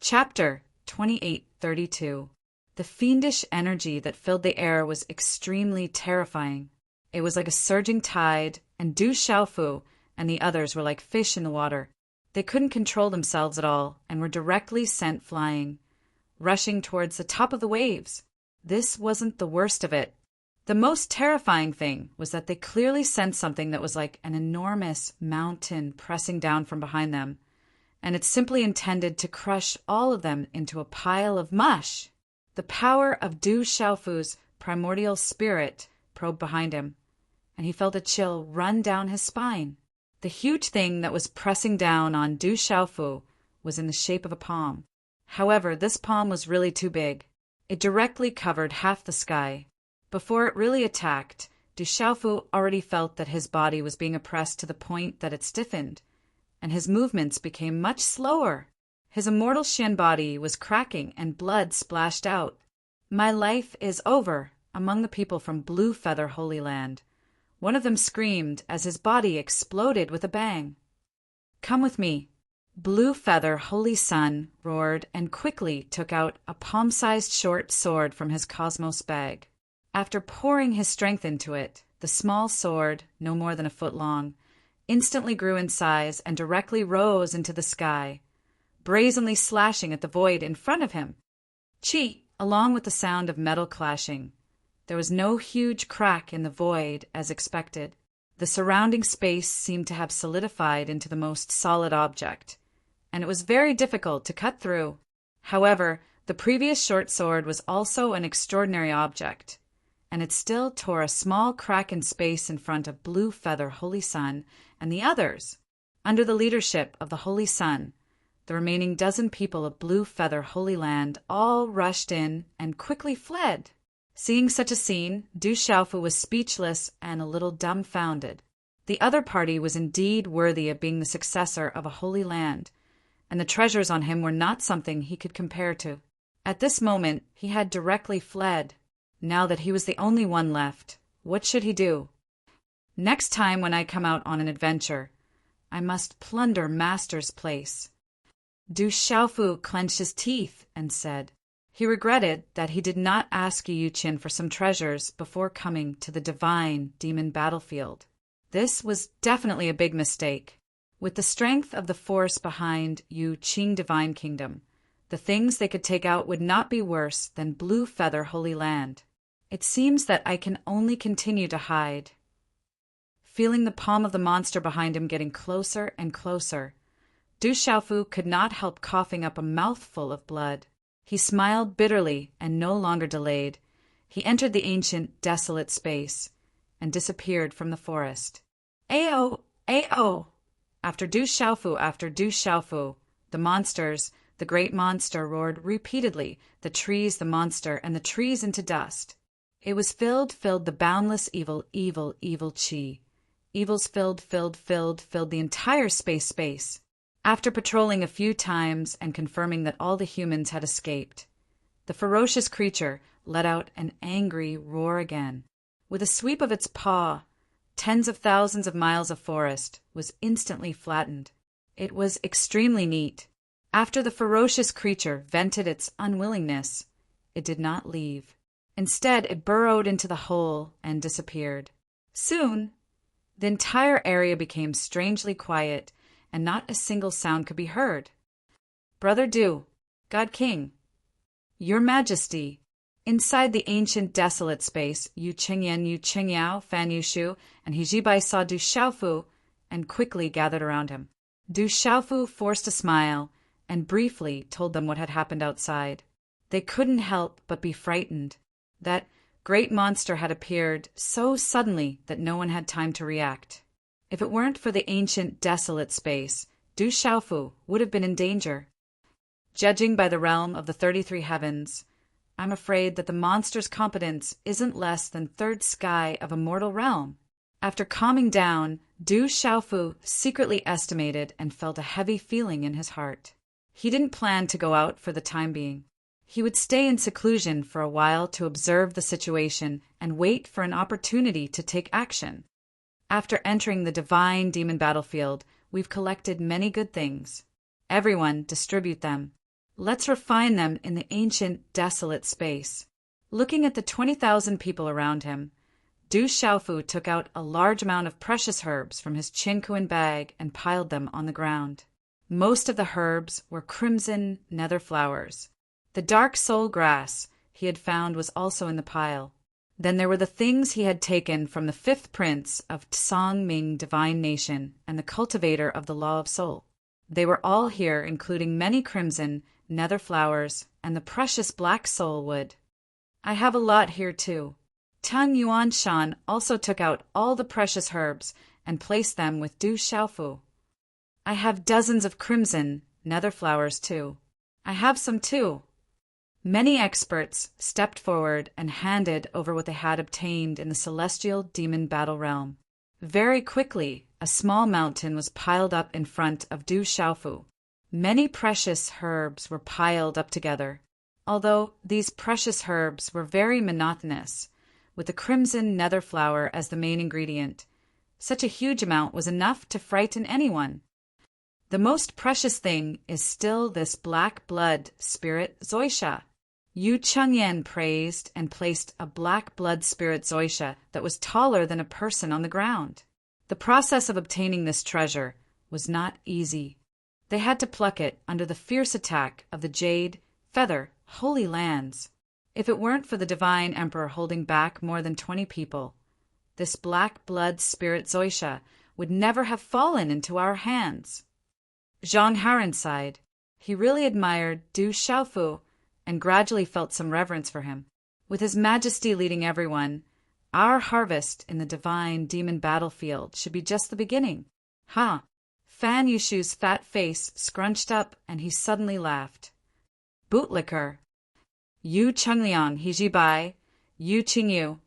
Chapter 2832. The fiendish energy that filled the air was extremely terrifying. It was like a surging tide, and Du Xiaofu and the others were like fish in the water. They couldn't control themselves at all and were directly sent flying, rushing towards the top of the waves. This wasn't the worst of it. The most terrifying thing was that they clearly sensed something that was like an enormous mountain pressing down from behind them, and it simply intended to crush all of them into a pile of mush. The power of Du Xiaofu's primordial spirit probed behind him, and he felt a chill run down his spine. The huge thing that was pressing down on Du Xiaofu was in the shape of a palm. However, this palm was really too big. It directly covered half the sky. Before it really attacked, Du Xiaofu already felt that his body was being oppressed to the point that it stiffened, and his movements became much slower. His immortal Shen body was cracking and blood splashed out. "My life is over," among the people from Blue Feather Holy Land. One of them screamed as his body exploded with a bang. "Come with me." Blue Feather Holy Sun roared and quickly took out a palm-sized short sword from his cosmos bag. After pouring his strength into it, the small sword, no more than a foot long, instantly grew in size and directly rose into the sky, brazenly slashing at the void in front of him. Chi, along with the sound of metal clashing. There was no huge crack in the void as expected. The surrounding space seemed to have solidified into the most solid object, and it was very difficult to cut through. However, the previous short sword was also an extraordinary object, and it still tore a small crack in space in front of Blue Feather Holy Sun and the others. Under the leadership of the Holy Sun, the remaining dozen people of Blue Feather Holy Land all rushed in and quickly fled. Seeing such a scene, Du Xiaofu was speechless and a little dumbfounded. The other party was indeed worthy of being the successor of a holy land, and the treasures on him were not something he could compare to. At this moment, he had directly fled. Now that he was the only one left, what should he do? "Next time when I come out on an adventure, I must plunder Master's place." Du Xiaofu clenched his teeth and said he regretted that he did not ask Yu Qin for some treasures before coming to the divine demon battlefield. This was definitely a big mistake. With the strength of the force behind Yu Qing Divine Kingdom, the things they could take out would not be worse than Blue Feather Holy Land. It seems that I can only continue to hide. Feeling the palm of the monster behind him getting closer and closer, Du Xiaofu could not help coughing up a mouthful of blood. He smiled bitterly and no longer delayed. He entered the ancient, desolate space and disappeared from the forest. "Ao! Ao!" After Du Xiaofu, the monsters, the great monster roared repeatedly, the trees, the monster, and the trees into dust. It was filled the boundless evil chi. Evils filled the entire space. After patrolling a few times and confirming that all the humans had escaped, the ferocious creature let out an angry roar again. With a sweep of its paw, tens of thousands of miles of forest was instantly flattened. It was extremely neat. After the ferocious creature vented its unwillingness, it did not leave. Instead, it burrowed into the hole and disappeared. Soon, the entire area became strangely quiet, and not a single sound could be heard. "Brother Du, God King, Your Majesty," inside the ancient desolate space, Yu Qingyan, Yu Qingyao, Fan Yushu, and Hijibai saw Du Xiaofu and quickly gathered around him. Du Xiaofu forced a smile and briefly told them what had happened outside. They couldn't help but be frightened. That great monster had appeared so suddenly that no one had time to react. If it weren't for the ancient desolate space, Du Xiaofu would have been in danger. Judging by the realm of the 33 heavens, I'm afraid that the monster's competence isn't less than third sky of a mortal realm. After calming down, Du Xiaofu secretly estimated and felt a heavy feeling in his heart. He didn't plan to go out for the time being. He would stay in seclusion for a while to observe the situation and wait for an opportunity to take action. After entering the divine demon battlefield, we've collected many good things. Everyone distribute them. Let's refine them in the ancient, desolate space. Looking at the 20,000 people around him, Du Xiaofu took out a large amount of precious herbs from his Qingkuan bag and piled them on the ground. Most of the herbs were crimson nether flowers. The dark soul grass he had found was also in the pile. Then there were the things he had taken from the fifth prince of Tsangming divine nation and the cultivator of the law of soul. They were all here, including many crimson nether flowers and the precious black soul wood. I have a lot here too. Tang Yuanshan also took out all the precious herbs and placed them with Du Xiaofu. I have dozens of crimson nether flowers too. I have some too. Many experts stepped forward and handed over what they had obtained in the celestial demon battle realm. Very quickly, a small mountain was piled up in front of Du Xiaofu. Many precious herbs were piled up together. Although these precious herbs were very monotonous, with the crimson nether flower as the main ingredient, such a huge amount was enough to frighten anyone. The most precious thing is still this black blood spirit Zoisha. Yu Chengyan praised and placed a black blood spirit Zoisha that was taller than a person on the ground. The process of obtaining this treasure was not easy. They had to pluck it under the fierce attack of the jade, feather, holy lands. If it weren't for the divine emperor holding back more than 20 people, this black blood spirit Zoisha would never have fallen into our hands. Zhang Haran sighed. He really admired Du Xiaofu and gradually felt some reverence for him. With his majesty leading everyone, our harvest in the divine demon battlefield should be just the beginning. Ha! Fan Yushu's fat face scrunched up and he suddenly laughed. Bootlicker! Yu Chengliang, Hijibai, Yu Qingyu,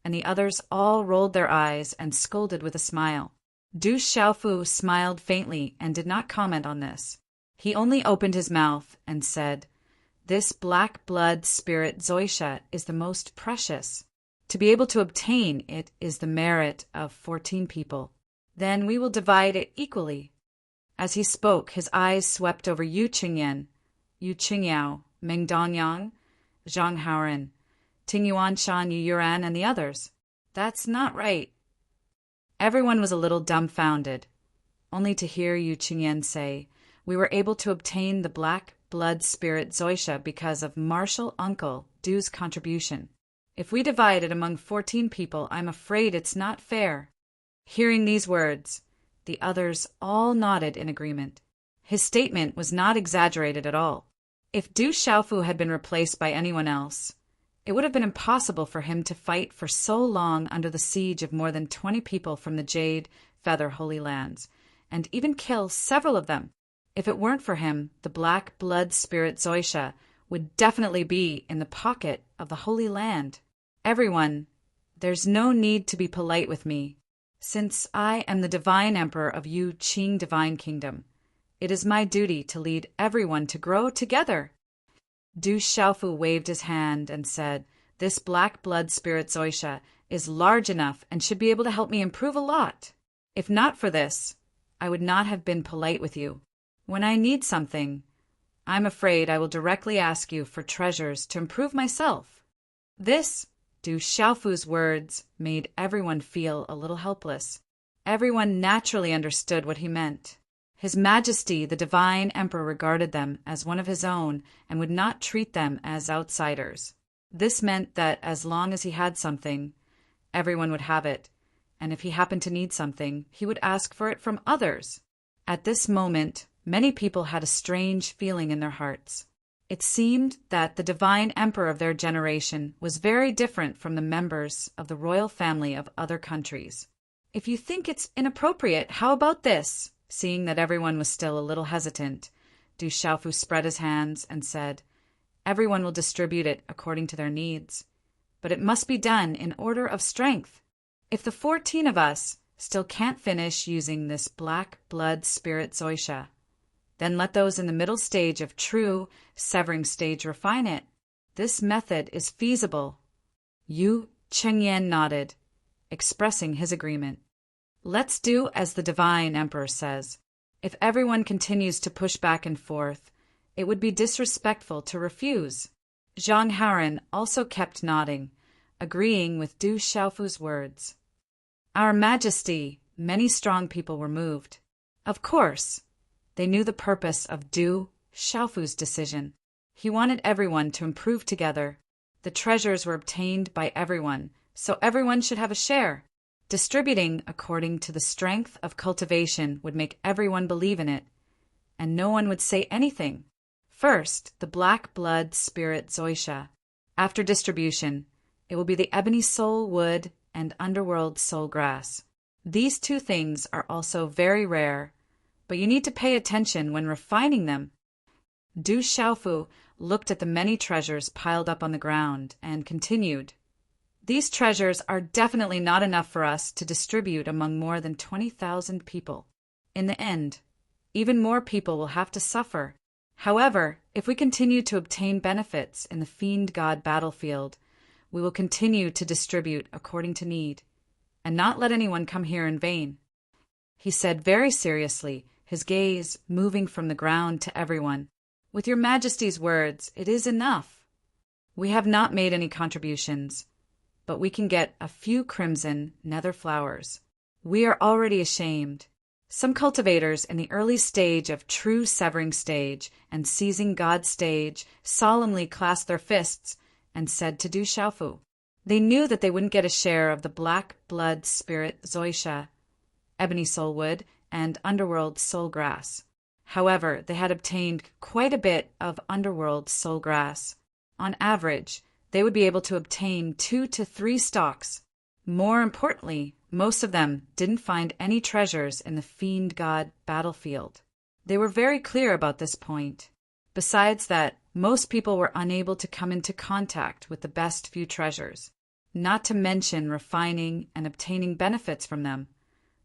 and the others all rolled their eyes and scolded with a smile. Du Xiaofu smiled faintly and did not comment on this. He only opened his mouth and said, "This black blood spirit Zoisha is the most precious. To be able to obtain it is the merit of 14 people. Then we will divide it equally." As he spoke, his eyes swept over Yu Qingyan, Yu Qingyao, Meng Dongyang, Zhang Haoren, Ting Yuanshan, Yu Yuran, and the others. "That's not right." Everyone was a little dumbfounded, only to hear Yu Qingyan say, "We were able to obtain the black blood spirit Zoisha because of martial uncle Du's contribution. If we divide it among 14 people, I'm afraid it's not fair." Hearing these words, the others all nodded in agreement. His statement was not exaggerated at all. If Du Xiaofu had been replaced by anyone else, it would have been impossible for him to fight for so long under the siege of more than 20 people from the Jade, Feather Holy Lands, and even kill several of them. If it weren't for him, the black blood spirit Zoisha would definitely be in the pocket of the Holy Land. Everyone, there's no need to be polite with me. Since I am the divine emperor of Yu Qing Divine Kingdom, it is my duty to lead everyone to grow together. Du Xiaofu waved his hand and said, "This black blood spirit Zoisha is large enough and should be able to help me improve a lot. If not for this, I would not have been polite with you. When I need something, I'm afraid I will directly ask you for treasures to improve myself." This, Du Xiaofu's words, made everyone feel a little helpless. Everyone naturally understood what he meant. His Majesty, the Divine Emperor, regarded them as one of his own and would not treat them as outsiders. This meant that as long as he had something, everyone would have it, and if he happened to need something, he would ask for it from others. At this moment, many people had a strange feeling in their hearts. It seemed that the Divine Emperor of their generation was very different from the members of the royal family of other countries. "If you think it's inappropriate, how about this?" Seeing that everyone was still a little hesitant, Du Xiaofu spread his hands and said, "Everyone will distribute it according to their needs, but it must be done in order of strength. If the 14 of us still can't finish using this black blood spirit Zoisha, then let those in the middle stage of true severing stage refine it. This method is feasible." Yu Chengyan nodded, expressing his agreement. "Let's do as the Divine Emperor says. If everyone continues to push back and forth, It would be disrespectful to refuse. Zhang Haoren also kept nodding, agreeing with Du Xiaofu's words. Our Majesty, many strong people were moved. Of course, they knew the purpose of Du Xiaofu's decision. He wanted everyone to improve together. The treasures were obtained by everyone, so everyone should have a share. Distributing according to the strength of cultivation would make everyone believe in it, and no one would say anything. First, the black blood spirit Zoisha. After distribution, it will be the ebony soul wood and underworld soul grass. These two things are also very rare, but you need to pay attention when refining them. Du Xiaofu looked at the many treasures piled up on the ground and continued. These treasures are definitely not enough for us to distribute among more than 20,000 people. In the end, even more people will have to suffer. However, if we continue to obtain benefits in the Fiend God battlefield, we will continue to distribute according to need, and not let anyone come here in vain. He said very seriously, his gaze moving from the ground to everyone. With your Majesty's words, it is enough. We have not made any contributions, but we can get a few crimson nether flowers. We are already ashamed. Some cultivators in the early stage of true severing stage and seizing God stage solemnly clasped their fists and said to Du Xiaofu. They knew that they wouldn't get a share of the black blood spirit Zoisha, ebony soul wood, and underworld soul grass. However, they had obtained quite a bit of underworld soul grass. On average, they would be able to obtain 2 to 3 stalks. More importantly, most of them didn't find any treasures in the Fiend God battlefield. They were very clear about this point. Besides that, most people were unable to come into contact with the best few treasures, not to mention refining and obtaining benefits from them.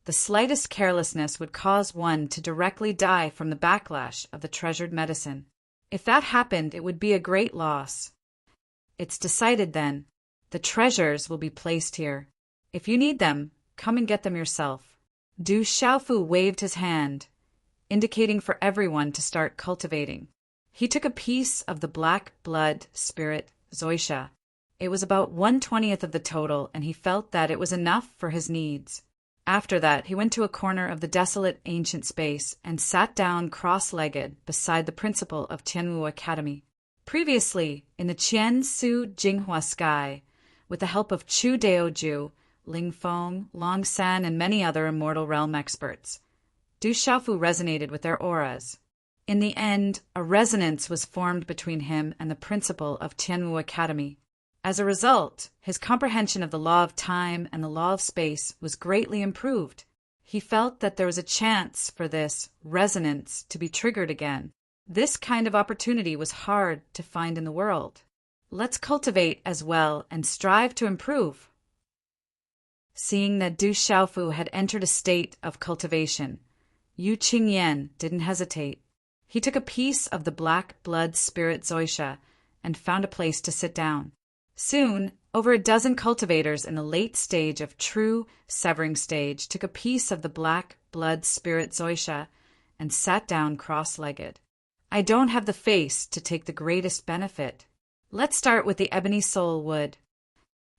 The slightest carelessness would cause one to directly die from the backlash of the treasured medicine. If that happened, it would be a great loss. It's decided then. The treasures will be placed here. If you need them, come and get them yourself. Du Xiaofu waved his hand, indicating for everyone to start cultivating. He took a piece of the black blood spirit Zoisha. It was about 1/20th of the total, and he felt that it was enough for his needs. After that, he went to a corner of the desolate ancient space and sat down cross-legged beside the principal of Tianwu Academy. Previously, in the Qiansu Jinghua sky, with the help of Chu Daoju, Ling Feng, Long San, and many other immortal realm experts, Du Xiaofu resonated with their auras. In the end, a resonance was formed between him and the principal of Tianwu Academy. As a result, his comprehension of the law of time and the law of space was greatly improved. He felt that there was a chance for this resonance to be triggered again. This kind of opportunity was hard to find in the world. Let's cultivate as well and strive to improve. Seeing that Du Xiaofu had entered a state of cultivation, Yu Qingyan didn't hesitate. He took a piece of the black blood spirit Zoisha and found a place to sit down. Soon, over a dozen cultivators in the late stage of true severing stage took a piece of the black blood spirit Zoisha and sat down cross-legged. I don't have the face to take the greatest benefit. Let's start with the ebony soul wood.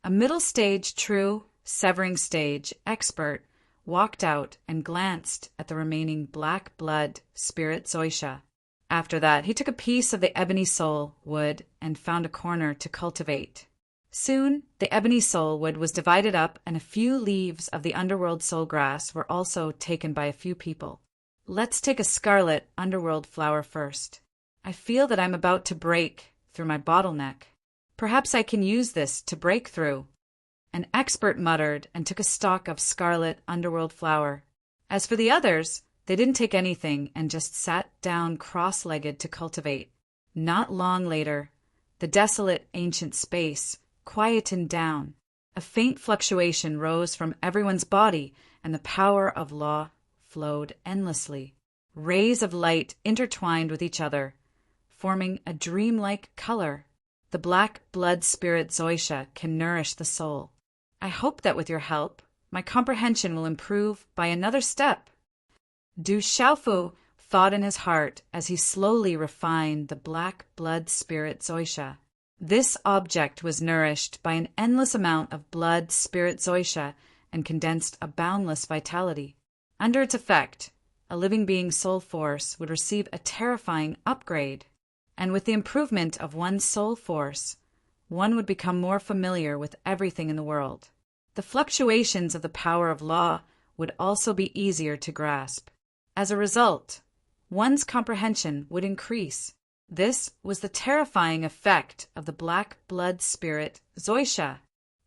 A middle stage true severing stage expert walked out and glanced at the remaining black blood spirit Zoisha. After that, he took a piece of the ebony soul wood and found a corner to cultivate. Soon, the ebony soul wood was divided up and a few leaves of the underworld soul grass were also taken by a few people. Let's take a scarlet underworld flower first. I feel that I'm about to break through my bottleneck. Perhaps I can use this to break through. An expert muttered and took a stalk of scarlet underworld flower. As for the others, they didn't take anything and just sat down cross-legged to cultivate. Not long later, the desolate ancient space quietened down. A faint fluctuation rose from everyone's body, and the power of law flowed endlessly. Rays of light intertwined with each other, forming a dreamlike color. The black blood spirit Zoisha can nourish the soul. I hope that with your help, my comprehension will improve by another step. Du Xiaofu thought in his heart as he slowly refined the black blood spirit Zoisha. This object was nourished by an endless amount of blood spirit Zoisha and condensed a boundless vitality. Under its effect, a living being's soul force would receive a terrifying upgrade, and with the improvement of one's soul force, one would become more familiar with everything in the world. The fluctuations of the power of law would also be easier to grasp. As a result, one's comprehension would increase. This was the terrifying effect of the black blood spirit Zoisha.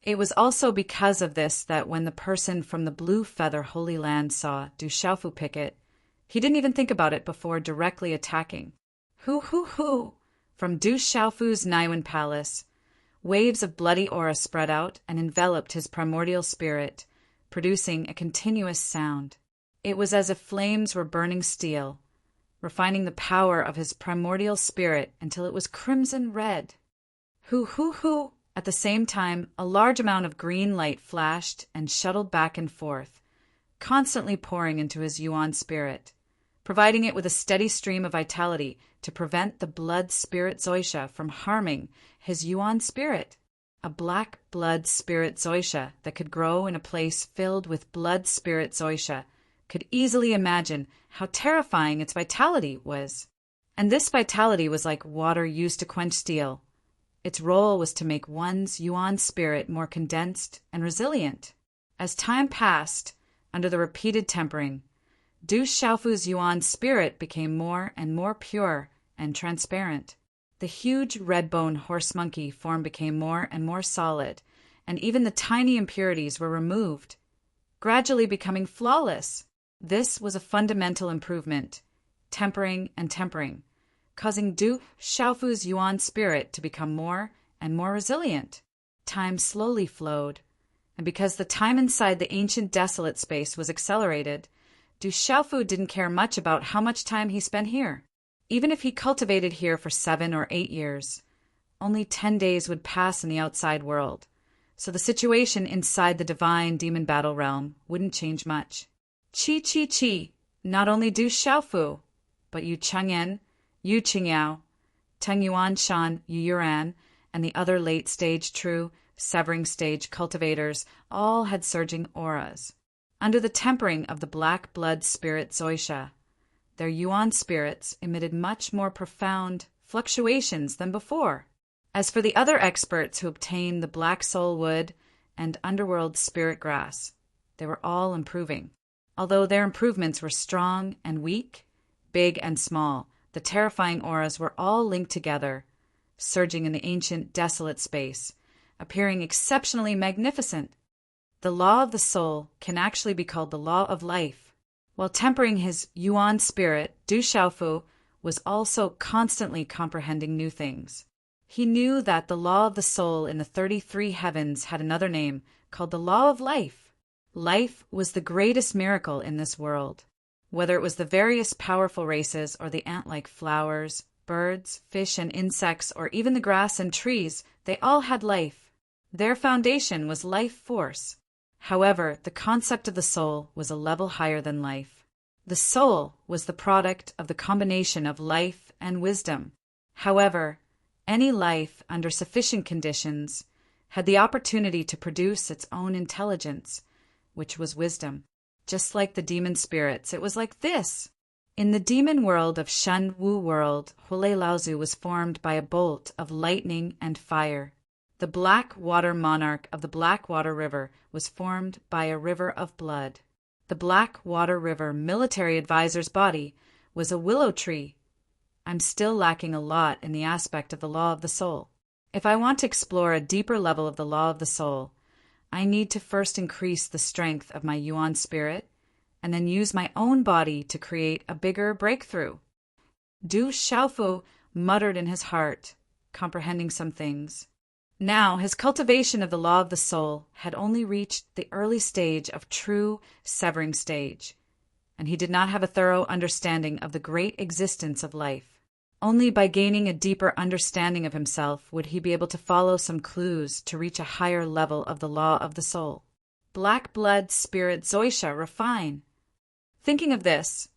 It was also because of this that when the person from the Blue Feather Holy Land saw Du Xiaofu pick it, he didn't even think about it before directly attacking. Hoo! From Du Xiaofu's Naiwen Palace, waves of bloody aura spread out and enveloped his primordial spirit, producing a continuous sound. It was as if flames were burning steel, refining the power of his primordial spirit until it was crimson red. Hoo! At the same time, a large amount of green light flashed and shuttled back and forth, constantly pouring into his Yuan spirit, providing it with a steady stream of vitality to prevent the blood spirit Zoisha from harming his Yuan spirit. A black blood spirit Zoisha that could grow in a place filled with blood spirit Zoisha could easily imagine how terrifying its vitality was. And this vitality was like water used to quench steel. Its role was to make one's Yuan spirit more condensed and resilient. As time passed, under the repeated tempering, Du Xiaofu's Yuan spirit became more and more pure and transparent. The huge red-bone horse monkey form became more and more solid, and even the tiny impurities were removed, gradually becoming flawless. This was a fundamental improvement, tempering, causing Du Xiaofu's Yuan spirit to become more and more resilient. Time slowly flowed, and because the time inside the ancient desolate space was accelerated, Du Xiaofu didn't care much about how much time he spent here. Even if he cultivated here for 7 or 8 years, only 10 days would pass in the outside world, so the situation inside the divine demon battle realm wouldn't change much. Chi, not only Du Xiaofu, but Yu Chang'an, Yu Qingyao, Teng Yuan Shan, Yu Yuran, and the other late-stage true severing stage cultivators all had surging auras. Under the tempering of the black blood spirit Zoisha, their Yuan spirits emitted much more profound fluctuations than before. As for the other experts who obtained the black soul wood and underworld spirit grass, they were all improving. Although their improvements were strong and weak, big and small, the terrifying auras were all linked together, surging in the ancient desolate space, appearing exceptionally magnificent. The law of the soul can actually be called the law of life. While tempering his Yuan spirit, Du Xiaofu was also constantly comprehending new things. He knew that the law of the soul in the 33 heavens had another name, called the law of life. Life was the greatest miracle in this world. Whether it was the various powerful races or the ant-like flowers, birds, fish, and insects, or even the grass and trees, they all had life. Their foundation was life force. However, the concept of the soul was a level higher than life. The soul was the product of the combination of life and wisdom. However, any life under sufficient conditions had the opportunity to produce its own intelligence, which was wisdom. Just like the demon spirits, it was like this. In the demon world of Shen Wu world, Hule Laozu was formed by a bolt of lightning and fire. The black water monarch of the Black Water River was formed by a river of blood. The Black Water River military advisor's body was a willow tree. I'm still lacking a lot in the aspect of the law of the soul. If I want to explore a deeper level of the law of the soul, I need to first increase the strength of my Yuan spirit and then use my own body to create a bigger breakthrough. Du Xiaofu muttered in his heart, comprehending some things. Now, his cultivation of the law of the soul had only reached the early stage of true severing stage, and he did not have a thorough understanding of the great existence of life. Only by gaining a deeper understanding of himself would he be able to follow some clues to reach a higher level of the law of the soul. Black blood spirit Zoisha refine. Thinking of this,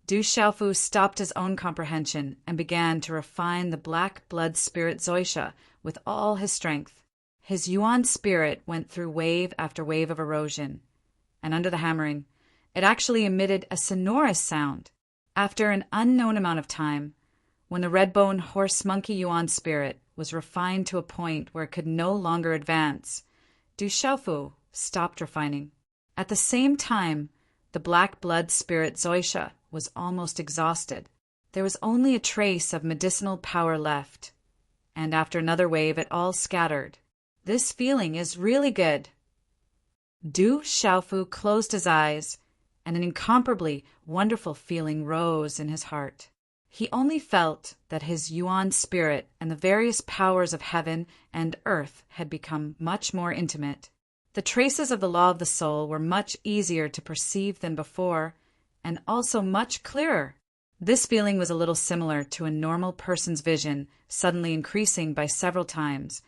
Du Xiaofu stopped his own comprehension and began to refine the black blood spirit Zoisha with all his strength. His Yuan spirit went through wave after wave of erosion, and under the hammering, it actually emitted a sonorous sound. After an unknown amount of time, when the red-bone horse-monkey Yuan spirit was refined to a point where it could no longer advance, Du Xiaofu stopped refining. At the same time, the black blood spirit Zoisha was almost exhausted. There was only a trace of medicinal power left, and after another wave it all scattered. This feeling is really good. Du Xiaofu closed his eyes, and an incomparably wonderful feeling rose in his heart. He only felt that his Yuan spirit and the various powers of heaven and earth had become much more intimate. The traces of the law of the soul were much easier to perceive than before, and also much clearer. This feeling was a little similar to a normal person's vision suddenly increasing by several times,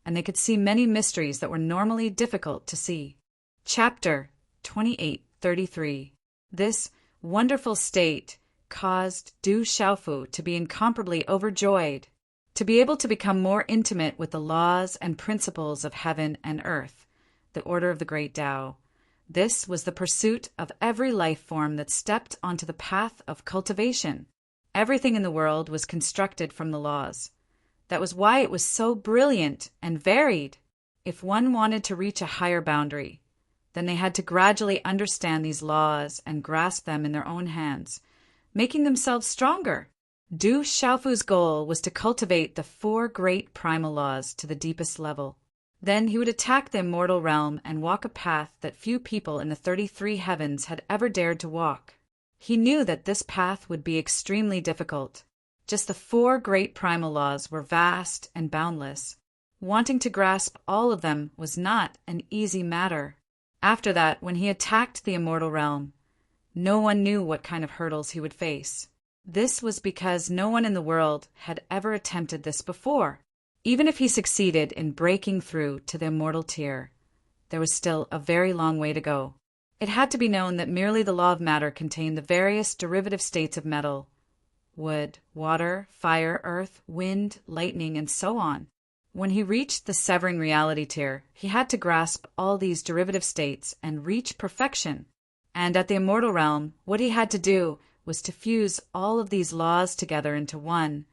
and they could see many mysteries that were normally difficult to see. Chapter 28:33. This wonderful state caused Du Xiaofu to be incomparably overjoyed, to be able to become more intimate with the laws and principles of heaven and earth, the order of the great Tao. This was the pursuit of every life form that stepped onto the path of cultivation. Everything in the world was constructed from the laws. That was why it was so brilliant and varied. If one wanted to reach a higher boundary, then they had to gradually understand these laws and grasp them in their own hands, making themselves stronger. Du Xiaofu's goal was to cultivate the 4 great primal laws to the deepest level. Then he would attack the immortal realm and walk a path that few people in the 33 heavens had ever dared to walk. He knew that this path would be extremely difficult. Just the 4 great primal laws were vast and boundless. Wanting to grasp all of them was not an easy matter. After that, when he attacked the immortal realm, no one knew what kind of hurdles he would face. This was because no one in the world had ever attempted this before. Even if he succeeded in breaking through to the immortal tier, there was still a very long way to go. It had to be known that merely the law of matter contained the various derivative states of metal: wood, water, fire, earth, wind, lightning, and so on. When he reached the severing reality tier, he had to grasp all these derivative states and reach perfection. And at the immortal realm, what he had to do was to fuse all of these laws together into one,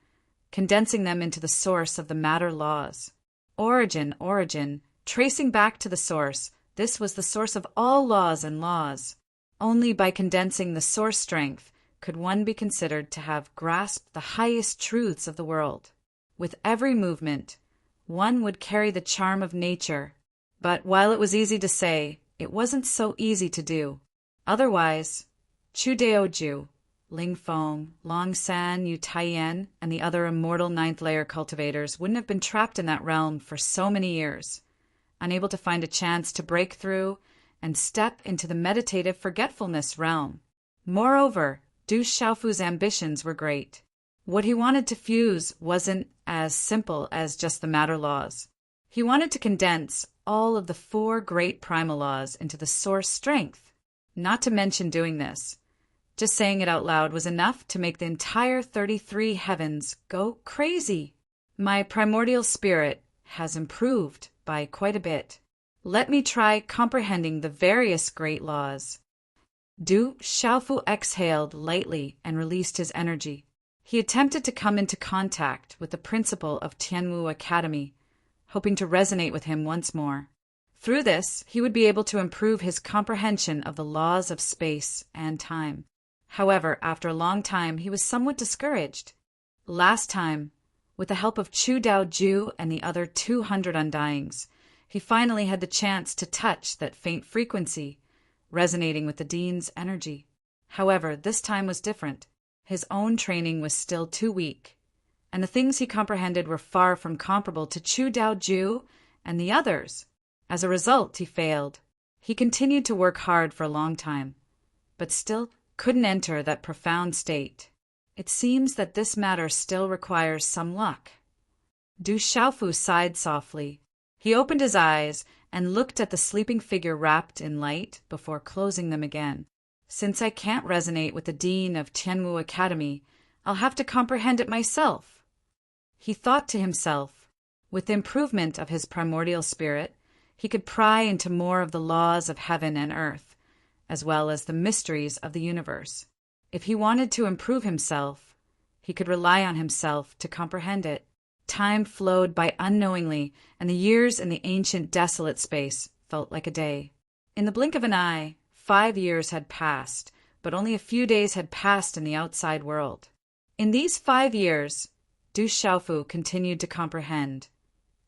condensing them into the source of the matter laws. Origin, tracing back to the source, this was the source of all laws and laws. Only by condensing the source strength could one be considered to have grasped the highest truths of the world. With every movement, one would carry the charm of nature, but while it was easy to say, it wasn't so easy to do. Otherwise, Chu Daoju, Ling Feng, Long San, Yu Taiyan, and the other immortal 9th layer cultivators wouldn't have been trapped in that realm for so many years, unable to find a chance to break through and step into the meditative forgetfulness realm. Moreover, Du Xiaofu's ambitions were great. What he wanted to fuse wasn't as simple as just the matter laws. He wanted to condense all of the 4 great primal laws into the source strength. Not to mention doing this, just saying it out loud was enough to make the entire 33 heavens go crazy. My primordial spirit has improved by quite a bit. Let me try comprehending the various great laws. Du Xiaofu exhaled lightly and released his energy. He attempted to come into contact with the principal of Tianwu Academy, hoping to resonate with him once more. Through this, he would be able to improve his comprehension of the laws of space and time. However, after a long time, he was somewhat discouraged. Last time, with the help of Chu Daoju and the other 200 Undyings, he finally had the chance to touch that faint frequency, resonating with the Dean's energy. However, this time was different. His own training was still too weak, and the things he comprehended were far from comparable to Chu Daoju and the others. As a result, he failed. He continued to work hard for a long time, but still couldn't enter that profound state. It seems that this matter still requires some luck. Du Xiaofu sighed softly. He opened his eyes and looked at the sleeping figure wrapped in light before closing them again. Since I can't resonate with the dean of Tianwu Academy, I'll have to comprehend it myself. He thought to himself. With the improvement of his primordial spirit, he could pry into more of the laws of heaven and earth, as well as the mysteries of the universe. If he wanted to improve himself, he could rely on himself to comprehend it. Time flowed by unknowingly, and the years in the ancient desolate space felt like a day. In the blink of an eye, 5 years had passed, but only a few days had passed in the outside world. In these 5 years, Du Xiaofu continued to comprehend,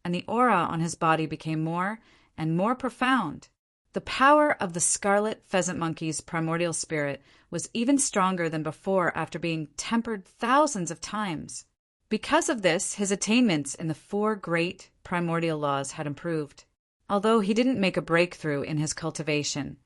and the aura on his body became more and more profound. The power of the scarlet pheasant monkey's primordial spirit was even stronger than before after being tempered thousands of times. Because of this, his attainments in the 4 great primordial laws had improved. Although he didn't make a breakthrough in his cultivation,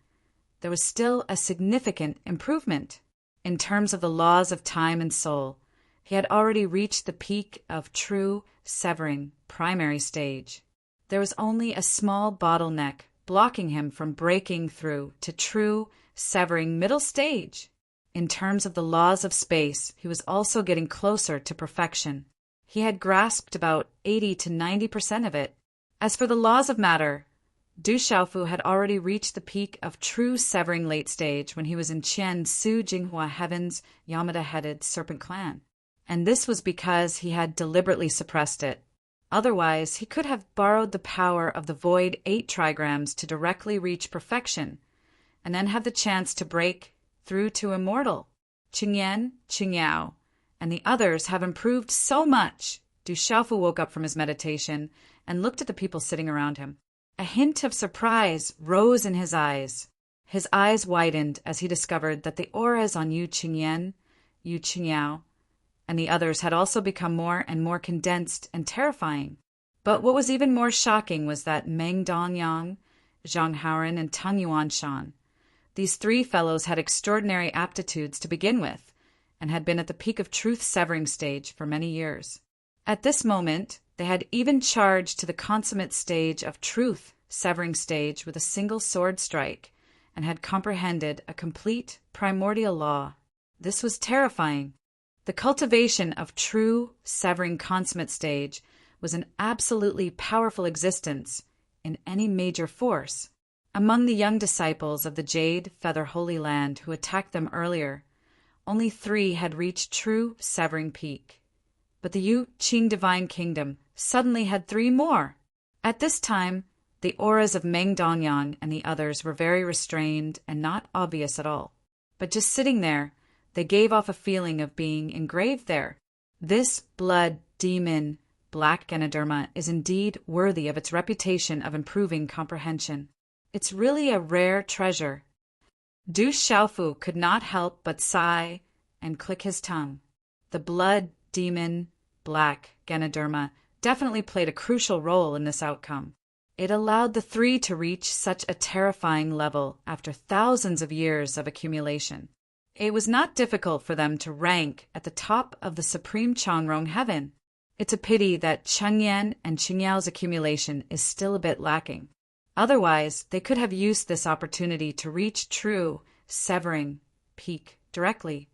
there was still a significant improvement. In terms of the laws of time and soul, he had already reached the peak of true severing primary stage. There was only a small bottleneck blocking him from breaking through to true severing middle stage. In terms of the laws of space, he was also getting closer to perfection. He had grasped about 80 to 90% of it. As for the laws of matter, Du Xiaofu had already reached the peak of true severing late stage when he was in Qian Su Jinghua Heaven's Yamada-headed serpent clan. And this was because he had deliberately suppressed it. Otherwise, he could have borrowed the power of the void 8 trigrams to directly reach perfection, and then have the chance to break through to immortal. Qingyan, Qingyao, and the others have improved so much. Du Xiaofu woke up from his meditation and looked at the people sitting around him. A hint of surprise rose in his eyes. His eyes widened as he discovered that the auras on Yu Qingyan, Yu Qingyao, and the others had also become more and more condensed and terrifying. But what was even more shocking was that Meng Dongyang, Zhang Haoren, and Tang Yuanshan, these 3 fellows had extraordinary aptitudes to begin with, and had been at the peak of truth-severing stage for many years. At this moment, they had even charged to the consummate stage of truth-severing stage with a single sword strike, and had comprehended a complete primordial law. This was terrifying. The cultivation of true severing consummate stage was an absolutely powerful existence in any major force. Among the young disciples of the Jade Feather Holy Land who attacked them earlier, only 3 had reached true severing peak. But the Yu Qing Divine Kingdom suddenly had 3 more. At this time, the auras of Meng Dongyang and the others were very restrained and not obvious at all. But just sitting there, they gave off a feeling of being engraved there. This blood demon, black Ganoderma, is indeed worthy of its reputation of improving comprehension. It's really a rare treasure. Du Xiaofu could not help but sigh and click his tongue. The blood demon, black Ganoderma, definitely played a crucial role in this outcome. It allowed the 3 to reach such a terrifying level after thousands of years of accumulation. It was not difficult for them to rank at the top of the supreme Changrong heaven. It's a pity that Chengyan and Qingyao's accumulation is still a bit lacking. Otherwise, they could have used this opportunity to reach true severing peak directly.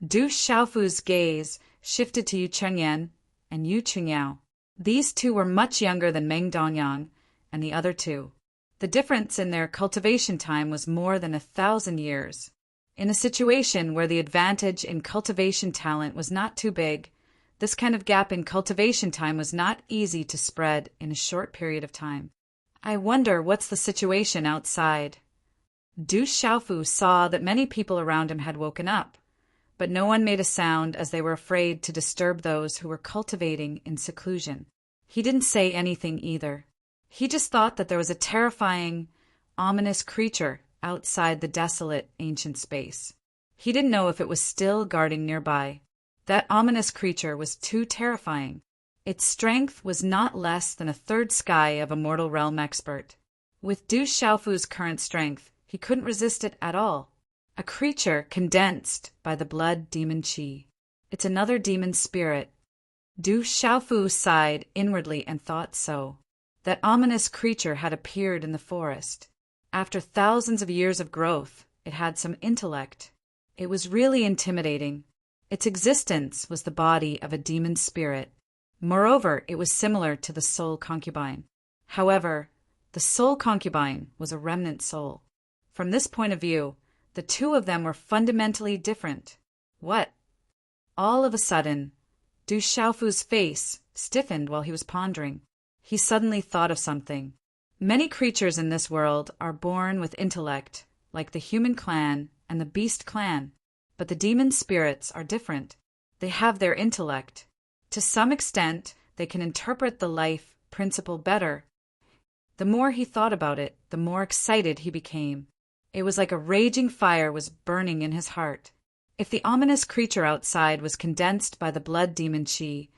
Du Xiaofu's gaze shifted to Yu Chengyan and Yu Qingyao. These 2 were much younger than Meng Dongyang and the other 2. The difference in their cultivation time was more than 1,000 years. In a situation where the advantage in cultivation talent was not too big, this kind of gap in cultivation time was not easy to spread in a short period of time. I wonder what's the situation outside. Du Xiaofu saw that many people around him had woken up, but no one made a sound as they were afraid to disturb those who were cultivating in seclusion. He didn't say anything either. He just thought that there was a terrifying, ominous creature outside the desolate ancient space. He didn't know if it was still guarding nearby. That ominous creature was too terrifying. Its strength was not less than a 3rd sky of a mortal realm expert. With Du Xiaofu's current strength, he couldn't resist it at all. A creature condensed by the blood demon qi. It's another demon spirit. Du Xiaofu sighed inwardly and thought so. That ominous creature had appeared in the forest. After thousands of years of growth, it had some intellect. It was really intimidating. Its existence was the body of a demon spirit. Moreover, it was similar to the soul concubine. However, the soul concubine was a remnant soul. From this point of view, the two of them were fundamentally different. What? All of a sudden, Du Xiaofu's face stiffened while he was pondering. He suddenly thought of something. Many creatures in this world are born with intellect, like the human clan and the beast clan, but the demon spirits are different. They have their intellect. To some extent, they can interpret the life principle better. The more he thought about it, the more excited he became. It was like a raging fire was burning in his heart. If the ominous creature outside was condensed by the blood demon Qi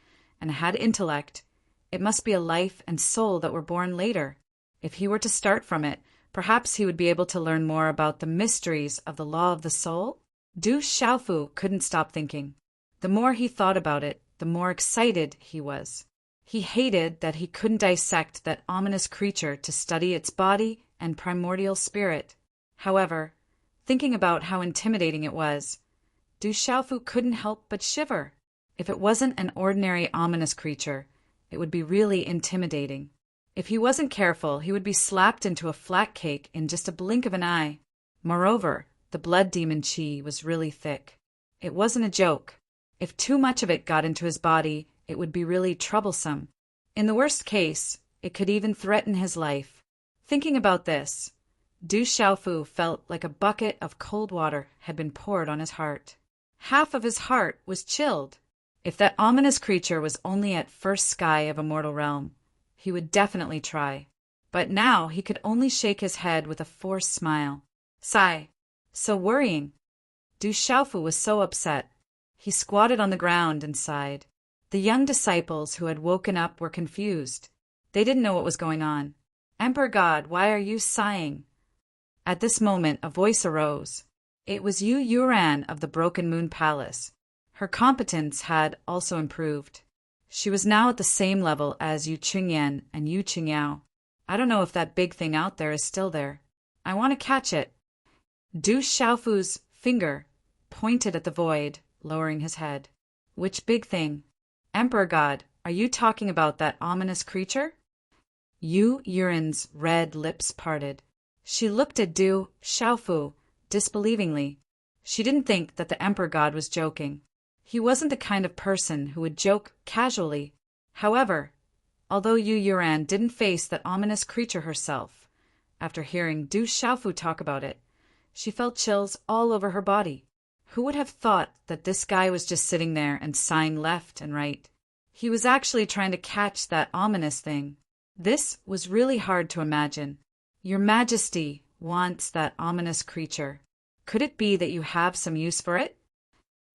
and had intellect, it must be a life and soul that were born later. If he were to start from it, perhaps he would be able to learn more about the mysteries of the law of the soul? Du Xiaofu couldn't stop thinking. The more he thought about it, the more excited he was. He hated that he couldn't dissect that ominous creature to study its body and primordial spirit. However, thinking about how intimidating it was, Du Xiaofu couldn't help but shiver. If it wasn't an ordinary ominous creature, it would be really intimidating. If he wasn't careful, he would be slapped into a flat cake in just a blink of an eye. Moreover, the blood demon Qi was really thick. It wasn't a joke. If too much of it got into his body, it would be really troublesome. In the worst case, it could even threaten his life. Thinking about this, Du Xiaofu felt like a bucket of cold water had been poured on his heart. Half of his heart was chilled. If that ominous creature was only at first sky of a mortal realm, he would definitely try. But now he could only shake his head with a forced smile. Sigh. So worrying. Du Xiaofu was so upset. He squatted on the ground and sighed. The young disciples who had woken up were confused. They didn't know what was going on. Emperor God, why are you sighing? At this moment, a voice arose. It was Yu Yuran of the Broken Moon Palace. Her competence had also improved. She was now at the same level as Yu Qingyan and Yu Qingyao. I don't know if that big thing out there is still there. I want to catch it. Du Xiaofu's finger pointed at the void, lowering his head. Which big thing? Emperor God, are you talking about that ominous creature? Yu Yuran's red lips parted. She looked at Du Xiaofu disbelievingly. She didn't think that the Emperor God was joking. He wasn't the kind of person who would joke casually. However, although Yu Yuran didn't face that ominous creature herself, after hearing Du Xiaofu talk about it, she felt chills all over her body. Who would have thought that this guy was just sitting there and sighing left and right? He was actually trying to catch that ominous thing. This was really hard to imagine. Your Majesty wants that ominous creature. Could it be that you have some use for it?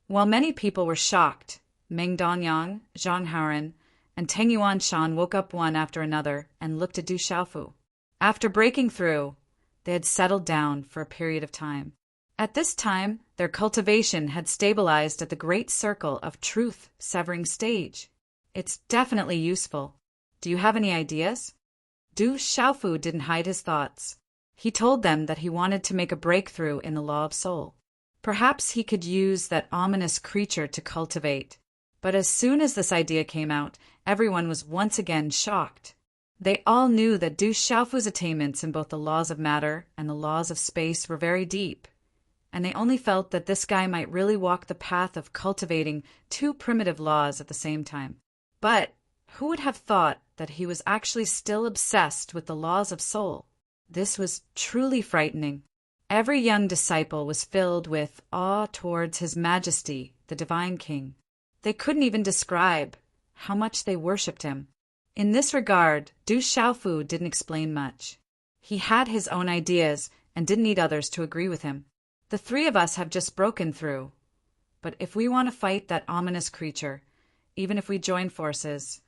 While many people were shocked, Meng Donyang, Zhang Haoren, and Teng Yuanshan woke up one after another and looked at Du Xiaofu. After breaking through, they had settled down for a period of time. At this time, their cultivation had stabilized at the great circle of truth-severing stage. It's definitely useful. Do you have any ideas? Du Xiaofu didn't hide his thoughts. He told them that he wanted to make a breakthrough in the law of soul. Perhaps he could use that ominous creature to cultivate. But as soon as this idea came out, everyone was once again shocked. They all knew that Du Xiaofu's attainments in both the laws of matter and the laws of space were very deep, and they only felt that this guy might really walk the path of cultivating two primitive laws at the same time. But who would have thought that he was actually still obsessed with the laws of soul? This was truly frightening. Every young disciple was filled with awe towards His Majesty, the Divine King. They couldn't even describe how much they worshipped him. In this regard, Du Xiaofu didn't explain much. He had his own ideas and didn't need others to agree with him. The three of us have just broken through. But if we want to fight that ominous creature, even if we join forces,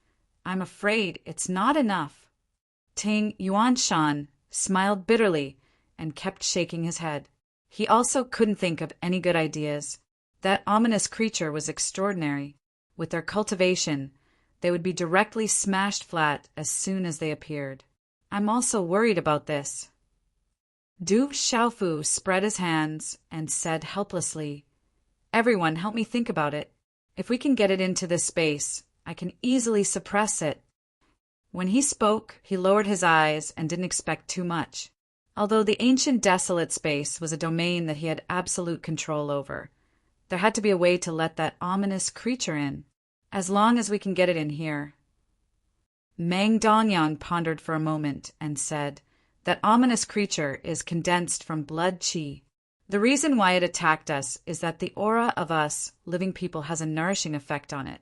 I'm afraid it's not enough. Teng Yuanshan smiled bitterly and kept shaking his head. He also couldn't think of any good ideas. That ominous creature was extraordinary. With their cultivation, they would be directly smashed flat as soon as they appeared. I'm also worried about this. Du Xiaofu spread his hands and said helplessly, "Everyone, help me think about it. If we can get it into this space, I can easily suppress it." When he spoke, he lowered his eyes and didn't expect too much. Although the ancient desolate space was a domain that he had absolute control over, there had to be a way to let that ominous creature in. As long as we can get it in here. Mang Dongyang pondered for a moment and said, "That ominous creature is condensed from blood qi. The reason why it attacked us is that the aura of us living people has a nourishing effect on it.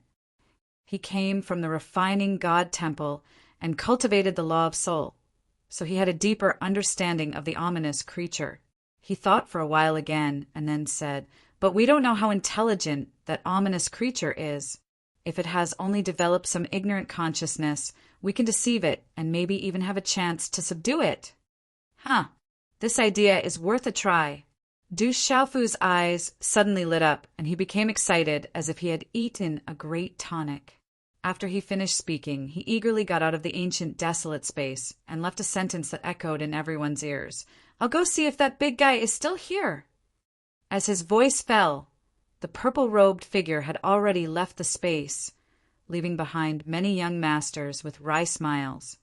He came from the refining God temple and cultivated the law of soul, so he had a deeper understanding of the ominous creature." He thought for a while again and then said, "But we don't know how intelligent that ominous creature is. If it has only developed some ignorant consciousness, we can deceive it and maybe even have a chance to subdue it." Huh. This idea is worth a try. Du Xiaofu's eyes suddenly lit up and he became excited as if he had eaten a great tonic. After he finished speaking, he eagerly got out of the ancient desolate space and left a sentence that echoed in everyone's ears. "I'll go see if that big guy is still here." As his voice fell, the purple-robed figure had already left the space, leaving behind many young masters with wry smiles.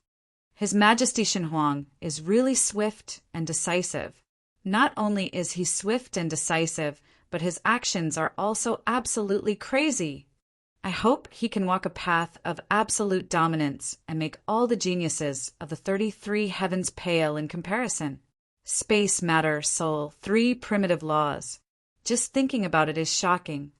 His Majesty Shenhuang is really swift and decisive. Not only is he swift and decisive, but his actions are also absolutely crazy. I hope he can walk a path of absolute dominance and make all the geniuses of the 33 heavens pale in comparison. Space, matter, soul, 3 primitive laws. Just thinking about it is shocking.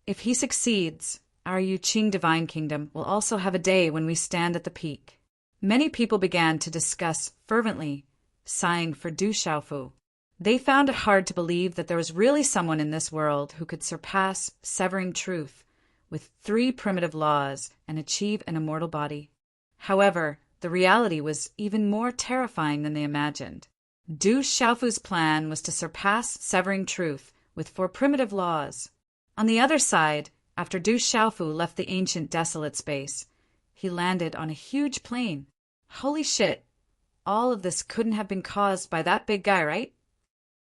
If he succeeds, our Yuqing Divine Kingdom will also have a day when we stand at the peak. Many people began to discuss fervently, sighing for Du Xiaofu. They found it hard to believe that there was really someone in this world who could surpass severing truth with 3 primitive laws and achieve an immortal body. However, the reality was even more terrifying than they imagined. Du Xiaofu's plan was to surpass severing truth with 4 primitive laws. On the other side, after Du Xiaofu left the ancient desolate space, he landed on a huge plain. Holy shit, all of this couldn't have been caused by that big guy, right?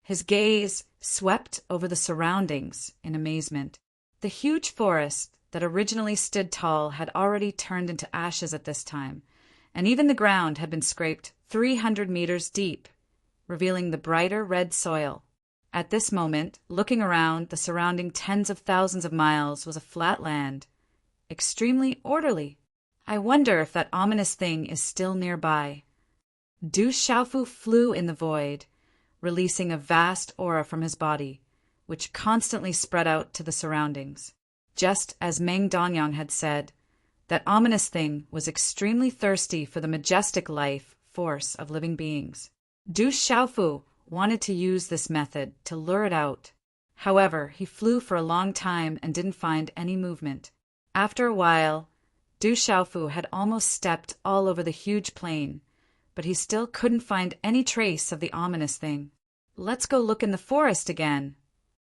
His gaze swept over the surroundings in amazement. The huge forest that originally stood tall had already turned into ashes at this time, and even the ground had been scraped 300 meters deep, revealing the brighter red soil. At this moment, looking around, the surrounding tens of thousands of miles was a flat land, extremely orderly. I wonder if that ominous thing is still nearby. Du Xiaofu flew in the void, releasing a vast aura from his body, which constantly spread out to the surroundings. Just as Meng Donyang had said, that ominous thing was extremely thirsty for the majestic life force of living beings. Du Xiaofu wanted to use this method to lure it out. However, he flew for a long time and didn't find any movement. After a while, Du Xiaofu had almost stepped all over the huge plain, but he still couldn't find any trace of the ominous thing. "Let's go look in the forest again."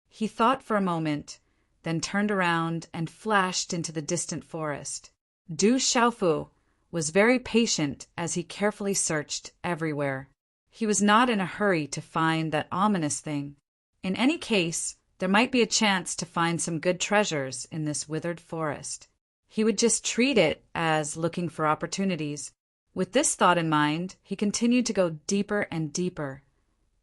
He thought for a moment, then turned around and flashed into the distant forest. Du Xiaofu was very patient as he carefully searched everywhere. He was not in a hurry to find that ominous thing. In any case, there might be a chance to find some good treasures in this withered forest. He would just treat it as looking for opportunities. With this thought in mind, he continued to go deeper and deeper,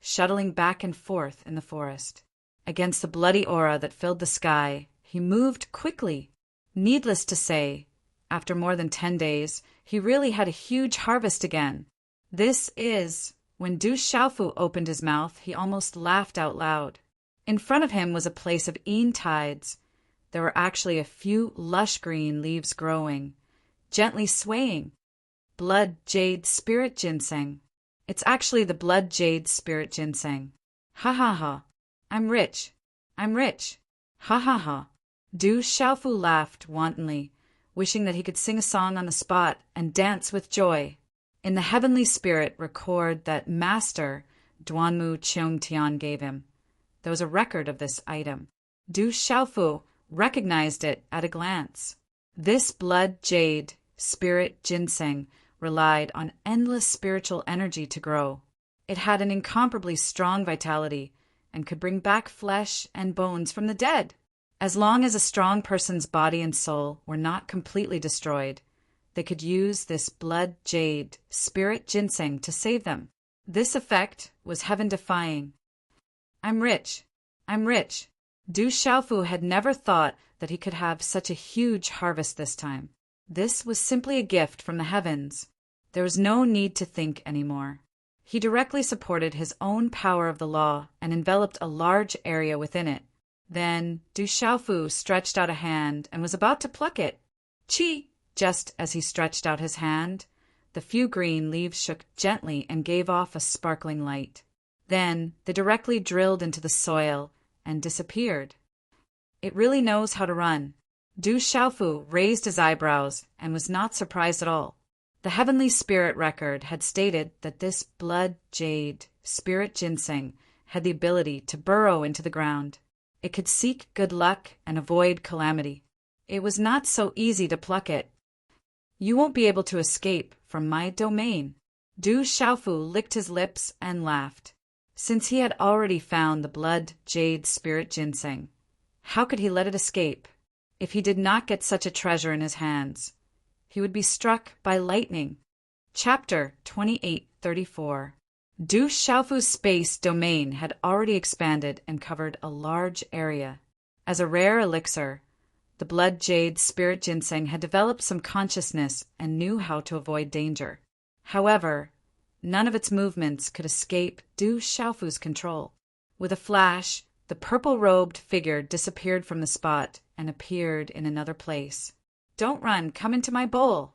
shuttling back and forth in the forest. Against the bloody aura that filled the sky, he moved quickly. Needless to say, after more than 10 days, he really had a huge harvest again. When Du Xiaofu opened his mouth, he almost laughed out loud. In front of him was a place of Yin tides. There were actually a few lush green leaves growing, gently swaying. Blood jade spirit ginseng. It's actually the blood jade spirit ginseng. Ha ha ha. I'm rich. I'm rich. Ha ha ha. Du Xiaofu laughed wantonly, wishing that he could sing a song on the spot and dance with joy. In the heavenly spirit record that Master Duanmu Cheongtian gave him. There was a record of this item. Du Xiaofu recognized it at a glance. This blood jade spirit ginseng relied on endless spiritual energy to grow. It had an incomparably strong vitality and could bring back flesh and bones from the dead. As long as a strong person's body and soul were not completely destroyed, they could use this blood jade spirit ginseng to save them. This effect was heaven-defying. I'm rich. I'm rich. Du Xiaofu had never thought that he could have such a huge harvest this time. This was simply a gift from the heavens. There was no need to think anymore. He directly supported his own power of the law and enveloped a large area within it. Then Du Xiaofu stretched out a hand and was about to pluck it. Chi! Just as he stretched out his hand, the few green leaves shook gently and gave off a sparkling light. Then they directly drilled into the soil and disappeared. It really knows how to run. Du Xiaofu raised his eyebrows and was not surprised at all. The heavenly spirit record had stated that this blood jade spirit ginseng had the ability to burrow into the ground. It could seek good luck and avoid calamity. It was not so easy to pluck it. You won't be able to escape from my domain. Du Xiaofu licked his lips and laughed. Since he had already found the blood jade spirit ginseng, how could he let it escape? If he did not get such a treasure in his hands, he would be struck by lightning. Chapter 2834. Du Xiaofu's space domain had already expanded and covered a large area. As a rare elixir, the blood jade spirit ginseng had developed some consciousness and knew how to avoid danger. However, none of its movements could escape Du Xiaofu's control. With a flash, the purple-robed figure disappeared from the spot and appeared in another place. Don't run, come into my bowl.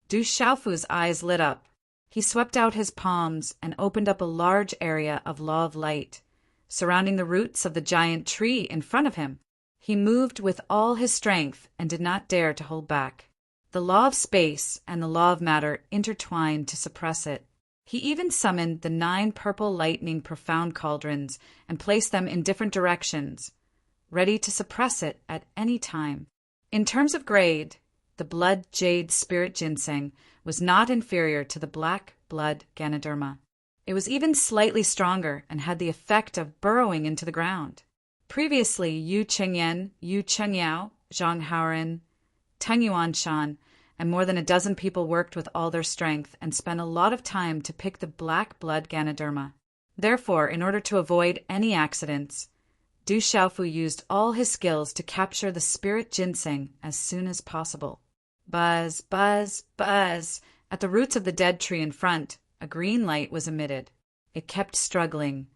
Du Xiaofu's eyes lit up. He swept out his palms and opened up a large area of law of light, surrounding the roots of the giant tree in front of him. He moved with all his strength and did not dare to hold back. The law of space and the law of matter intertwined to suppress it. He even summoned the 9 purple lightning profound cauldrons and placed them in different directions, ready to suppress it at any time. In terms of grade, the blood jade spirit ginseng was not inferior to the black blood Ganoderma. It was even slightly stronger and had the effect of burrowing into the ground. Previously, Yu Chengyan, Yu Chengyao, Zhang Haoren, Teng Yuanshan, and more than a dozen people worked with all their strength and spent a lot of time to pick the black blood Ganoderma. Therefore, in order to avoid any accidents, Du Xiaofu used all his skills to capture the spirit ginseng as soon as possible. Buzz, buzz, buzz. At the roots of the dead tree in front, a green light was emitted. It kept struggling,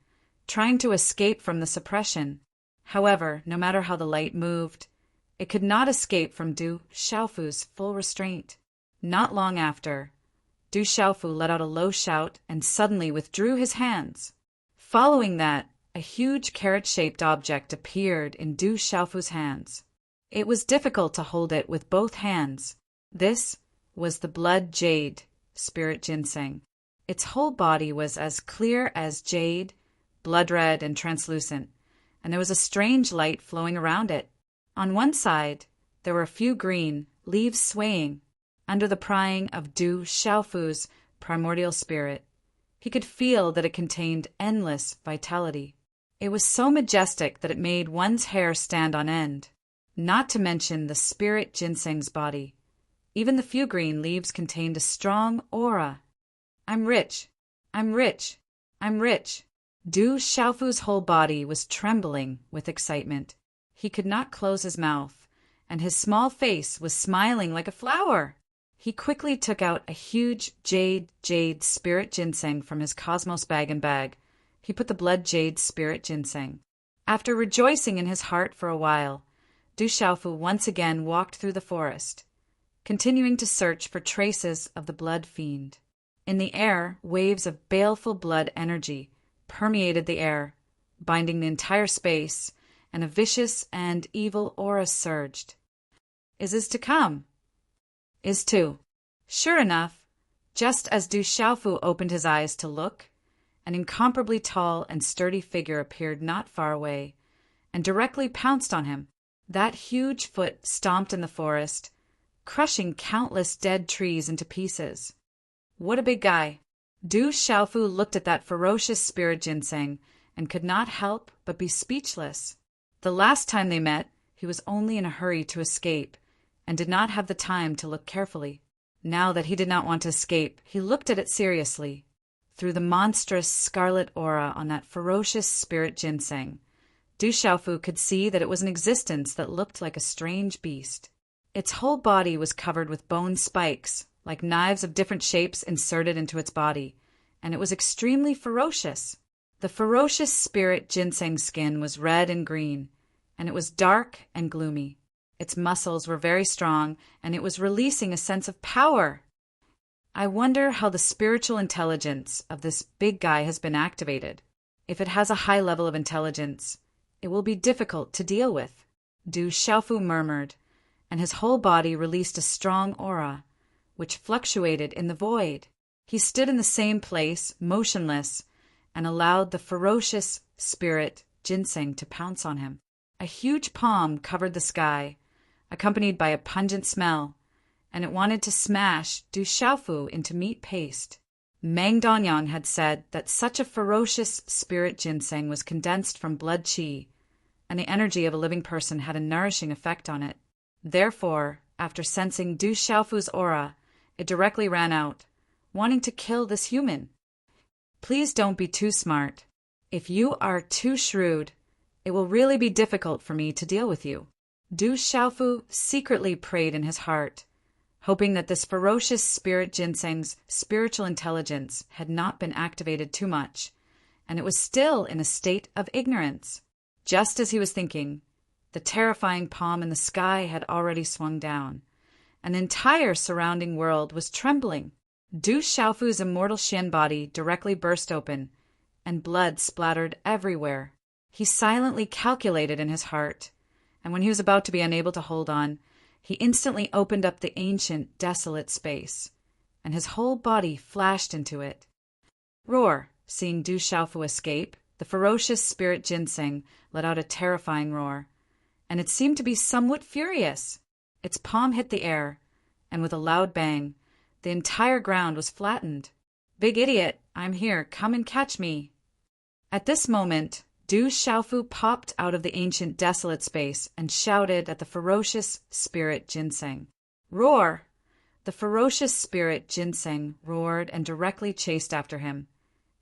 trying to escape from the suppression. However, no matter how the light moved, it could not escape from Du Xiaofu's full restraint. Not long after, Du Xiaofu let out a low shout and suddenly withdrew his hands. Following that, a huge carrot-shaped object appeared in Du Xiaofu's hands. It was difficult to hold it with both hands. This was the blood jade spirit ginseng. Its whole body was as clear as jade, blood-red and translucent, and there was a strange light flowing around it. On one side, there were a few green leaves swaying under the prying of Du Xiaofu's primordial spirit. He could feel that it contained endless vitality. It was so majestic that it made one's hair stand on end, not to mention the spirit ginseng's body. Even the few green leaves contained a strong aura. I'm rich. I'm rich. I'm rich. Du Xiaofu's whole body was trembling with excitement. He could not close his mouth, and his small face was smiling like a flower. He quickly took out a huge jade spirit ginseng from his cosmos bag. He put the blood jade spirit ginseng. After rejoicing in his heart for a while, Du Xiaofu once again walked through the forest, continuing to search for traces of the blood fiend. In the air, waves of baleful blood energy permeated the air, binding the entire space, and a vicious and evil aura surged. Is to come? Is to. Sure enough, just as Du Xiaofu opened his eyes to look, an incomparably tall and sturdy figure appeared not far away, and directly pounced on him. That huge foot stomped in the forest, crushing countless dead trees into pieces. What a big guy! Du Xiaofu looked at that ferocious spirit ginseng and could not help but be speechless. The last time they met, he was only in a hurry to escape and did not have the time to look carefully. Now that he did not want to escape, he looked at it seriously. Through the monstrous scarlet aura on that ferocious spirit ginseng, Du Xiaofu could see that it was an existence that looked like a strange beast. Its whole body was covered with bone spikes, like knives of different shapes inserted into its body, and it was extremely ferocious. The ferocious spirit ginseng skin was red and green, and it was dark and gloomy. Its muscles were very strong, and it was releasing a sense of power. I wonder how the spiritual intelligence of this big guy has been activated. If it has a high level of intelligence, it will be difficult to deal with. Du Xiaofu murmured, and his whole body released a strong aura, which fluctuated in the void. He stood in the same place, motionless, and allowed the ferocious spirit ginseng to pounce on him. A huge palm covered the sky, accompanied by a pungent smell, and it wanted to smash Du Xiaofu into meat paste. Meng Danyang had said that such a ferocious spirit ginseng was condensed from blood qi, and the energy of a living person had a nourishing effect on it. Therefore, after sensing Du Xiaofu's aura, it directly ran out, wanting to kill this human. Please don't be too smart. If you are too shrewd, it will really be difficult for me to deal with you. Du Xiaofu secretly prayed in his heart, hoping that this ferocious spirit ginseng's spiritual intelligence had not been activated too much, and it was still in a state of ignorance. Just as he was thinking, the terrifying palm in the sky had already swung down. An entire surrounding world was trembling. Du Xiaofu's immortal Xian body directly burst open, and blood splattered everywhere. He silently calculated in his heart, and when he was about to be unable to hold on, he instantly opened up the ancient, desolate space, and his whole body flashed into it. Roar! Seeing Du Xiaofu escape, the ferocious spirit ginseng let out a terrifying roar, and it seemed to be somewhat furious. Its palm hit the air, and with a loud bang, the entire ground was flattened. Big idiot, I'm here, come and catch me. At this moment, Du Xiaofu popped out of the ancient desolate space and shouted at the ferocious spirit ginseng. Roar! The ferocious spirit ginseng roared and directly chased after him,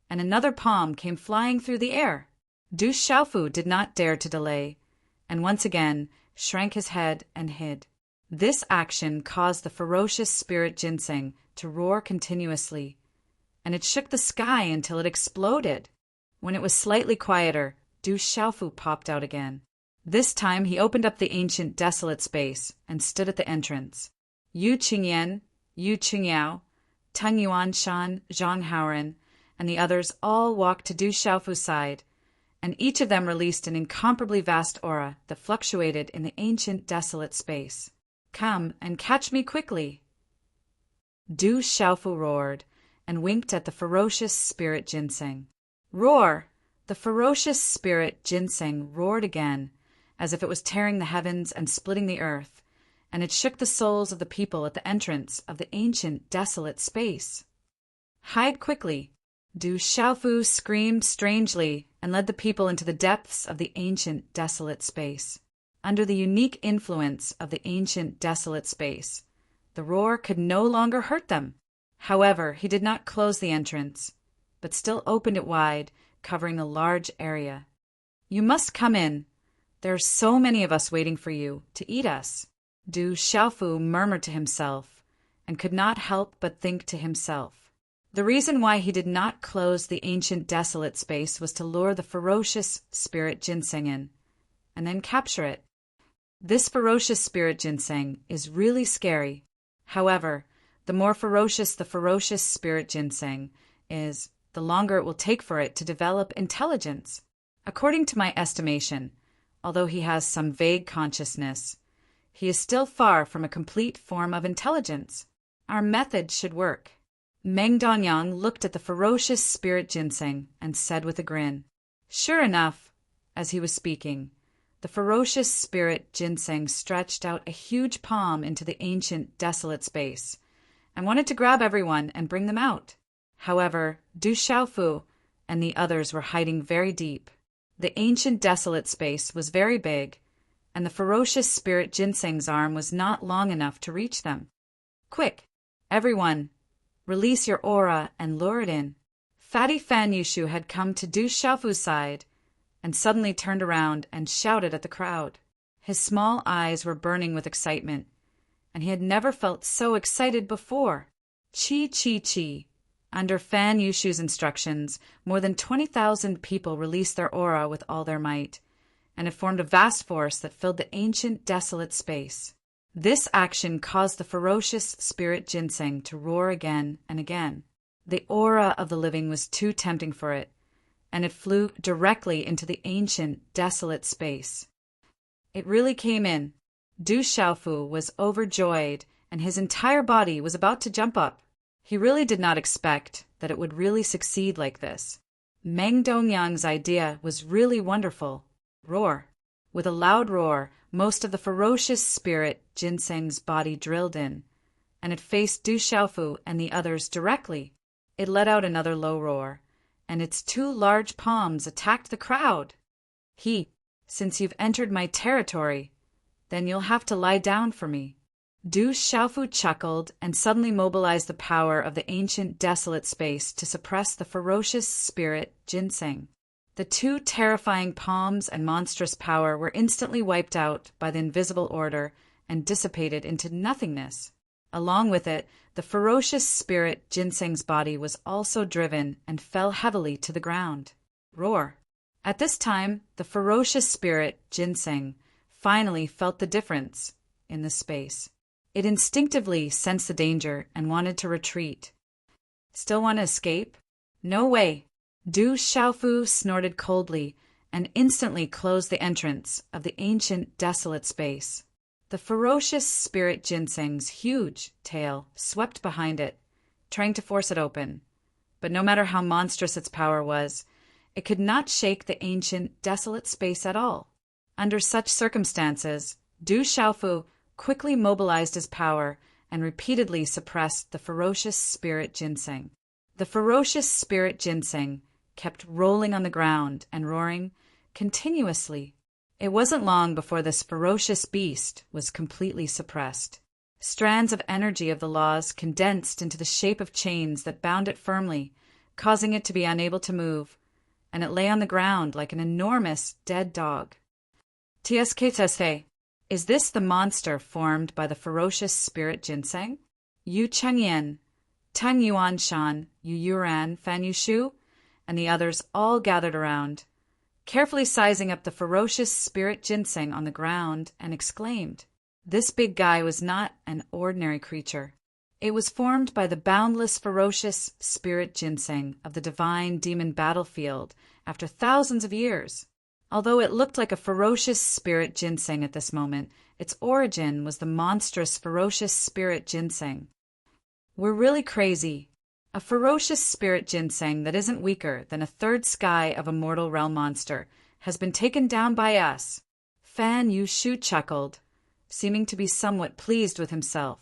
and another palm came flying through the air. Du Xiaofu did not dare to delay, and once again shrank his head and hid. This action caused the ferocious spirit ginseng to roar continuously, and it shook the sky until it exploded. When it was slightly quieter, Du Xiaofu popped out again. This time he opened up the ancient desolate space and stood at the entrance. Yu Qingyan, Yu Qingyao, Teng Yuanshan, Zhang Haoren, and the others all walked to Du Xiaofu's side, and each of them released an incomparably vast aura that fluctuated in the ancient desolate space. Come and catch me quickly. Du Xiaofu roared and winked at the ferocious spirit ginseng. Roar! The ferocious spirit ginseng roared again, as if it was tearing the heavens and splitting the earth, and it shook the souls of the people at the entrance of the ancient desolate space. Hide quickly! Du Xiaofu screamed strangely and led the people into the depths of the ancient desolate space. Under the unique influence of the ancient desolate space, the roar could no longer hurt them. However, he did not close the entrance, but still opened it wide, covering a large area. You must come in. There are so many of us waiting for you to eat us. Du Xiaofu murmured to himself, and could not help but think to himself. The reason why he did not close the ancient desolate space was to lure the ferocious spirit ginseng in, and then capture it. This ferocious spirit ginseng is really scary. However, the more ferocious the ferocious spirit ginseng is, the longer it will take for it to develop intelligence. According to my estimation, although he has some vague consciousness, he is still far from a complete form of intelligence. Our method should work. Meng Danyang looked at the ferocious spirit ginseng and said with a grin. Sure enough, as he was speaking, the ferocious spirit ginseng stretched out a huge palm into the ancient desolate space and wanted to grab everyone and bring them out. However, Du Xiaofu and the others were hiding very deep. The ancient desolate space was very big, and the ferocious spirit Ginseng's arm was not long enough to reach them. Quick, everyone, release your aura and lure it in. Fatty Fan Yushu had come to Du Xiaofu's side and suddenly turned around and shouted at the crowd. His small eyes were burning with excitement, and he had never felt so excited before. Chi chi chi. Under Fan Yushu's instructions, more than 20,000 people released their aura with all their might, and it formed a vast force that filled the ancient desolate space. This action caused the ferocious spirit Ginseng to roar again and again. The aura of the living was too tempting for it, and it flew directly into the ancient desolate space. It really came in. Du Xiaofu was overjoyed, and his entire body was about to jump up. He really did not expect that it would really succeed like this. Meng Dongyang's idea was really wonderful. Roar. With a loud roar, most of the ferocious spirit Ginseng's body drilled in, and it faced Du Xiaofu and the others directly. It let out another low roar, and its two large palms attacked the crowd. Since you've entered my territory, then you'll have to lie down for me. Du Xiaofu chuckled and suddenly mobilized the power of the ancient desolate space to suppress the ferocious spirit Ginseng. The two terrifying palms and monstrous power were instantly wiped out by the invisible order and dissipated into nothingness. Along with it, the ferocious spirit Ginseng's body was also driven and fell heavily to the ground. Roar. At this time, the ferocious spirit Ginseng finally felt the difference in the space. It instinctively sensed the danger and wanted to retreat. Still want to escape? No way. Du Xiaofu snorted coldly and instantly closed the entrance of the ancient desolate space. The ferocious spirit Ginseng's huge tail swept behind it, trying to force it open. But no matter how monstrous its power was, it could not shake the ancient desolate space at all. Under such circumstances, Du Xiaofu quickly mobilized his power and repeatedly suppressed the ferocious spirit Ginseng. The ferocious spirit Ginseng kept rolling on the ground and roaring continuously. It wasn't long before this ferocious beast was completely suppressed. Strands of energy of the laws condensed into the shape of chains that bound it firmly, causing it to be unable to move, and it lay on the ground like an enormous dead dog. TSK, is this the monster formed by the ferocious spirit Ginseng? Yu Chengyan, Tang Yuan Shan, Yu Yuran, Fan Yushu, and the others all gathered around, carefully sizing up the ferocious spirit Ginseng on the ground, and exclaimed, this big guy was not an ordinary creature. It was formed by the boundless ferocious spirit Ginseng of the divine demon battlefield after thousands of years. Although it looked like a ferocious spirit Ginseng at this moment, its origin was the monstrous ferocious spirit Ginseng. We're really crazy. A ferocious spirit Ginseng that isn't weaker than a third sky of a mortal realm monster has been taken down by us. Fan Yushu chuckled, seeming to be somewhat pleased with himself.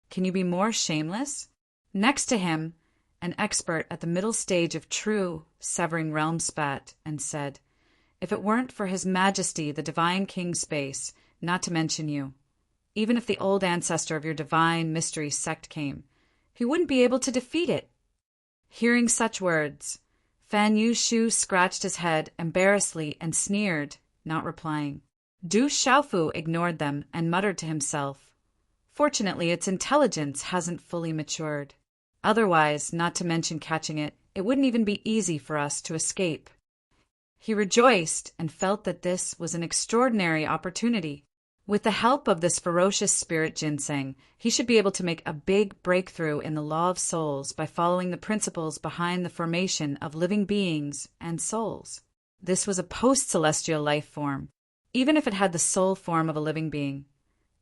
Can you be more shameless? Next to him, an expert at the middle stage of true severing realm spat and said, if it weren't for His Majesty the Divine King Space, not to mention you, even if the old ancestor of your divine mystery sect came, he wouldn't be able to defeat it. Hearing such words, Fan Yushu scratched his head embarrassedly and sneered, not replying. Du Xiaofu ignored them and muttered to himself, fortunately its intelligence hasn't fully matured. Otherwise, not to mention catching it, it wouldn't even be easy for us to escape. He rejoiced and felt that this was an extraordinary opportunity. With the help of this ferocious spirit Ginseng, he should be able to make a big breakthrough in the law of souls by following the principles behind the formation of living beings and souls. This was a post-celestial life form. Even if it had the soul form of a living being,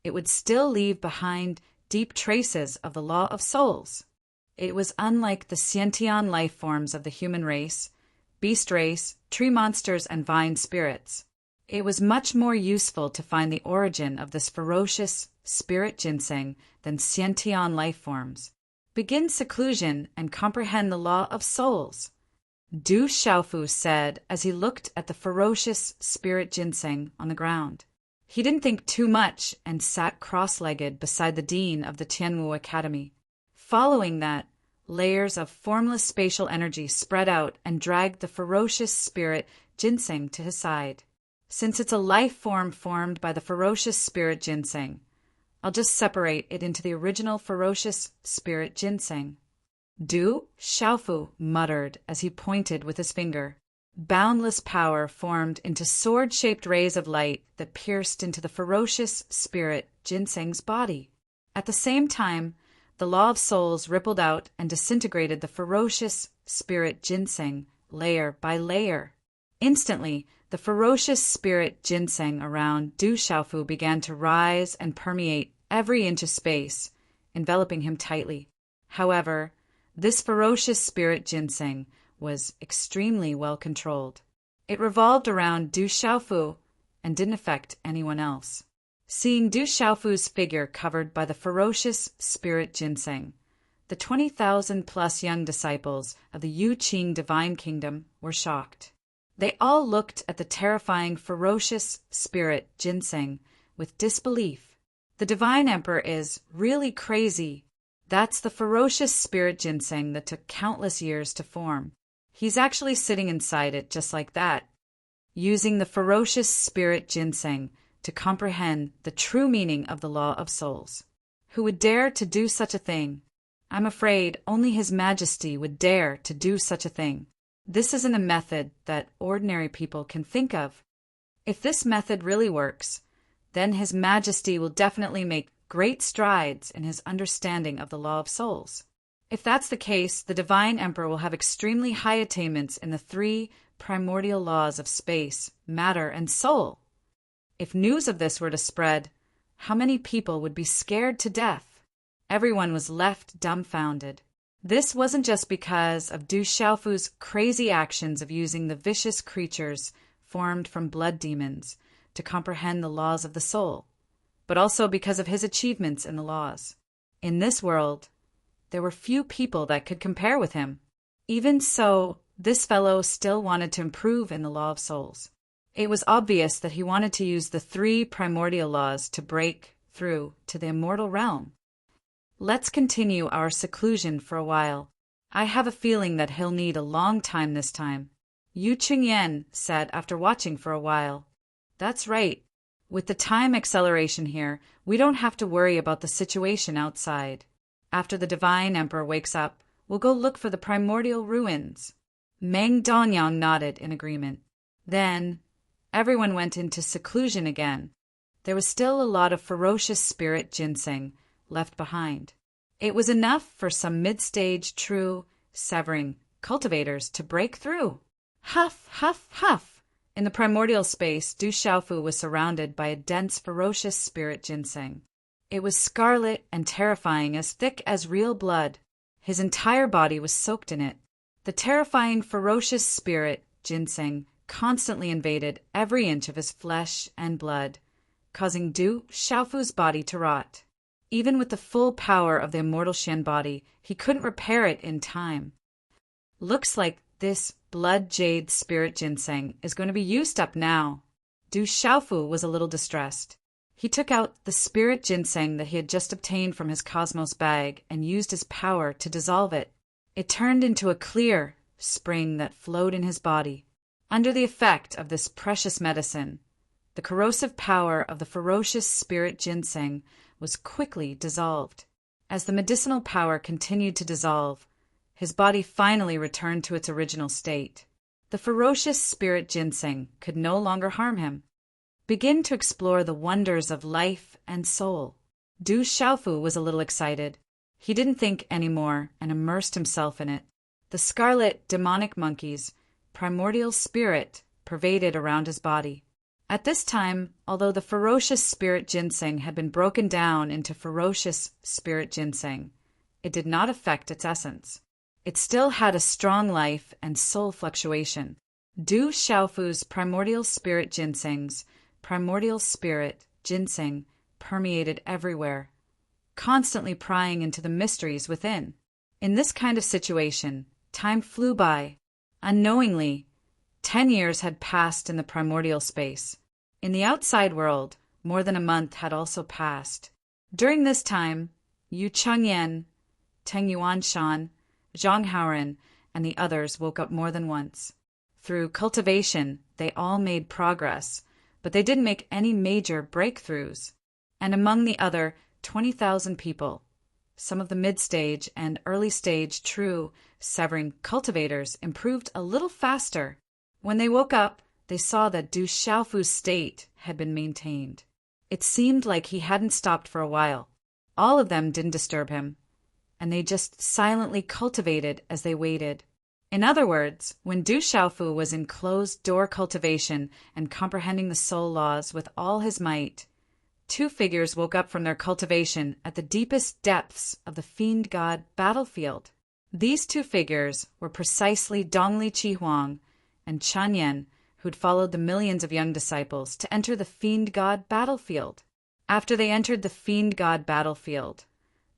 it would still leave behind deep traces of the law of souls. It was unlike the sentient life forms of the human race, beast race, tree monsters, and vine spirits. It was much more useful to find the origin of this ferocious spirit Ginseng than sentient life forms. Begin seclusion and comprehend the law of souls, Du Xiaofu said as he looked at the ferocious spirit ginseng on the ground. He didn't think too much and sat cross-legged beside the dean of the Tianwu Academy. Following that, layers of formless spatial energy spread out and dragged the ferocious spirit ginseng to his side. Since it's a life form formed by the ferocious spirit ginseng, I'll just separate it into the original ferocious spirit ginseng. Du Xiaofu muttered as he pointed with his finger. Boundless power formed into sword-shaped rays of light that pierced into the ferocious spirit ginseng's body. At the same time, the law of souls rippled out and disintegrated the ferocious spirit ginseng layer by layer. Instantly, the ferocious spirit ginseng around Du Xiaofu began to rise and permeate every inch of space, enveloping him tightly. However, this ferocious spirit ginseng was extremely well controlled. It revolved around Du Xiaofu and didn't affect anyone else. Seeing Du Xiaofu's figure covered by the ferocious spirit ginseng, the 20,000+ young disciples of the Yu Qing divine kingdom were shocked. They all looked at the terrifying ferocious spirit ginseng with disbelief. The divine emperor is really crazy. That's the ferocious spirit ginseng that took countless years to form. He's actually sitting inside it just like that, using the ferocious spirit ginseng to comprehend the true meaning of the law of souls. Who would dare to do such a thing? I'm afraid only His Majesty would dare to do such a thing. This isn't a method that ordinary people can think of. If this method really works, then His Majesty will definitely make great strides in his understanding of the law of souls. If that's the case, the divine emperor will have extremely high attainments in the 3 primordial laws of space, matter, and soul. If news of this were to spread, how many people would be scared to death? Everyone was left dumbfounded. This wasn't just because of Du Xiaofu's crazy actions of using the vicious creatures formed from blood demons to comprehend the laws of the soul, but also because of his achievements in the laws. In this world, there were few people that could compare with him. Even so, this fellow still wanted to improve in the law of souls. It was obvious that he wanted to use the 3 primordial laws to break through to the immortal realm. Let's continue our seclusion for a while. I have a feeling that he'll need a long time this time, Yu Qingyan said after watching for a while. That's right. With the time acceleration here, we don't have to worry about the situation outside. After the divine emperor wakes up, we'll go look for the primordial ruins. Meng Donyang nodded in agreement. Then, everyone went into seclusion again. There was still a lot of ferocious spirit ginseng left behind. It was enough for some mid-stage true severing cultivators to break through. Huff, huff, huff! In the primordial space, Du Xiaofu was surrounded by a dense, ferocious spirit ginseng. It was scarlet and terrifying, as thick as real blood. His entire body was soaked in it. The terrifying, ferocious spirit ginseng constantly invaded every inch of his flesh and blood, causing Du Xiaofu's body to rot. Even with the full power of the immortal Shen body, he couldn't repair it in time. Looks like this blood jade spirit ginseng is going to be used up now. Du Xiaofu was a little distressed. He took out the spirit ginseng that he had just obtained from his cosmos bag and used his power to dissolve it. It turned into a clear spring that flowed in his body. Under the effect of this precious medicine, the corrosive power of the ferocious spirit ginseng was quickly dissolved. As the medicinal power continued to dissolve, his body finally returned to its original state. The ferocious spirit ginseng could no longer harm him. Begin to explore the wonders of life and soul. Du Xiaofu was a little excited. He didn't think anymore and immersed himself in it. The scarlet demonic monkeys, primordial spirit, pervaded around his body. At this time, although the ferocious spirit ginseng had been broken down into ferocious spirit ginseng, it did not affect its essence. It still had a strong life and soul fluctuation. Du Xiaofu's primordial spirit ginseng's primordial spirit ginseng permeated everywhere, constantly prying into the mysteries within. In this kind of situation, time flew by. Unknowingly, 10 years had passed in the primordial space. In the outside world, more than a month had also passed. During this time, Yu Chengyan, Teng Yuanshan, Zhang Haoren, and the others woke up more than once. Through cultivation, they all made progress, but they didn't make any major breakthroughs. And among the other 20,000 people, some of the mid-stage and early-stage true severing cultivators improved a little faster. When they woke up, they saw that Du Xiaofu's state had been maintained. It seemed like he hadn't stopped for a while. All of them didn't disturb him, and they just silently cultivated as they waited. In other words, when Du Xiaofu was in closed-door cultivation and comprehending the soul laws with all his might, two figures woke up from their cultivation at the deepest depths of the fiend god battlefield. These two figures were precisely Dongli Qihuang and Chanyan, who'd followed the millions of young disciples to enter the fiend god battlefield. After they entered the fiend god battlefield,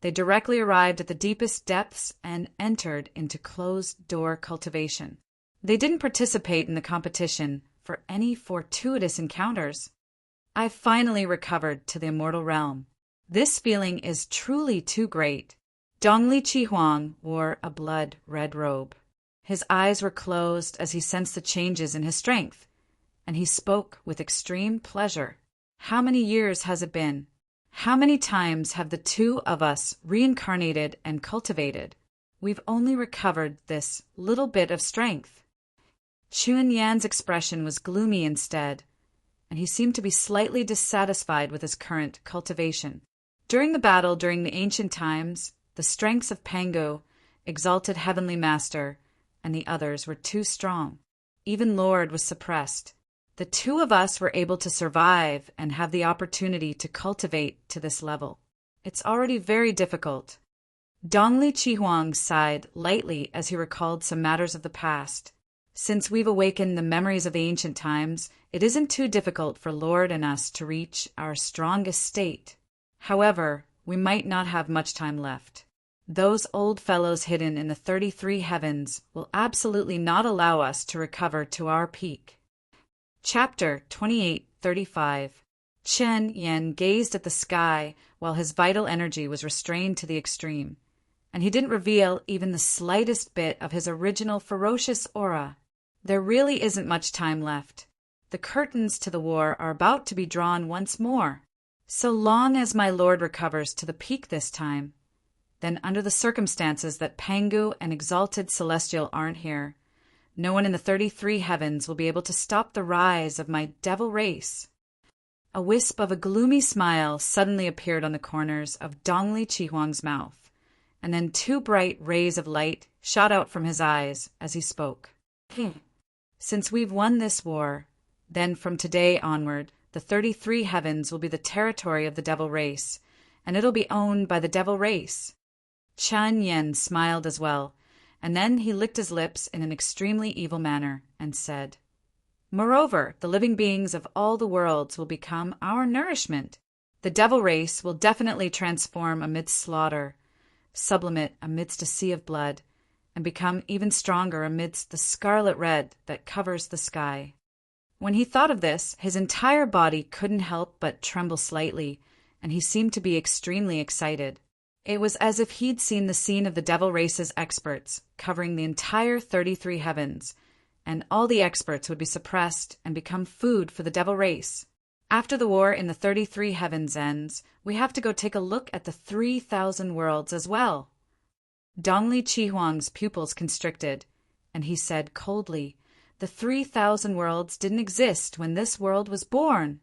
they directly arrived at the deepest depths and entered into closed-door cultivation. They didn't participate in the competition for any fortuitous encounters. I've finally recovered to the immortal realm. This feeling is truly too great. Dongli Qihuang wore a blood-red robe. His eyes were closed as he sensed the changes in his strength, and he spoke with extreme pleasure. How many years has it been? How many times have the two of us reincarnated and cultivated? We've only recovered this little bit of strength. Chun Yan's expression was gloomy instead, and he seemed to be slightly dissatisfied with his current cultivation. During the battle during the ancient times, the strengths of Pangu, exalted heavenly master, and the others were too strong. Even Lord was suppressed. The two of us were able to survive and have the opportunity to cultivate to this level. It's already very difficult. Dongli Qihuang sighed lightly as he recalled some matters of the past. Since we've awakened the memories of the ancient times, it isn't too difficult for Lord and us to reach our strongest state. However, we might not have much time left. Those old fellows hidden in the 33 heavens will absolutely not allow us to recover to our peak. Chapter 28:35. Chen Yan gazed at the sky while his vital energy was restrained to the extreme, and he didn't reveal even the slightest bit of his original ferocious aura. There really isn't much time left. The curtains to the war are about to be drawn once more. So long as my lord recovers to the peak this time, then under the circumstances that Pangu and Exalted Celestial aren't here, no one in the 33 heavens will be able to stop the rise of my devil race. A wisp of a gloomy smile suddenly appeared on the corners of Dongli Qihuang's mouth, and then two bright rays of light shot out from his eyes as he spoke. Since we've won this war, then from today onward, the 33 heavens will be the territory of the devil race, and it'll be owned by the devil race. Chen Yan smiled as well, and then he licked his lips in an extremely evil manner and said, "Moreover, the living beings of all the worlds will become our nourishment. The devil race will definitely transform amidst slaughter, sublimate amidst a sea of blood, and become even stronger amidst the scarlet red that covers the sky." When he thought of this, his entire body couldn't help but tremble slightly, and he seemed to be extremely excited. It was as if he'd seen the scene of the devil race's experts covering the entire 33 heavens, and all the experts would be suppressed and become food for the devil race. After the war in the 33 heavens ends, we have to go take a look at the 3,000 worlds as well. Dongli Qihuang's pupils constricted, and he said coldly, "The 3,000 worlds didn't exist when this world was born.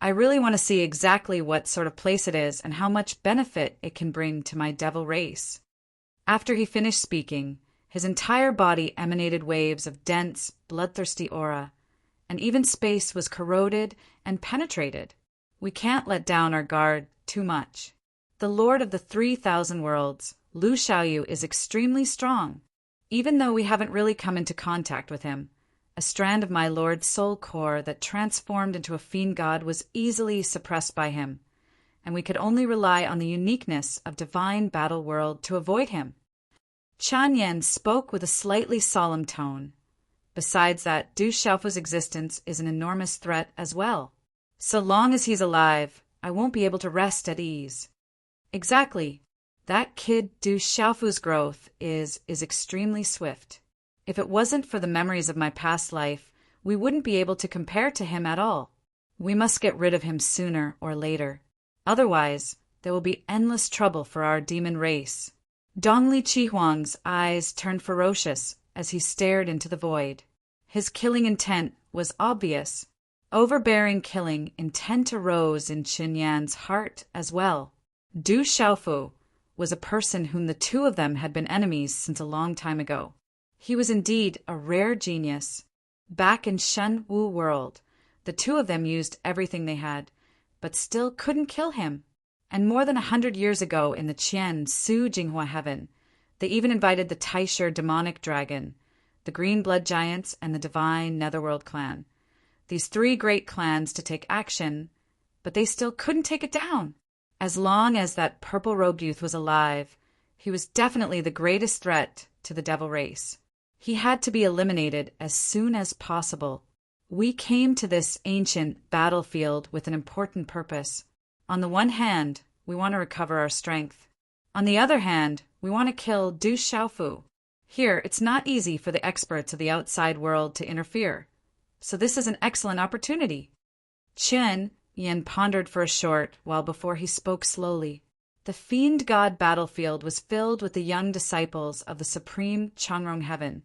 I really want to see exactly what sort of place it is and how much benefit it can bring to my devil race." After he finished speaking, his entire body emanated waves of dense, bloodthirsty aura, and even space was corroded and penetrated. We can't let down our guard too much. The Lord of the 3,000 worlds, Lu Xiaoyu, is extremely strong. Even though we haven't really come into contact with him, a strand of my lord's soul core that transformed into a fiend god was easily suppressed by him, and we could only rely on the uniqueness of divine battle world to avoid him. Chan Yen spoke with a slightly solemn tone. Besides that, Du Xiaofu's existence is an enormous threat as well. So long as he's alive, I won't be able to rest at ease. Exactly. That kid Du Xiaofu's growth is extremely swift. If it wasn't for the memories of my past life, we wouldn't be able to compare to him at all. We must get rid of him sooner or later. Otherwise, there will be endless trouble for our demon race. Dongli Chihuang's eyes turned ferocious as he stared into the void. His killing intent was obvious. Overbearing killing intent arose in Qin Yan's heart as well. Du Xiaofu was a person whom the two of them had been enemies since a long time ago. He was indeed a rare genius. Back in Shen Wu world, the two of them used everything they had, but still couldn't kill him. And more than 100 years ago in the Qian Su Jinghua heaven, they even invited the Taisher demonic dragon, the Green Blood Giants, and the Divine Netherworld clan. These three great clans to take action, but they still couldn't take it down. As long as that purple-robed youth was alive, he was definitely the greatest threat to the devil race. He had to be eliminated as soon as possible. We came to this ancient battlefield with an important purpose. On the one hand, we want to recover our strength. On the other hand, we want to kill Du Xiaofu. Here, it's not easy for the experts of the outside world to interfere. So this is an excellent opportunity. Chen Yen pondered for a short while before he spoke slowly. The Fiend God battlefield was filled with the young disciples of the supreme Changrong heaven,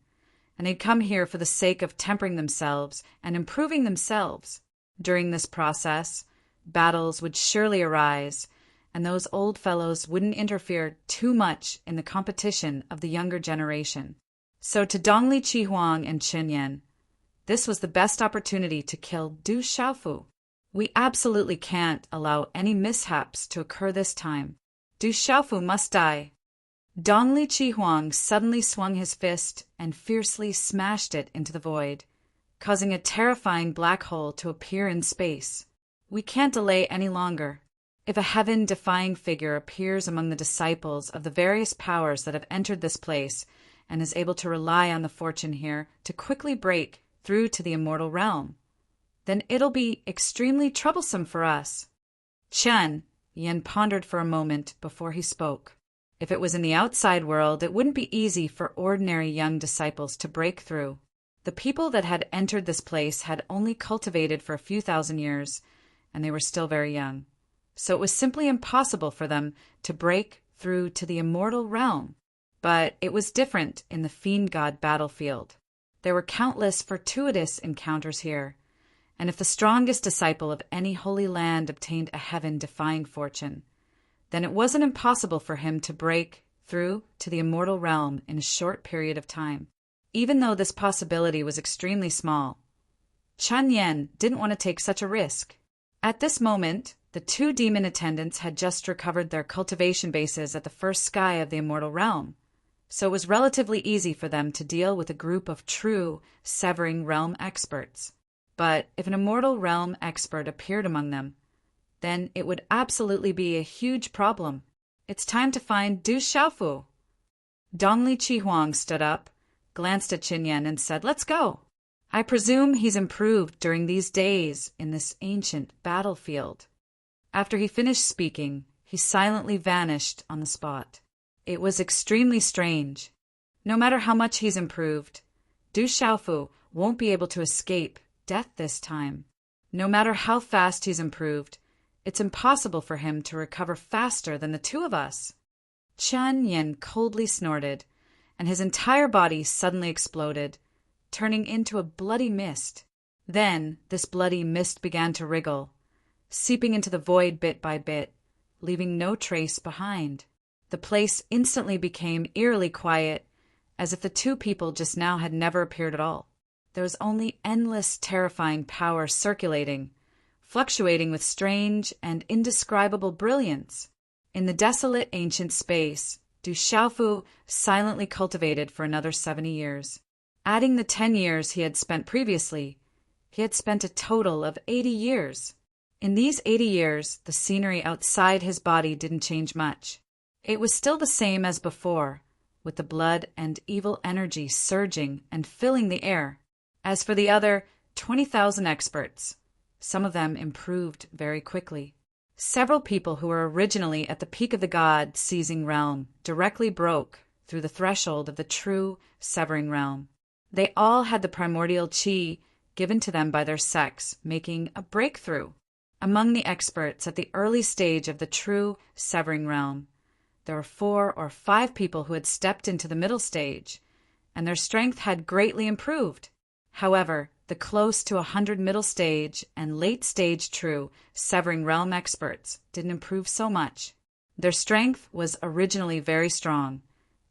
and they'd come here for the sake of tempering themselves and improving themselves. During this process, battles would surely arise, and those old fellows wouldn't interfere too much in the competition of the younger generation. So to Dongli Chihuang and Qin Yan, this was the best opportunity to kill Du Xiaofu. We absolutely can't allow any mishaps to occur this time. Du Xiaofu must die. Dongli Chihuang suddenly swung his fist and fiercely smashed it into the void, causing a terrifying black hole to appear in space. We can't delay any longer. If a heaven-defying figure appears among the disciples of the various powers that have entered this place and is able to rely on the fortune here to quickly break through to the immortal realm, then it'll be extremely troublesome for us. Chen Yen pondered for a moment before he spoke. If it was in the outside world, it wouldn't be easy for ordinary young disciples to break through. The people that had entered this place had only cultivated for a few thousand years, and they were still very young. So it was simply impossible for them to break through to the immortal realm. But it was different in the Fiend God battlefield. There were countless fortuitous encounters here, and if the strongest disciple of any holy land obtained a heaven-defying fortune, then it wasn't impossible for him to break through to the immortal realm in a short period of time. Even though this possibility was extremely small, Chan Yen didn't want to take such a risk. At this moment, the two demon attendants had just recovered their cultivation bases at the first sky of the immortal realm, so it was relatively easy for them to deal with a group of true severing realm experts. But if an immortal realm expert appeared among them, then it would absolutely be a huge problem. It's time to find Du Xiaofu. Dongli Chihuang stood up, glanced at Qin Yan, and said, "Let's go. I presume he's improved during these days in this ancient battlefield." After he finished speaking, he silently vanished on the spot. It was extremely strange. No matter how much he's improved, Du Xiaofu won't be able to escape death this time. No matter how fast he's improved, it's impossible for him to recover faster than the two of us. Chen Yen coldly snorted, and his entire body suddenly exploded, turning into a bloody mist. Then this bloody mist began to wriggle, seeping into the void bit by bit, leaving no trace behind. The place instantly became eerily quiet, as if the two people just now had never appeared at all. There was only endless, terrifying power circulating, fluctuating with strange and indescribable brilliance. In the desolate ancient space, Du Xiaofu silently cultivated for another 70 years. Adding the 10 years he had spent previously, he had spent a total of 80 years. In these 80 years, the scenery outside his body didn't change much. It was still the same as before, with the blood and evil energy surging and filling the air. As for the other 20,000 experts, some of them improved very quickly. Several people who were originally at the peak of the God-seizing realm directly broke through the threshold of the true severing realm. They all had the primordial chi given to them by their sex, making a breakthrough. Among the experts at the early stage of the true severing realm, there were 4 or 5 people who had stepped into the middle stage, and their strength had greatly improved. However, the close to 100 middle stage and late stage true severing realm experts didn't improve so much. Their strength was originally very strong,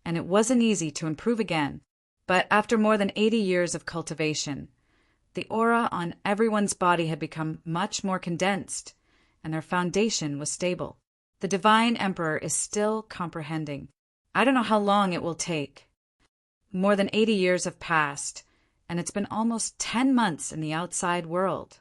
and it wasn't easy to improve again. But after more than 80 years of cultivation, the aura on everyone's body had become much more condensed, and their foundation was stable. The Divine Emperor is still comprehending. I don't know how long it will take. More than 80 years have passed, and it's been almost 10 months in the outside world.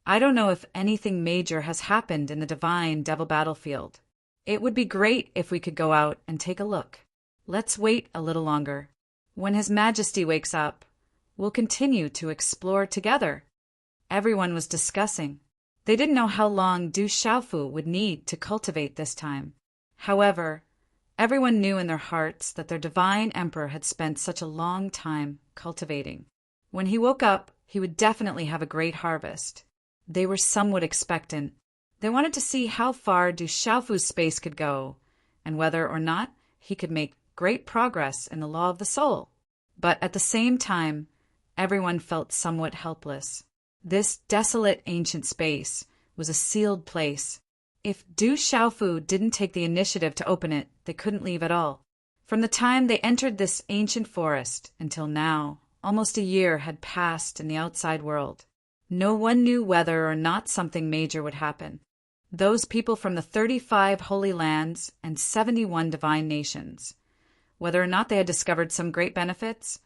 I don't know if anything major has happened in the Divine Devil battlefield. It would be great if we could go out and take a look. Let's wait a little longer. When His Majesty wakes up, we'll continue to explore together. Everyone was discussing. They didn't know how long Du Xiaofu would need to cultivate this time. However, everyone knew in their hearts that their Divine Emperor had spent such a long time cultivating. When he woke up, he would definitely have a great harvest. They were somewhat expectant. They wanted to see how far Du Xiaofu's space could go, and whether or not he could make great progress in the law of the soul. But at the same time, everyone felt somewhat helpless. This desolate ancient space was a sealed place. If Du Xiaofu didn't take the initiative to open it, they couldn't leave at all. From the time they entered this ancient forest until now, almost a year had passed in the outside world. No one knew whether or not something major would happen. Those people from the 35 holy lands and 71 divine nations, whether or not they had discovered some great benefits,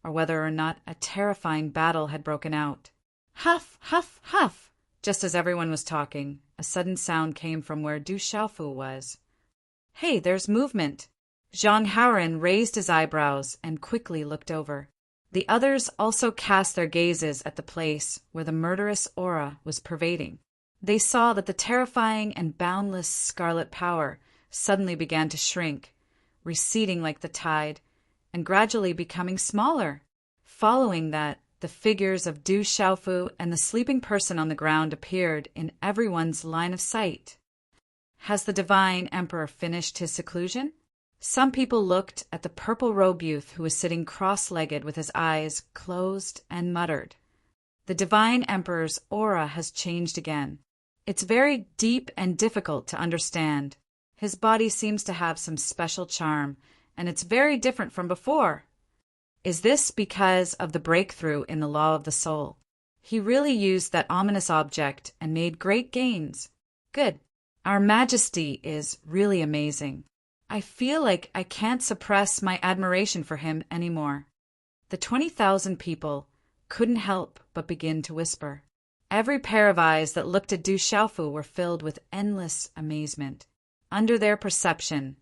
or whether or not a terrifying battle had broken out. Huff, huff, huff! Just as everyone was talking, a sudden sound came from where Du Xiaofu was. Hey, there's movement! Zhang Haoren raised his eyebrows and quickly looked over. The others also cast their gazes at the place where the murderous aura was pervading. They saw that the terrifying and boundless scarlet power suddenly began to shrink, receding like the tide, and gradually becoming smaller. Following that, the figures of Du Xiaofu and the sleeping person on the ground appeared in everyone's line of sight. Has the Divine Emperor finished his seclusion? Some people looked at the purple-robed youth who was sitting cross-legged with his eyes closed and muttered. The Divine Emperor's aura has changed again. It's very deep and difficult to understand. His body seems to have some special charm, and it's very different from before. Is this because of the breakthrough in the law of the soul? He really used that ominous object and made great gains. Good. Our Majesty is really amazing. I feel like I can't suppress my admiration for him anymore. The 20,000 people couldn't help but begin to whisper. Every pair of eyes that looked at Du Xiaofu were filled with endless amazement. Under their perception,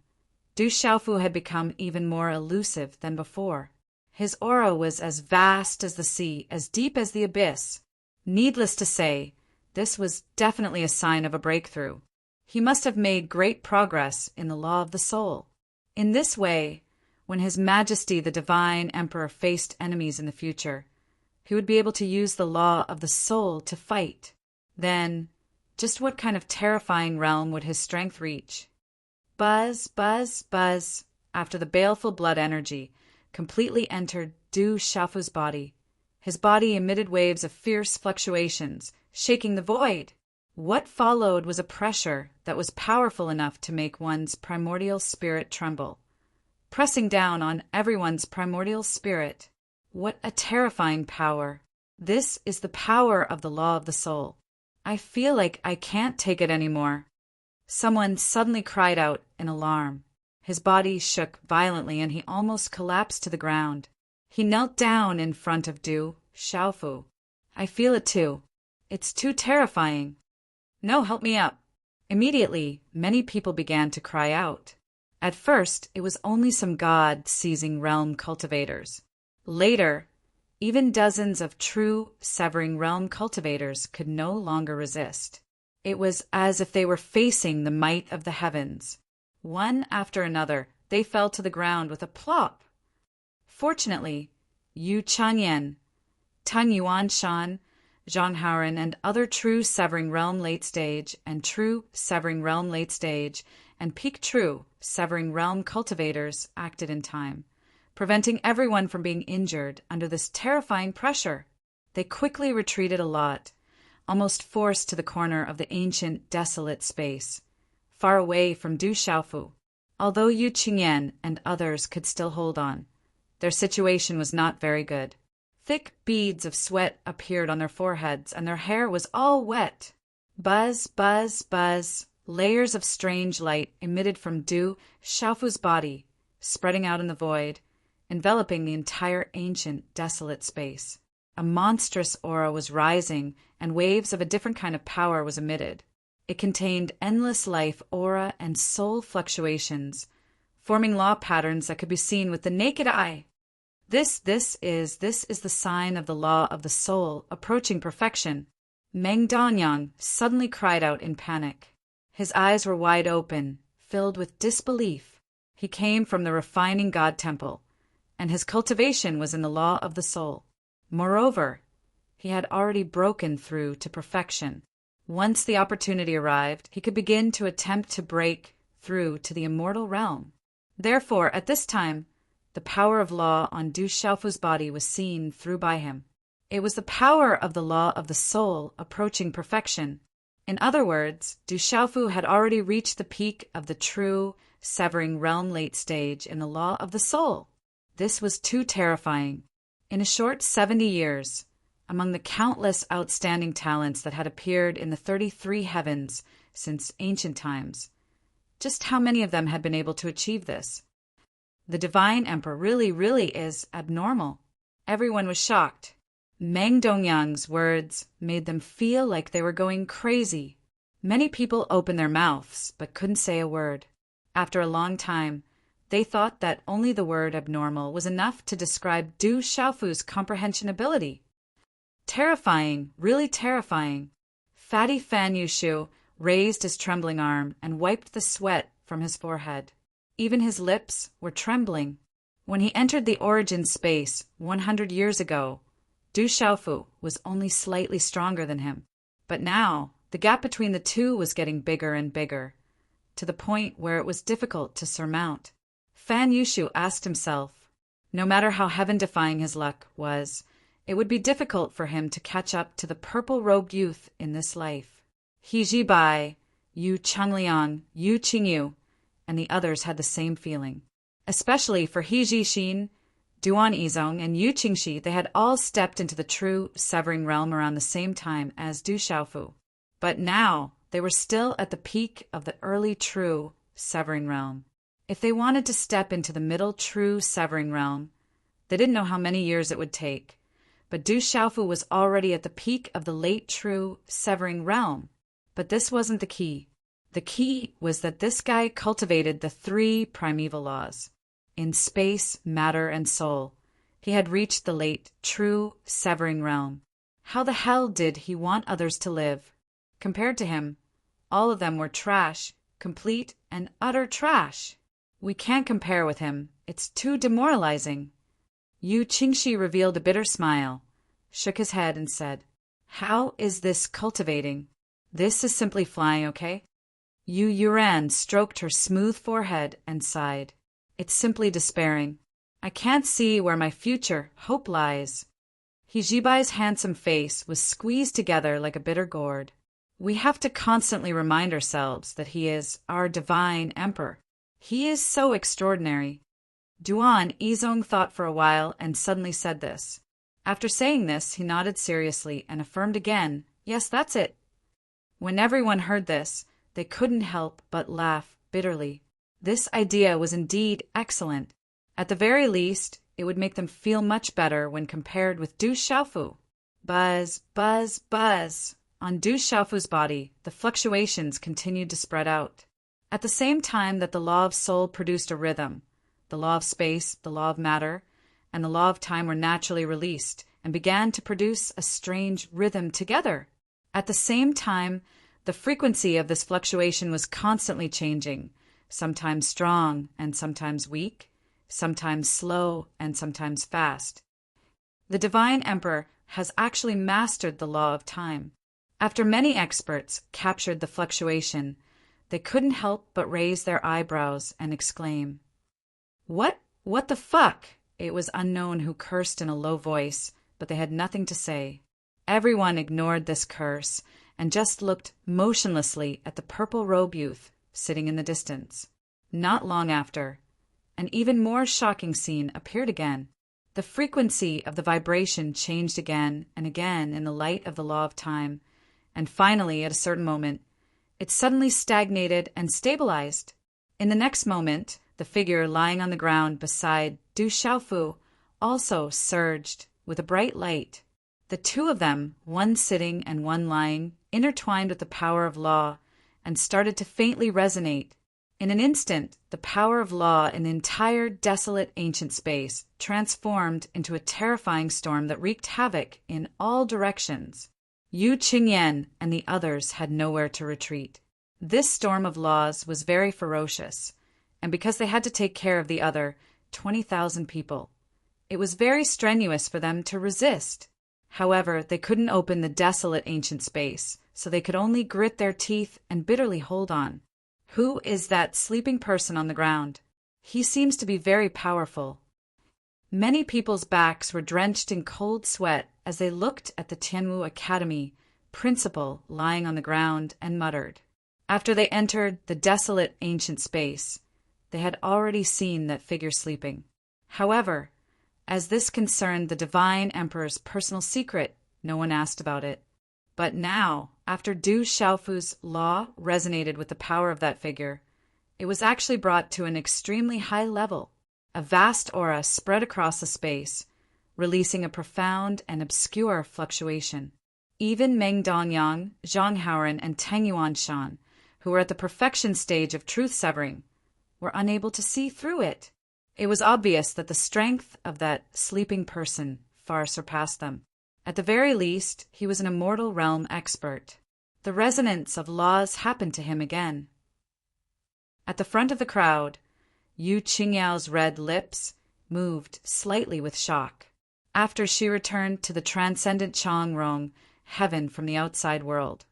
Du Xiaofu had become even more elusive than before. His aura was as vast as the sea, as deep as the abyss. Needless to say, this was definitely a sign of a breakthrough. He must have made great progress in the law of the soul. In this way, when His Majesty the Divine Emperor faced enemies in the future, he would be able to use the law of the soul to fight. Then, just what kind of terrifying realm would his strength reach? Buzz, buzz, buzz, after the baleful blood energy completely entered Du Xiaofu's body. His body emitted waves of fierce fluctuations, shaking the void. What followed was a pressure that was powerful enough to make one's primordial spirit tremble, pressing down on everyone's primordial spirit. What a terrifying power! This is the power of the law of the soul. I feel like I can't take it anymore. Someone suddenly cried out in alarm. His body shook violently and he almost collapsed to the ground. He knelt down in front of Du Xiaofu. I feel it too. It's too terrifying. No, help me up. Immediately, many people began to cry out. At first, it was only some god-seizing realm cultivators. Later, even dozens of true Severing Realm cultivators could no longer resist. It was as if they were facing the might of the heavens. One after another, they fell to the ground with a plop. Fortunately, Yu Chanyan, Tan Yuan Shan, Zhang Haoren, and other true Severing Realm Late Stage and true Severing Realm Late Stage and peak true Severing Realm cultivators acted in time, preventing everyone from being injured under this terrifying pressure. They quickly retreated a lot, almost forced to the corner of the ancient, desolate space, far away from Du Xiaofu. Although Yu Qingyan and others could still hold on, their situation was not very good. Thick beads of sweat appeared on their foreheads, and their hair was all wet. Buzz, buzz, buzz. Layers of strange light emitted from Du Xiaofu's body, spreading out in the void, enveloping the entire ancient, desolate space. A monstrous aura was rising, and waves of a different kind of power was emitted. It contained endless life, aura, and soul fluctuations, forming law patterns that could be seen with the naked eye. This is the sign of the law of the soul approaching perfection. Meng Danyang suddenly cried out in panic. His eyes were wide open, filled with disbelief. He came from the refining God temple, and his cultivation was in the law of the soul. Moreover, he had already broken through to perfection. Once the opportunity arrived, he could begin to attempt to break through to the immortal realm. Therefore, at this time, the power of law on Du Xiaofu's body was seen through by him. It was the power of the law of the soul approaching perfection. In other words, Du Xiaofu had already reached the peak of the true Severing Realm Late Stage in the law of the soul. This was too terrifying. In a short 70 years, among the countless outstanding talents that had appeared in the 33 heavens since ancient times, just how many of them had been able to achieve this? The Divine Emperor really is abnormal. Everyone was shocked. Meng Dongyang's words made them feel like they were going crazy. Many people opened their mouths but couldn't say a word. After a long time, they thought that only the word abnormal was enough to describe Du Xiaofu's comprehension ability. Terrifying, really terrifying. Fatty Fan Yushu raised his trembling arm and wiped the sweat from his forehead. Even his lips were trembling. When he entered the origin space 100 years ago, Du Xiaofu was only slightly stronger than him. But now, the gap between the two was getting bigger and bigger, to the point where it was difficult to surmount. Fan Yushu asked himself, no matter how heaven-defying his luck was, it would be difficult for him to catch up to the purple-robed youth in this life. He Jibai, Yu Changliang, Yu Qingyu, and the others had the same feeling. Especially for He Jixin, Duan Yizong, and Yu Qingxi, they had all stepped into the true Severing Realm around the same time as Du Xiaofu. But now, they were still at the peak of the early true Severing Realm. If they wanted to step into the middle true Severing Realm, they didn't know how many years it would take. But Du Xiaofu was already at the peak of the late true Severing Realm. But this wasn't the key. The key was that this guy cultivated the 3 primeval laws. In space, matter, and soul, he had reached the late true Severing Realm. How the hell did he want others to live? Compared to him, all of them were trash, complete and utter trash. We can't compare with him. It's too demoralizing. Yu Qingxi revealed a bitter smile, shook his head, and said, "How is this cultivating? This is simply flying, okay?" Yu Yuran stroked her smooth forehead and sighed. "It's simply despairing. I can't see where my future hope lies." He Jibai's handsome face was squeezed together like a bitter gourd. We have to constantly remind ourselves that he is our divine emperor. He is so extraordinary. Duan Yizong thought for a while and suddenly said this. After saying this, he nodded seriously and affirmed again, "Yes, that's it." When everyone heard this, they couldn't help but laugh bitterly. This idea was indeed excellent. At the very least, it would make them feel much better when compared with Du Xiaofu. Buzz, buzz, buzz. On Du Xiaofu's body, the fluctuations continued to spread out. At the same time that the law of soul produced a rhythm, the law of space, the law of matter, and the law of time were naturally released and began to produce a strange rhythm together. At the same time, the frequency of this fluctuation was constantly changing, sometimes strong and sometimes weak, sometimes slow and sometimes fast. The Divine Emperor has actually mastered the law of time. After many experts captured the fluctuation, they couldn't help but raise their eyebrows and exclaim, What the fuck? It was unknown who cursed in a low voice, but they had nothing to say. Everyone ignored this curse and just looked motionlessly at the purple-robe youth sitting in the distance. Not long after, an even more shocking scene appeared again. The frequency of the vibration changed again and again in the light of the law of time, and finally, at a certain moment, it suddenly stagnated and stabilized. In the next moment, the figure lying on the ground beside Du Xiaofu also surged with a bright light. The two of them, one sitting and one lying, intertwined with the power of law and started to faintly resonate. In an instant, the power of law in the entire desolate ancient space transformed into a terrifying storm that wreaked havoc in all directions. Yu Qingyan and the others had nowhere to retreat. This storm of laws was very ferocious, and because they had to take care of the other 20,000 people, it was very strenuous for them to resist. However, they couldn't open the desolate ancient space, so they could only grit their teeth and bitterly hold on. Who is that sleeping person on the ground? He seems to be very powerful. Many people's backs were drenched in cold sweat as they looked at the Tianwu Academy principal lying on the ground and muttered. After they entered the desolate ancient space, they had already seen that figure sleeping. However, as this concerned the Divine Emperor's personal secret, no one asked about it. But now, after Du Xiaofu's law resonated with the power of that figure, it was actually brought to an extremely high level. A vast aura spread across the space, releasing a profound and obscure fluctuation. Even Meng Dongyang, Zhang Haoren, and Teng Yuanshan, who were at the perfection stage of truth severing, were unable to see through it. It was obvious that the strength of that sleeping person far surpassed them. At the very least, he was an immortal realm expert. The resonance of laws happened to him again. At the front of the crowd, Yu Qingyao's red lips moved slightly with shock. After she returned to the transcendent Changrong, heaven from the outside world,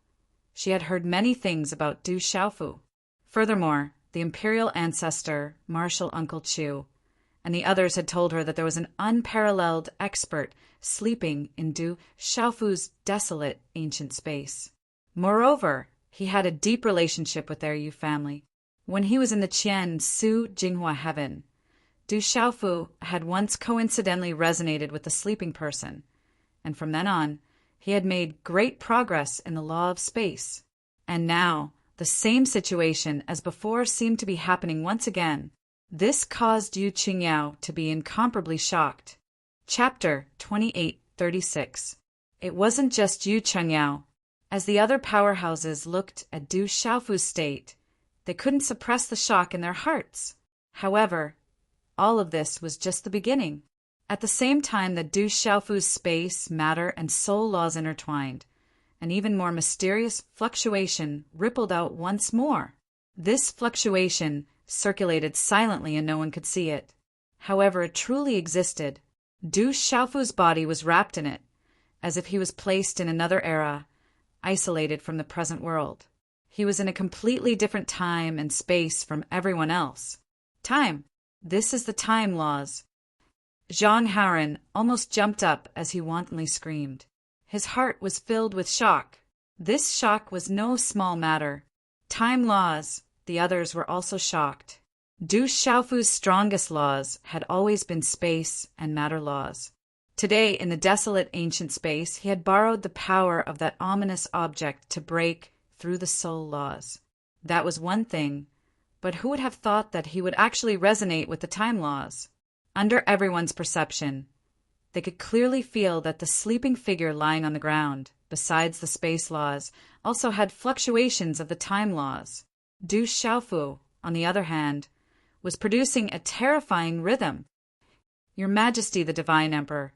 she had heard many things about Du Xiaofu. Furthermore, the imperial ancestor, Marshal Uncle Chu, and the others had told her that there was an unparalleled expert sleeping in Du Xiaofu's desolate ancient space. Moreover, he had a deep relationship with their Yu family. When he was in the Qian Su Jinghua heaven, Du Xiaofu had once coincidentally resonated with the sleeping person, and from then on, he had made great progress in the law of space. And now, the same situation as before seemed to be happening once again. This caused Yu Qingyao to be incomparably shocked. Chapter 2836. It wasn't just Yu Qingyao. As the other powerhouses looked at Du Xiaofu's state, they couldn't suppress the shock in their hearts. However, all of this was just the beginning. At the same time that Du Xiaofu's space, matter, and soul laws intertwined, an even more mysterious fluctuation rippled out once more. This fluctuation circulated silently and no one could see it. However, it truly existed. Du Xiaofu's body was wrapped in it, as if he was placed in another era, isolated from the present world. He was in a completely different time and space from everyone else. Time. This is the time laws. Zhang Haoren almost jumped up as he wantonly screamed. His heart was filled with shock. This shock was no small matter. Time laws. The others were also shocked. Du Xiaofu's strongest laws had always been space and matter laws. Today, in the desolate ancient space, he had borrowed the power of that ominous object to break through the soul laws. That was one thing, but who would have thought that he would actually resonate with the time laws? Under everyone's perception, they could clearly feel that the sleeping figure lying on the ground, besides the space laws, also had fluctuations of the time laws. Du Xiaofu, on the other hand, was producing a terrifying rhythm. Your Majesty, the Divine Emperor,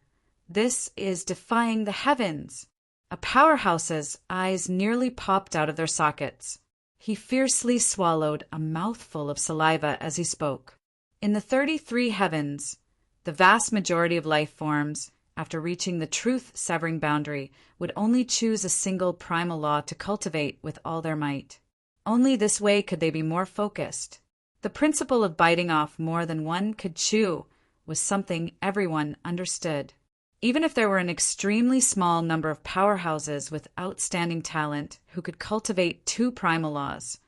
this is defying the heavens. A powerhouse's eyes nearly popped out of their sockets. He fiercely swallowed a mouthful of saliva as he spoke. In the 33 heavens, the vast majority of life forms, after reaching the truth-severing boundary, would only choose a single primal law to cultivate with all their might. Only this way could they be more focused. The principle of biting off more than one could chew was something everyone understood. Even if there were an extremely small number of powerhouses with outstanding talent who could cultivate 2 primal laws,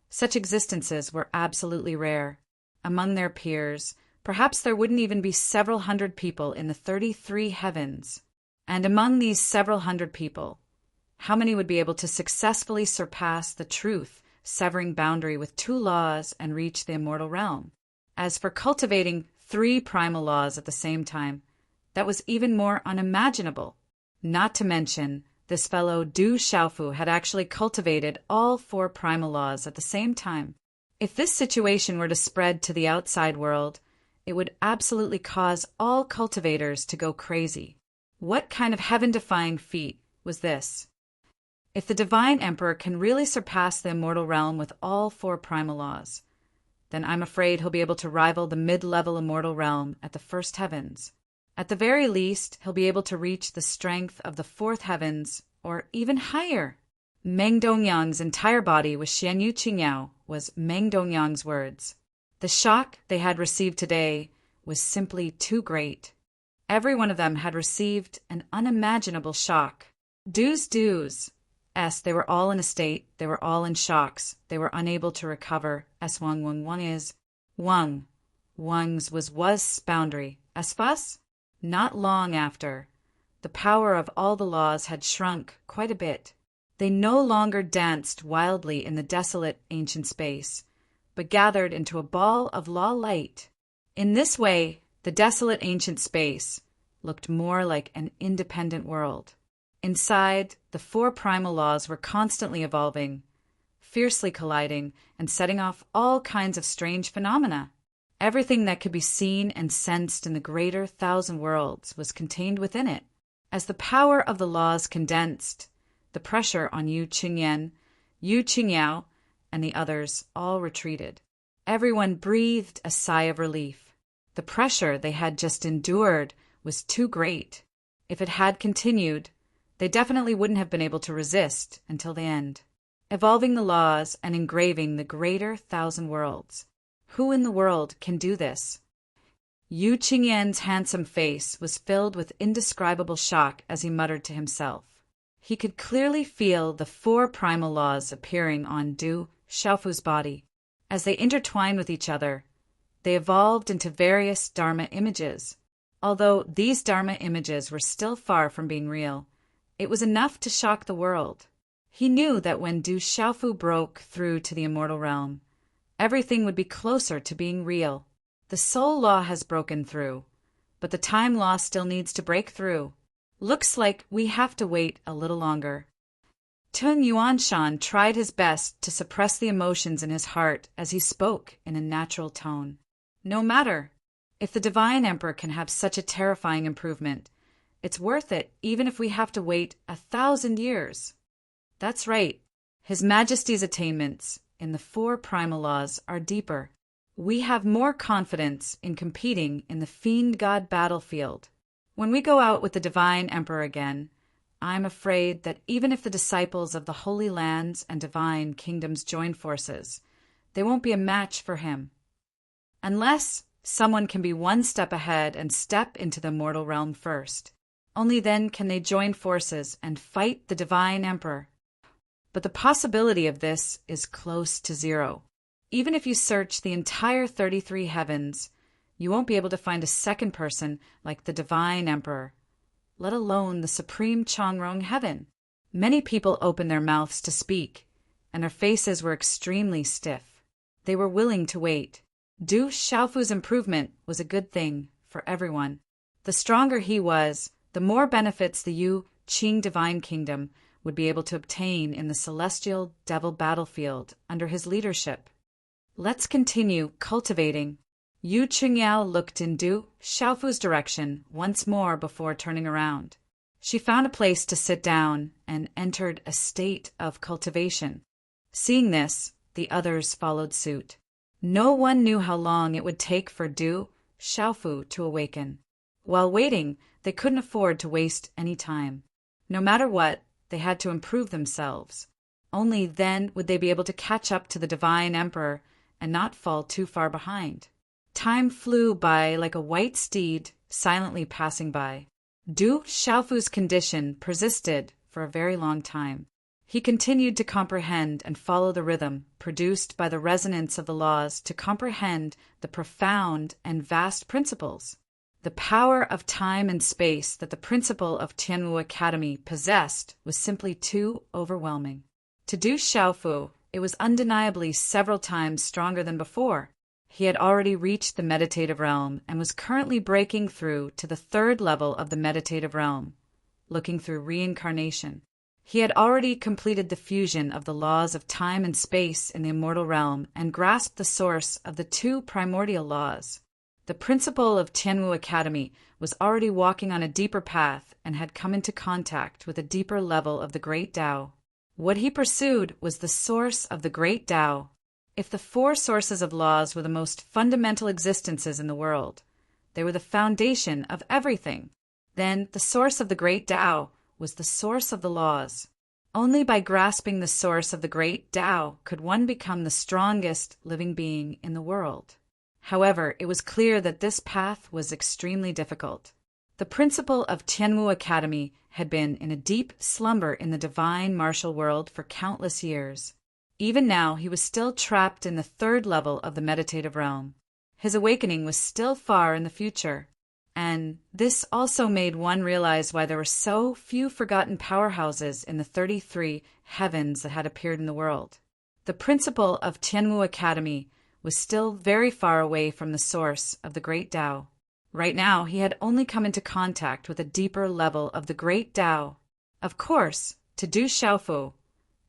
such existences were absolutely rare. Among their peers, perhaps there wouldn't even be several hundred people in the 33 heavens. And among these several hundred people, how many would be able to successfully surpass the truth-severing boundary with 2 laws and reach the immortal realm? As for cultivating 3 primal laws at the same time, that was even more unimaginable. Not to mention, this fellow Du Xiaofu had actually cultivated all 4 primal laws at the same time. If this situation were to spread to the outside world, it would absolutely cause all cultivators to go crazy. What kind of heaven-defying feat was this? If the Divine Emperor can really surpass the immortal realm with all 4 primal laws, then I'm afraid he'll be able to rival the mid-level immortal realm at the first heavens. At the very least, he'll be able to reach the strength of the 4th heavens, or even higher. Meng Dongyang's entire body with Xianyu Qingyao was Meng Dongyang's words. The shock they had received today was simply too great. Every one of them had received an unimaginable shock. Du's. They were all in a state, they were all in shocks, they were unable to recover. Wang is. Wang's was boundary. Fus? Not long after, the power of all the laws had shrunk quite a bit. They no longer danced wildly in the desolate ancient space, but gathered into a ball of law light. In this way, the desolate ancient space looked more like an independent world. Inside, the 4 primal laws were constantly evolving, fiercely colliding, and setting off all kinds of strange phenomena. Everything that could be seen and sensed in the greater 1,000 worlds was contained within it. As the power of the laws condensed, the pressure on Yu Qingyan, Yu Qingyao, and the others all retreated. Everyone breathed a sigh of relief. The pressure they had just endured was too great. If it had continued, they definitely wouldn't have been able to resist until the end. Evolving the laws and engraving the greater 1,000 worlds. Who in the world can do this? Yu Qingyan's handsome face was filled with indescribable shock as he muttered to himself. He could clearly feel the 4 primal laws appearing on Du Xiaofu's body. As they intertwined with each other, they evolved into various Dharma images. Although these Dharma images were still far from being real, it was enough to shock the world. He knew that when Du Xiaofu broke through to the immortal realm, everything would be closer to being real. The soul law has broken through, but the time law still needs to break through. Looks like we have to wait a little longer. Tung Yuanshan tried his best to suppress the emotions in his heart as he spoke in a natural tone. No matter. If the Divine Emperor can have such a terrifying improvement, it's worth it even if we have to wait 1,000 years. That's right. His Majesty's attainments in the 4 primal laws are deeper. We have more confidence in competing in the Fiend God battlefield. When we go out with the Divine Emperor again, I'm afraid that even if the disciples of the Holy Lands and Divine Kingdoms join forces, they won't be a match for him. Unless someone can be one step ahead and step into the mortal realm first. Only then can they join forces and fight the Divine Emperor. But the possibility of this is close to 0. Even if you search the entire 33 heavens, you won't be able to find a second person like the Divine Emperor, let alone the Supreme Changrong Heaven. Many people opened their mouths to speak, and their faces were extremely stiff. They were willing to wait. Du Xiaofu's improvement was a good thing for everyone. The stronger he was, the more benefits the Yu Qing Divine Kingdom would be able to obtain in the celestial devil battlefield under his leadership. Let's continue cultivating. Yu Qingyao looked in Du Xiaofu's direction once more before turning around. She found a place to sit down and entered a state of cultivation. Seeing this, the others followed suit. No one knew how long it would take for Du Xiaofu to awaken. While waiting, they couldn't afford to waste any time. No matter what, they had to improve themselves. Only then would they be able to catch up to the divine emperor and not fall too far behind. Time flew by like a white steed silently passing by. Du Xiaofu's condition persisted for a very long time. He continued to comprehend and follow the rhythm produced by the resonance of the laws to comprehend the profound and vast principles. The power of time and space that the principle of Tianwu Academy possessed was simply too overwhelming. To Du Xiaofu, it was undeniably several times stronger than before. He had already reached the meditative realm and was currently breaking through to the third level of the meditative realm, looking through reincarnation. He had already completed the fusion of the laws of time and space in the immortal realm and grasped the source of the two primordial laws. The principal of Tianwu Academy was already walking on a deeper path and had come into contact with a deeper level of the Great Tao. What he pursued was the source of the Great Tao. If the four sources of laws were the most fundamental existences in the world, they were the foundation of everything, then the source of the Great Tao was the source of the laws. Only by grasping the source of the Great Tao could one become the strongest living being in the world. However, it was clear that this path was extremely difficult. The principal of Tianwu Academy had been in a deep slumber in the divine martial world for countless years. Even now, he was still trapped in the third level of the meditative realm. His awakening was still far in the future. And this also made one realize why there were so few forgotten powerhouses in the 33 heavens that had appeared in the world. The principal of Tianwu Academy was still very far away from the source of the Great Tao. Right now, he had only come into contact with a deeper level of the Great Tao. Of course, to Du Xiaofu,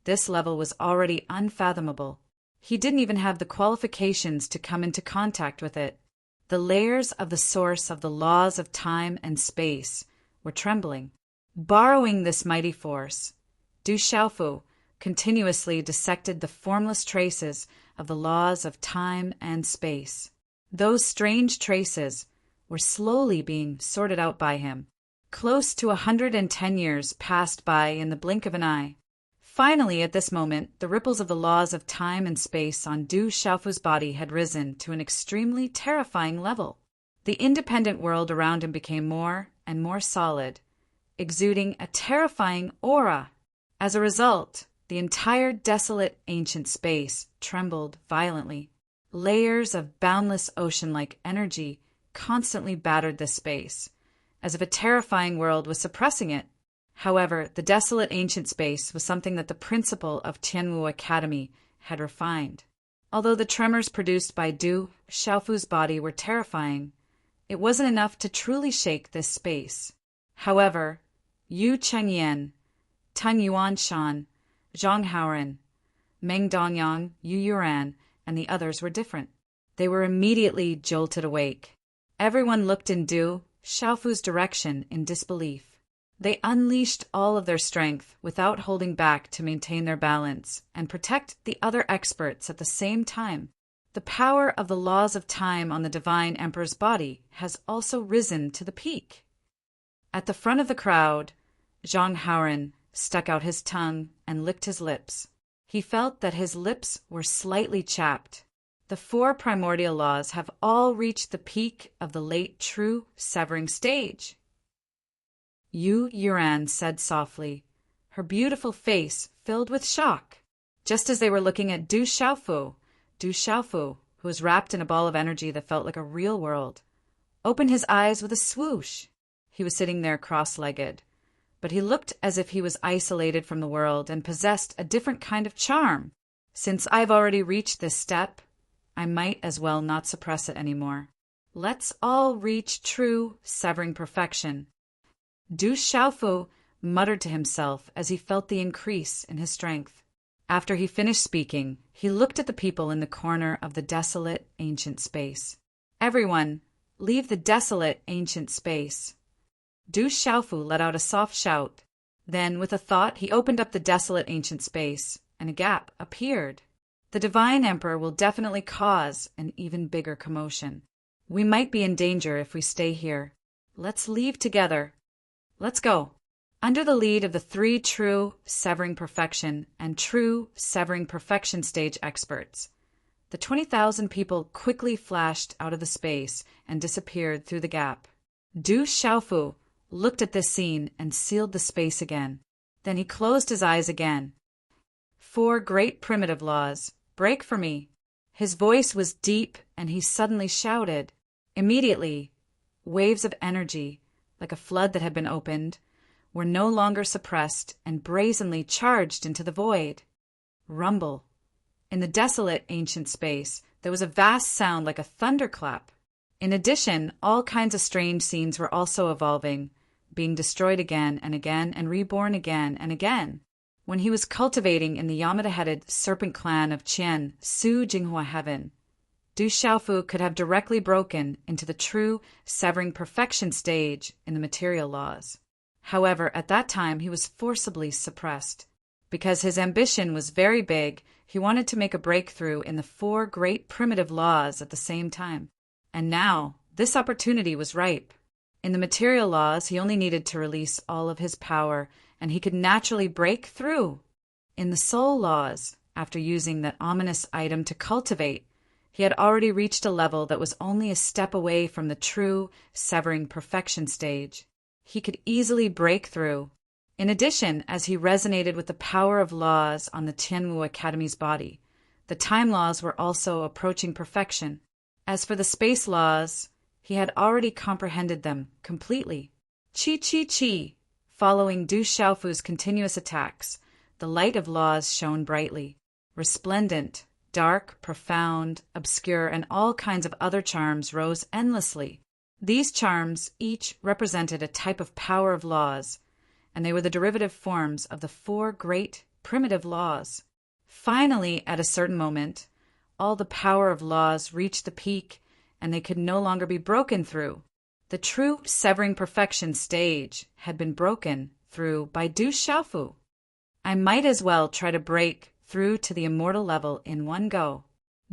this level was already unfathomable. He didn't even have the qualifications to come into contact with it. The layers of the source of the laws of time and space were trembling. Borrowing this mighty force, Du Xiaofu continuously dissected the formless traces of the laws of time and space. Those strange traces were slowly being sorted out by him. Close to 110 years passed by in the blink of an eye. Finally, at this moment, the ripples of the laws of time and space on Du Xiaofu's body had risen to an extremely terrifying level. The independent world around him became more and more solid, exuding a terrifying aura. As a result, the entire desolate ancient space trembled violently. Layers of boundless ocean-like energy constantly battered this space, as if a terrifying world was suppressing it. However, the desolate ancient space was something that the principal of Tianwu Academy had refined. Although the tremors produced by Du Xiaofu's body were terrifying, it wasn't enough to truly shake this space. However, Yu Chengyan, Tun Yuanshan, Zhang Haoren, Meng Dongyang, Yu Yuran, and the others were different. They were immediately jolted awake. Everyone looked in Du Xiaofu's direction in disbelief. They unleashed all of their strength without holding back to maintain their balance and protect the other experts at the same time. The power of the laws of time on the divine emperor's body has also risen to the peak. At the front of the crowd, Zhang Haoren stuck out his tongue and licked his lips. He felt that his lips were slightly chapped. The four primordial laws have all reached the peak of the late true severing stage. Yu Yuran said softly, her beautiful face filled with shock. Just as they were looking at Du Xiaofu, who was wrapped in a ball of energy that felt like a real world, opened his eyes with a swoosh. He was sitting there cross-legged, but he looked as if he was isolated from the world and possessed a different kind of charm. Since I've already reached this step, I might as well not suppress it anymore. Let's all reach true severing perfection. Du Xiaofu muttered to himself as he felt the increase in his strength. After he finished speaking, he looked at the people in the corner of the desolate ancient space. Everyone, leave the desolate ancient space. Du Xiaofu let out a soft shout. Then, with a thought, he opened up the desolate ancient space, and a gap appeared. The Divine Emperor will definitely cause an even bigger commotion. We might be in danger if we stay here. Let's leave together. Let's go. Under the lead of the 3 true Severing Perfection and true Severing Perfection stage experts, the 20,000 people quickly flashed out of the space and disappeared through the gap. Du Xiaofu looked at this scene and sealed the space again. Then he closed his eyes again. 4 great primitive laws, break for me. His voice was deep and he suddenly shouted. Immediately, waves of energy, like a flood that had been opened, were no longer suppressed and brazenly charged into the void. Rumble. In the desolate ancient space, there was a vast sound like a thunderclap. In addition, all kinds of strange scenes were also evolving, being destroyed again and reborn again and again. When he was cultivating in the Yamada-headed serpent clan of Qian, Su Jinghua Heaven, Du Xiaofu could have directly broken into the true Severing Perfection stage in the material laws. However, at that time he was forcibly suppressed. Because his ambition was very big, he wanted to make a breakthrough in the 4 great primitive laws at the same time. And now, this opportunity was ripe. In the material laws, he only needed to release all of his power, and he could naturally break through. In the soul laws, after using that ominous item to cultivate, he had already reached a level that was only a step away from the true Severing Perfection stage. He could easily break through. In addition, as he resonated with the power of laws on the Tianwu Academy's body, the time laws were also approaching perfection. As for the space laws, he had already comprehended them completely. Chi. Following Du Xiaofu's continuous attacks, the light of laws shone brightly, resplendent, dark, profound, obscure, and all kinds of other charms rose endlessly. These charms each represented a type of power of laws, and they were the derivative forms of the 4 great primitive laws. Finally, at a certain moment, all the power of laws reached the peak, and they could no longer be broken through. The true Severing Perfection stage had been broken through by Du Xiaofu. I might as well try to break through to the immortal level in one go.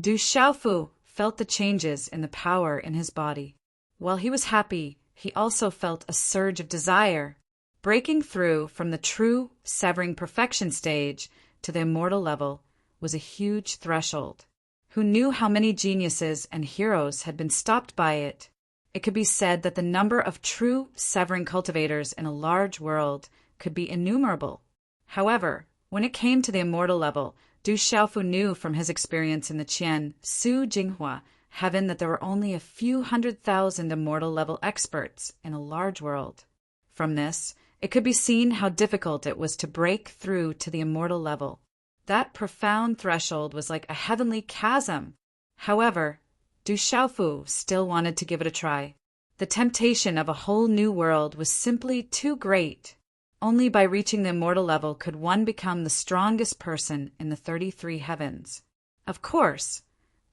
Du Xiaofu felt the changes in the power in his body. While he was happy, he also felt a surge of desire. Breaking through from the true Severing Perfection stage to the immortal level was a huge threshold. Who knew how many geniuses and heroes had been stopped by it? It could be said that the number of true severing cultivators in a large world could be innumerable. However, when it came to the immortal level, Du Xiaofu knew from his experience in the Qian, Su Jinghua Heaven that there were only a few 100,000 immortal level experts in a large world. From this, it could be seen how difficult it was to break through to the immortal level. That profound threshold was like a heavenly chasm. However, Du Xiaofu still wanted to give it a try. The temptation of a whole new world was simply too great. Only by reaching the immortal level could one become the strongest person in the 33 heavens. Of course,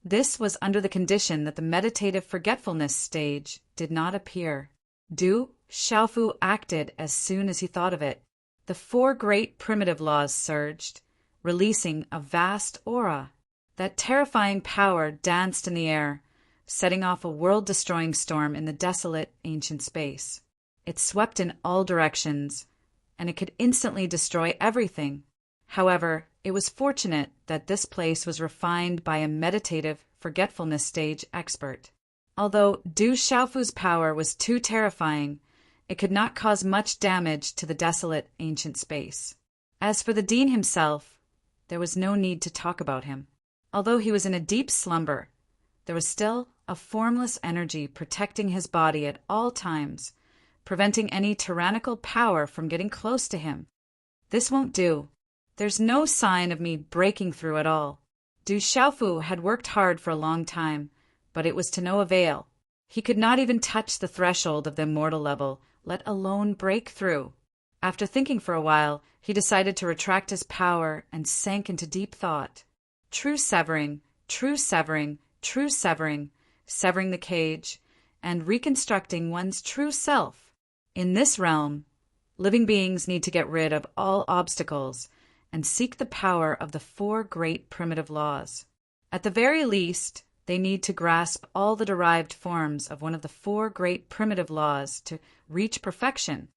this was under the condition that the meditative forgetfulness stage did not appear. Du Xiaofu acted as soon as he thought of it. The 4 great primitive laws surged, releasing a vast aura. That terrifying power danced in the air, setting off a world-destroying storm in the desolate ancient space. It swept in all directions, and it could instantly destroy everything. However, it was fortunate that this place was refined by a meditative forgetfulness stage expert. Although Du Xiaofu's power was too terrifying, it could not cause much damage to the desolate ancient space. As for the dean himself, there was no need to talk about him. Although he was in a deep slumber, there was still a formless energy protecting his body at all times, preventing any tyrannical power from getting close to him. This won't do. There's no sign of me breaking through at all. Du Xiaofu had worked hard for a long time, but it was to no avail. He could not even touch the threshold of the immortal level, let alone break through. After thinking for a while, he decided to retract his power and sank into deep thought. True severing, true severing, true severing, severing the cage, and reconstructing one's true self. In this realm, living beings need to get rid of all obstacles and seek the power of the four great primitive laws. At the very least, they need to grasp all the derived forms of one of the four great primitive laws to reach perfection.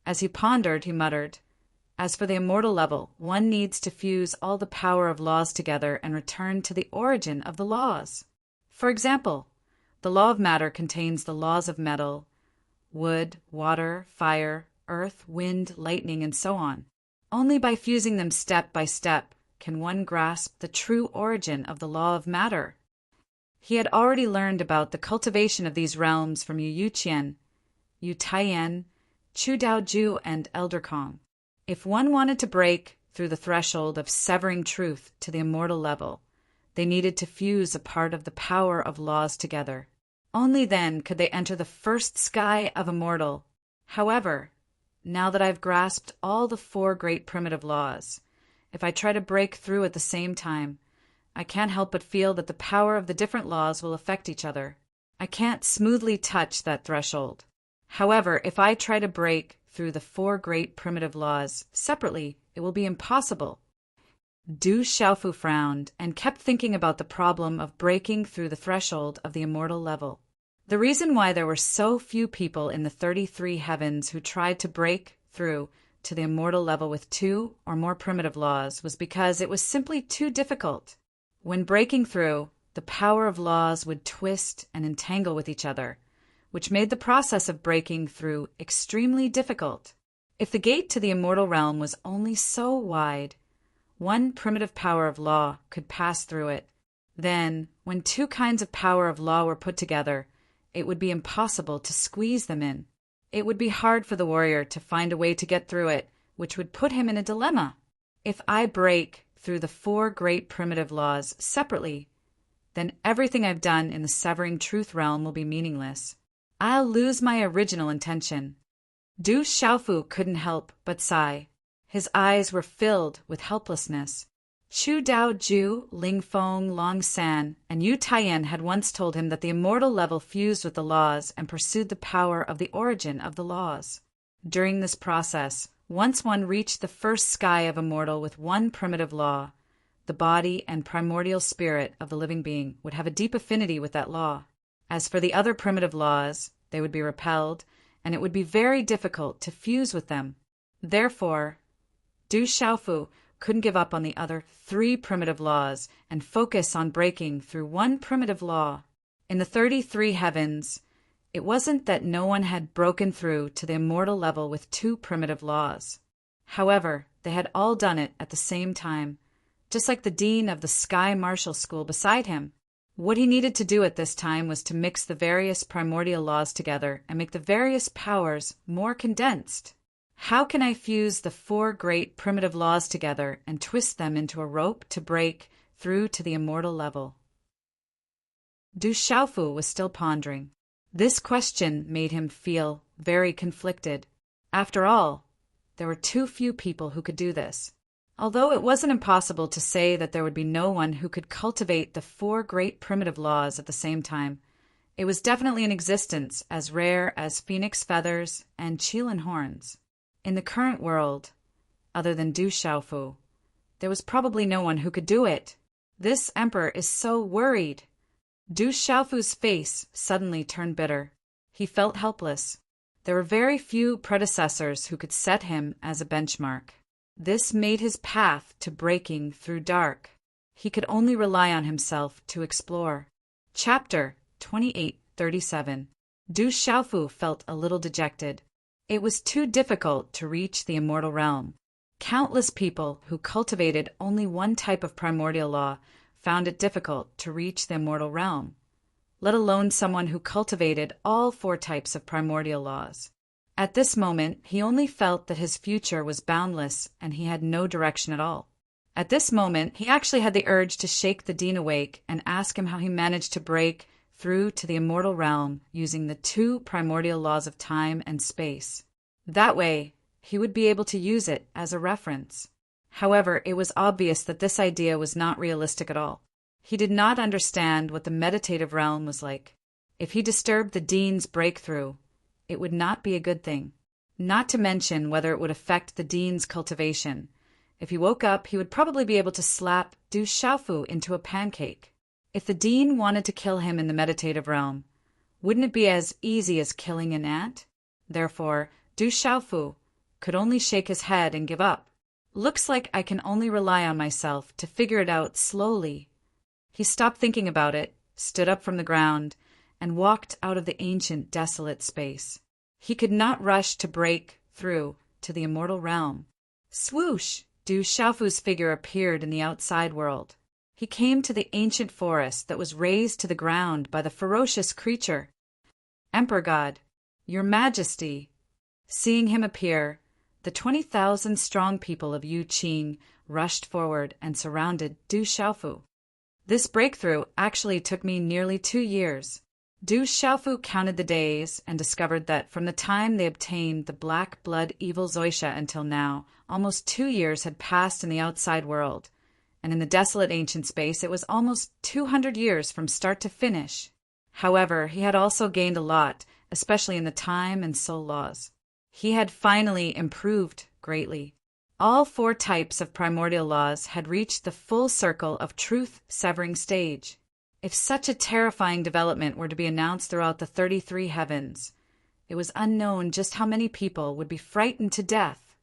As he pondered, he muttered, "As for the immortal level, one needs to fuse all the power of laws together and return to the origin of the laws. For example, the law of matter contains the laws of metal, wood, water, fire, earth, wind, lightning, and so on. Only by fusing them step by step can one grasp the true origin of the law of matter." He had already learned about the cultivation of these realms from Yu Qian, Yu Taiyan, Chu Daoju, and Elder Kong. If one wanted to break through the threshold of severing truth to the immortal level, they needed to fuse a part of the power of laws together. Only then could they enter the first sky of immortal. However, now that I've grasped all the four great primitive laws, if I try to break through at the same time, I can't help but feel that the power of the different laws will affect each other. I can't smoothly touch that threshold. However, if I try to break through the four great primitive laws separately, it will be impossible. Du Xiaofu frowned and kept thinking about the problem of breaking through the threshold of the immortal level. The reason why there were so few people in the 33 heavens who tried to break through to the immortal level with two or more primitive laws was because it was simply too difficult. When breaking through, the power of laws would twist and entangle with each other, which made the process of breaking through extremely difficult. If the gate to the immortal realm was only so wide, one primitive power of law could pass through it. Then, when two kinds of power of law were put together, it would be impossible to squeeze them in. It would be hard for the warrior to find a way to get through it, which would put him in a dilemma. If I break through the four great primitive laws separately, then everything I've done in the severing truth realm will be meaningless. I'll lose my original intention. Du Xiaofu couldn't help but sigh. His eyes were filled with helplessness. Chu Daoju, Ling Feng, Long San, and Yu Taiyan had once told him that the immortal level fused with the laws and pursued the power of the origin of the laws. During this process, once one reached the first sky of immortal with one primitive law, the body and primordial spirit of the living being would have a deep affinity with that law. As for the other primitive laws, they would be repelled, and it would be very difficult to fuse with them. Therefore, Du Xiaofu couldn't give up on the other 3 primitive laws and focus on breaking through one primitive law. In the 33 heavens, it wasn't that no one had broken through to the immortal level with 2 primitive laws. However, they had all done it at the same time, just like the dean of the Sky Martial School beside him. What he needed to do at this time was to mix the various primordial laws together and make the various powers more condensed. How can I fuse the 4 great primitive laws together and twist them into a rope to break through to the immortal level? Du Xiaofu was still pondering. This question made him feel very conflicted. After all, there were too few people who could do this. Although it wasn't impossible to say that there would be no one who could cultivate the 4 great primitive laws at the same time, it was definitely in existence, as rare as phoenix feathers and Qilin horns. In the current world, other than Du Xiaofu, there was probably no one who could do it. This emperor is so worried. Du Xiaofu's face suddenly turned bitter. He felt helpless. There were very few predecessors who could set him as a benchmark. This made his path to breaking through dark. He could only rely on himself to explore. Chapter 2837. Du Xiaofu felt a little dejected. It was too difficult to reach the immortal realm. Countless people who cultivated only one type of primordial law found it difficult to reach the immortal realm, let alone someone who cultivated all 4 types of primordial laws. At this moment, he only felt that his future was boundless and he had no direction at all. At this moment, he actually had the urge to shake the dean awake and ask him how he managed to break through to the immortal realm using the 2 primordial laws of time and space. That way, he would be able to use it as a reference. However, it was obvious that this idea was not realistic at all. He did not understand what the meditative realm was like. If he disturbed the Dean's breakthrough, it would not be a good thing. Not to mention whether it would affect the Dean's cultivation. If he woke up, he would probably be able to slap Du Xiaofu into a pancake. If the Dean wanted to kill him in the meditative realm, wouldn't it be as easy as killing an ant? Therefore, Du Xiaofu could only shake his head and give up. Looks like I can only rely on myself to figure it out slowly. He stopped thinking about it, stood up from the ground, and walked out of the ancient, desolate space. He could not rush to break through to the immortal realm. Swoosh! Du Xiaofu's figure appeared in the outside world. He came to the ancient forest that was razed to the ground by the ferocious creature. Emperor God, Your Majesty! Seeing him appear, the 20,000 strong people of Yuqing rushed forward and surrounded Du Xiaofu. This breakthrough actually took me nearly 2 years. Du Xiaofu counted the days and discovered that from the time they obtained the black blood evil Zoisha until now, almost 2 years had passed in the outside world, and in the desolate ancient space it was almost 200 years from start to finish. However, he had also gained a lot, especially in the time and soul laws. He had finally improved greatly. All 4 types of primordial laws had reached the full circle of truth-severing stage. If such a terrifying development were to be announced throughout the 33 heavens, it was unknown just how many people would be frightened to death.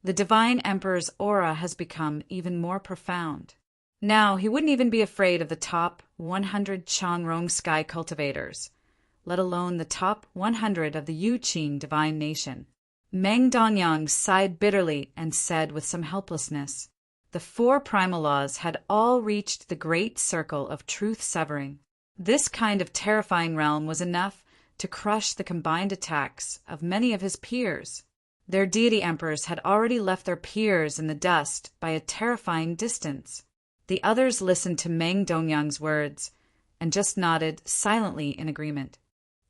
The Divine Emperor's aura has become even more profound. Now, he wouldn't even be afraid of the top 100 Changrong sky cultivators, let alone the top 100 of the Yuqing divine nation. Meng Dongyang sighed bitterly and said with some helplessness, the 4 primal laws had all reached the great circle of truth-severing. This kind of terrifying realm was enough to crush the combined attacks of many of his peers. Their deity emperors had already left their peers in the dust by a terrifying distance. The others listened to Meng Dongyang's words and just nodded silently in agreement.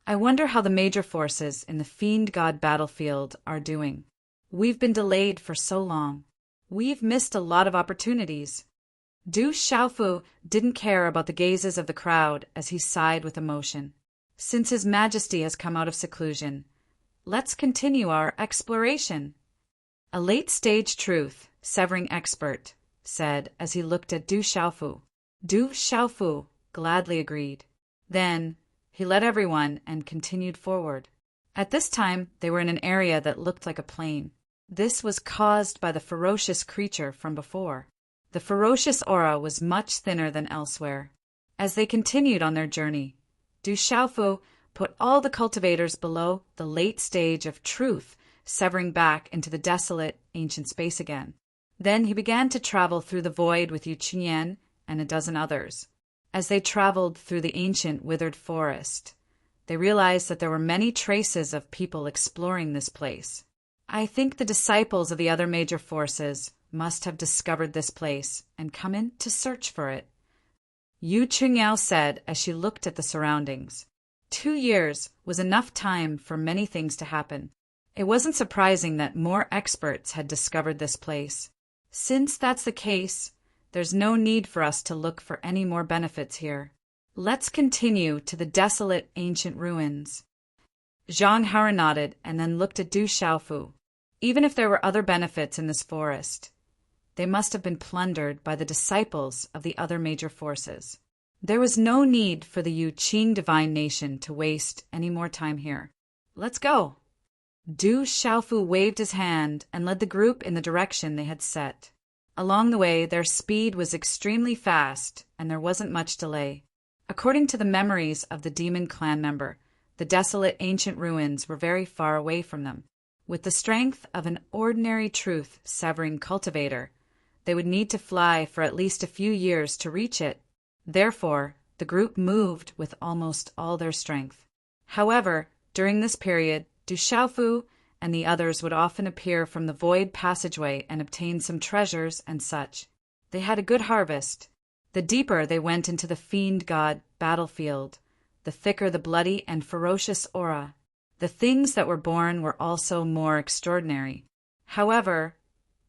I wonder how the major forces in the Fiend God battlefield are doing. We've been delayed for so long. We've missed a lot of opportunities. Du Xiaofu didn't care about the gazes of the crowd as he sighed with emotion. Since His Majesty has come out of seclusion, let's continue our exploration. A late-stage truth-severing expert said as he looked at Du Xiaofu. Du Xiaofu gladly agreed. Then he led everyone and continued forward. At this time, they were in an area that looked like a plain. This was caused by the ferocious creature from before. The ferocious aura was much thinner than elsewhere. As they continued on their journey, Du Xiaofu put all the cultivators below the late stage of truth, severing back into the desolate, ancient space again. Then he began to travel through the void with Yu Qinyan and a dozen others. As they traveled through the ancient, withered forest, they realized that there were many traces of people exploring this place. I think the disciples of the other major forces must have discovered this place and come in to search for it. Yu Qingyao said as she looked at the surroundings. 2 years was enough time for many things to happen. It wasn't surprising that more experts had discovered this place. Since that's the case, there's no need for us to look for any more benefits here. Let's continue to the desolate ancient ruins. Zhang Hara nodded and then looked at Du Xiaofu. Even if there were other benefits in this forest, they must have been plundered by the disciples of the other major forces. There was no need for the Yuqing divine nation to waste any more time here. Let's go. Du Xiaofu waved his hand and led the group in the direction they had set. Along the way, their speed was extremely fast, and there wasn't much delay. According to the memories of the demon clan member, the desolate ancient ruins were very far away from them. With the strength of an ordinary truth-severing cultivator, they would need to fly for at least a few years to reach it. Therefore, the group moved with almost all their strength. However, during this period, Du Xiaofu and the others would often appear from the void passageway and obtain some treasures and such. They had a good harvest. The deeper they went into the fiend god battlefield, the thicker the bloody and ferocious aura. The things that were born were also more extraordinary. However,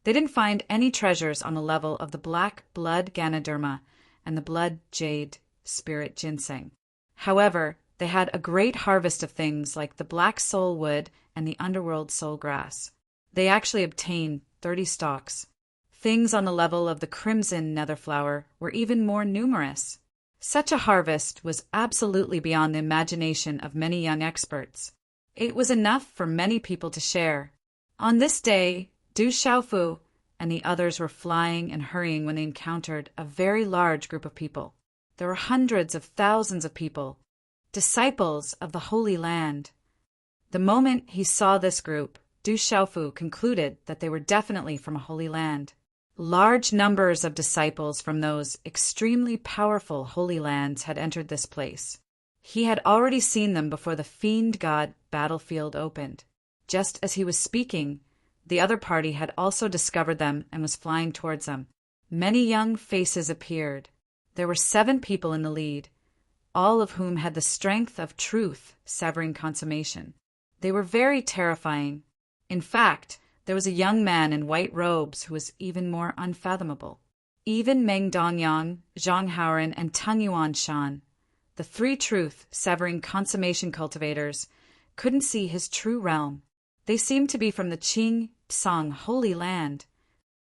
they didn't find any treasures on the level of the black blood Ganoderma and the blood jade spirit ginseng. However, they had a great harvest of things like the black soul wood and the underworld soul grass. They actually obtained 30 stalks. Things on the level of the crimson netherflower were even more numerous. Such a harvest was absolutely beyond the imagination of many young experts. It was enough for many people to share. On this day, Du Xiaofu and the others were flying and hurrying when they encountered a very large group of people. There were hundreds of thousands of people, disciples of the Holy Land. The moment he saw this group, Du Xiaofu concluded that they were definitely from a Holy Land. Large numbers of disciples from those extremely powerful Holy Lands had entered this place. He had already seen them before the Fiend God battlefield opened. Just as he was speaking, the other party had also discovered them and was flying towards them. Many young faces appeared. There were 7 people in the lead, all of whom had the strength of truth severing consummation. They were very terrifying. In fact, there was a young man in white robes who was even more unfathomable. Even Meng Dongyang, Zhang Haoren, and Tang Yuan Shan, the 3 truth severing consummation cultivators, couldn't see his true realm. They seemed to be from the Qing Tsang Holy Land.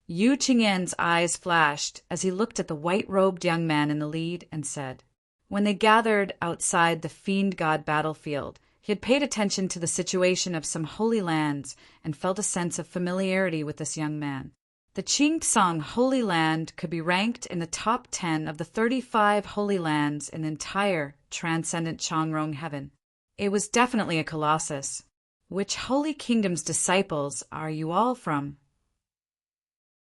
Yu Qingyan's eyes flashed as he looked at the white-robed young man in the lead and said, when they gathered outside the Fiend God battlefield, he had paid attention to the situation of some holy lands and felt a sense of familiarity with this young man. The Qing Tsang Holy Land could be ranked in the top 10 of the 35 holy lands in the entire transcendent Changrong heaven. It was definitely a colossus. Which holy kingdom's disciples are you all from?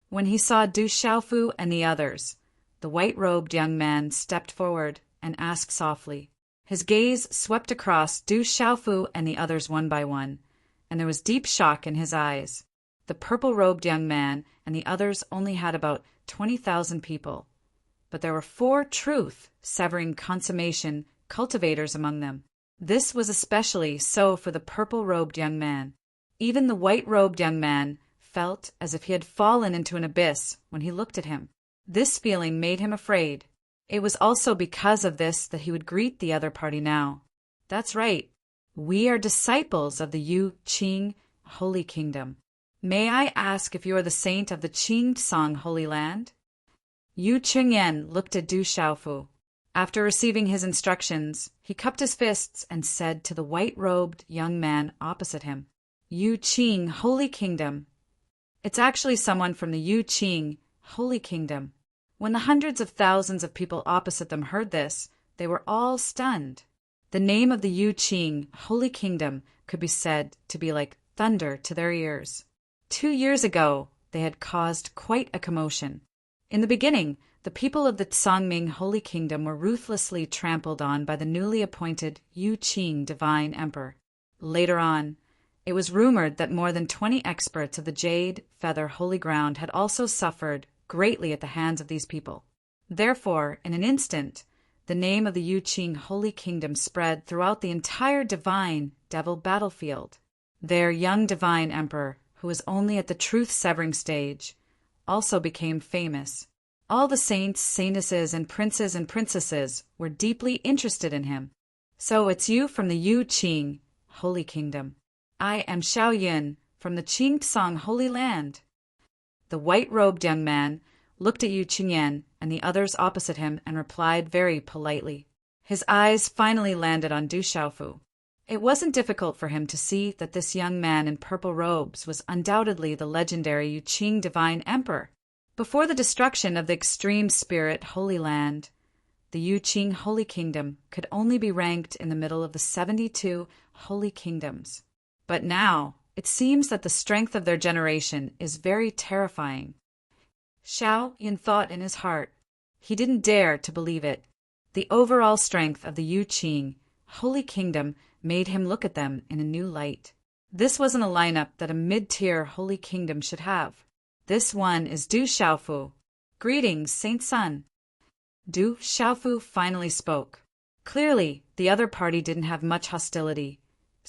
When he saw Du Xiaofu and the others, the white-robed young man stepped forward and asked softly. His gaze swept across Du Xiaofu and the others one by one, and there was deep shock in his eyes. The purple-robed young man and the others only had about 20,000 people, but there were 4 truth severing consummation cultivators among them. This was especially so for the purple-robed young man. Even the white-robed young man felt as if he had fallen into an abyss when he looked at him. This feeling made him afraid. It was also because of this that he would greet the other party now. That's right. We are disciples of the Yu Qing Holy Kingdom. May I ask if you are the saint of the Qing Tsang Holy Land? Yu Qingyan looked at Du Xiaofu. After receiving his instructions, he cupped his fists and said to the white-robed young man opposite him, Yu Qing Holy Kingdom. It's actually someone from the Yu Qing Holy Kingdom. When the hundreds of thousands of people opposite them heard this, they were all stunned. The name of the Yu Qing Holy Kingdom could be said to be like thunder to their ears. 2 years ago, they had caused quite a commotion. In the beginning, the people of the Tsangming Holy Kingdom were ruthlessly trampled on by the newly appointed Yu Qing Divine Emperor. Later on, it was rumored that more than 20 experts of the Jade Feather Holy Ground had also suffered greatly at the hands of these people. Therefore, in an instant, the name of the Yu Qing Holy Kingdom spread throughout the entire divine devil battlefield. Their young divine emperor, who was only at the truth-severing stage, also became famous. All the saints, saintesses, and princes and princesses were deeply interested in him. So it's you from the Yu Qing Holy Kingdom. I am Xiao Yin from the Qing Tsang Holy Land. The white-robed young man looked at Yu Qingyan and the others opposite him and replied very politely. His eyes finally landed on Du Xiaofu. It wasn't difficult for him to see that this young man in purple robes was undoubtedly the legendary Yu Qing Divine Emperor. Before the destruction of the extreme spirit Holy Land, the Yu Qing Holy Kingdom could only be ranked in the middle of the 72 Holy Kingdoms. But now, it seems that the strength of their generation is very terrifying. Xiao Yin thought in his heart. He didn't dare to believe it. The overall strength of the Yu Qing Holy Kingdom made him look at them in a new light. This wasn't a lineup that a mid-tier Holy Kingdom should have. This one is Du Xiaofu. Greetings, Saint Sun. Du Xiaofu finally spoke. Clearly, the other party didn't have much hostility,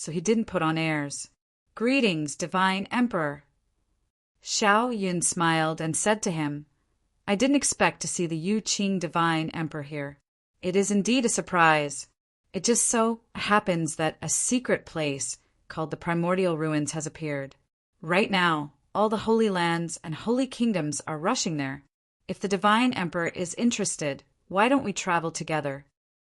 so he didn't put on airs. "Greetings, Divine Emperor." Xiao Yun smiled and said to him, "I didn't expect to see the Yu Qing Divine Emperor here. It is indeed a surprise. It just so happens that a secret place called the Primordial Ruins has appeared. Right now, all the Holy Lands and Holy Kingdoms are rushing there. If the Divine Emperor is interested, why don't we travel together?"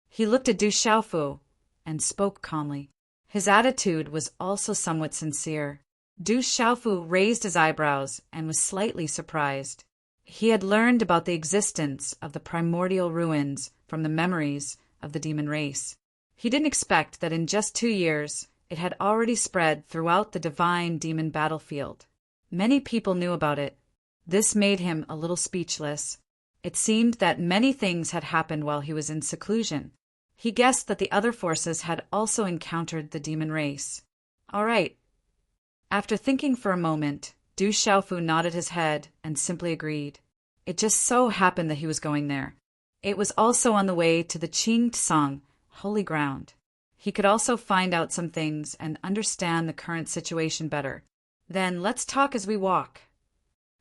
He looked at Du Xiaofu and spoke calmly. His attitude was also somewhat sincere. Du Xiaofu raised his eyebrows and was slightly surprised. He had learned about the existence of the Primordial Ruins from the memories of the demon race. He didn't expect that in just 2 years it had already spread throughout the divine demon battlefield. Many people knew about it. This made him a little speechless. It seemed that many things had happened while he was in seclusion. He guessed that the other forces had also encountered the demon race. All right. After thinking for a moment, Du Xiaofu nodded his head and simply agreed. It just so happened that he was going there. It was also on the way to the Qing Tsang, holy ground. He could also find out some things and understand the current situation better. Then let's talk as we walk.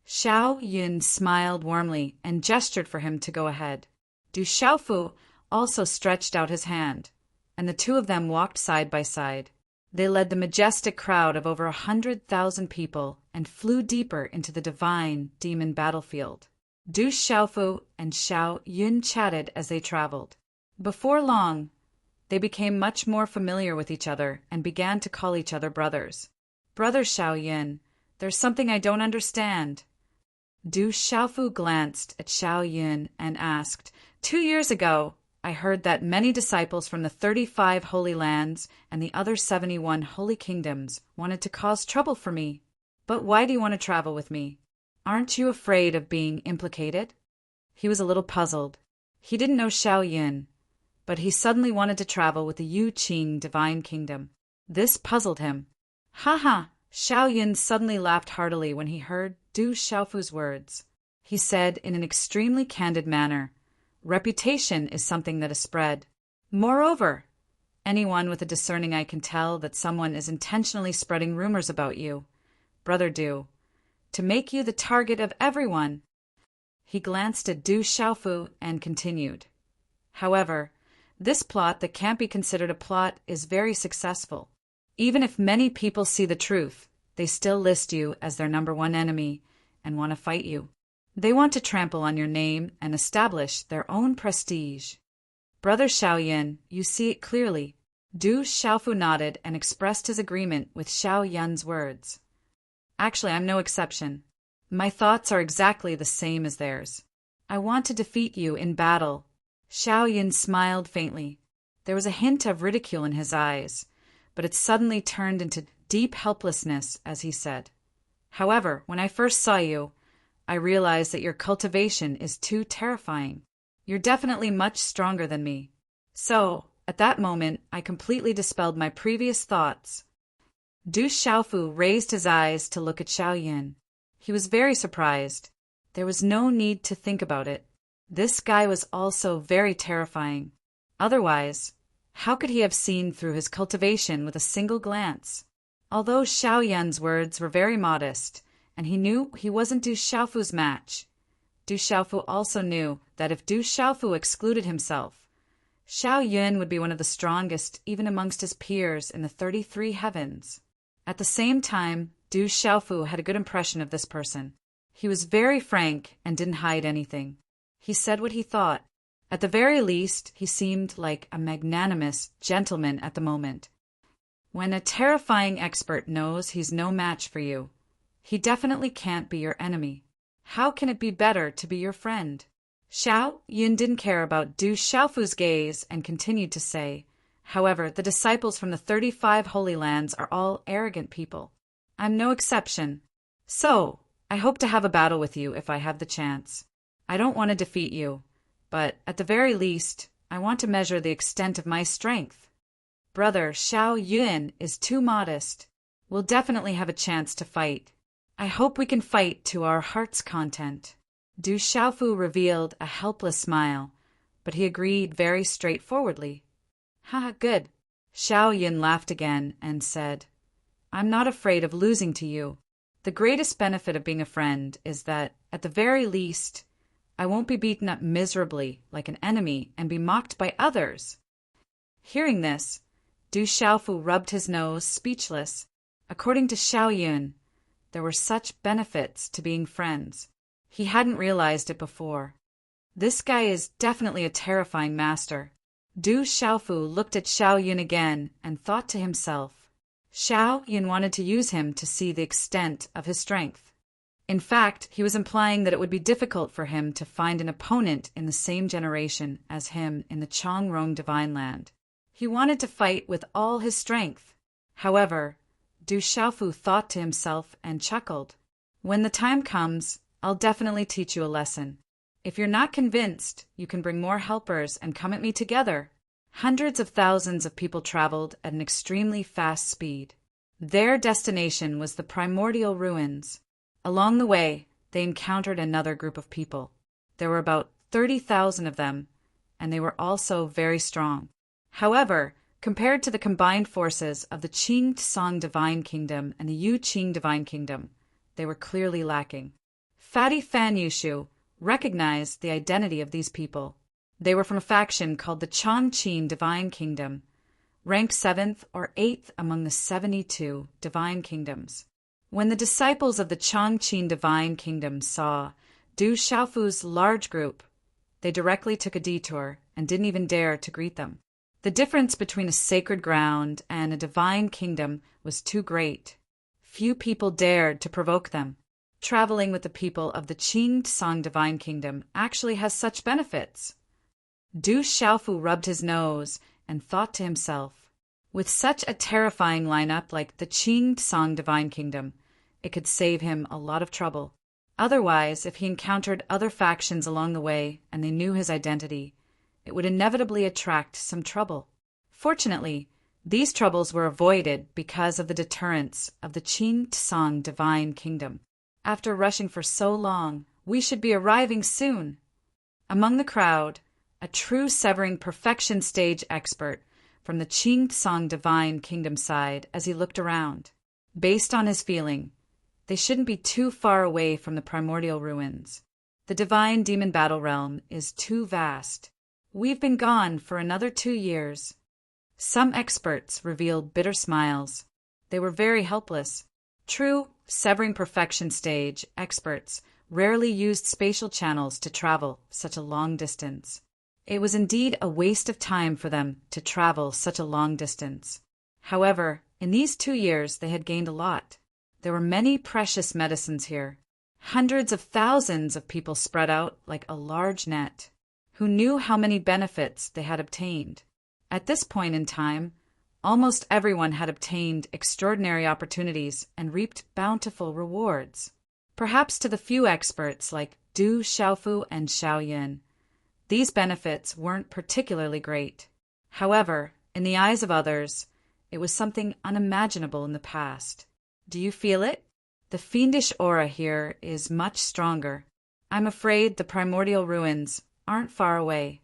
Xiao Yun smiled warmly and gestured for him to go ahead. Du Xiaofu also stretched out his hand, and the two of them walked side by side. They led the majestic crowd of over 100,000 people and flew deeper into the divine demon battlefield. Du Xiaofu and Xiao Yun chatted as they traveled. Before long, they became much more familiar with each other and began to call each other brothers. "Brother Xiao Yun, there's something I don't understand." Du Xiaofu glanced at Xiao Yun and asked, 2 years ago, I heard that many disciples from the 35 Holy Lands and the other 71 Holy Kingdoms wanted to cause trouble for me. But why do you want to travel with me? Aren't you afraid of being implicated?" He was a little puzzled. He didn't know Xiao Yun, but he suddenly wanted to travel with the Yu Qing Divine Kingdom. This puzzled him. "Ha ha!" Xiao Yun suddenly laughed heartily when he heard Du Xiaofu's words. He said in an extremely candid manner, "Reputation is something that is spread. Moreover, anyone with a discerning eye can tell that someone is intentionally spreading rumors about you, Brother Du, to make you the target of everyone." He glanced at Du Xiaofu and continued. "However, this plot that can't be considered a plot is very successful. Even if many people see the truth, they still list you as their #1 enemy and want to fight you. They want to trample on your name and establish their own prestige. Brother Xiao Yun, you see it clearly." Du Xiaofu nodded and expressed his agreement with Xiao Yun's words. "Actually, I'm no exception. My thoughts are exactly the same as theirs. I want to defeat you in battle." Xiao Yun smiled faintly. There was a hint of ridicule in his eyes, but it suddenly turned into deep helplessness as he said, "However, when I first saw you, I realized that your cultivation is too terrifying. You're definitely much stronger than me. So, at that moment, I completely dispelled my previous thoughts." Du Xiaofu raised his eyes to look at Xiao Yun. He was very surprised. There was no need to think about it. This guy was also very terrifying. Otherwise, how could he have seen through his cultivation with a single glance? Although Xiao Yun's words were very modest, and he knew he wasn't Du Xiaofu's match, Du Xiaofu also knew that if Du Xiaofu excluded himself, Xiao Yun would be one of the strongest even amongst his peers in the 33 heavens. At the same time, Du Xiaofu had a good impression of this person. He was very frank and didn't hide anything. He said what he thought. At the very least, he seemed like a magnanimous gentleman at the moment. When a terrifying expert knows he's no match for you, he definitely can't be your enemy. How can it be better to be your friend? Xiao Yun didn't care about Du Xiaofu's gaze and continued to say, "However, the disciples from the 35 Holy Lands are all arrogant people. I'm no exception. So, I hope to have a battle with you if I have the chance. I don't want to defeat you, but at the very least, I want to measure the extent of my strength. Brother Xiao Yun is too modest. We'll definitely have a chance to fight. I hope we can fight to our heart's content." Du Xiaofu revealed a helpless smile, but he agreed very straightforwardly. "Ha, good." Xiao Yin laughed again and said, I'm not afraid of losing to you. The greatest benefit of being a friend is that, at the very least, I won't be beaten up miserably like an enemy and be mocked by others. Hearing this, Du Xiaofu rubbed his nose, speechless. According to Xiao Yun, there were such benefits to being friends. He hadn't realized it before. This guy is definitely a terrifying master. Du Xiaofu looked at Xiao Yun again and thought to himself. Xiao Yun wanted to use him to see the extent of his strength. In fact, he was implying that it would be difficult for him to find an opponent in the same generation as him in the Chongrong Divine Land. He wanted to fight with all his strength. However, Du Xiaofu thought to himself and chuckled. When the time comes, I'll definitely teach you a lesson. If you're not convinced, you can bring more helpers and come at me together. Hundreds of thousands of people traveled at an extremely fast speed. Their destination was the primordial ruins. Along the way, they encountered another group of people. There were about 30,000 of them, and they were also very strong. However, compared to the combined forces of the Qing Tsang Divine Kingdom and the Yu Qing Divine Kingdom, they were clearly lacking. Fatty Fan Yushu recognized the identity of these people. They were from a faction called the Chongqing Divine Kingdom, ranked 7th or 8th among the 72 Divine Kingdoms. When the disciples of the Chongqing Divine Kingdom saw Du Xiaofu's large group, they directly took a detour and didn't even dare to greet them. The difference between a sacred ground and a divine kingdom was too great. Few people dared to provoke them. Traveling with the people of the Qing Tsang Divine Kingdom actually has such benefits. Du Xiaofu rubbed his nose and thought to himself, with such a terrifying lineup like the Qing Tsang Divine Kingdom, it could save him a lot of trouble. Otherwise, if he encountered other factions along the way and they knew his identity, it would inevitably attract some trouble. Fortunately, these troubles were avoided because of the deterrence of the Qing Tsang Divine Kingdom. After rushing for so long, we should be arriving soon. Among the crowd, a true severing perfection stage expert from the Qing Tsang Divine Kingdom sighed as he looked around. Based on his feeling, they shouldn't be too far away from the primordial ruins. The divine demon battle realm is too vast. We've been gone for another 2 years. Some experts revealed bitter smiles. They were very helpless. True severing perfection stage experts rarely used spatial channels to travel such a long distance. It was indeed a waste of time for them to travel such a long distance. However, in these 2 years they had gained a lot. There were many precious medicines here. Hundreds of thousands of people spread out like a large net, who knew how many benefits they had obtained. At this point in time, almost everyone had obtained extraordinary opportunities and reaped bountiful rewards. Perhaps to the few experts like Du Xiaofu and Xiao Yin, these benefits weren't particularly great. However, in the eyes of others, it was something unimaginable in the past. Do you feel it? The fiendish aura here is much stronger. I'm afraid the primordial ruins aren't far away.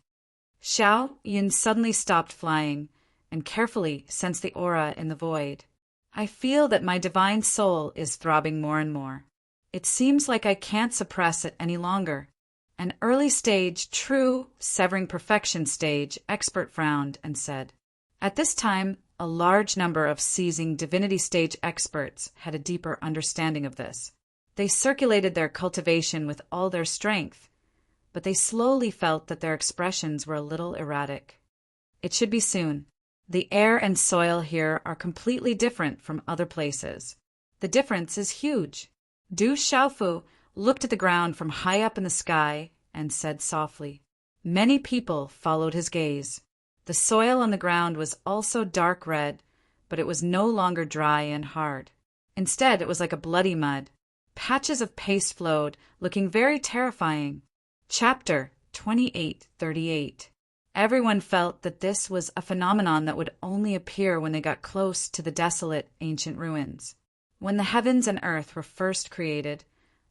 Xiao Yin suddenly stopped flying and carefully sensed the aura in the void. I feel that my divine soul is throbbing more and more. It seems like I can't suppress it any longer. An early stage, true severing perfection stage expert frowned and said, at this time, a large number of seizing divinity stage experts had a deeper understanding of this. They circulated their cultivation with all their strength, but they slowly felt that their expressions were a little erratic. It should be soon. The air and soil here are completely different from other places. The difference is huge. Du Xiaofu looked at the ground from high up in the sky and said softly. Many people followed his gaze. The soil on the ground was also dark red, but it was no longer dry and hard. Instead, it was like a bloody mud. Patches of paste flowed, looking very terrifying. Chapter 2838. Everyone felt that this was a phenomenon that would only appear when they got close to the desolate ancient ruins. When the heavens and earth were first created,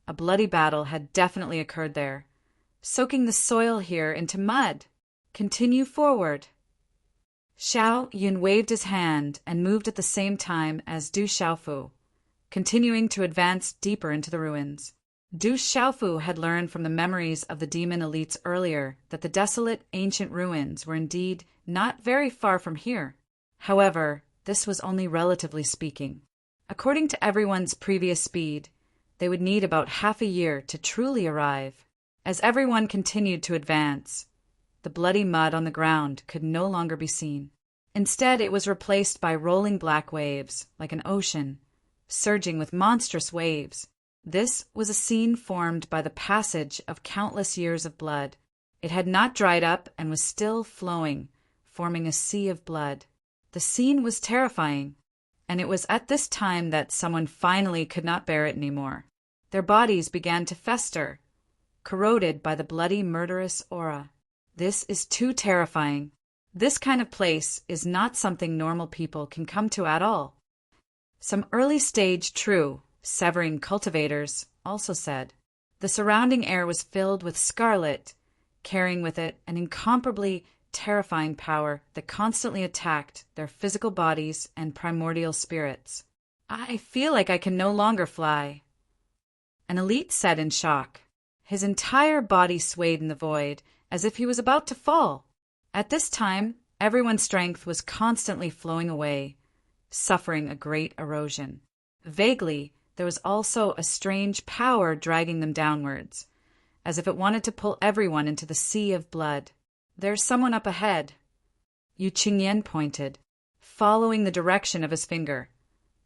a bloody battle had definitely occurred there, soaking the soil here into mud. Continue forward. Xiao Yun waved his hand and moved at the same time as Du Xiaofu, continuing to advance deeper into the ruins. Du Xiaofu had learned from the memories of the demon elites earlier that the desolate ancient ruins were indeed not very far from here. However, this was only relatively speaking. According to everyone's previous speed, they would need about half a year to truly arrive. As everyone continued to advance, the bloody mud on the ground could no longer be seen. Instead, it was replaced by rolling black waves, like an ocean, surging with monstrous waves. This was a scene formed by the passage of countless years of blood. It had not dried up and was still flowing, forming a sea of blood. The scene was terrifying, and it was at this time that someone finally could not bear it anymore. Their bodies began to fester, corroded by the bloody, murderous aura. This is too terrifying. This kind of place is not something normal people can come to at all. Some early-stage true severing cultivators also said. The surrounding air was filled with scarlet, carrying with it an incomparably terrifying power that constantly attacked their physical bodies and primordial spirits. I feel like I can no longer fly, an elite said in shock. His entire body swayed in the void, as if he was about to fall. At this time, everyone's strength was constantly flowing away, suffering a great erosion. Vaguely, there was also a strange power dragging them downwards, as if it wanted to pull everyone into the sea of blood. There's someone up ahead. Yu Qingyan pointed, following the direction of his finger.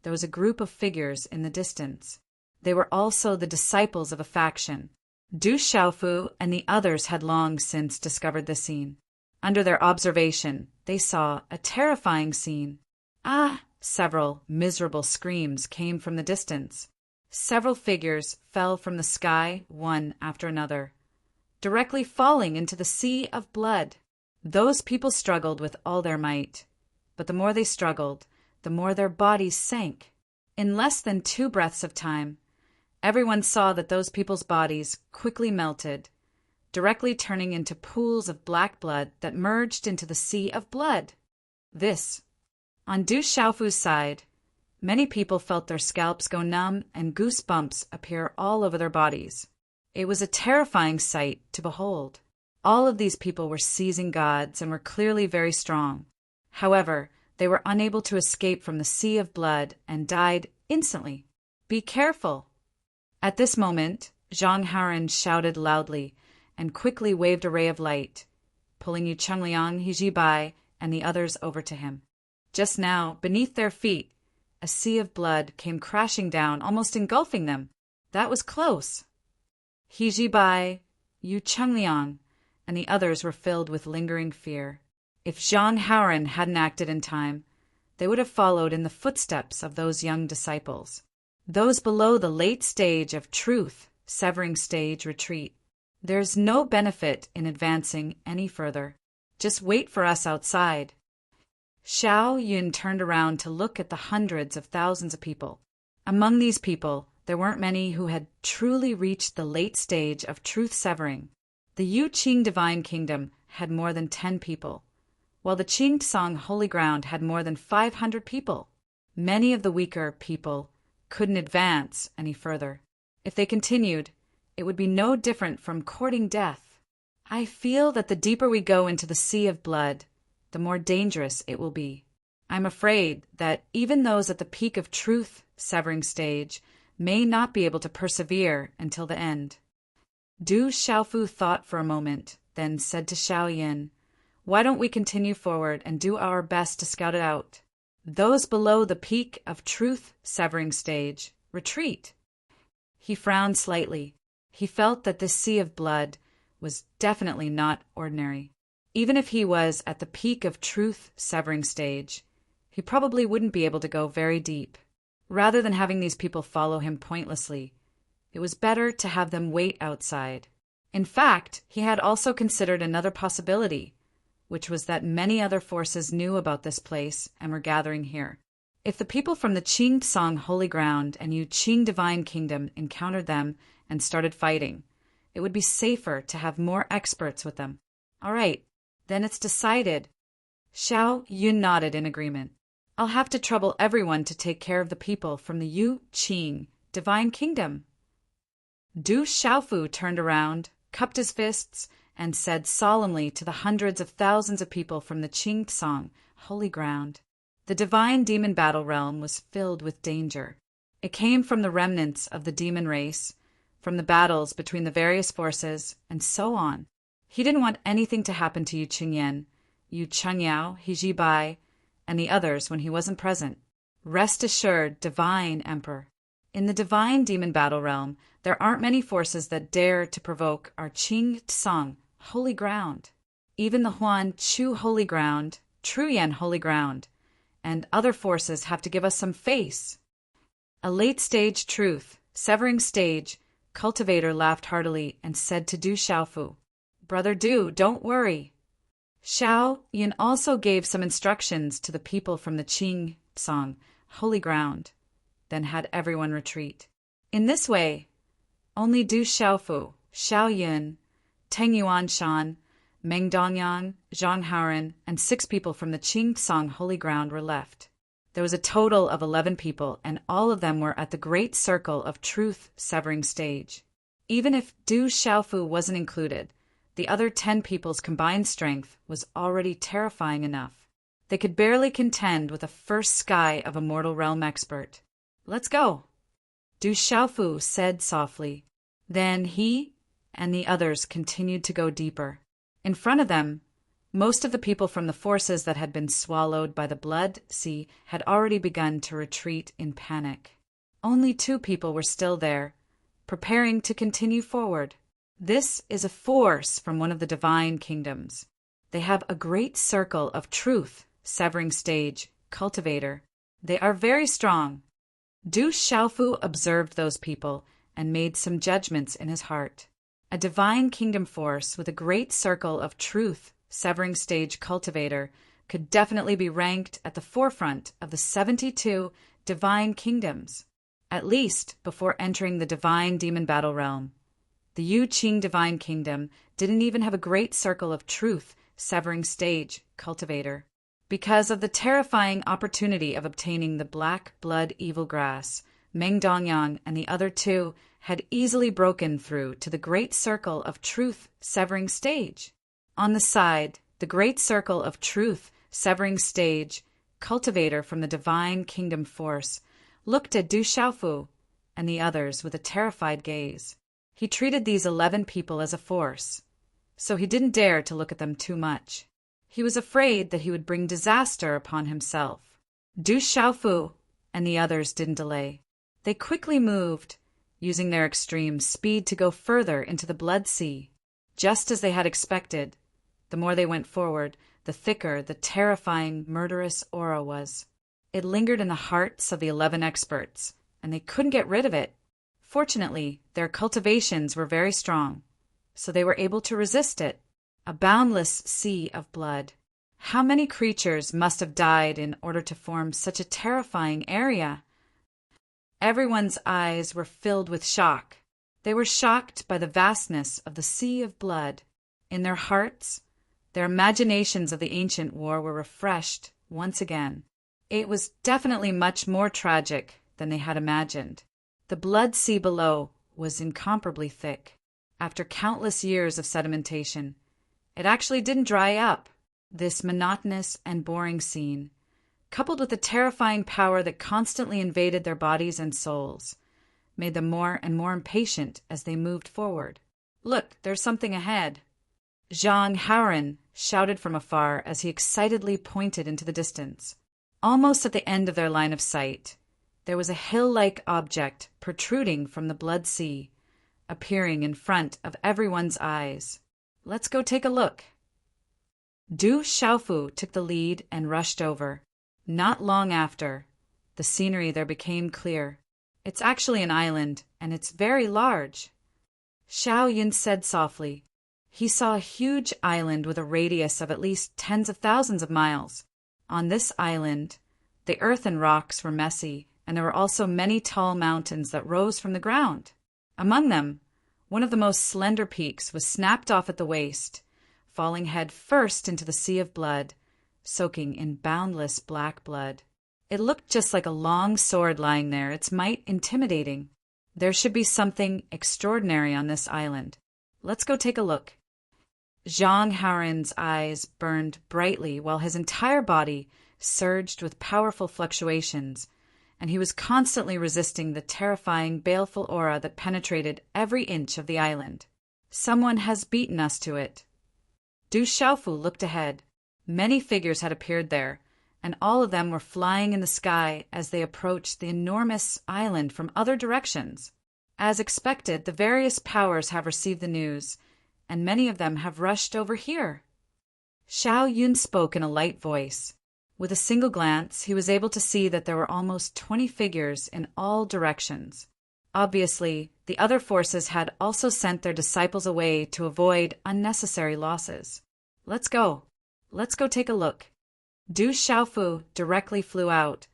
There was a group of figures in the distance. They were also the disciples of a faction. Du Xiaofu and the others had long since discovered the scene. Under their observation, they saw a terrifying scene. Ah! Several miserable screams came from the distance. Several figures fell from the sky, one after another, directly falling into the sea of blood. Those people struggled with all their might, but the more they struggled, the more their bodies sank. In less than 2 breaths of time, everyone saw that those people's bodies quickly melted, directly turning into pools of black blood that merged into the sea of blood. On Du Xiaofu's side, many people felt their scalps go numb and goosebumps appear all over their bodies. It was a terrifying sight to behold. All of these people were seizing gods and were clearly very strong. However, they were unable to escape from the sea of blood and died instantly. Be careful! At this moment, Zhang Haoran shouted loudly and quickly waved a ray of light, pulling Yu Chengliang, He Jibai, and the others over to him. Just now, beneath their feet, a sea of blood came crashing down, almost engulfing them. That was close. He Jibai, Yu Chengliang, and the others were filled with lingering fear. If Zhang Haoran hadn't acted in time, they would have followed in the footsteps of those young disciples. Those below the late stage of truth, severing stage, retreat. There's no benefit in advancing any further. Just wait for us outside. Xiao Yun turned around to look at the hundreds of thousands of people. Among these people, there weren't many who had truly reached the late stage of truth severing. The Yu Qing Divine Kingdom had more than 10 people, while the Qing Tsang Holy Ground had more than 500 people. Many of the weaker people couldn't advance any further. If they continued, it would be no different from courting death. I feel that the deeper we go into the sea of blood, the more dangerous it will be. I'm afraid that even those at the peak of truth severing stage may not be able to persevere until the end. Du Xiaofu thought for a moment, then said to Xiao Yin, "Why don't we continue forward and do our best to scout it out? Those below the peak of truth severing stage, retreat." He frowned slightly. He felt that this sea of blood was definitely not ordinary. Even if he was at the peak of truth severing stage, he probably wouldn't be able to go very deep. Rather than having these people follow him pointlessly, it was better to have them wait outside. In fact, he had also considered another possibility, which was that many other forces knew about this place and were gathering here. If the people from the Qing Tsang Holy Ground and Yu Qing Divine Kingdom encountered them and started fighting, it would be safer to have more experts with them. All right, then it's decided. Xiao Yun nodded in agreement. I'll have to trouble everyone to take care of the people from the Yu Qing Divine Kingdom. Du Xiaofu turned around, cupped his fists, and said solemnly to the hundreds of thousands of people from the Qing Tsang, holy ground. The divine demon battle realm was filled with danger. It came from the remnants of the demon race, from the battles between the various forces, and so on. He didn't want anything to happen to Yu Qingyan, Yu Chengyao, He Jibai, and the others when he wasn't present. Rest assured, Divine Emperor. In the divine demon battle realm, there aren't many forces that dare to provoke our Qing Tsang, holy ground. Even the Huan Chu holy ground, Truyan holy ground, and other forces have to give us some face. A late-stage truth, severing stage, cultivator laughed heartily and said to Du Xiaofu, Brother Du, don't worry. Xiao Yin also gave some instructions to the people from the Qing Tsang, holy ground, then had everyone retreat. In this way, only Du Xiaofu, Xiao Yun, Teng Yuanshan, Meng Dongyang, Zhang Haoren, and 6 people from the Qing Tsang holy ground were left. There was a total of 11 people, and all of them were at the great circle of truth severing stage. Even if Du Xiaofu wasn't included, the other 10 people's combined strength was already terrifying enough. They could barely contend with a first sky of a mortal realm expert. Let's go, Du Xiaofu said softly. Then he and the others continued to go deeper. In front of them, most of the people from the forces that had been swallowed by the blood sea had already begun to retreat in panic. Only 2 people were still there, preparing to continue forward. This is a force from one of the divine kingdoms. They have a great circle of truth, severing stage, cultivator. They are very strong. Du Xiaofu observed those people and made some judgments in his heart. A divine kingdom force with a great circle of truth, severing stage cultivator could definitely be ranked at the forefront of the 72 divine kingdoms, at least before entering the divine demon battle realm. The Yu Qing divine kingdom didn't even have a great circle of truth, severing stage cultivator. Because of the terrifying opportunity of obtaining the black blood evil grass, Meng Dongyang and the other 2 had easily broken through to the great circle of truth severing stage. On the side, the great circle of truth severing stage cultivator from the divine kingdom force looked at Du Xiaofu and the others with a terrified gaze. He treated these 11 people as a force, so he didn't dare to look at them too much. He was afraid that he would bring disaster upon himself. Du Xiaofu and the others didn't delay. They quickly moved, using their extreme speed to go further into the blood sea. Just as they had expected, the more they went forward, the thicker the terrifying, murderous aura was. It lingered in the hearts of the 11 experts, and they couldn't get rid of it. Fortunately, their cultivations were very strong, so they were able to resist it. A boundless sea of blood. How many creatures must have died in order to form such a terrifying area? Everyone's eyes were filled with shock. They were shocked by the vastness of the sea of blood. In their hearts, their imaginations of the ancient war were refreshed once again. It was definitely much more tragic than they had imagined. The blood sea below was incomparably thick. After countless years of sedimentation, it actually didn't dry up. This monotonous and boring scene, coupled with the terrifying power that constantly invaded their bodies and souls, made them more and more impatient as they moved forward. Look, there's something ahead. Zhang Haoren shouted from afar as he excitedly pointed into the distance. Almost at the end of their line of sight, there was a hill-like object protruding from the blood sea, appearing in front of everyone's eyes. Let's go take a look. Du Xiaofu took the lead and rushed over. Not long after, the scenery there became clear. It's actually an island, and it's very large. Xiao Yin said softly. He saw a huge island with a radius of at least tens of thousands of miles. On this island, the earth and rocks were messy, and there were also many tall mountains that rose from the ground. Among them, one of the most slender peaks was snapped off at the waist, falling head first into the sea of blood, soaking in boundless black blood. It looked just like a long sword lying there, its might intimidating. There should be something extraordinary on this island. Let's go take a look. Zhang Haoren's eyes burned brightly while his entire body surged with powerful fluctuations, and he was constantly resisting the terrifying, baleful aura that penetrated every inch of the island. Someone has beaten us to it. Du Xiaofu looked ahead. Many figures had appeared there, and all of them were flying in the sky as they approached the enormous island from other directions. As expected, the various powers have received the news, and many of them have rushed over here. Xiao Yun spoke in a light voice. With a single glance, he was able to see that there were almost 20 figures in all directions. Obviously, the other forces had also sent their disciples away to avoid unnecessary losses. Let's go. Let's go take a look. Du Xiaofu directly flew out,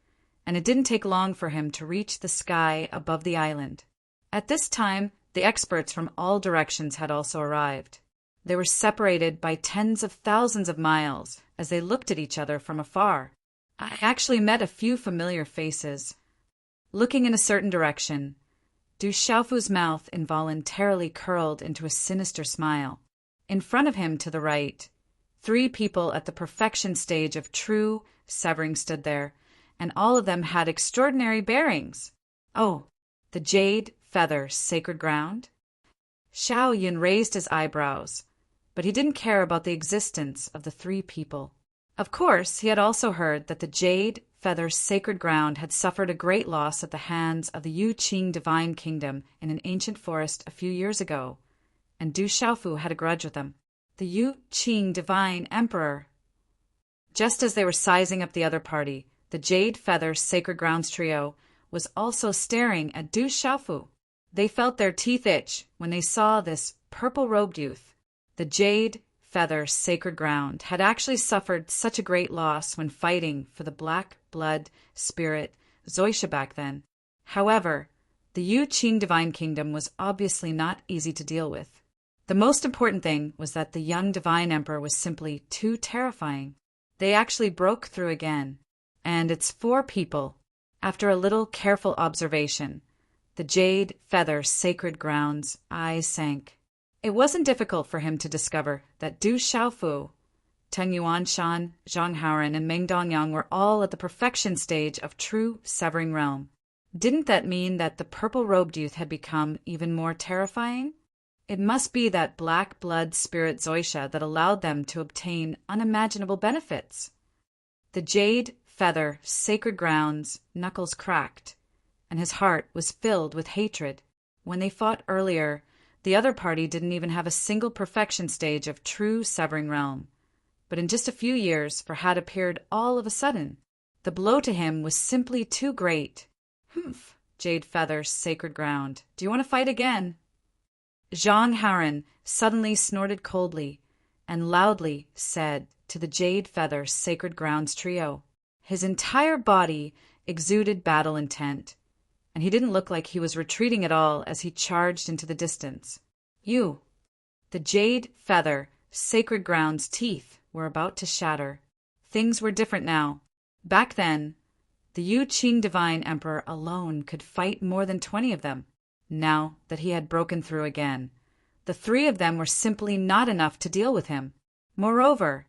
and it didn't take long for him to reach the sky above the island. At this time, the experts from all directions had also arrived. They were separated by tens of thousands of miles as they looked at each other from afar. I actually met a few familiar faces. Looking in a certain direction, Du Xiaofu's mouth involuntarily curled into a sinister smile. In front of him to the right, 3 people at the perfection stage of true severing stood there, and all of them had extraordinary bearings. Oh, the jade feather sacred ground? Xiao Yun raised his eyebrows, but he didn't care about the existence of the 3 people. Of course, he had also heard that the jade feather sacred ground had suffered a great loss at the hands of the Yu Qing divine kingdom in an ancient forest a few years ago, and Du Xiaofu had a grudge with them. The Yu Qing divine emperor. Just as they were sizing up the other party, the jade feather sacred grounds trio was also staring at Du Xiaofu. They felt their teeth itch when they saw this purple-robed youth. The jade feather sacred ground had actually suffered such a great loss when fighting for the black blood spirit Zoisha back then. However, the Yu Qing divine kingdom was obviously not easy to deal with. The most important thing was that the young divine emperor was simply too terrifying. They actually broke through again, and it's 4 people. After a little careful observation, the jade feather sacred ground's eyes sank. It wasn't difficult for him to discover that Du Xiaofu, Teng Yuanshan, Zhang Haoren, and Meng Dongyang were all at the perfection stage of true severing realm. Didn't that mean that the purple-robed youth had become even more terrifying? It must be that black blood spirit Zoisha that allowed them to obtain unimaginable benefits. The jade feather sacred ground's knuckles cracked, and his heart was filled with hatred. When they fought earlier, the other party didn't even have a single perfection stage of true severing realm. But in just a few years, Farhad appeared all of a sudden. The blow to him was simply too great. Humph, jade feather sacred ground. Do you want to fight again? Zhang Haoren suddenly snorted coldly and loudly said to the jade feather sacred grounds trio. His entire body exuded battle intent, and he didn't look like he was retreating at all as he charged into the distance. You! The jade feather sacred ground's teeth were about to shatter. Things were different now. Back then, the Yu Qing divine emperor alone could fight more than 20 of them. Now that he had broken through again, the 3 of them were simply not enough to deal with him. Moreover,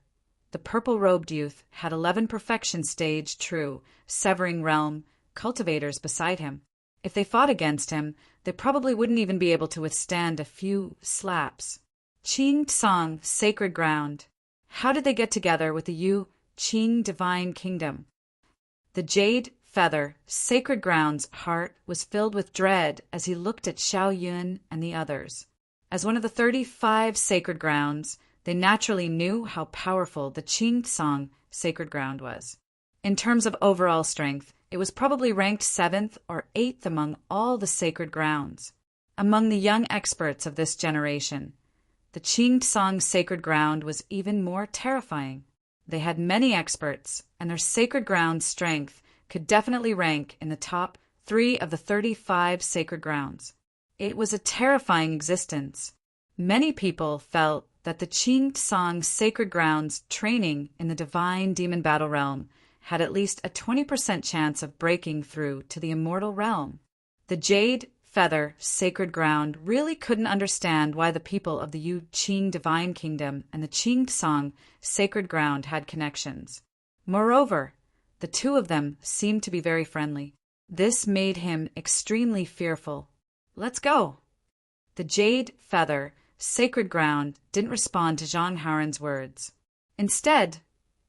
the purple-robed youth had 11 perfection stage true, severing realm, cultivators beside him. If they fought against him, they probably wouldn't even be able to withstand a few slaps. Qing Tsang, sacred ground. How did they get together with the Yu Qing divine kingdom? The jade feather sacred ground's heart was filled with dread as he looked at Xiao Yun and the others. As one of the 35 sacred grounds, they naturally knew how powerful the Qing Tsang sacred ground was. In terms of overall strength, it was probably ranked 7th or 8th among all the sacred grounds. Among the young experts of this generation, the Qing Tsang sacred ground was even more terrifying. They had many experts, and their sacred ground's strength could definitely rank in the top 3 of the 35 sacred grounds. It was a terrifying existence. Many people felt that the Qing Song sacred grounds training in the divine demon battle realm had at least a 20% chance of breaking through to the immortal realm. The Jade Feather sacred ground really couldn't understand why the people of the Yu Qing divine kingdom and the Qing Song sacred ground had connections. Moreover, the two of them seemed to be very friendly. This made him extremely fearful. "Let's go." The Jade Feather sacred ground didn't respond to Zhang Haoren's words. Instead,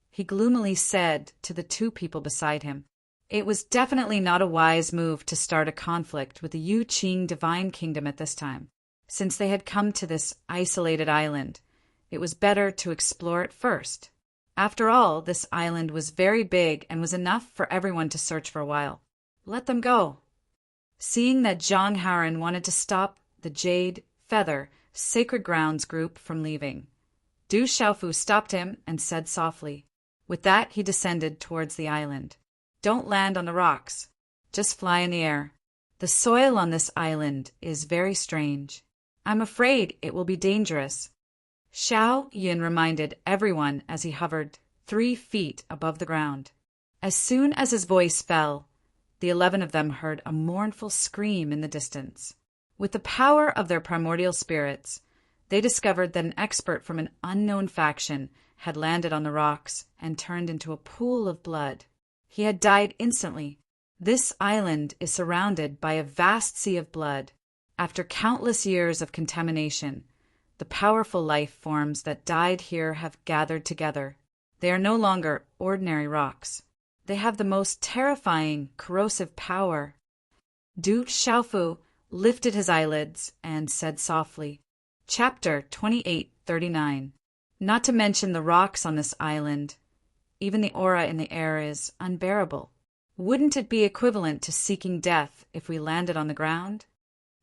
he gloomily said to the two people beside him, it was definitely not a wise move to start a conflict with the Yu Qing divine kingdom at this time. Since they had come to this isolated island, it was better to explore it first. After all, this island was very big and was enough for everyone to search for a while. Let them go. Seeing that Zhang Haoren wanted to stop the Jade Feather sacred grounds group from leaving, Du Xiaofu stopped him and said softly. With that, he descended towards the island. "Don't land on the rocks. Just fly in the air. The soil on this island is very strange. I'm afraid it will be dangerous." Xiao Yun reminded everyone as he hovered 3 feet above the ground. As soon as his voice fell, the 11 of them heard a mournful scream in the distance. With the power of their primordial spirits, they discovered that an expert from an unknown faction had landed on the rocks and turned into a pool of blood. He had died instantly. This island is surrounded by a vast sea of blood. After countless years of contamination, the powerful life forms that died here have gathered together. They are no longer ordinary rocks. They have the most terrifying, corrosive power. Du Xiaofu lifted his eyelids and said softly, Chapter 2839. Not to mention the rocks on this island, even the aura in the air is unbearable. Wouldn't it be equivalent to seeking death if we landed on the ground?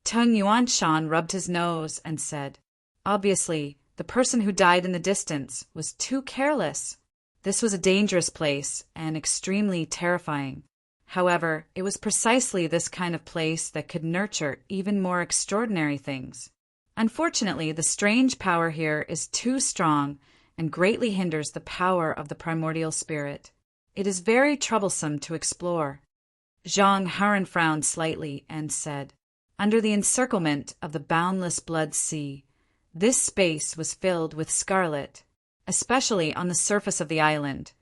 Tung Yuanshan rubbed his nose and said, Obviously, the person who died in the distance was too careless. This was a dangerous place and extremely terrifying. However, it was precisely this kind of place that could nurture even more extraordinary things. Unfortunately, the strange power here is too strong and greatly hinders the power of the primordial spirit. It is very troublesome to explore. Zhang Haoren frowned slightly and said, Under the encirclement of the boundless blood sea, this space was filled with scarlet, especially on the surface of the island.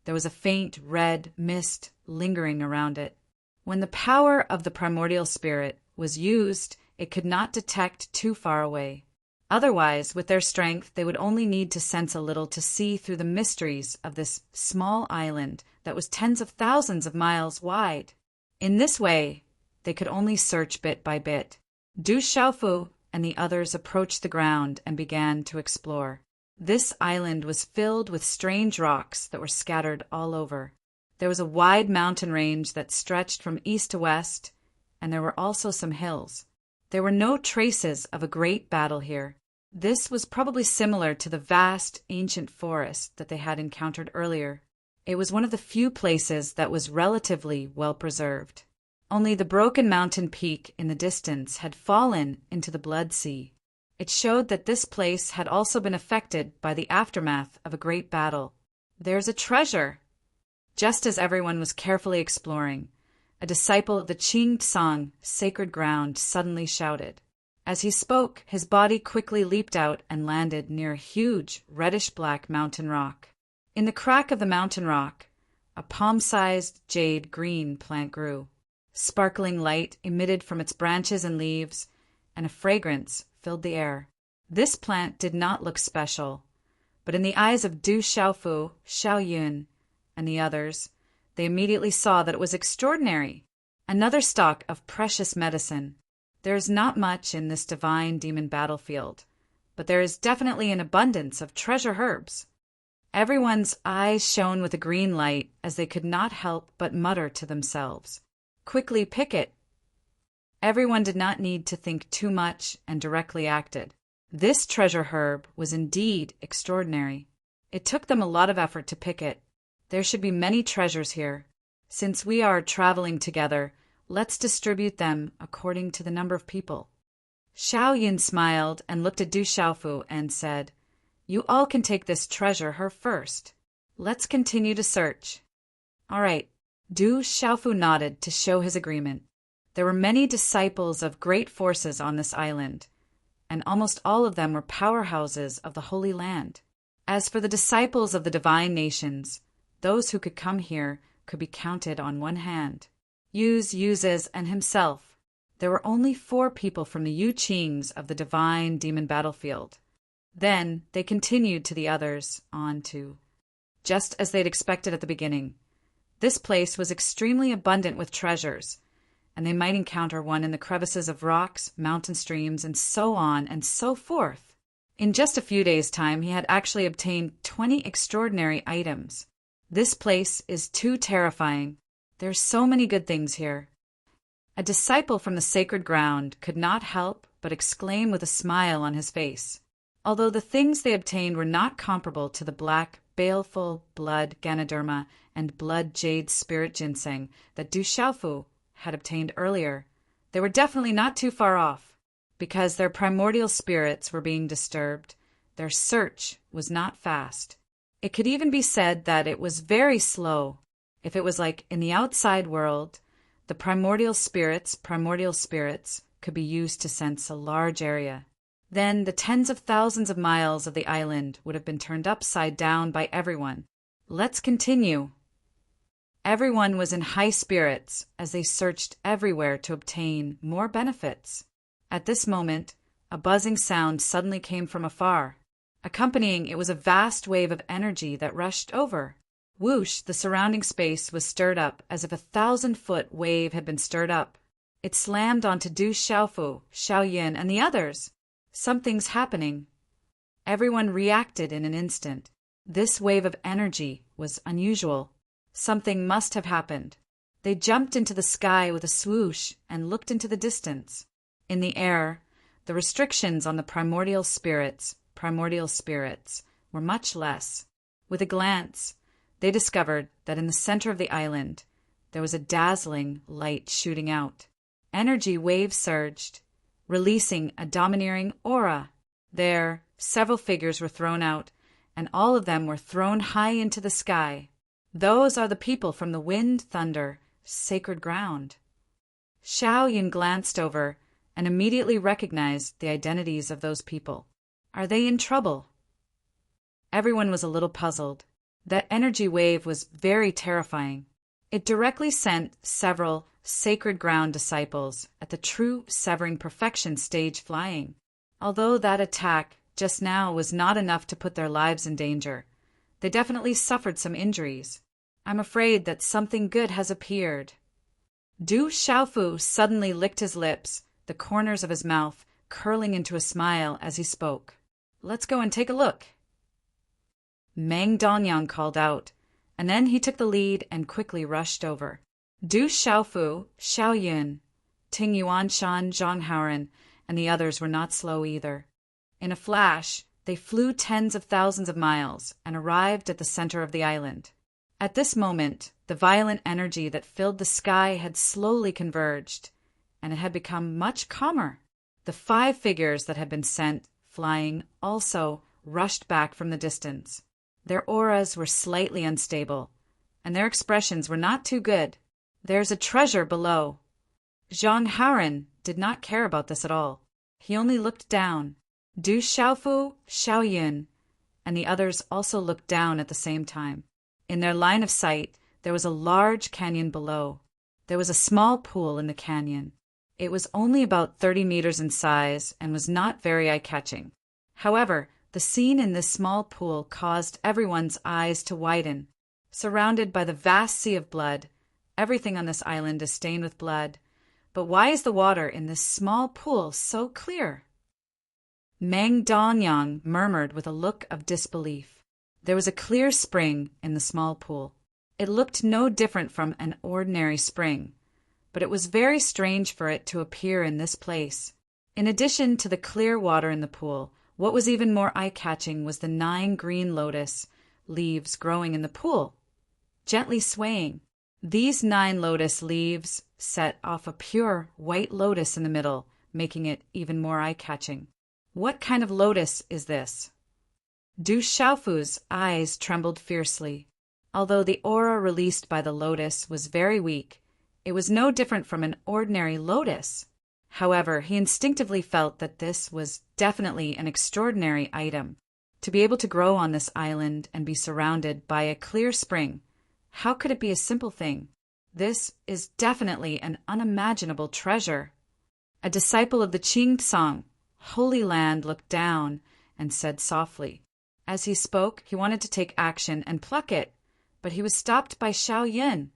There was a faint red mist lingering around it. When the power of the primordial spirit was used, it could not detect too far away. Otherwise, with their strength, they would only need to sense a little to see through the mysteries of this small island that was tens of thousands of miles wide. In this way, they could only search bit by bit. Du Xiaofu and the others approached the ground and began to explore. This island was filled with strange rocks that were scattered all over. There was a wide mountain range that stretched from east to west, and there were also some hills. There were no traces of a great battle here. This was probably similar to the vast, ancient forest that they had encountered earlier. It was one of the few places that was relatively well preserved. Only the broken mountain peak in the distance had fallen into the blood sea. It showed that this place had also been affected by the aftermath of a great battle. There's a treasure! Just as everyone was carefully exploring, a disciple of the Qing Song sacred ground suddenly shouted. As he spoke, his body quickly leaped out and landed near a huge, reddish-black mountain rock. In the crack of the mountain rock, a palm-sized jade green plant grew. Sparkling light emitted from its branches and leaves, and a fragrance filled the air. This plant did not look special, but in the eyes of Du Xiaofu, Xiao Yun, and the others, they immediately saw that it was extraordinary. Another stock of precious medicine. There is not much in this divine demon battlefield, but there is definitely an abundance of treasure herbs. Everyone's eyes shone with a green light as they could not help but mutter to themselves, Quickly pick it. Everyone did not need to think too much and directly acted. This treasure herb was indeed extraordinary. It took them a lot of effort to pick it. There should be many treasures here. Since we are traveling together, let's distribute them according to the number of people. Xiao Yin smiled and looked at Du Xiaofu and said, You all can take this treasure her first. Let's continue to search. All right. Du Xiaofu nodded to show his agreement. There were many disciples of great forces on this island, and almost all of them were powerhouses of the Holy Land. As for the disciples of the divine nations, those who could come here could be counted on one hand. Yuzes, and himself. There were only 4 people from the Yu Qings of the divine demon battlefield. Then they continued to the others, on to. Just as they'd expected at the beginning. This place was extremely abundant with treasures, and they might encounter one in the crevices of rocks, mountain streams, and so on and so forth. In just a few days' time, he had actually obtained 20 extraordinary items. This place is too terrifying. There's so many good things here. A disciple from the sacred ground could not help but exclaim with a smile on his face. Although the things they obtained were not comparable to the black, baleful blood Ganoderma and blood jade spirit ginseng that Du Xiaofu had obtained earlier, they were definitely not too far off. Because their primordial spirits were being disturbed, their search was not fast. It could even be said that it was very slow. If it was like in the outside world, the primordial spirits could be used to sense a large area. Then the tens of thousands of miles of the island would have been turned upside down by everyone. Let's continue. Everyone was in high spirits as they searched everywhere to obtain more benefits. At this moment, a buzzing sound suddenly came from afar. Accompanying it was a vast wave of energy that rushed over. Whoosh, the surrounding space was stirred up as if a 1,000-foot wave had been stirred up. It slammed onto Du Xiaofu, Xiaoyin, and the others. Something's happening. Everyone reacted in an instant. This wave of energy was unusual. Something must have happened. They jumped into the sky with a swoosh and looked into the distance. In the air, the restrictions on the primordial spirits, were much less. With a glance, they discovered that in the center of the island, there was a dazzling light shooting out. Energy waves surged, releasing a domineering aura. There, several figures were thrown out, and all of them were thrown high into the sky. Those are the people from the wind, thunder, sacred ground. Xiao Yin glanced over and immediately recognized the identities of those people. Are they in trouble? Everyone was a little puzzled. That energy wave was very terrifying. It directly sent several sacred ground disciples at the true severing perfection stage flying. Although that attack just now was not enough to put their lives in danger, they definitely suffered some injuries. I'm afraid that something good has appeared. Du Xiaofu suddenly licked his lips, the corners of his mouth curling into a smile as he spoke. Let's go and take a look. Meng Donyang called out, and then he took the lead and quickly rushed over. Du Xiaofu, Xiaoyin, Ting Yuanshan, Zhang Haoren, and the others were not slow either. In a flash, they flew tens of thousands of miles and arrived at the center of the island. At this moment, the violent energy that filled the sky had slowly converged, and it had become much calmer. The 5 figures that had been sent, flying, also rushed back from the distance. Their auras were slightly unstable, and their expressions were not too good. There's a treasure below. Zhang Haoren did not care about this at all. He only looked down. Du Xiaofu, Xiaoyin, and the others also looked down at the same time. In their line of sight, there was a large canyon below. There was a small pool in the canyon. It was only about 30 meters in size and was not very eye-catching. However, the scene in this small pool caused everyone's eyes to widen. Surrounded by the vast sea of blood, everything on this island is stained with blood. But why is the water in this small pool so clear? Meng Donyang murmured with a look of disbelief. There was a clear spring in the small pool. It looked no different from an ordinary spring, but it was very strange for it to appear in this place. In addition to the clear water in the pool, what was even more eye-catching was the 9 green lotus leaves growing in the pool, gently swaying. These 9 lotus leaves set off a pure white lotus in the middle, making it even more eye-catching. What kind of lotus is this? Du Xiaofu's eyes trembled fiercely. Although the aura released by the lotus was very weak, it was no different from an ordinary lotus. However, he instinctively felt that this was definitely an extraordinary item. To be able to grow on this island and be surrounded by a clear spring, how could it be a simple thing? This is definitely an unimaginable treasure. A disciple of the Qingtsang, Holy Land, looked down and said softly. As he spoke, he wanted to take action and pluck it, but he was stopped by Xiaoyan.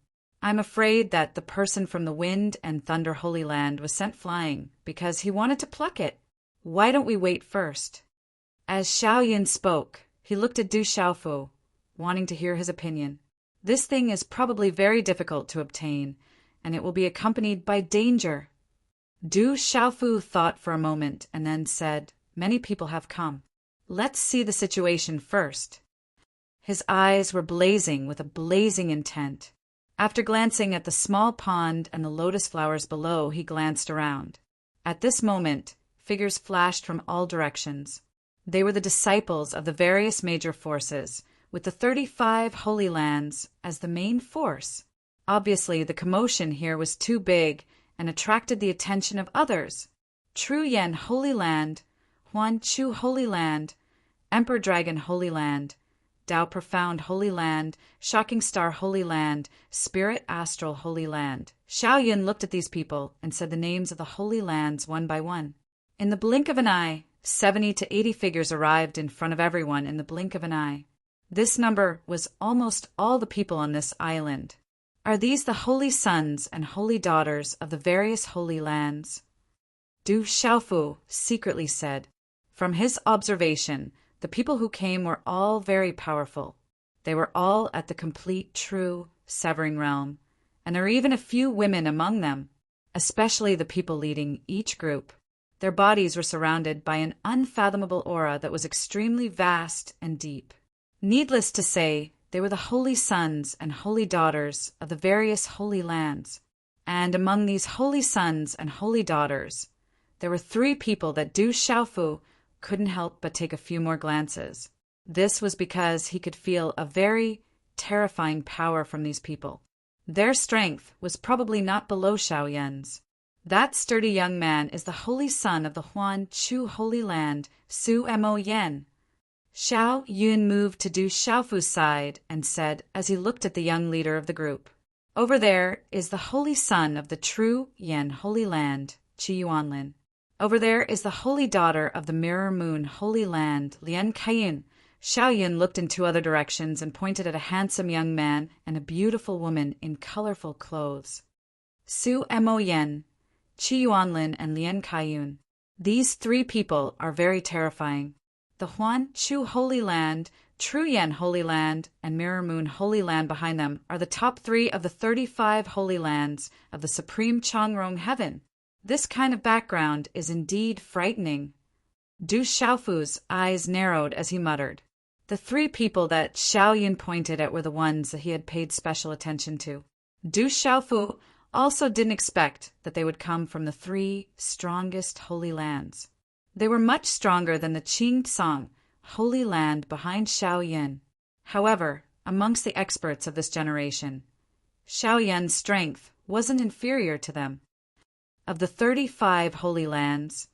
I'm afraid that the person from the Wind and Thunder Holy Land was sent flying because he wanted to pluck it. Why don't we wait first? As Xiaoyan spoke, he looked at Du Xiaofu, wanting to hear his opinion. This thing is probably very difficult to obtain, and it will be accompanied by danger. Du Xiaofu thought for a moment and then said, Many people have come. Let's see the situation first. His eyes were blazing with a blazing intent. After glancing at the small pond and the lotus flowers below, he glanced around. At this moment, figures flashed from all directions. They were the disciples of the various major forces, with the 35 Holy Lands as the main force. Obviously, the commotion here was too big and attracted the attention of others. True Yen Holy Land, Huan Chu Holy Land, Emperor Dragon Holy Land, Tao Profound Holy Land, Shocking Star Holy Land, Spirit Astral Holy Land. Xiaoyan looked at these people and said the names of the Holy Lands one by one. In the blink of an eye, 70 to 80 figures arrived in front of everyone in the blink of an eye. This number was almost all the people on this island. Are these the holy sons and holy daughters of the various holy lands? Du Xiaofu secretly said. From his observation, the people who came were all very powerful. They were all at the complete, true, severing realm, and there were even a few women among them, especially the people leading each group. Their bodies were surrounded by an unfathomable aura that was extremely vast and deep. Needless to say, they were the holy sons and holy daughters of the various holy lands. And among these holy sons and holy daughters, there were 3 people that Du Xiaofu couldn't help but take a few more glances. This was because he could feel a very terrifying power from these people. Their strength was probably not below Xiaoyan's. That sturdy young man is the holy son of the Huan Chu Holy Land, Su Mo Yen. Xiao Yun moved to Du Xiaofu's side and said as he looked at the young leader of the group, Over there is the holy son of the true Yen Holy Land, Qi Yuanlin. Over there is the holy daughter of the Mirror Moon Holy Land, Lian Kaiyin. Xiaoyan looked in 2 other directions and pointed at a handsome young man and a beautiful woman in colorful clothes. Su Mo Yen, Qi Yuanlin, and Lian Kaiyin. These 3 people are very terrifying. The Huan Chu Holy Land, True Yen Holy Land, and Mirror Moon Holy Land behind them are the top 3 of the 35 Holy Lands of the Supreme Changrong Heaven. This kind of background is indeed frightening. Du Xiaofu's eyes narrowed as he muttered. The 3 people that Xiaoyan pointed at were the ones that he had paid special attention to. Du Xiaofu also didn't expect that they would come from the 3 strongest holy lands. They were much stronger than the Qingtsang Holy Land behind Xiaoyan. However, amongst the experts of this generation, Xiaoyan's strength wasn't inferior to them. Of the 35 holy lands,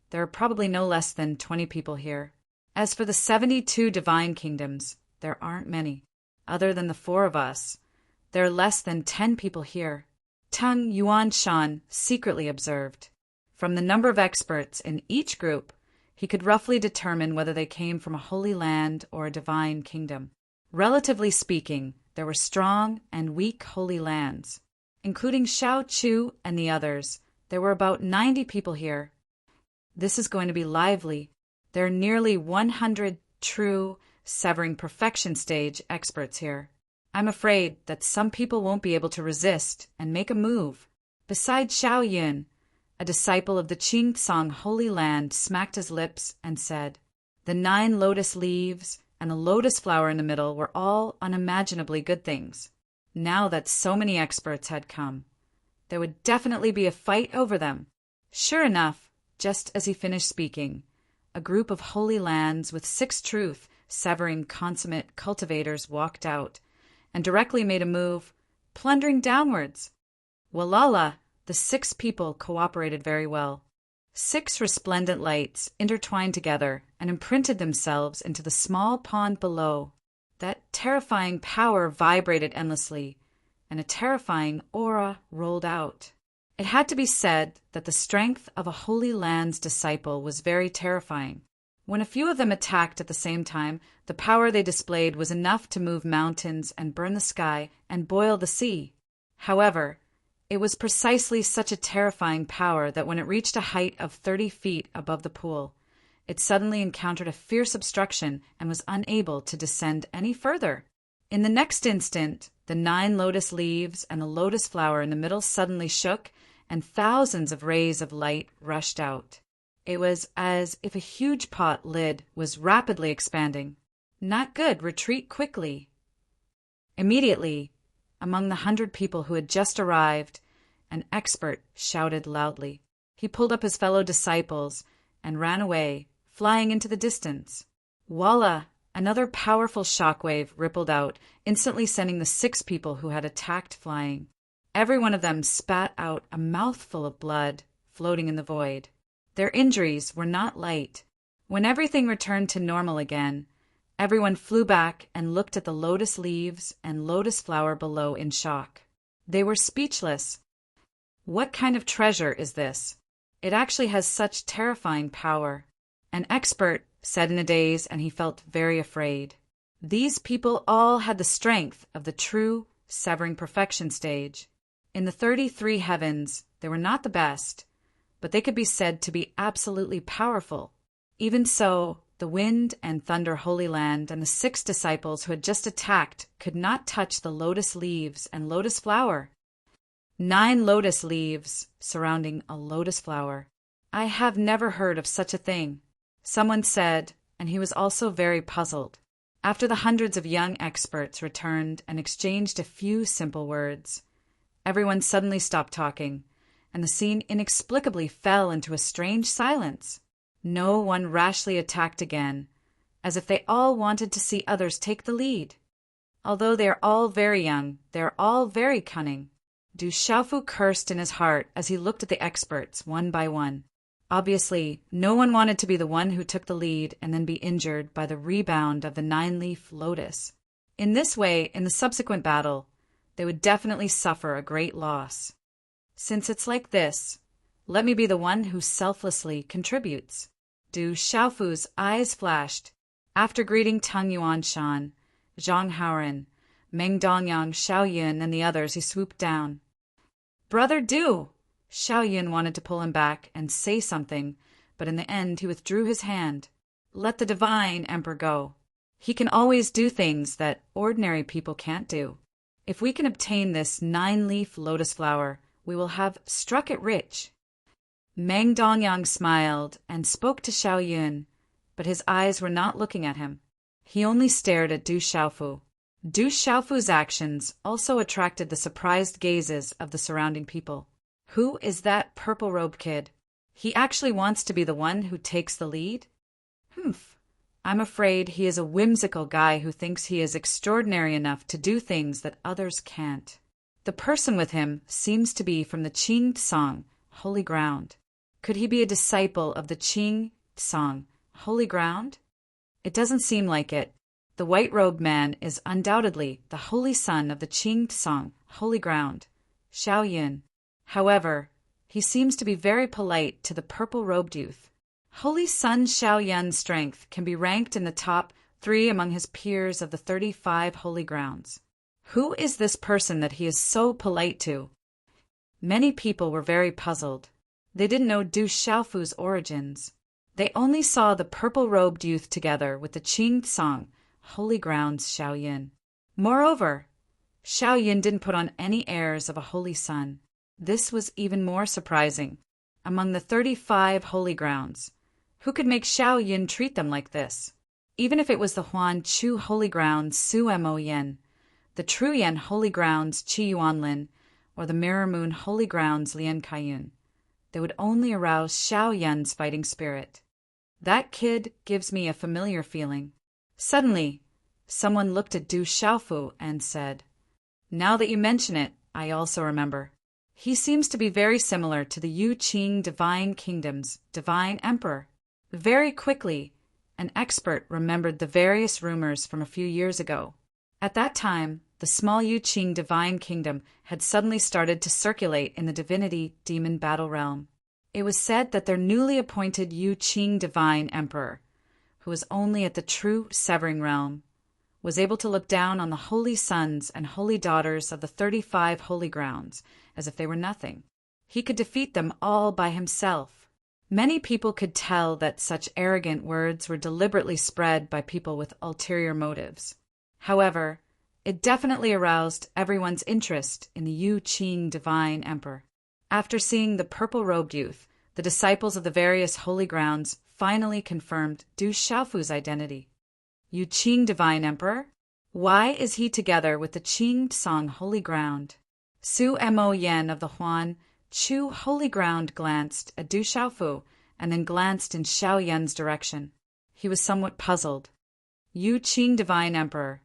there are probably no less than 20 people here. As for the 72 divine kingdoms, there aren't many. Other than the 4 of us, there are less than 10 people here. Tung Yuanshan secretly observed. From the number of experts in each group, he could roughly determine whether they came from a holy land or a divine kingdom. Relatively speaking, there were strong and weak holy lands. Including Xiao Chu and the others, there were about 90 people here. This is going to be lively. There are nearly 100 true, severing perfection stage experts here. I'm afraid that some people won't be able to resist and make a move. Besides Xiaoyan, a disciple of the Qingtsang Holy Land smacked his lips and said, The 9 lotus leaves and the lotus flower in the middle were all unimaginably good things. Now that so many experts had come, there would definitely be a fight over them. Sure enough, just as he finished speaking, a group of holy lands with 6 truth, severing consummate cultivators walked out and directly made a move, plundering downwards. Walala, the 6 people cooperated very well. 6 resplendent lights intertwined together and imprinted themselves into the small pond below. That terrifying power vibrated endlessly, and a terrifying aura rolled out. It had to be said that the strength of a Holy Land's disciple was very terrifying. When a few of them attacked at the same time, the power they displayed was enough to move mountains and burn the sky and boil the sea. However, it was precisely such a terrifying power that when it reached a height of 30 feet above the pool, it suddenly encountered a fierce obstruction and was unable to descend any further. In the next instant, the 9 lotus leaves and the lotus flower in the middle suddenly shook, and thousands of rays of light rushed out. It was as if a huge pot lid was rapidly expanding. Not good, retreat quickly. Immediately, among the 100 people who had just arrived, an expert shouted loudly. He pulled up his fellow disciples and ran away, flying into the distance. Voila! Another powerful shockwave rippled out, instantly sending the 6 people who had attacked flying. Every one of them spat out a mouthful of blood, floating in the void. Their injuries were not light. When everything returned to normal again, everyone flew back and looked at the lotus leaves and lotus flower below in shock. They were speechless. What kind of treasure is this? It actually has such terrifying power. An expert said in a daze, and he felt very afraid. These people all had the strength of the true severing perfection stage. In the 33 heavens, they were not the best, but they could be said to be absolutely powerful. Even so, the wind and thunder Holy Land and the 6 disciples who had just attacked could not touch the lotus leaves and lotus flower. 9 lotus leaves surrounding a lotus flower. I have never heard of such a thing. Someone said, and he was also very puzzled. After the hundreds of young experts returned and exchanged a few simple words, everyone suddenly stopped talking, and the scene inexplicably fell into a strange silence. No one rashly attacked again, as if they all wanted to see others take the lead. Although they are all very young, they are all very cunning. Du Xiaofu cursed in his heart as he looked at the experts one by one. Obviously, no one wanted to be the one who took the lead and then be injured by the rebound of the 9-leaf lotus. In this way, in the subsequent battle, they would definitely suffer a great loss. Since it's like this, let me be the one who selflessly contributes. Du Xiaofu's eyes flashed. After greeting Tang Yuanshan, Zhang Haoren, Meng Dongyang, Xiao Yun, and the others, he swooped down. Brother Du! Xiao Yun wanted to pull him back and say something, but in the end he withdrew his hand. Let the divine emperor go. He can always do things that ordinary people can't do. If we can obtain this 9-leaf lotus flower, we will have struck it rich. Meng Dongyang smiled and spoke to Xiao Yun, but his eyes were not looking at him. He only stared at Du Xiaofu. Du Xiaofu's actions also attracted the surprised gazes of the surrounding people. Who is that purple-robed kid? He actually wants to be the one who takes the lead? Humph. I'm afraid he is a whimsical guy who thinks he is extraordinary enough to do things that others can't. The person with him seems to be from the Qing Tsang, Holy Ground. Could he be a disciple of the Qing Tsang, Holy Ground? It doesn't seem like it. The white-robed man is undoubtedly the holy son of the Qing Tsang, Holy Ground, Xiao Yun. However, he seems to be very polite to the purple-robed youth. Holy Son Xiao Yun's strength can be ranked in the top 3 among his peers of the 35 holy grounds. Who is this person that he is so polite to? Many people were very puzzled. They didn't know Du Xiaofu's origins. They only saw the purple-robed youth together with the Qing Tsang, Holy Grounds Xiao Yun. Moreover, Xiao Yun didn't put on any airs of a holy son. This was even more surprising. Among the 35 holy grounds, who could make Xiao Yun treat them like this? Even if it was the Huan Chu Holy Grounds Su Mo Yen, the True Yen Holy Grounds Qi Yuanlin, or the Mirror Moon Holy Grounds Lian Kaiyun, they would only arouse Xiao Yun's fighting spirit. That kid gives me a familiar feeling. Suddenly, someone looked at Du Xiaofu and said, "Now that you mention it, I also remember. He seems to be very similar to the Yu Qing Divine Kingdom's Divine Emperor." Very quickly, an expert remembered the various rumors from a few years ago. At that time, the small Yu Qing Divine Kingdom had suddenly started to circulate in the Divinity Demon Battle Realm. It was said that their newly appointed Yu Qing Divine Emperor, who was only at the true Severing Realm, was able to look down on the holy sons and holy daughters of the 35 holy grounds as if they were nothing. He could defeat them all by himself. Many people could tell that such arrogant words were deliberately spread by people with ulterior motives. However, it definitely aroused everyone's interest in the Yu Qing Divine Emperor. After seeing the purple-robed youth, the disciples of the various holy grounds finally confirmed Du Xiaofu's identity. Yu Qing Divine Emperor? Why is he together with the Qing Tsang Holy Ground? Su Mo Yen of the Huan Chu Holy Ground glanced at Du Xiaofu and then glanced in Xiao Yan's direction. He was somewhat puzzled. Yu Qing Divine Emperor.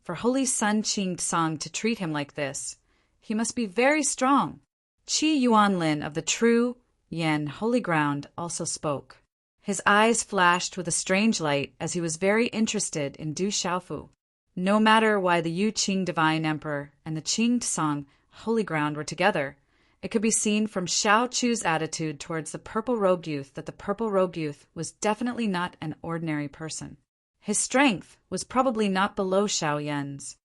For Holy Sun Qing Tsang to treat him like this, he must be very strong. Qi Yuanlin of the True Yen Holy Ground also spoke. His eyes flashed with a strange light as he was very interested in Du Xiaofu. No matter why the Yu Qing Divine Emperor and the Qing Tsang Holy Ground were together, it could be seen from Xiao Chu's attitude towards the purple-robed youth that the purple-robed youth was definitely not an ordinary person. His strength was probably not below Xiao Yan's.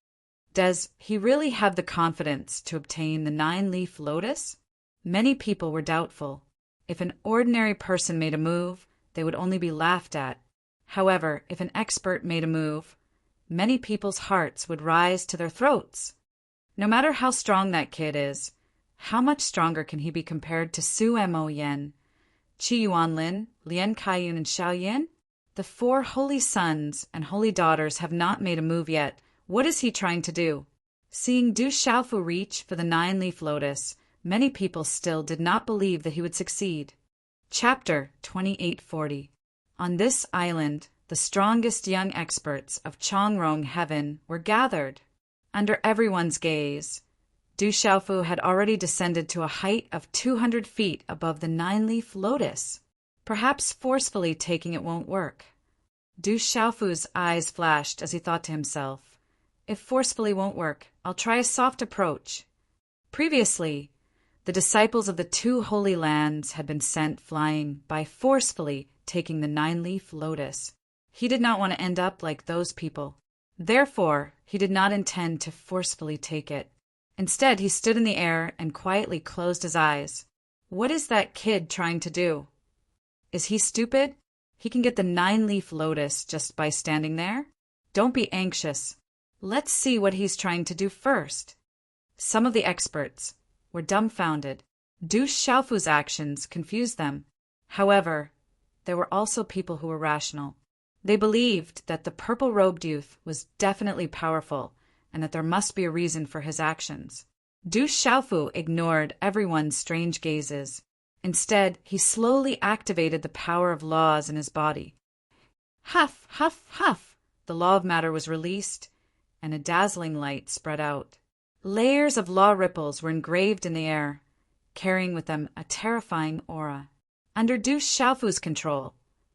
Does he really have the confidence to obtain the 9-leaf lotus? Many people were doubtful. If an ordinary person made a move, they would only be laughed at. However, if an expert made a move, many people's hearts would rise to their throats. No matter how strong that kid is, how much stronger can he be compared to Su Mo Yen, Qi Yuanlin, Lien Kaiyun, and Xiao Yin? The 4 holy sons and holy daughters have not made a move yet. What is he trying to do? Seeing Du Xiaofu reach for the 9-leaf lotus, many people still did not believe that he would succeed. Chapter 2840. On this island, the strongest young experts of Chongrong heaven were gathered. Under everyone's gaze, Du Xiaofu had already descended to a height of 200 feet above the 9-leaf lotus. Perhaps forcefully taking it won't work. Du Xiaofu's eyes flashed as he thought to himself, "If forcefully won't work, I'll try a soft approach." Previously, the disciples of the 2 holy lands had been sent flying by forcefully taking the 9-leaf lotus. He did not want to end up like those people. Therefore, he did not intend to forcefully take it. Instead, he stood in the air and quietly closed his eyes. What is that kid trying to do? Is he stupid? He can get the 9-leaf lotus just by standing there? Don't be anxious. Let's see what he's trying to do first. Some of the experts were dumbfounded. Du Xiaofu's actions confused them. However, there were also people who were rational. They believed that the purple-robed youth was definitely powerful and that there must be a reason for his actions. Du Xiaofu ignored everyone's strange gazes. Instead, he slowly activated the power of laws in his body. Huff, huff, huff! The law of matter was released, and a dazzling light spread out. Layers of law ripples were engraved in the air, carrying with them a terrifying aura. Under Du Xiaofu's control,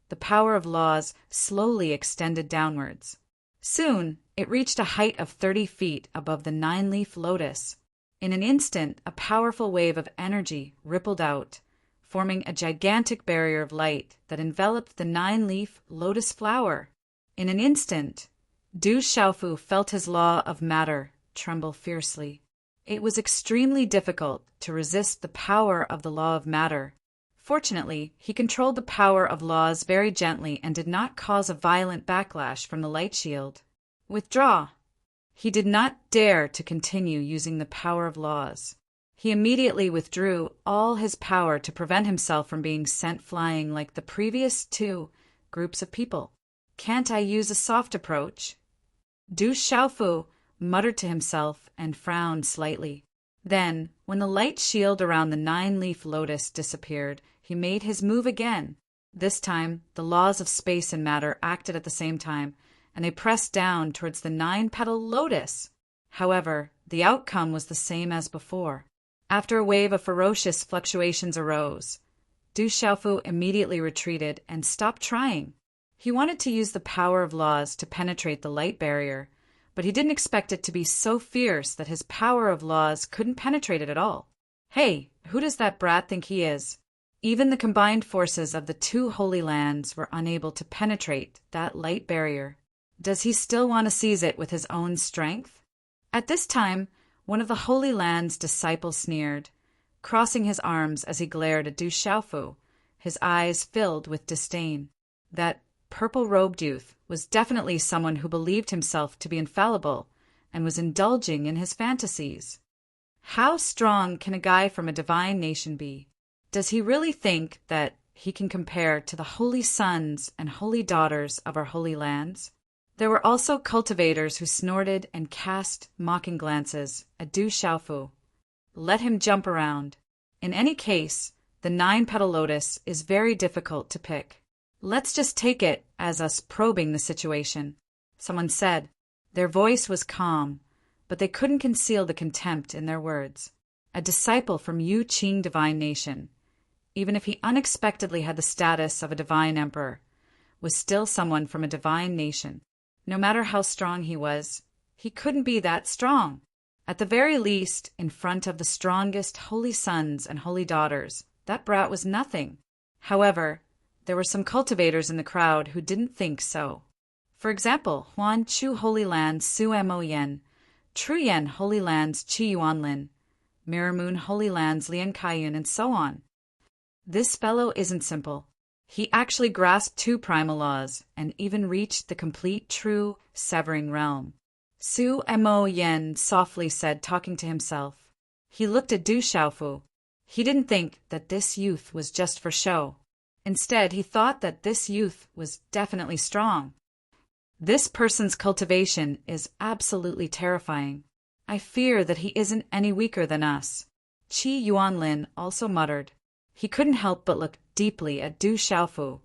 the power of laws slowly extended downwards. Soon, it reached a height of 30 feet above the 9-leaf lotus. In an instant, a powerful wave of energy rippled out, forming a gigantic barrier of light that enveloped the 9-leaf lotus flower. In an instant, Du Xiaofu felt his law of matter tremble fiercely. It was extremely difficult to resist the power of the law of matter. Fortunately, he controlled the power of laws very gently and did not cause a violent backlash from the light shield. Withdraw. He did not dare to continue using the power of laws. He immediately withdrew all his power to prevent himself from being sent flying like the previous 2 groups of people. Can't I use a soft approach? Du Xiaofu muttered to himself and frowned slightly. Then, when the light shield around the 9-leaf lotus disappeared, he made his move again. This time, the laws of space and matter acted at the same time, and they pressed down towards the 9-petal lotus. However, the outcome was the same as before. After a wave of ferocious fluctuations arose, Du Xiaofu immediately retreated and stopped trying. He wanted to use the power of laws to penetrate the light barrier, but he didn't expect it to be so fierce that his power of laws couldn't penetrate it at all. Hey, who does that brat think he is? Even the combined forces of the 2 holy lands were unable to penetrate that light barrier. Does he still want to seize it with his own strength? At this time, one of the Holy Land's disciples sneered, crossing his arms as he glared at Du Xiaofu, his eyes filled with disdain. That purple-robed youth was definitely someone who believed himself to be infallible and was indulging in his fantasies. How strong can a guy from a divine nation be? Does he really think that he can compare to the holy sons and holy daughters of our holy lands? There were also cultivators who snorted and cast mocking glances at Du Xiaofu. Let him jump around. In any case, the 9-petal lotus is very difficult to pick. Let's just take it as us probing the situation, someone said. Their voice was calm, but they couldn't conceal the contempt in their words. A disciple from Yu Qing divine nation, even if he unexpectedly had the status of a divine emperor, was still someone from a divine nation. No matter how strong he couldn't be that strong. At the very least, in front of the strongest holy sons and holy daughters, that brat was nothing. However, there were some cultivators in the crowd who didn't think so. For example, Huan Chu Holy Land's Su Mo Yen, Truyen Holy Land's Qi Yuanlin, Mirror Moon Holy Land's Lian Kaiyun, and so on. This fellow isn't simple. He actually grasped 2 primal laws and even reached the complete true severing realm. Su Mo Yen softly said, talking to himself. He looked at Du Xiaofu. He didn't think that this youth was just for show. Instead, he thought that this youth was definitely strong. This person's cultivation is absolutely terrifying. I fear that he isn't any weaker than us. Qi Yuanlin also muttered. He couldn't help but look deeply at Du Xiaofu.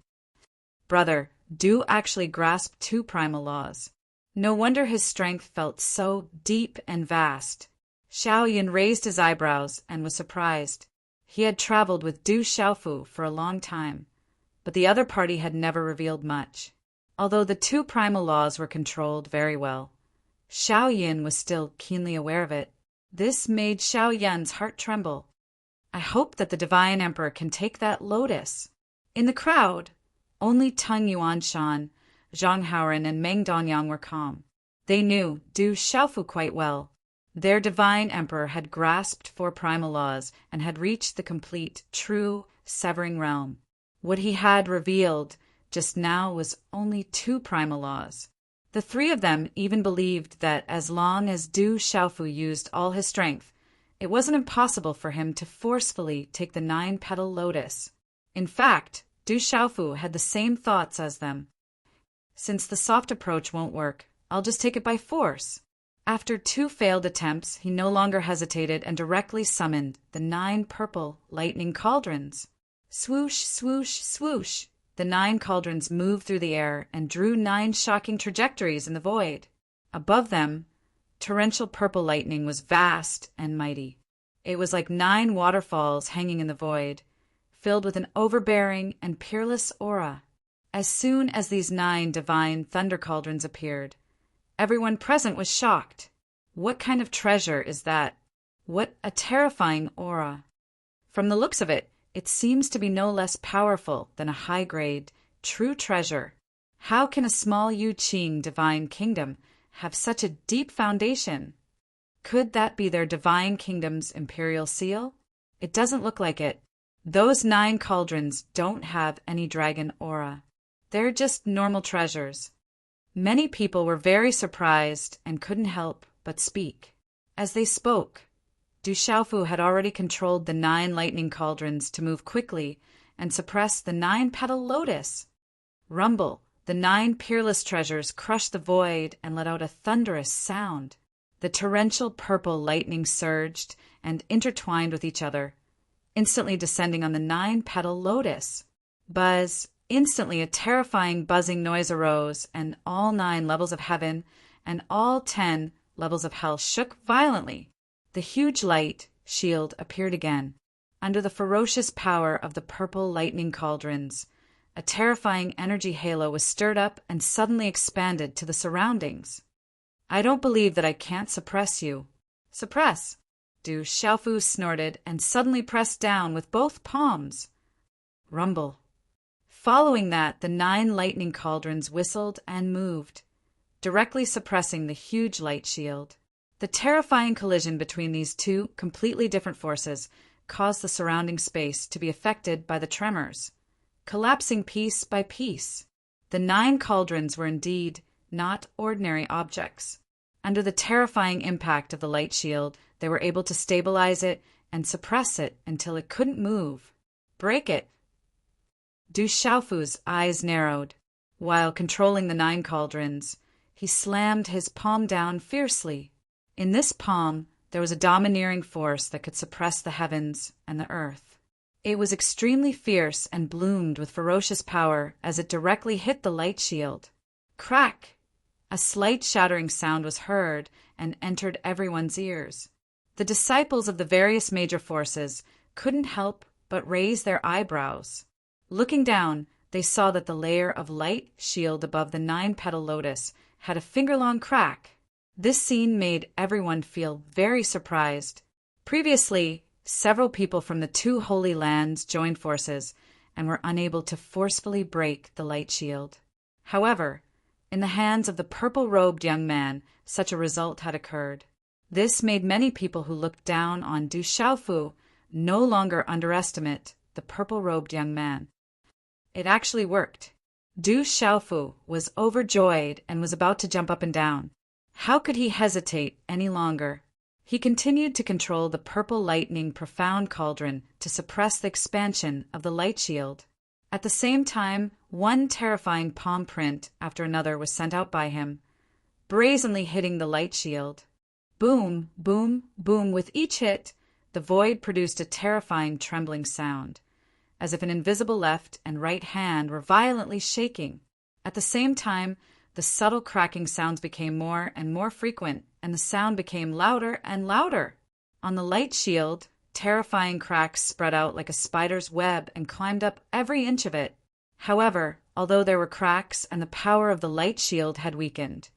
Brother, Du actually grasped 2 primal laws. No wonder his strength felt so deep and vast. Xiao Yin raised his eyebrows and was surprised. He had traveled with Du Xiaofu for a long time, but the other party had never revealed much. Although the 2 primal laws were controlled very well, Xiao Yin was still keenly aware of it. This made Xiao Yan's heart tremble. I hope that the divine emperor can take that lotus. In the crowd, only Teng Yuanshan, Zhang Haoren, and Meng Donyang were calm. They knew Du Xiaofu quite well. Their divine emperor had grasped 4 primal laws and had reached the complete, true, severing realm. What he had revealed just now was only 2 primal laws. The 3 of them even believed that as long as Du Xiaofu used all his strength, it wasn't impossible for him to forcefully take the 9-petal lotus. In fact, Du Xiaofu had the same thoughts as them. Since the soft approach won't work, I'll just take it by force. After 2 failed attempts, he no longer hesitated and directly summoned the 9 purple lightning cauldrons. Swoosh, swoosh, swoosh. The 9 cauldrons moved through the air and drew 9 shocking trajectories in the void. Above them, torrential purple lightning was vast and mighty. It was like 9 waterfalls hanging in the void, filled with an overbearing and peerless aura. As soon as these 9 divine thunder cauldrons appeared, everyone present was shocked. What kind of treasure is that? What a terrifying aura. From the looks of it, it seems to be no less powerful than a high-grade, true treasure. How can a small Yu Qing divine kingdom have such a deep foundation? Could that be their divine kingdom's imperial seal? It doesn't look like it. Those 9 cauldrons don't have any dragon aura. They're just normal treasures. Many people were very surprised and couldn't help but speak. As they spoke, Du Xiaofu had already controlled the 9 lightning cauldrons to move quickly and suppress the 9-petal lotus. Rumble, the 9 peerless treasures crushed the void and let out a thunderous sound. The torrential purple lightning surged and intertwined with each other, instantly descending on the 9-petal lotus. Buzz, Instantly, a terrifying buzzing noise arose, and all 9 levels of heaven and all 10 levels of hell shook violently. The huge light shield appeared again. Under the ferocious power of the purple lightning cauldrons, a terrifying energy halo was stirred up and suddenly expanded to the surroundings. I don't believe that I can't suppress you. Suppress? Du Xiaofu snorted and suddenly pressed down with both palms. Rumble. Following that, the 9 lightning cauldrons whistled and moved, directly suppressing the huge light shield. The terrifying collision between these two completely different forces caused the surrounding space to be affected by the tremors, collapsing piece by piece. The 9 cauldrons were indeed not ordinary objects. Under the terrifying impact of the light shield, they were able to stabilize it and suppress it until it couldn't move. Break it. Du Xiaofu's eyes narrowed. While controlling the 9 cauldrons, he slammed his palm down fiercely. In this palm, there was a domineering force that could suppress the heavens and the earth. It was extremely fierce and bloomed with ferocious power as it directly hit the light shield. Crack! A slight shattering sound was heard and entered everyone's ears. The disciples of the various major forces couldn't help but raise their eyebrows. Looking down, they saw that the layer of light shield above the 9-petal lotus had a finger-long crack. This scene made everyone feel very surprised. Previously, several people from the 2 holy lands joined forces and were unable to forcefully break the light shield. However, in the hands of the purple-robed young man, such a result had occurred. This made many people who looked down on Du Xiaofu no longer underestimate the purple-robed young man. It actually worked. Du Xiaofu was overjoyed and was about to jump up and down. How could he hesitate any longer? He continued to control the purple lightning profound cauldron to suppress the expansion of the light shield. At the same time, one terrifying palm print after another was sent out by him, brazenly hitting the light shield. Boom, boom, boom. With each hit, the void produced a terrifying trembling sound, as if an invisible left and right hand were violently shaking. At the same time, the subtle cracking sounds became more and more frequent, and the sound became louder and louder. On the light shield, terrifying cracks spread out like a spider's web and climbed up every inch of it. However, although there were cracks and the power of the light shield had weakened,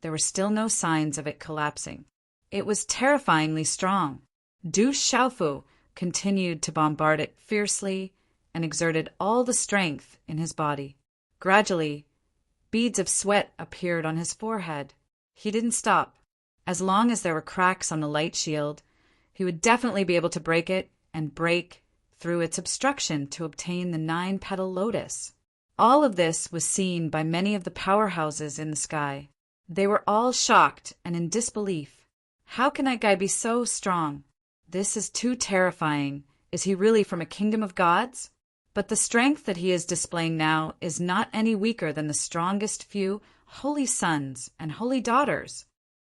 there were still no signs of it collapsing. It was terrifyingly strong. Du Xiaofu continued to bombard it fiercely and exerted all the strength in his body. Gradually, beads of sweat appeared on his forehead. He didn't stop. As long as there were cracks on the light shield, he would definitely be able to break it and break through its obstruction to obtain the 9-petal lotus. All of this was seen by many of the powerhouses in the sky. They were all shocked and in disbelief. How can that guy be so strong? This is too terrifying. Is he really from a kingdom of gods? But the strength that he is displaying now is not any weaker than the strongest few holy sons and holy daughters.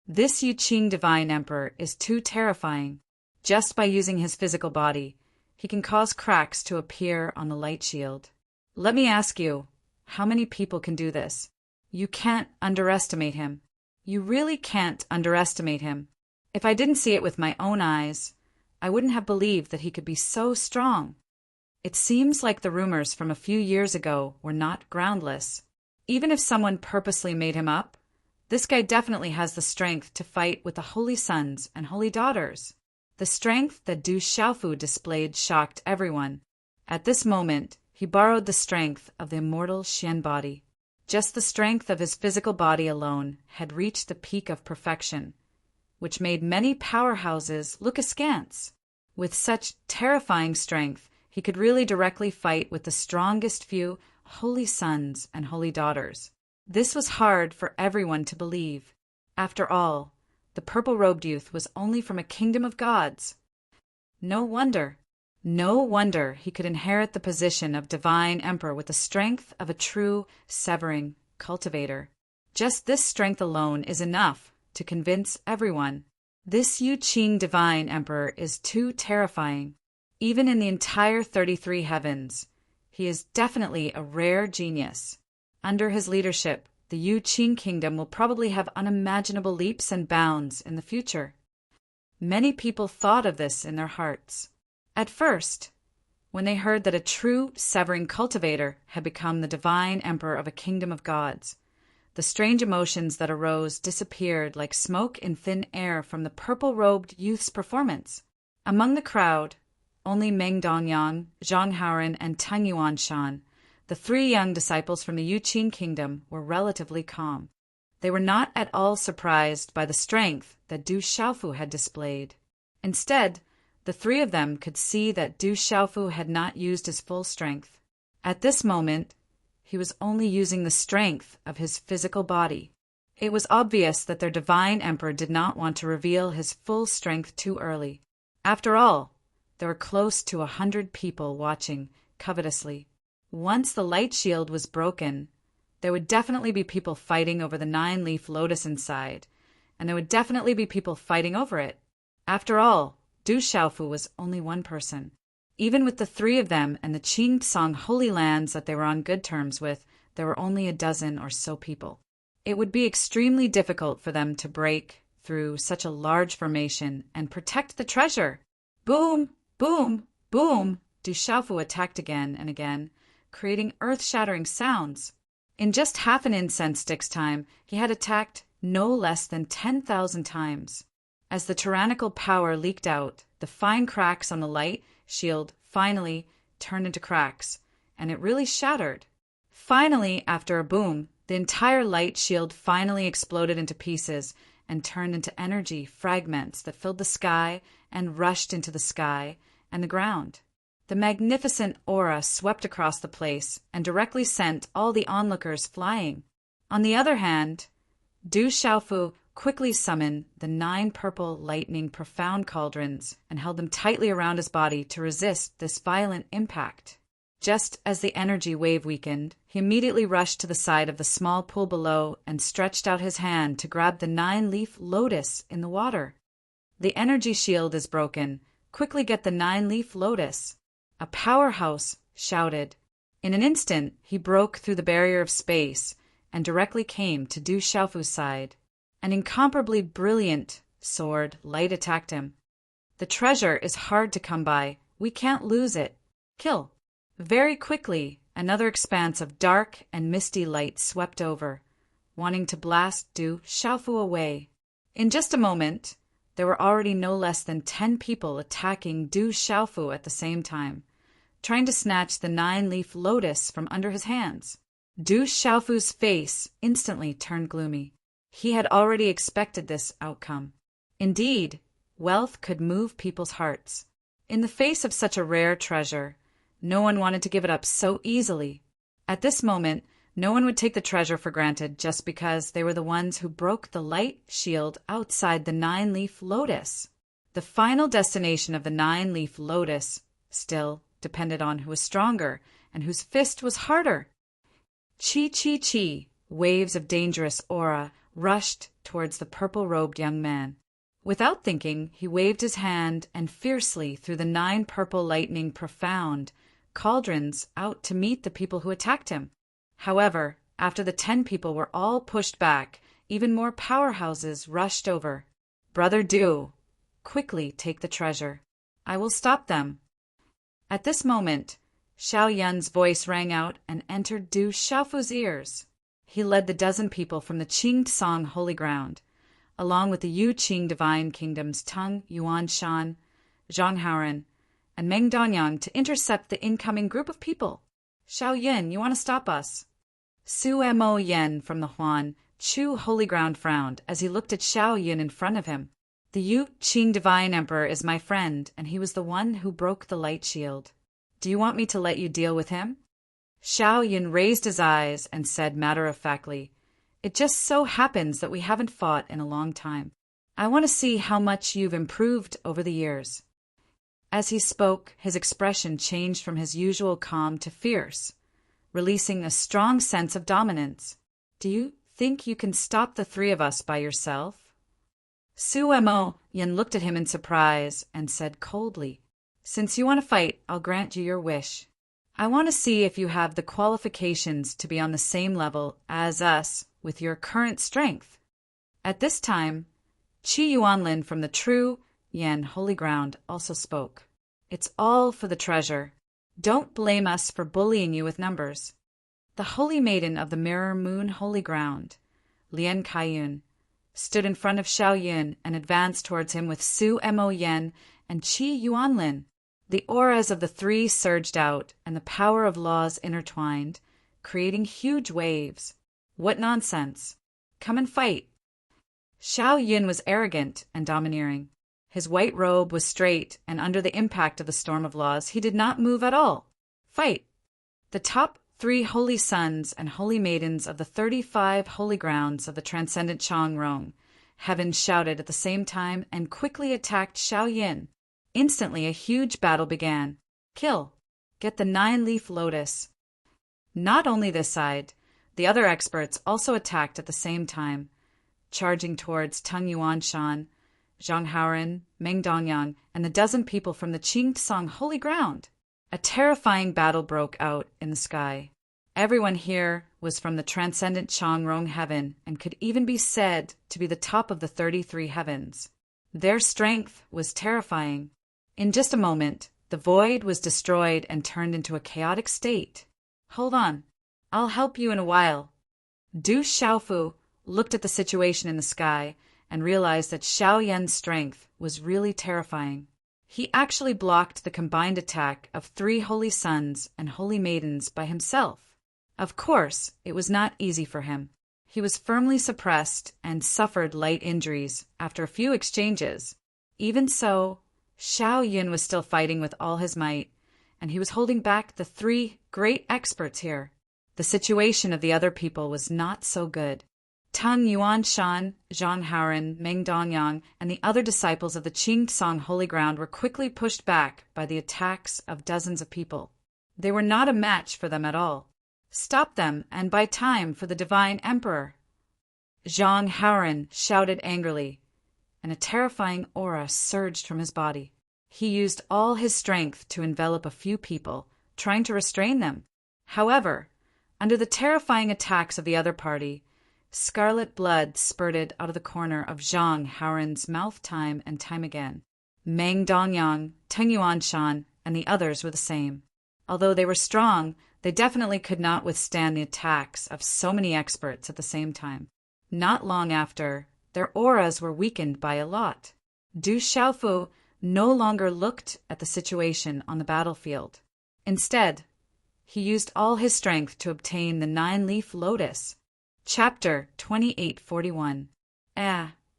This Yuqing divine emperor is too terrifying. Just by using his physical body, he can cause cracks to appear on the light shield. Let me ask you, how many people can do this? You can't underestimate him. You really can't underestimate him. If I didn't see it with my own eyes, I wouldn't have believed that he could be so strong. It seems like the rumors from a few years ago were not groundless. Even if someone purposely made him up, this guy definitely has the strength to fight with the holy sons and holy daughters. The strength that Du Xiaofu displayed shocked everyone. At this moment, he borrowed the strength of the immortal Xian body. Just the strength of his physical body alone had reached the peak of perfection, which made many powerhouses look askance. With such terrifying strength, he could really directly fight with the strongest few holy sons and holy daughters. This was hard for everyone to believe. After all, the purple-robed youth was only from a kingdom of gods. No wonder he could inherit the position of divine emperor with the strength of a true severing cultivator. Just this strength alone is enough to convince everyone. This Yuqing divine emperor is too terrifying. Even in the entire 33 heavens, He is definitely a rare genius. Under his leadership, the Yu Qing kingdom will probably have unimaginable leaps and bounds in the future. Many people thought of this in their hearts. At first, when they heard that a true severing cultivator had become the divine emperor of a kingdom of gods, the strange emotions that arose disappeared like smoke in thin air from the purple-robed youth's performance. Among the crowd, only Meng Dongyang, Zhang Haoren, and Tang Yuanshan, the three young disciples from the Yu Qing kingdom, were relatively calm. They were not at all surprised by the strength that Du Xiaofu had displayed. Instead, the three of them could see that Du Xiaofu had not used his full strength. At this moment, he was only using the strength of his physical body. It was obvious that their divine emperor did not want to reveal his full strength too early. After all, there were close to 100 people watching covetously. Once the light shield was broken, there would definitely be people fighting over the 9-leaf lotus inside, and there would definitely be people fighting over it. After all, Du Xiaofu was only one person. Even with the three of them and the Qing Holy Lands that they were on good terms with, there were only a dozen or so people. It would be extremely difficult for them to break through such a large formation and protect the treasure. Boom! Boom! Boom! Du Xiaofu attacked again and again, creating earth-shattering sounds. In just half an incense stick's time, he had attacked no less than 10,000 times. As the tyrannical power leaked out, the fine cracks on the light shield finally turned into cracks, and it really shattered. Finally, after a boom, the entire light shield finally exploded into pieces and turned into energy fragments that filled the sky and rushed into the sky and the ground. The magnificent aura swept across the place and directly sent all the onlookers flying. On the other hand, Du Xiaofu quickly summoned the 9 purple lightning profound cauldrons and held them tightly around his body to resist this violent impact. Just as the energy wave weakened, he immediately rushed to the side of the small pool below and stretched out his hand to grab the 9-leaf lotus in the water. The energy shield is broken. Quickly get the 9-leaf lotus. A powerhouse shouted. In an instant, he broke through the barrier of space and directly came to Du Xiaofu's side. An incomparably brilliant sword light attacked him. The treasure is hard to come by. We can't lose it. Kill. Very quickly, another expanse of dark and misty light swept over, wanting to blast Du Xiaofu away. In just a moment, there were already no less than 10 people attacking Du Xiaofu at the same time, trying to snatch the 9-leaf lotus from under his hands. Du Xiaofu's face instantly turned gloomy. He had already expected this outcome. Indeed, wealth could move people's hearts. In the face of such a rare treasure, no one wanted to give it up so easily. At this moment, no one would take the treasure for granted just because they were the ones who broke the light shield outside the 9-leaf lotus. The final destination of the 9-leaf lotus still depended on who was stronger and whose fist was harder. Chi, chi, chi, waves of dangerous aura rushed towards the purple-robed young man. Without thinking, he waved his hand and fiercely threw the 9 purple lightning profound cauldrons out to meet the people who attacked him. However, after the 10 people were all pushed back, even more powerhouses rushed over. Brother Du, quickly take the treasure. I will stop them. At this moment, Xiao Yun's voice rang out and entered Du Xiaofu's ears. He led the dozen people from the Qing Holy Ground, along with the Yu Qing Divine Kingdom's Tang Yuanshan, Zhang Haoren, and Meng Danyang to intercept the incoming group of people. Xiao Yun, you want to stop us? Su Mo Yen from the Huan Chu Holy Ground frowned as he looked at Xiao Yun in front of him. The Yu Qing Divine Emperor is my friend, and he was the one who broke the light shield. Do you want me to let you deal with him? Xiao Yun raised his eyes and said matter-of-factly, It just so happens that we haven't fought in a long time. I want to see how much you've improved over the years. As he spoke, his expression changed from his usual calm to fierce, releasing a strong sense of dominance. Do you think you can stop the 3 of us by yourself? Su Mo Yen looked at him in surprise and said coldly, Since you want to fight, I'll grant you your wish. I want to see if you have the qualifications to be on the same level as us with your current strength. At this time, Qi Yuanlin from the true Yan Holy Ground also spoke. It's all for the treasure. Don't blame us for bullying you with numbers. The Holy Maiden of the Mirror Moon Holy Ground, Lian Kaiyun, stood in front of Xiao Yun and advanced towards him with Su Mo Yen and Qi Yuanlin. The auras of the three surged out, and the power of laws intertwined, creating huge waves. What nonsense! Come and fight! Xiao Yun was arrogant and domineering. His white robe was straight, and under the impact of the storm of laws, he did not move at all. Fight! The top 3 holy sons and holy maidens of the 35 holy grounds of the transcendent Changrong, heaven shouted at the same time and quickly attacked Xiao Yin. Instantly, a huge battle began. Kill! Get the 9-leaf lotus! Not only this side, the other experts also attacked at the same time, charging towards Tung Yuanshan, Zhang Haoren, Meng Dongyang, and the dozen people from the Qingtsang Holy Ground. A terrifying battle broke out in the sky. Everyone here was from the transcendent Changrong heaven and could even be said to be the top of the 33 heavens. Their strength was terrifying. In just a moment, the void was destroyed and turned into a chaotic state. Hold on, I'll help you in a while. Du Xiaofu looked at the situation in the sky and realized that Xiao Yan's strength was really terrifying. He actually blocked the combined attack of 3 holy sons and holy maidens by himself. Of course, it was not easy for him. He was firmly suppressed and suffered light injuries after a few exchanges. Even so, Xiao Yun was still fighting with all his might, and he was holding back the 3 great experts here. The situation of the other people was not so good. Tung Yuanshan, Zhang Haoren, Meng Dongyang, and the other disciples of the Qingtsang Holy Ground were quickly pushed back by the attacks of dozens of people. They were not a match for them at all. Stop them and buy time for the Divine Emperor! Zhang Haoren shouted angrily, and a terrifying aura surged from his body. He used all his strength to envelop a few people, trying to restrain them. However, under the terrifying attacks of the other party, scarlet blood spurted out of the corner of Zhang Haoren's mouth time and time again. Meng Dongyang, Tung Yuanshan, and the others were the same. Although they were strong, they definitely could not withstand the attacks of so many experts at the same time. Not long after, their auras were weakened by a lot. Du Xiaofu no longer looked at the situation on the battlefield. Instead, he used all his strength to obtain the 9-leaf lotus. Chapter 2841.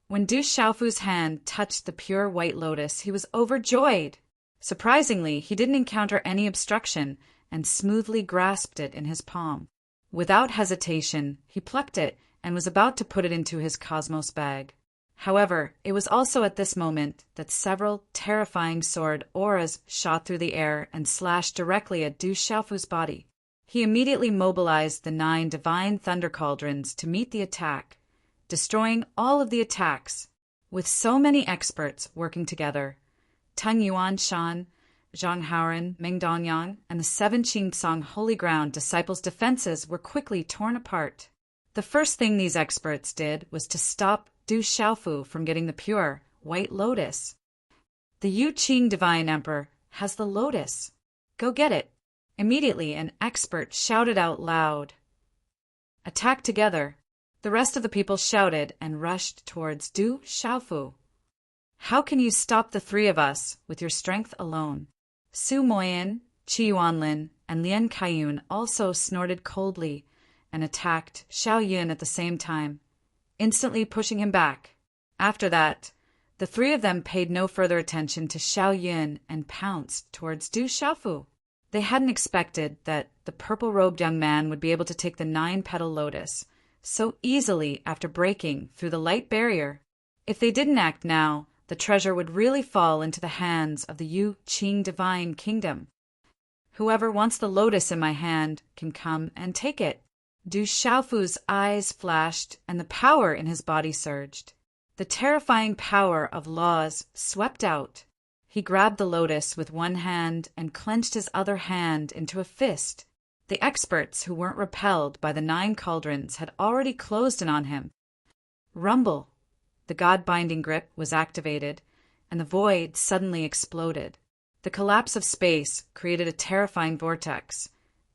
When Du Xiaofu's hand touched the pure white lotus, he was overjoyed. Surprisingly, he didn't encounter any obstruction and smoothly grasped it in his palm. Without hesitation, he plucked it and was about to put it into his cosmos bag. However, it was also at this moment that several terrifying sword auras shot through the air and slashed directly at Du Xiaofu's body. He immediately mobilized the 9 divine thunder cauldrons to meet the attack, destroying all of the attacks. With so many experts working together, Tung Yuanshan, Zhang Haoren, Meng Dongyang, and the 7 Qingtsang Holy Ground disciples' defenses were quickly torn apart. The first thing these experts did was to stop Du Xiaofu from getting the pure white lotus. The Yu Qing Divine Emperor has the lotus. Go get it. Immediately, an expert shouted out loud. Attack together. The rest of the people shouted and rushed towards Du Xiaofu. How can you stop the 3 of us with your strength alone? Su Moyan, Qi Yuanlin, and Lian Kaiyun also snorted coldly and attacked Xiao Yun at the same time, instantly pushing him back. After that, the 3 of them paid no further attention to Xiao Yun and pounced towards Du Xiaofu. They hadn't expected that the purple-robed young man would be able to take the 9-petal lotus so easily after breaking through the light barrier. If they didn't act now, the treasure would really fall into the hands of the Yu Qing Divine Kingdom. Whoever wants the lotus in my hand can come and take it. Du Xiaofu's eyes flashed and the power in his body surged. The terrifying power of laws swept out. He grabbed the lotus with one hand and clenched his other hand into a fist. The experts who weren't repelled by the 9 cauldrons had already closed in on him. Rumble! The god-binding grip was activated, and the void suddenly exploded. The collapse of space created a terrifying vortex,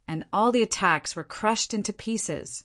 and all the attacks were crushed into pieces.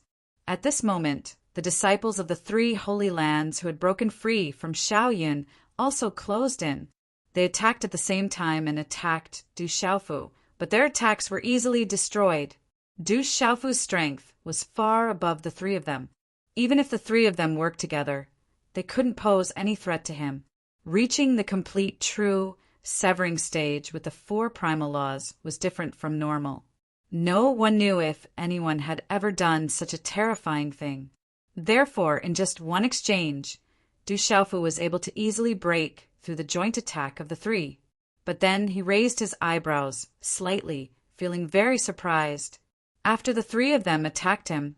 At this moment, the disciples of the 3 holy lands who had broken free from Shaoyin also closed in. They attacked at the same time and attacked Du Xiaofu, but their attacks were easily destroyed. Du Xiaofu's strength was far above the 3 of them. Even if the 3 of them worked together, they couldn't pose any threat to him. Reaching the complete true severing stage with the 4 primal laws was different from normal. No one knew if anyone had ever done such a terrifying thing. Therefore, in just one exchange, Du Xiaofu was able to easily break through the joint attack of the 3. But then he raised his eyebrows slightly, feeling very surprised. After the 3 of them attacked him,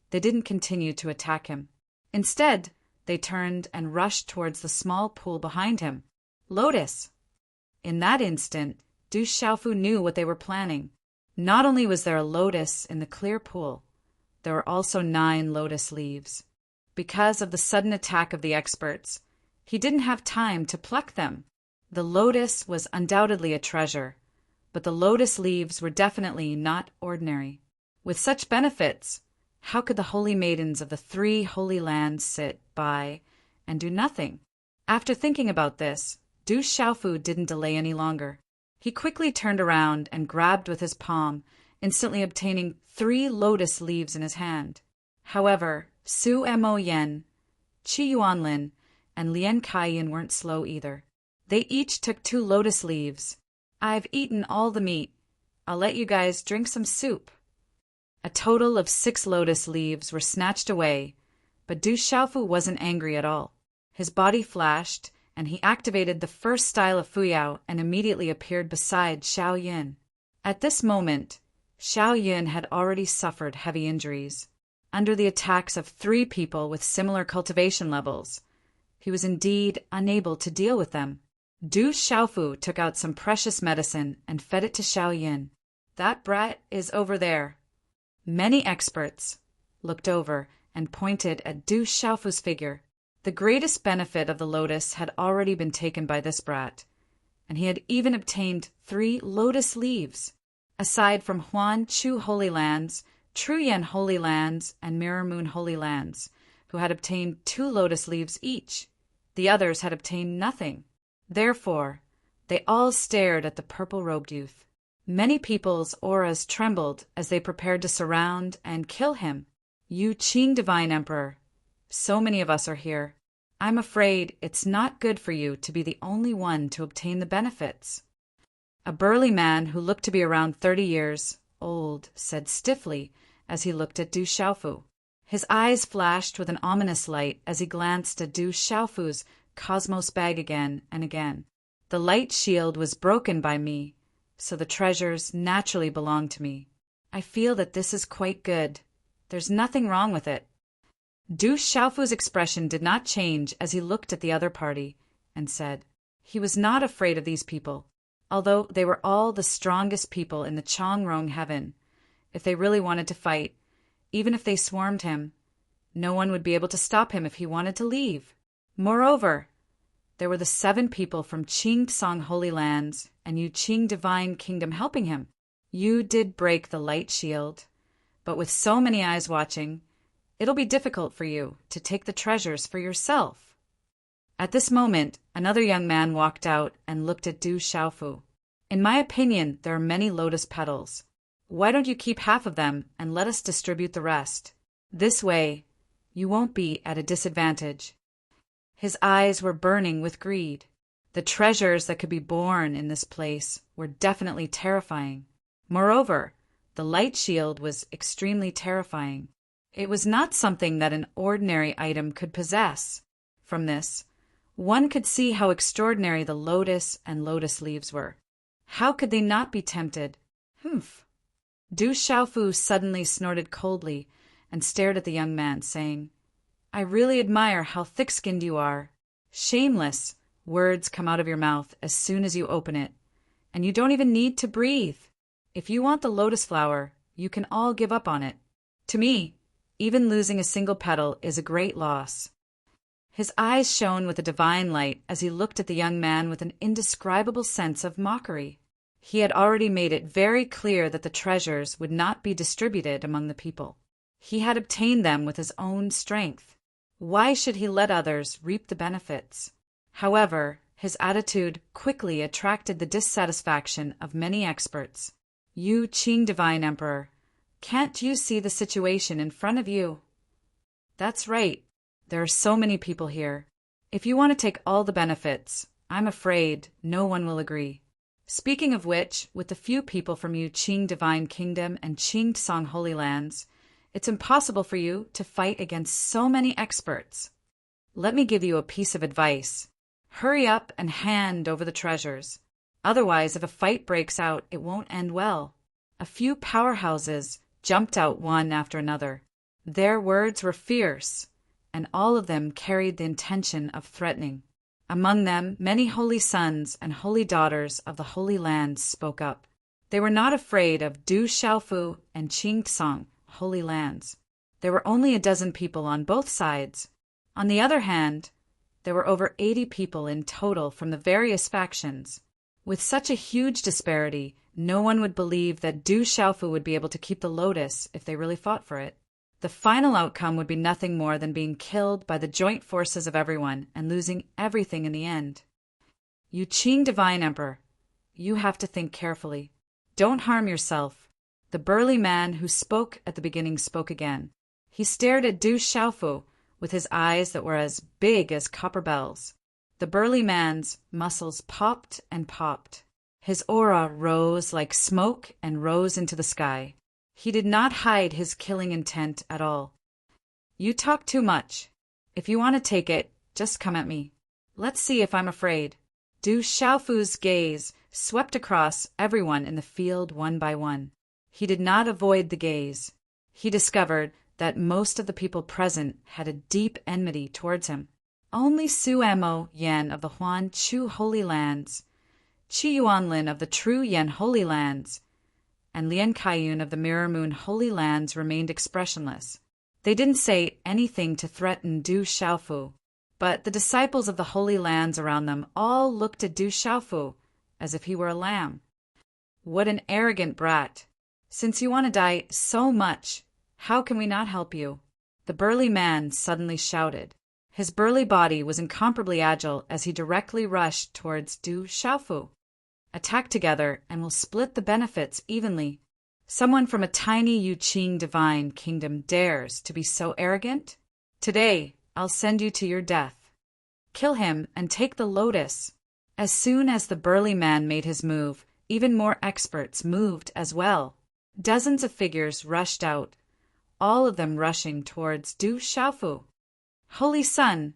they didn't continue to attack him. Instead, they turned and rushed towards the small pool behind him. Lotus! In that instant, Du Xiaofu knew what they were planning. Not only was there a lotus in the clear pool, there were also 9 lotus leaves. Because of the sudden attack of the experts, he didn't have time to pluck them. The lotus was undoubtedly a treasure, but the lotus leaves were definitely not ordinary. With such benefits, how could the holy maidens of the 3 holy lands sit by and do nothing? After thinking about this, Du Xiaofu didn't delay any longer. He quickly turned around and grabbed with his palm, instantly obtaining 3 lotus leaves in his hand. However, Su Mo Yen, Qi Yuanlin, and Lian Kaiyin weren't slow either. They each took 2 lotus leaves. "I've eaten all the meat. I'll let you guys drink some soup." A total of 6 lotus leaves were snatched away, but Du Xiaofu wasn't angry at all. His body flashed, and he activated the first style of Fuyao and immediately appeared beside Shaoyin. At this moment, Shaoyin had already suffered heavy injuries. Under the attacks of 3 people with similar cultivation levels, he was indeed unable to deal with them. Du Xiaofu took out some precious medicine and fed it to Shaoyin. "That brat is over there." Many experts looked over and pointed at Du Xiaofu's figure. The greatest benefit of the lotus had already been taken by this brat, and he had even obtained 3 lotus leaves. Aside from Huan Chu Holy Lands, Truyan Holy Lands, and Mirror Moon Holy Lands, who had obtained 2 lotus leaves each, the others had obtained nothing. Therefore, they all stared at the purple-robed youth. Many people's auras trembled as they prepared to surround and kill him. "You Qing Divine Emperor, so many of us are here. I'm afraid it's not good for you to be the only one to obtain the benefits." A burly man who looked to be around 30 years old said stiffly as he looked at Du Xiaofu. His eyes flashed with an ominous light as he glanced at Du Xiaofu's cosmos bag again and again. "The light shield was broken by me, so the treasures naturally belong to me. I feel that this is quite good. There's nothing wrong with it." Du Xiaofu's expression did not change as he looked at the other party and said he was not afraid of these people, although they were all the strongest people in the Chongrong heaven. If they really wanted to fight, even if they swarmed him, no one would be able to stop him if he wanted to leave. Moreover, there were the 7 people from Qing Tsong Holy Lands and Yu Qing Divine Kingdom helping him. You did break the light shield, but with so many eyes watching, it'll be difficult for you to take the treasures for yourself. At this moment, another young man walked out and looked at Du Xiaofu. "In my opinion, there are many lotus petals. Why don't you keep half of them and let us distribute the rest? This way, you won't be at a disadvantage." His eyes were burning with greed. The treasures that could be born in this place were definitely terrifying. Moreover, the light shield was extremely terrifying. It was not something that an ordinary item could possess. From this, one could see how extraordinary the lotus and lotus leaves were. How could they not be tempted? Humph! Du Xiaofu suddenly snorted coldly and stared at the young man, saying, "I really admire how thick-skinned you are. Shameless! Words come out of your mouth as soon as you open it, and you don't even need to breathe. If you want the lotus flower, you can all give up on it. To me, even losing a single petal is a great loss." His eyes shone with a divine light as he looked at the young man with an indescribable sense of mockery. He had already made it very clear that the treasures would not be distributed among the people. He had obtained them with his own strength. Why should he let others reap the benefits? However, his attitude quickly attracted the dissatisfaction of many experts. "You Qing Divine Emperor, can't you see the situation in front of you?" "That's right. There are so many people here. If you want to take all the benefits, I'm afraid no one will agree. Speaking of which, with the few people from Yu Qing Divine Kingdom and Qing Tsang Holy Lands, it's impossible for you to fight against so many experts. Let me give you a piece of advice. Hurry up and hand over the treasures. Otherwise, if a fight breaks out, it won't end well." A few powerhouses jumped out one after another. Their words were fierce, and all of them carried the intention of threatening. Among them, many holy sons and holy daughters of the Holy Lands spoke up. They were not afraid of Du Xiaofu and Qing Tsang Holy Lands. There were only a dozen people on both sides. On the other hand, there were over 80 people in total from the various factions. With such a huge disparity, no one would believe that Du Xiaofu would be able to keep the lotus if they really fought for it. The final outcome would be nothing more than being killed by the joint forces of everyone and losing everything in the end. "You Qing Divine Emperor, you have to think carefully. Don't harm yourself." The burly man who spoke at the beginning spoke again. He stared at Du Xiaofu with his eyes that were as big as copper bells. The burly man's muscles popped and popped. His aura rose like smoke and rose into the sky. He did not hide his killing intent at all. "You talk too much. If you want to take it, just come at me. Let's see if I'm afraid." Du Xiaofu's gaze swept across everyone in the field one by one. He did not avoid the gaze. He discovered that most of the people present had a deep enmity towards him. Only Su Emo Yan of the Huan Chu Holy Lands, Qi Yuanlin of the True Yan Holy Lands, and Lian Kaiyun of the Mirror Moon Holy Lands remained expressionless. They didn't say anything to threaten Du Xiaofu, but the disciples of the Holy Lands around them all looked at Du Xiaofu as if he were a lamb. "What an arrogant brat! Since you want to die so much, how can we not help you?" The burly man suddenly shouted. His burly body was incomparably agile as he directly rushed towards Du Xiaofu. "Attack together, and we'll split the benefits evenly. Someone from a tiny Yu Qing Divine Kingdom dares to be so arrogant? Today, I'll send you to your death. Kill him and take the lotus." As soon as the burly man made his move, even more experts moved as well. Dozens of figures rushed out, all of them rushing towards Du Xiaofu. "Holy Son,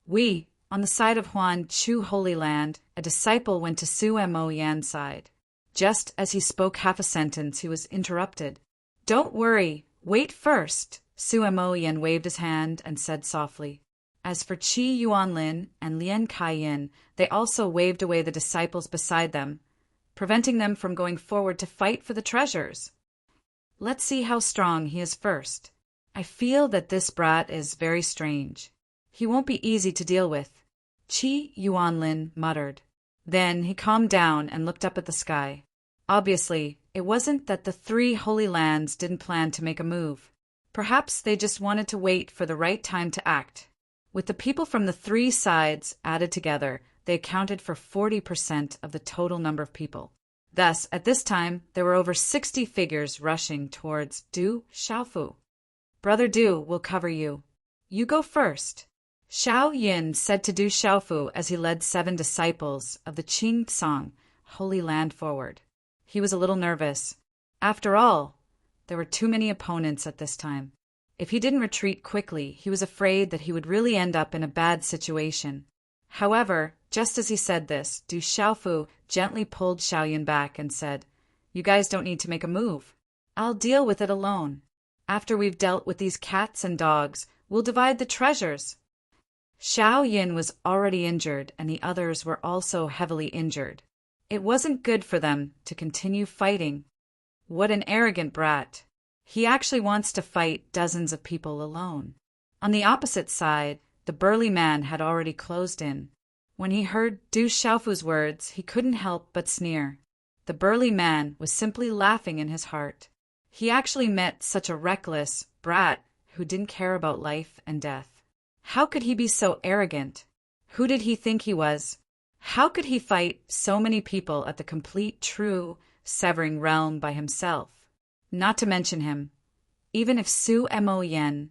we, on the side of Huan Chu Holy Land," a disciple went to Su Emo Yan's side. Just as he spoke half a sentence, he was interrupted. "Don't worry, wait first." Su Emo Yan waved his hand and said softly. As for Qi Yuanlin and Lian Kaiyun, they also waved away the disciples beside them, preventing them from going forward to fight for the treasures. "Let's see how strong he is first. I feel that this brat is very strange. He won't be easy to deal with," Qi Yuanlin muttered. Then he calmed down and looked up at the sky. Obviously, it wasn't that the 3 Holy Lands didn't plan to make a move. Perhaps they just wanted to wait for the right time to act. With the people from the 3 sides added together, they accounted for 40% of the total number of people. Thus, at this time, there were over 60 figures rushing towards Du Xiaofu. "Brother Du will cover you. You go first," Xiao Yin said to Du Xiaofu as he led 7 disciples of the Qing Tsang Holy Land forward. He was a little nervous. After all, there were too many opponents at this time. If he didn't retreat quickly, he was afraid that he would really end up in a bad situation. However, just as he said this, Du Xiaofu gently pulled Xiaoyan back and said, "You guys don't need to make a move. I'll deal with it alone. After we've dealt with these cats and dogs, we'll divide the treasures." Xiao Yin was already injured, and the others were also heavily injured. It wasn't good for them to continue fighting. What an arrogant brat. He actually wants to fight dozens of people alone. On the opposite side, the burly man had already closed in. When he heard Du Xiaofu's words, he couldn't help but sneer. The burly man was simply laughing in his heart. He actually met such a reckless brat who didn't care about life and death. How could he be so arrogant? Who did he think he was? How could he fight so many people at the complete true severing realm by himself? Not to mention him. Even if Su Mo Yen,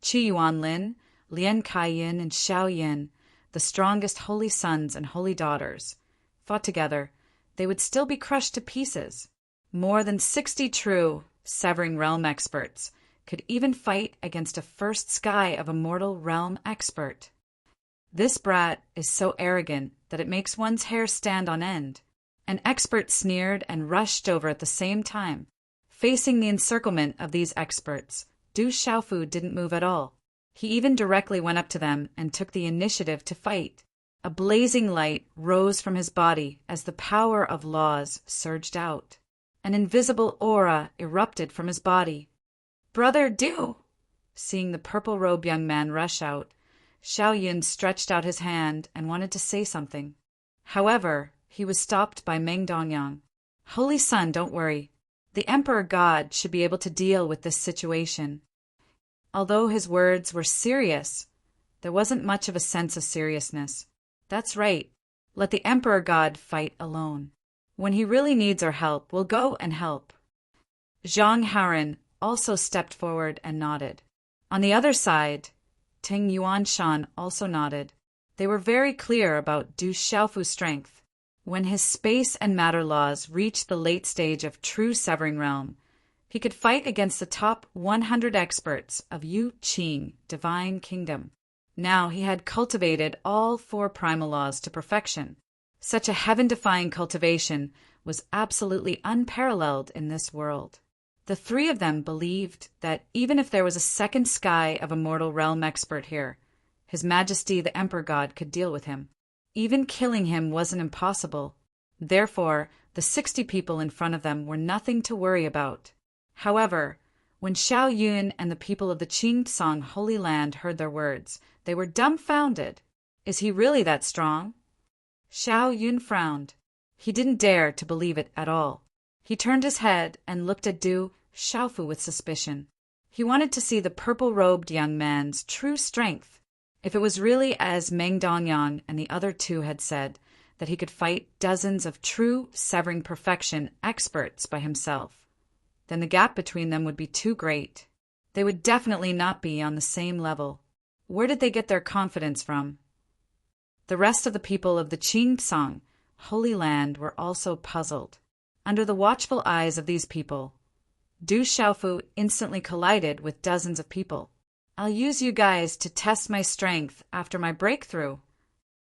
Qi Yuan Lin, Lian Kai Yin, and Xiao Yin, the strongest holy sons and holy daughters, fought together, they would still be crushed to pieces. More than 60 true severing realm experts could even fight against a first sky of a mortal realm expert. This brat is so arrogant that it makes one's hair stand on end. An expert sneered and rushed over at the same time. Facing the encirclement of these experts, Du Xiaofu didn't move at all. He even directly went up to them and took the initiative to fight. A blazing light rose from his body as the power of laws surged out. An invisible aura erupted from his body. "Brother Du!" Seeing the purple-robed young man rush out, Xiao Yin stretched out his hand and wanted to say something. However, he was stopped by Meng Dongyang. "Holy Son, don't worry. The Emperor God should be able to deal with this situation." Although his words were serious, there wasn't much of a sense of seriousness. That's right. Let the Emperor God fight alone. When he really needs our help, we'll go and help. Zhang Haoren also stepped forward and nodded. On the other side, Ting Yuanshan also nodded. They were very clear about Du Xiaofu's strength. When his space and matter laws reached the late stage of true severing realm, he could fight against the top 100 experts of Yu Qing Divine Kingdom. Now he had cultivated all 4 primal laws to perfection. Such a heaven-defying cultivation was absolutely unparalleled in this world. The 3 of them believed that even if there was a second sky of a mortal realm expert here, His Majesty the Emperor God could deal with him. Even killing him wasn't impossible. Therefore, the 60 people in front of them were nothing to worry about. However, when Xiao Yun and the people of the Qingtsong Holy Land heard their words, they were dumbfounded. Is he really that strong? Xiao Yun frowned. He didn't dare to believe it at all. He turned his head and looked at Du Xiaofu with suspicion. He wanted to see the purple-robed young man's true strength. If it was really as Meng Dongyang and the other 2 had said, that he could fight dozens of true severing perfection experts by himself, then the gap between them would be too great. They would definitely not be on the same level. Where did they get their confidence from? The rest of the people of the Qingtsong Holy Land were also puzzled. Under the watchful eyes of these people, Du Xiaofu instantly collided with dozens of people. "I'll use you guys to test my strength after my breakthrough."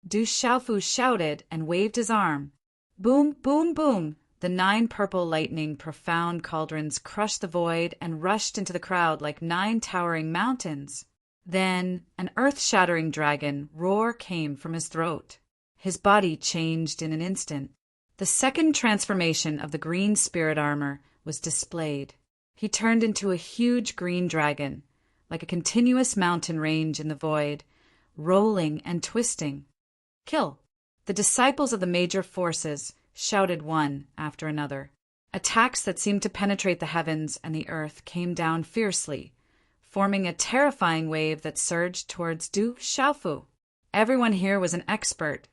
Du Xiaofu shouted and waved his arm. Boom, boom, boom! The 9 purple lightning profound cauldrons crushed the void and rushed into the crowd like 9 towering mountains. Then an earth-shattering dragon roar came from his throat. His body changed in an instant. The second transformation of the green spirit armor was displayed. He turned into a huge green dragon, like a continuous mountain range in the void, rolling and twisting. "Kill!" The disciples of the major forces shouted one after another. Attacks that seemed to penetrate the heavens and the earth came down fiercely, forming a terrifying wave that surged towards Du Xiaofu. Everyone here was an expert,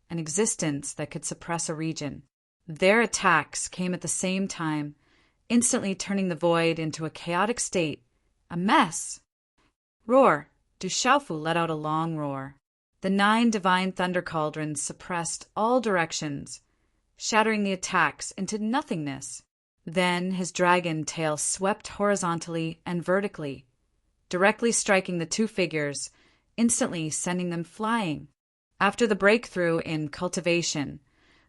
an existence that could suppress a region. Their attacks came at the same time, instantly turning the void into a chaotic state, a mess. Roar! Du Xiaofu let out a long roar. The 9 divine thunder cauldrons suppressed all directions, shattering the attacks into nothingness. Then his dragon tail swept horizontally and vertically, directly striking the 2 figures, instantly sending them flying. After the breakthrough in cultivation,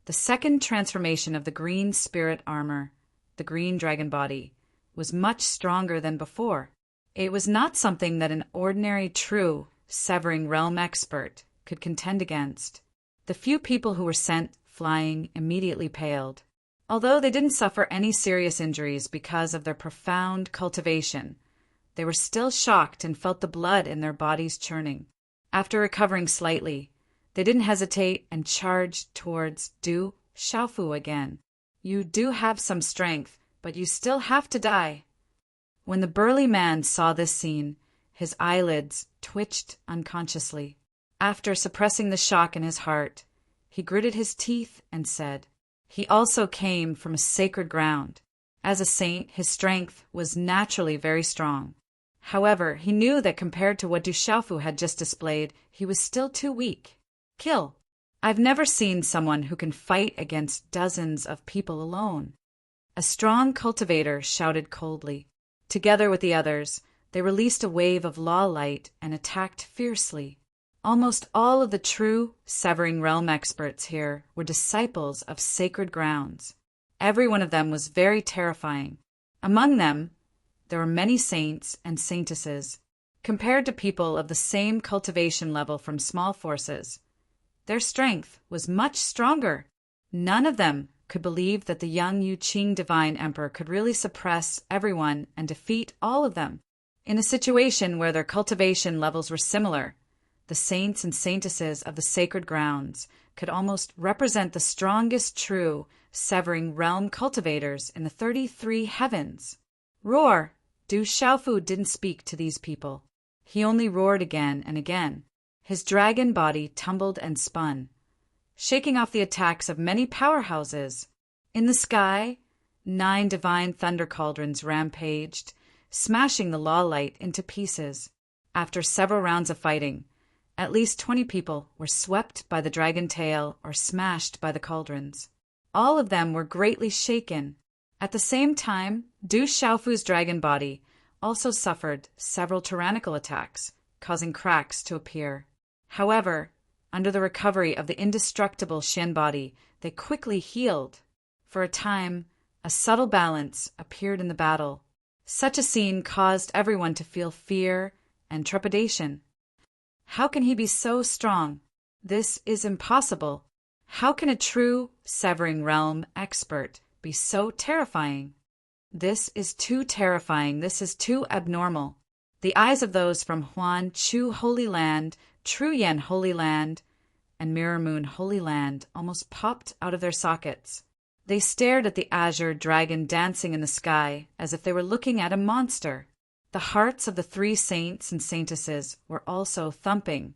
the second transformation of the green spirit armor, the green dragon body, was much stronger than before. It was not something that an ordinary true severing realm expert could contend against. The few people who were sent flying immediately paled. Although they didn't suffer any serious injuries because of their profound cultivation, they were still shocked and felt the blood in their bodies churning. After recovering slightly, they didn't hesitate and charged towards Du Xiaofu again. You do have some strength, but you still have to die. When the burly man saw this scene, his eyelids twitched unconsciously. After suppressing the shock in his heart, he gritted his teeth and said, he also came from a sacred ground. As a saint, his strength was naturally very strong. However, he knew that compared to what Du Xiaofu had just displayed, he was still too weak. Kill. I've never seen someone who can fight against dozens of people alone. A strong cultivator shouted coldly. Together with the others, they released a wave of law light and attacked fiercely. Almost all of the true severing realm experts here were disciples of sacred grounds. Every one of them was very terrifying. Among them, there were many saints and saintesses. Compared to people of the same cultivation level from small forces, their strength was much stronger. None of them could believe that the young Yuqing Divine Emperor could really suppress everyone and defeat all of them. In a situation where their cultivation levels were similar, the saints and saintesses of the sacred grounds could almost represent the strongest true severing realm cultivators in the 33 heavens. Roar! Du Xiaofu didn't speak to these people. He only roared again and again. His dragon body tumbled and spun, shaking off the attacks of many powerhouses. In the sky, 9 divine thunder cauldrons rampaged, smashing the law light into pieces. After several rounds of fighting, at least 20 people were swept by the dragon tail or smashed by the cauldrons. All of them were greatly shaken. At the same time, Du Xiaofu's dragon body also suffered several tyrannical attacks, causing cracks to appear. However, under the recovery of the indestructible Shen body, they quickly healed. For a time, a subtle balance appeared in the battle. Such a scene caused everyone to feel fear and trepidation. How can he be so strong? This is impossible. How can a true severing realm expert be so terrifying? This is too terrifying. This is too abnormal. The eyes of those from Huan Chu Holy Land, Truyan Holy Land, and Mirror Moon Holy Land almost popped out of their sockets. They stared at the azure dragon dancing in the sky as if they were looking at a monster. The hearts of the 3 saints and saintesses were also thumping,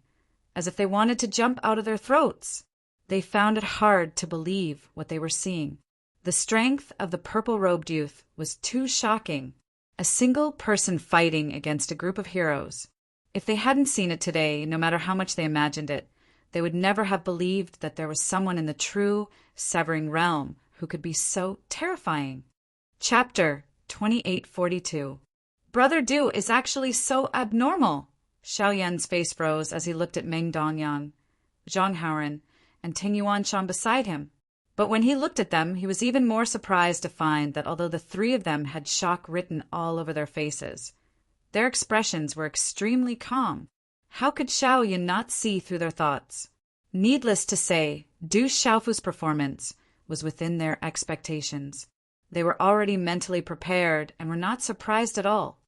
as if they wanted to jump out of their throats. They found it hard to believe what they were seeing. The strength of the purple-robed youth was too shocking. A single person fighting against a group of heroes. If they hadn't seen it today, no matter how much they imagined it, they would never have believed that there was someone in the true severing realm who could be so terrifying. Chapter 2842. Brother Du is actually so abnormal. Xiao Yan's face froze as he looked at Meng Dongyang, Zhang Haoren, and Ting Yuanshan beside him. But when he looked at them, he was even more surprised to find that although the 3 of them had shock written all over their faces, their expressions were extremely calm. How could Xiao Yan not see through their thoughts? Needless to say, Du Xiaofu's performance was within their expectations. They were already mentally prepared and were not surprised at all.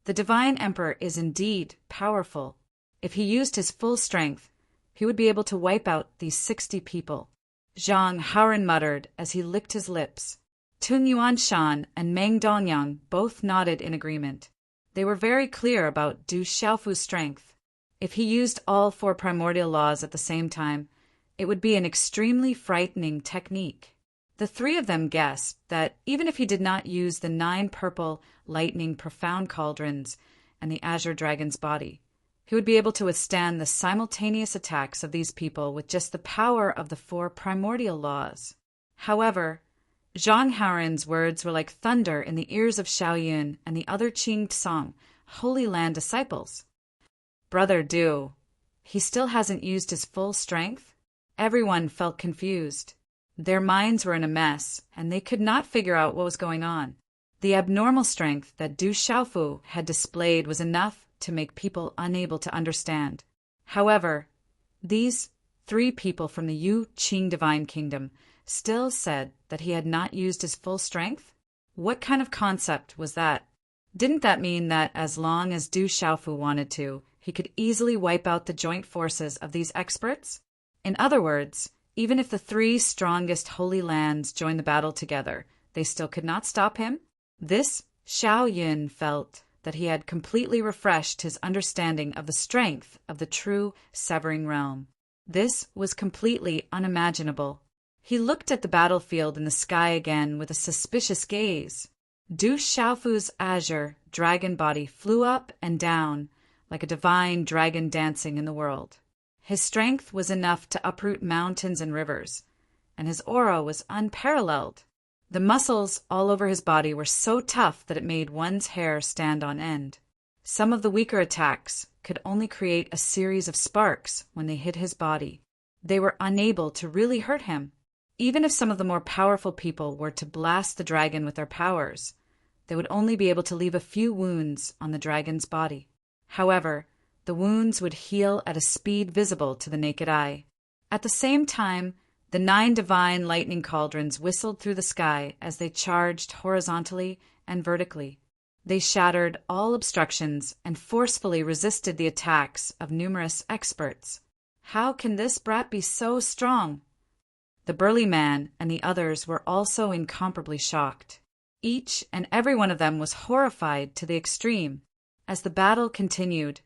The Divine Emperor is indeed powerful. If he used his full strength, he would be able to wipe out these 60 people. Zhang Haoren muttered as he licked his lips. Tung Yuanshan and Meng Dongyang both nodded in agreement. They were very clear about Du Xiaofu's strength. If he used all 4 primordial laws at the same time, it would be an extremely frightening technique. The 3 of them guessed that even if he did not use the 9 purple lightning profound cauldrons and the azure dragon's body, he would be able to withstand the simultaneous attacks of these people with just the power of the 4 primordial laws. However, Zhang Haoren's words were like thunder in the ears of Xiao Yun and the other Qing Tsang, Holy Land disciples. Brother Du, he still hasn't used his full strength? Everyone felt confused. Their minds were in a mess, and they could not figure out what was going on. The abnormal strength that Du Xiaofu had displayed was enough to make people unable to understand. However, these 3 people from the Yu Qing Divine Kingdom still said that he had not used his full strength? What kind of concept was that? Didn't that mean that as long as Du Xiaofu wanted to, he could easily wipe out the joint forces of these experts? In other words, even if the 3 strongest holy lands joined the battle together, they still could not stop him? This Xiao Yun felt that he had completely refreshed his understanding of the strength of the true severing realm. This was completely unimaginable. He looked at the battlefield and the sky again with a suspicious gaze. Du Xiaofu's azure dragon body flew up and down like a divine dragon dancing in the world. His strength was enough to uproot mountains and rivers, and his aura was unparalleled. The muscles all over his body were so tough that it made one's hair stand on end. Some of the weaker attacks could only create a series of sparks when they hit his body. They were unable to really hurt him. Even if some of the more powerful people were to blast the dragon with their powers, they would only be able to leave a few wounds on the dragon's body. However, the wounds would heal at a speed visible to the naked eye. At the same time, the 9 divine lightning cauldrons whistled through the sky as they charged horizontally and vertically. They shattered all obstructions and forcefully resisted the attacks of numerous experts. How can this brat be so strong? The burly man and the others were also incomparably shocked. Each and every one of them was horrified to the extreme. As the battle continued,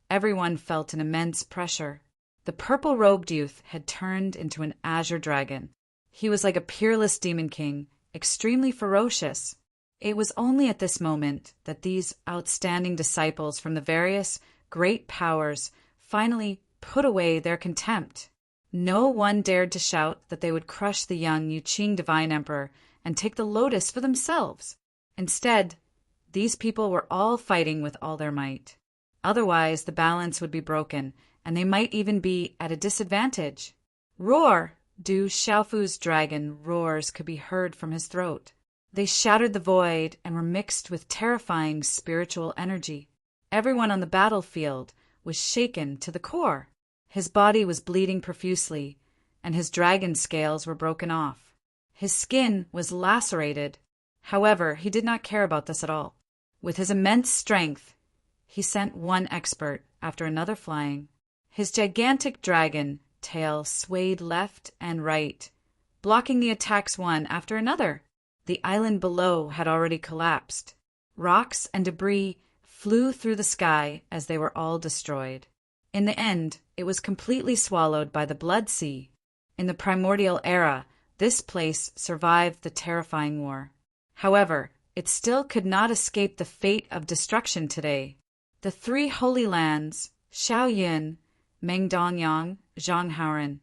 everyone felt an immense pressure. The purple-robed youth had turned into an azure dragon. He was like a peerless demon king, extremely ferocious. It was only at this moment that these outstanding disciples from the various great powers finally put away their contempt. No one dared to shout that they would crush the young Yuqing Divine Emperor and take the lotus for themselves. Instead, these people were all fighting with all their might. Otherwise, the balance would be broken, and they might even be at a disadvantage. Roar! Du Xiaofu's dragon roars could be heard from his throat. They shattered the void and were mixed with terrifying spiritual energy. Everyone on the battlefield was shaken to the core. His body was bleeding profusely, and his dragon scales were broken off. His skin was lacerated. However, he did not care about this at all. With his immense strength, he sent one expert after another flying. His gigantic dragon tail swayed left and right, blocking the attacks one after another. The island below had already collapsed. Rocks and debris flew through the sky as they were all destroyed. In the end, it was completely swallowed by the Blood Sea. In the primordial era, this place survived the terrifying war. However, it still could not escape the fate of destruction today. The 3 holy lands, Shaoyin, Mengdongyang, Zhonghauren,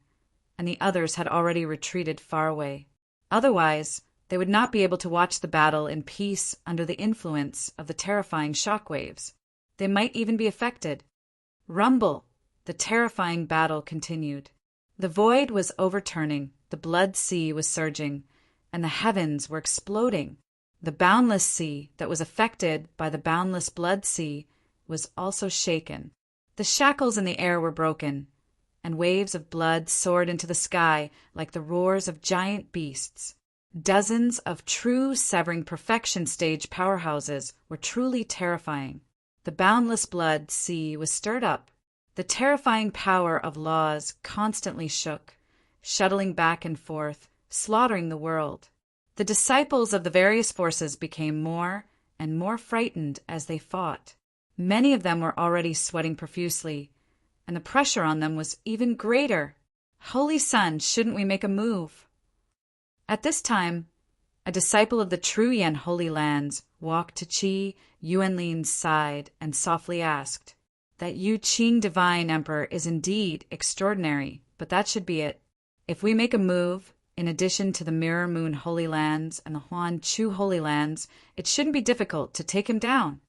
and the others had already retreated far away. Otherwise, they would not be able to watch the battle in peace under the influence of the terrifying shockwaves. They might even be affected. Rumble! The terrifying battle continued. The void was overturning, the blood sea was surging, and the heavens were exploding. The boundless sea that was affected by the boundless blood sea was also shaken. The shackles in the air were broken, and waves of blood soared into the sky like the roars of giant beasts. Dozens of true severing perfection stage powerhouses were truly terrifying. The boundless blood sea was stirred up. The terrifying power of laws constantly shook, shuttling back and forth, slaughtering the world. The disciples of the various forces became more and more frightened as they fought. Many of them were already sweating profusely, and the pressure on them was even greater. Holy Sun, shouldn't we make a move? At this time, a disciple of the true Yan Holy Lands walked to Qi Yuanlin's side and softly asked, "That Yu Qing Divine Emperor is indeed extraordinary, but that should be it. If we make a move, in addition to the Mirror Moon Holy Lands and the Huan Chu Holy Lands, it shouldn't be difficult to take him down."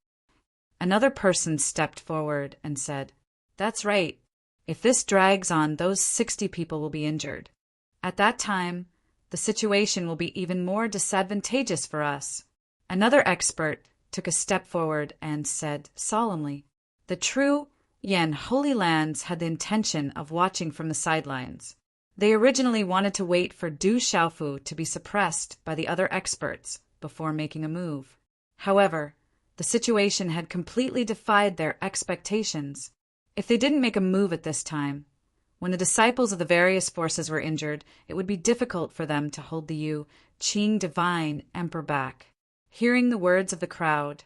Another person stepped forward and said, "That's right. If this drags on, those 60 people will be injured. At that time, the situation will be even more disadvantageous for us." Another expert took a step forward and said solemnly, "The true Yen Holy Lands had the intention of watching from the sidelines. They originally wanted to wait for Du Xiaofu to be suppressed by the other experts before making a move. However, the situation had completely defied their expectations. If they didn't make a move at this time, when the disciples of the various forces were injured, it would be difficult for them to hold the Qing Divine Emperor back." Hearing the words of the crowd,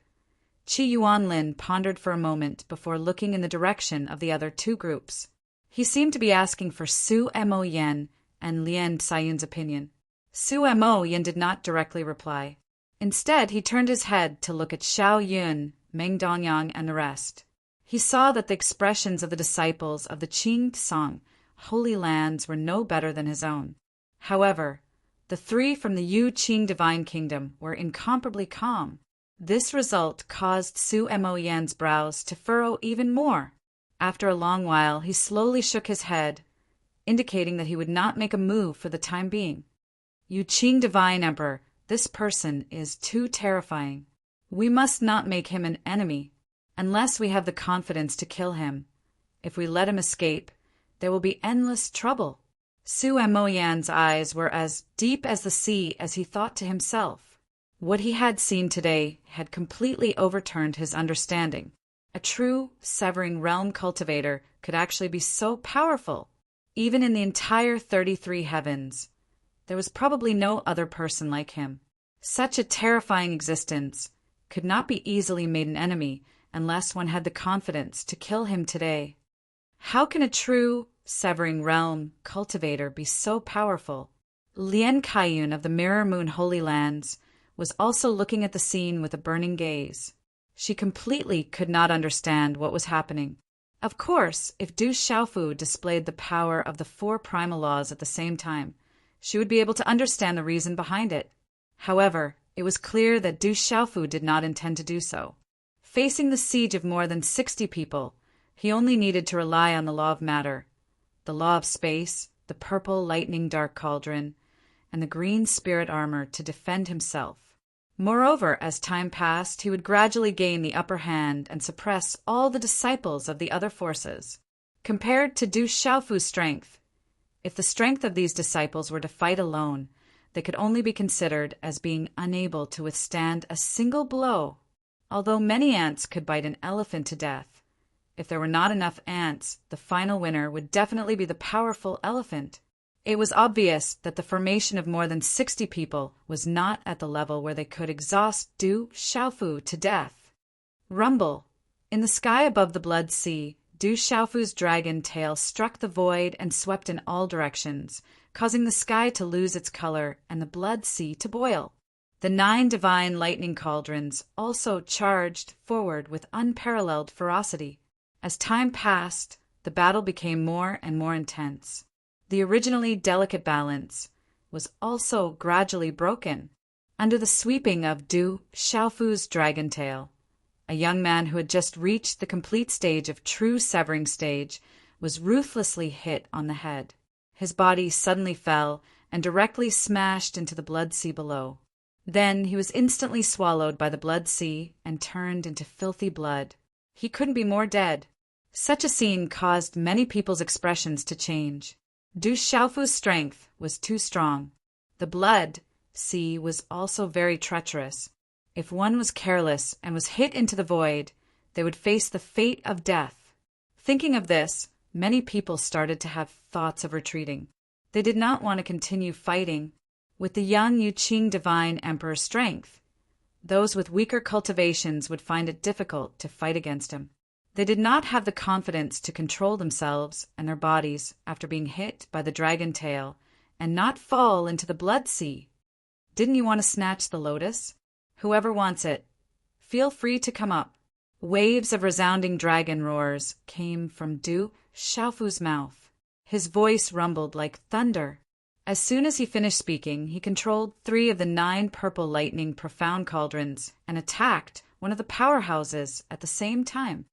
Qi Yuanlin pondered for a moment before looking in the direction of the other two groups. He seemed to be asking for Su Mo Yen and Lien Sayun's opinion. Su Mo Yen did not directly reply. Instead, he turned his head to look at Xiao Yun, Meng Dongyang, and the rest. He saw that the expressions of the disciples of the Qing Tsang Holy Lands were no better than his own. However, the three from the Yu Qing Divine Kingdom were incomparably calm. This result caused Su Mo Yan's brows to furrow even more. After a long while, he slowly shook his head, indicating that he would not make a move for the time being. "Yu Qing Divine Emperor, this person is too terrifying. We must not make him an enemy, unless we have the confidence to kill him. If we let him escape, there will be endless trouble." Su Mo Yan's eyes were as deep as the sea as he thought to himself. What he had seen today had completely overturned his understanding. A true severing realm cultivator could actually be so powerful. Even in the entire 33 heavens, there was probably no other person like him. Such a terrifying existence could not be easily made an enemy unless one had the confidence to kill him today. How can a true severing realm cultivator be so powerful? Lien Kaiyun of the Mirror Moon Holy Lands was also looking at the scene with a burning gaze. She completely could not understand what was happening. Of course, if Du Xiaofu displayed the power of the 4 primal laws at the same time, she would be able to understand the reason behind it. However, it was clear that Du Xiaofu did not intend to do so. Facing the siege of more than 60 people, he only needed to rely on the law of matter, the law of space, the purple lightning dark cauldron, and the green spirit armor to defend himself. Moreover, as time passed, he would gradually gain the upper hand and suppress all the disciples of the other forces. Compared to Du Xiaofu's strength, if the strength of these disciples were to fight alone, they could only be considered as being unable to withstand a single blow. Although many ants could bite an elephant to death, if there were not enough ants, the final winner would definitely be the powerful elephant. It was obvious that the formation of more than 60 people was not at the level where they could exhaust Du Xiaofu to death. Rumble. In the sky above the Blood Sea, Du Xiaofu's dragon tail struck the void and swept in all directions, causing the sky to lose its color and the Blood Sea to boil. The 9 divine lightning cauldrons also charged forward with unparalleled ferocity. As time passed, the battle became more and more intense. The originally delicate balance was also gradually broken. Under the sweeping of Du Xiaofu's dragon tail, a young man who had just reached the complete stage of true severing stage was ruthlessly hit on the head. His body suddenly fell and directly smashed into the Blood Sea below. Then he was instantly swallowed by the Blood Sea and turned into filthy blood. He couldn't be more dead. Such a scene caused many people's expressions to change. Du Xiaofu's strength was too strong. The Blood Sea was also very treacherous. If one was careless and was hit into the void, they would face the fate of death. Thinking of this, many people started to have thoughts of retreating. They did not want to continue fighting with the young Yuqing Divine Emperor's strength. Those with weaker cultivations would find it difficult to fight against him. They did not have the confidence to control themselves and their bodies after being hit by the dragon tail and not fall into the Blood Sea. Didn't you want to snatch the lotus? Whoever wants it, feel free to come up. Waves of resounding dragon roars came from Du Xiaofu's mouth. His voice rumbled like thunder. As soon as he finished speaking, he controlled 3 of the 9 purple lightning profound cauldrons and attacked one of the powerhouses at the same time.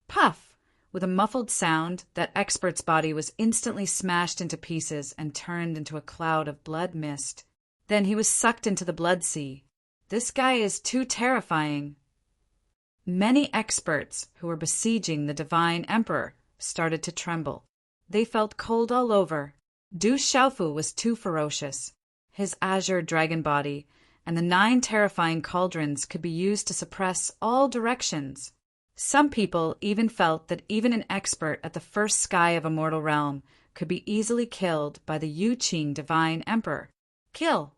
Puff! With a muffled sound, that expert's body was instantly smashed into pieces and turned into a cloud of blood mist. Then he was sucked into the Blood Sea. This guy is too terrifying. Many experts who were besieging the divine emperor started to tremble. They felt cold all over. Du Xiaofu was too ferocious. His azure dragon body and the 9 terrifying cauldrons could be used to suppress all directions. Some people even felt that even an expert at the first sky of a mortal realm could be easily killed by the Yuqing divine emperor. Kill!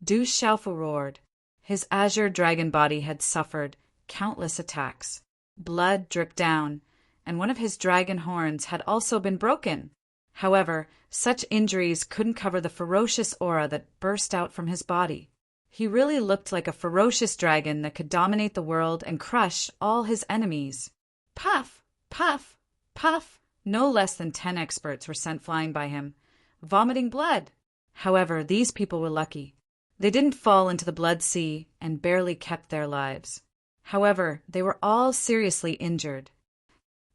Du Xiaofu roared. His azure dragon body had suffered countless attacks. Blood dripped down, and one of his dragon horns had also been broken. However, such injuries couldn't cover the ferocious aura that burst out from his body. He really looked like a ferocious dragon that could dominate the world and crush all his enemies. Puff! Puff! Puff! No less than 10 experts were sent flying by him, vomiting blood. However, these people were lucky. They didn't fall into the blood sea and barely kept their lives. However, they were all seriously injured.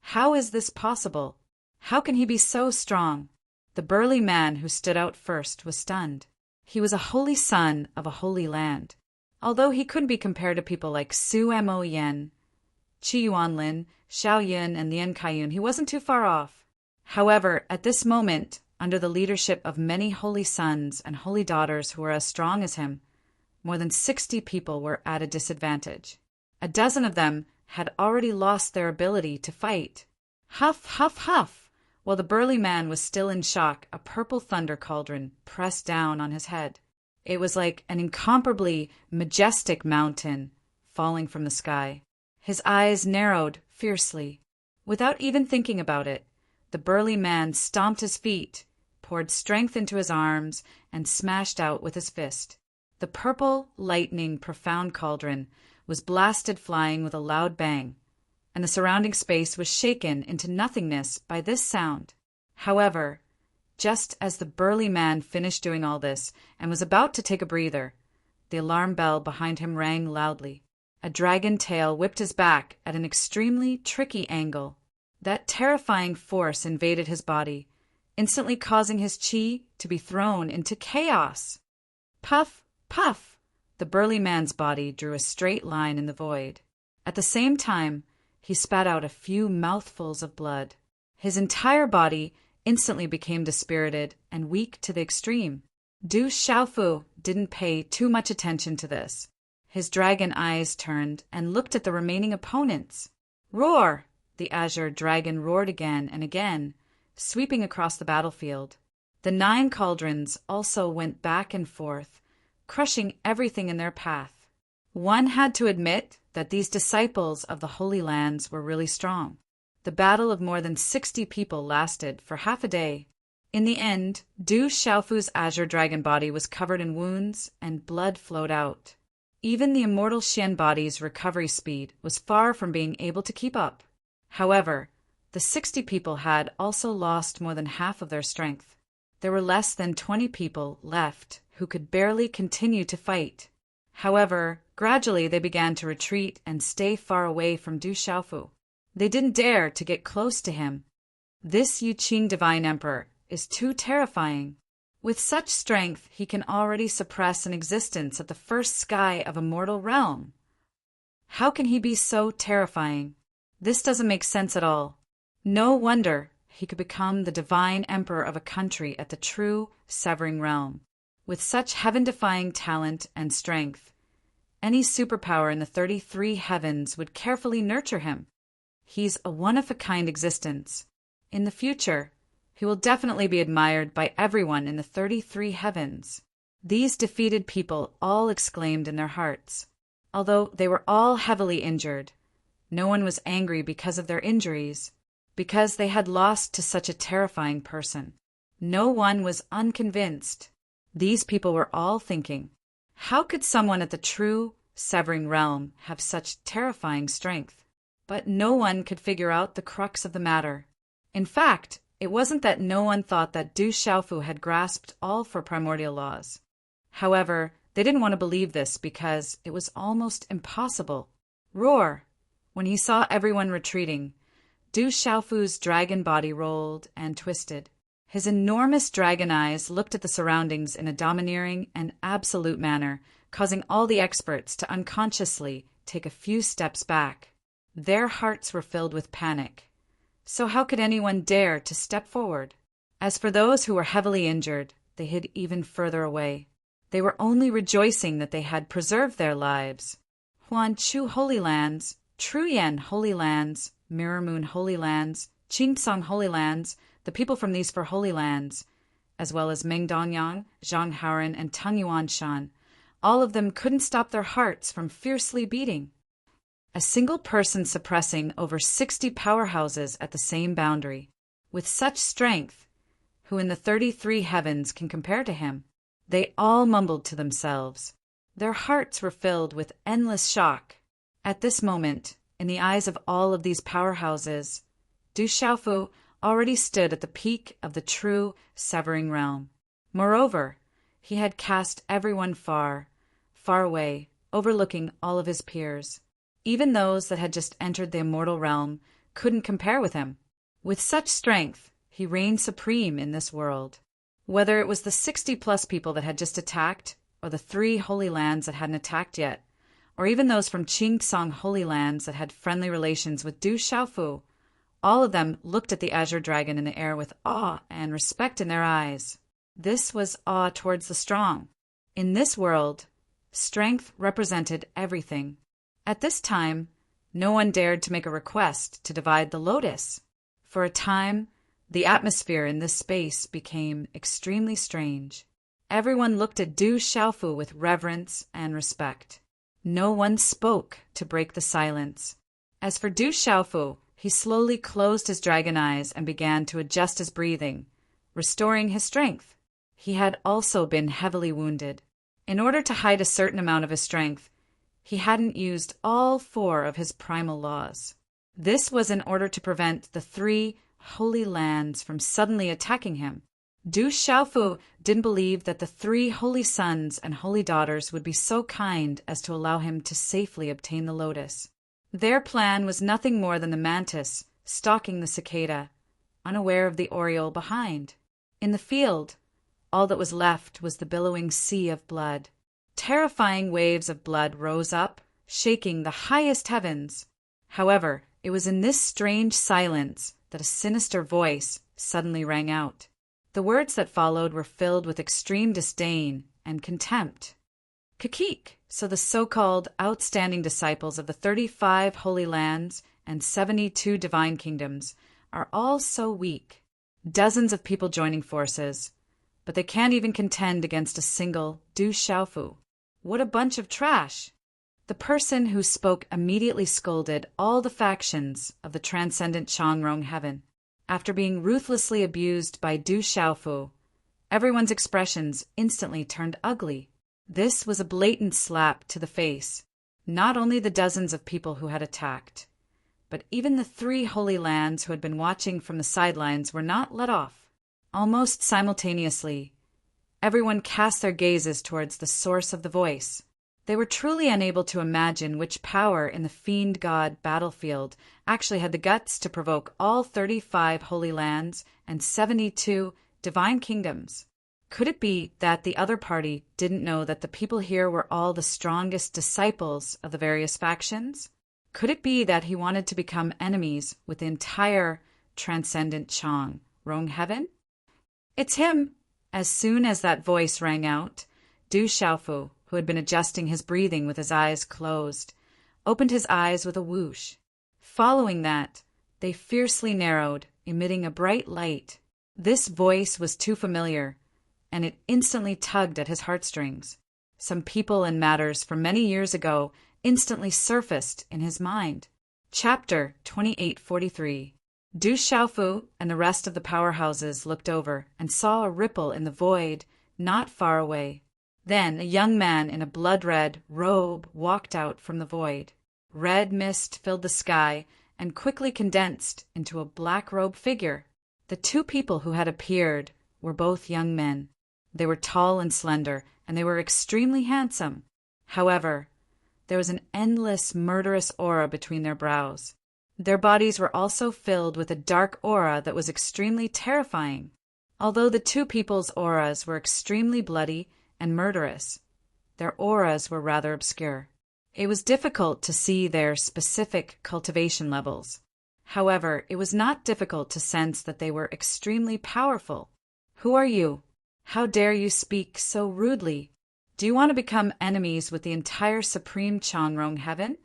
How is this possible? How can he be so strong? The burly man who stood out first was stunned. He was a holy son of a holy land. Although he couldn't be compared to people like Su Mo Yen, Qi Yuanlin, Xiao Yun, and Lien Kaiyun, he wasn't too far off. However, at this moment, under the leadership of many holy sons and holy daughters who were as strong as him, more than 60 people were at a disadvantage. A dozen of them had already lost their ability to fight. Huff, huff, huff! While the burly man was still in shock, a purple thunder cauldron pressed down on his head. It was like an incomparably majestic mountain falling from the sky. His eyes narrowed fiercely. Without even thinking about it, the burly man stomped his feet, poured strength into his arms, and smashed out with his fist. The purple, lightning, profound cauldron was blasted flying with a loud bang, and the surrounding space was shaken into nothingness by this sound. However, just as the burly man finished doing all this and was about to take a breather, the alarm bell behind him rang loudly. A dragon tail whipped his back at an extremely tricky angle. That terrifying force invaded his body, instantly causing his chi to be thrown into chaos. Puff, puff! The burly man's body drew a straight line in the void. At the same time, he spat out a few mouthfuls of blood. His entire body instantly became dispirited and weak to the extreme. Du Xiaofu didn't pay too much attention to this. His dragon eyes turned and looked at the remaining opponents. Roar! The azure dragon roared again and again, sweeping across the battlefield. The 9 cauldrons also went back and forth, crushing everything in their path. One had to admit that these disciples of the Holy Lands were really strong. The battle of more than 60 people lasted for half a day. In the end, Du Xiaofu's azure dragon body was covered in wounds and blood flowed out. Even the immortal Xian body's recovery speed was far from being able to keep up. However, the 60 people had also lost more than half of their strength. There were less than 20 people left who could barely continue to fight. However, gradually they began to retreat and stay far away from Du Xiaofu. They didn't dare to get close to him. This Yuqing Divine Emperor is too terrifying. With such strength, he can already suppress an existence at the first sky of a mortal realm. How can he be so terrifying? This doesn't make sense at all. No wonder he could become the divine emperor of a country at the true severing realm. With such heaven-defying talent and strength, any superpower in the 33 heavens would carefully nurture him. He's a one-of-a-kind existence. In the future, he will definitely be admired by everyone in the 33 heavens. These defeated people all exclaimed in their hearts. Although they were all heavily injured, no one was angry because of their injuries, because they had lost to such a terrifying person. No one was unconvinced. These people were all thinking, how could someone at the true severing realm have such terrifying strength? But no one could figure out the crux of the matter. In fact, it wasn't that no one thought that Du Xiaofu had grasped all four primordial laws. However, they didn't want to believe this because it was almost impossible. Roar! When he saw everyone retreating, Du Xiaofu's dragon body rolled and twisted. His enormous dragon eyes looked at the surroundings in a domineering and absolute manner, causing all the experts to unconsciously take a few steps back. Their hearts were filled with panic. So how could anyone dare to step forward? As for those who were heavily injured, they hid even further away. They were only rejoicing that they had preserved their lives. Huan Chu Holy Lands, Truyen Holy Lands, Mirror Moon Holy Lands, Qingsong Holy Lands, the people from these 4 holy lands, as well as Mingdongyang, Zhanghaoren, and Tangyuanshan, all of them couldn't stop their hearts from fiercely beating. A single person suppressing over 60 powerhouses at the same boundary, with such strength, who in the 33 heavens can compare to him? They all mumbled to themselves. Their hearts were filled with endless shock. At this moment, in the eyes of all of these powerhouses, Du Xiaofu already stood at the peak of the true severing realm. Moreover, he had cast everyone far, far away, overlooking all of his peers. Even those that had just entered the immortal realm couldn't compare with him. With such strength, he reigned supreme in this world. Whether it was the 60-plus people that had just attacked, or the 3 holy lands that hadn't attacked yet, or even those from Qingsong Holy Lands that had friendly relations with Du Xiaofu, all of them looked at the azure dragon in the air with awe and respect in their eyes. This was awe towards the strong. In this world, strength represented everything. At this time, no one dared to make a request to divide the lotus. For a time, the atmosphere in this space became extremely strange. Everyone looked at Du Xiaofu with reverence and respect. No one spoke to break the silence. As for Du Xiaofu, he slowly closed his dragon eyes and began to adjust his breathing, restoring his strength. He had also been heavily wounded. In order to hide a certain amount of his strength, he hadn't used all 4 of his primal laws. This was in order to prevent the 3 holy lands from suddenly attacking him. Du Xiaofu didn't believe that the 3 holy sons and holy daughters would be so kind as to allow him to safely obtain the lotus. Their plan was nothing more than the mantis stalking the cicada, unaware of the oriole behind. In the field, all that was left was the billowing sea of blood. Terrifying waves of blood rose up, shaking the highest heavens. However, it was in this strange silence that a sinister voice suddenly rang out. The words that followed were filled with extreme disdain and contempt. Kakik, so the so-called outstanding disciples of the 35 holy lands and 72 divine kingdoms are all so weak. Dozens of people joining forces, but they can't even contend against a single Du Xiaofu. What a bunch of trash! The person who spoke immediately scolded all the factions of the transcendent Changrong heaven. After being ruthlessly abused by Du Xiaofu, everyone's expressions instantly turned ugly. This was a blatant slap to the face. Not only the dozens of people who had attacked, but even the 3 holy lands who had been watching from the sidelines were not let off. Almost simultaneously, everyone cast their gazes towards the source of the voice. They were truly unable to imagine which power in the fiend god battlefield actually had the guts to provoke all 35 holy lands and 72 divine kingdoms. Could it be that the other party didn't know that the people here were all the strongest disciples of the various factions? Could it be that he wanted to become enemies with the entire transcendent Chang, Rong heaven? It's him! As soon as that voice rang out, Du Xiaofu, who had been adjusting his breathing with his eyes closed, opened his eyes with a whoosh. Following that, they fiercely narrowed, emitting a bright light. This voice was too familiar, and it instantly tugged at his heartstrings. Some people and matters from many years ago instantly surfaced in his mind. Chapter 2843. Du Xiaofu and the rest of the powerhouses looked over and saw a ripple in the void not far away. Then a young man in a blood-red robe walked out from the void. Red mist filled the sky and quickly condensed into a black-robed figure. The 2 people who had appeared were both young men. They were tall and slender, and they were extremely handsome. However, there was an endless, murderous aura between their brows. Their bodies were also filled with a dark aura that was extremely terrifying. Although the two people's auras were extremely bloody and murderous, their auras were rather obscure. It was difficult to see their specific cultivation levels. However, it was not difficult to sense that they were extremely powerful. Who are you? How dare you speak so rudely? Do you want to become enemies with the entire Supreme Changrong Heaven?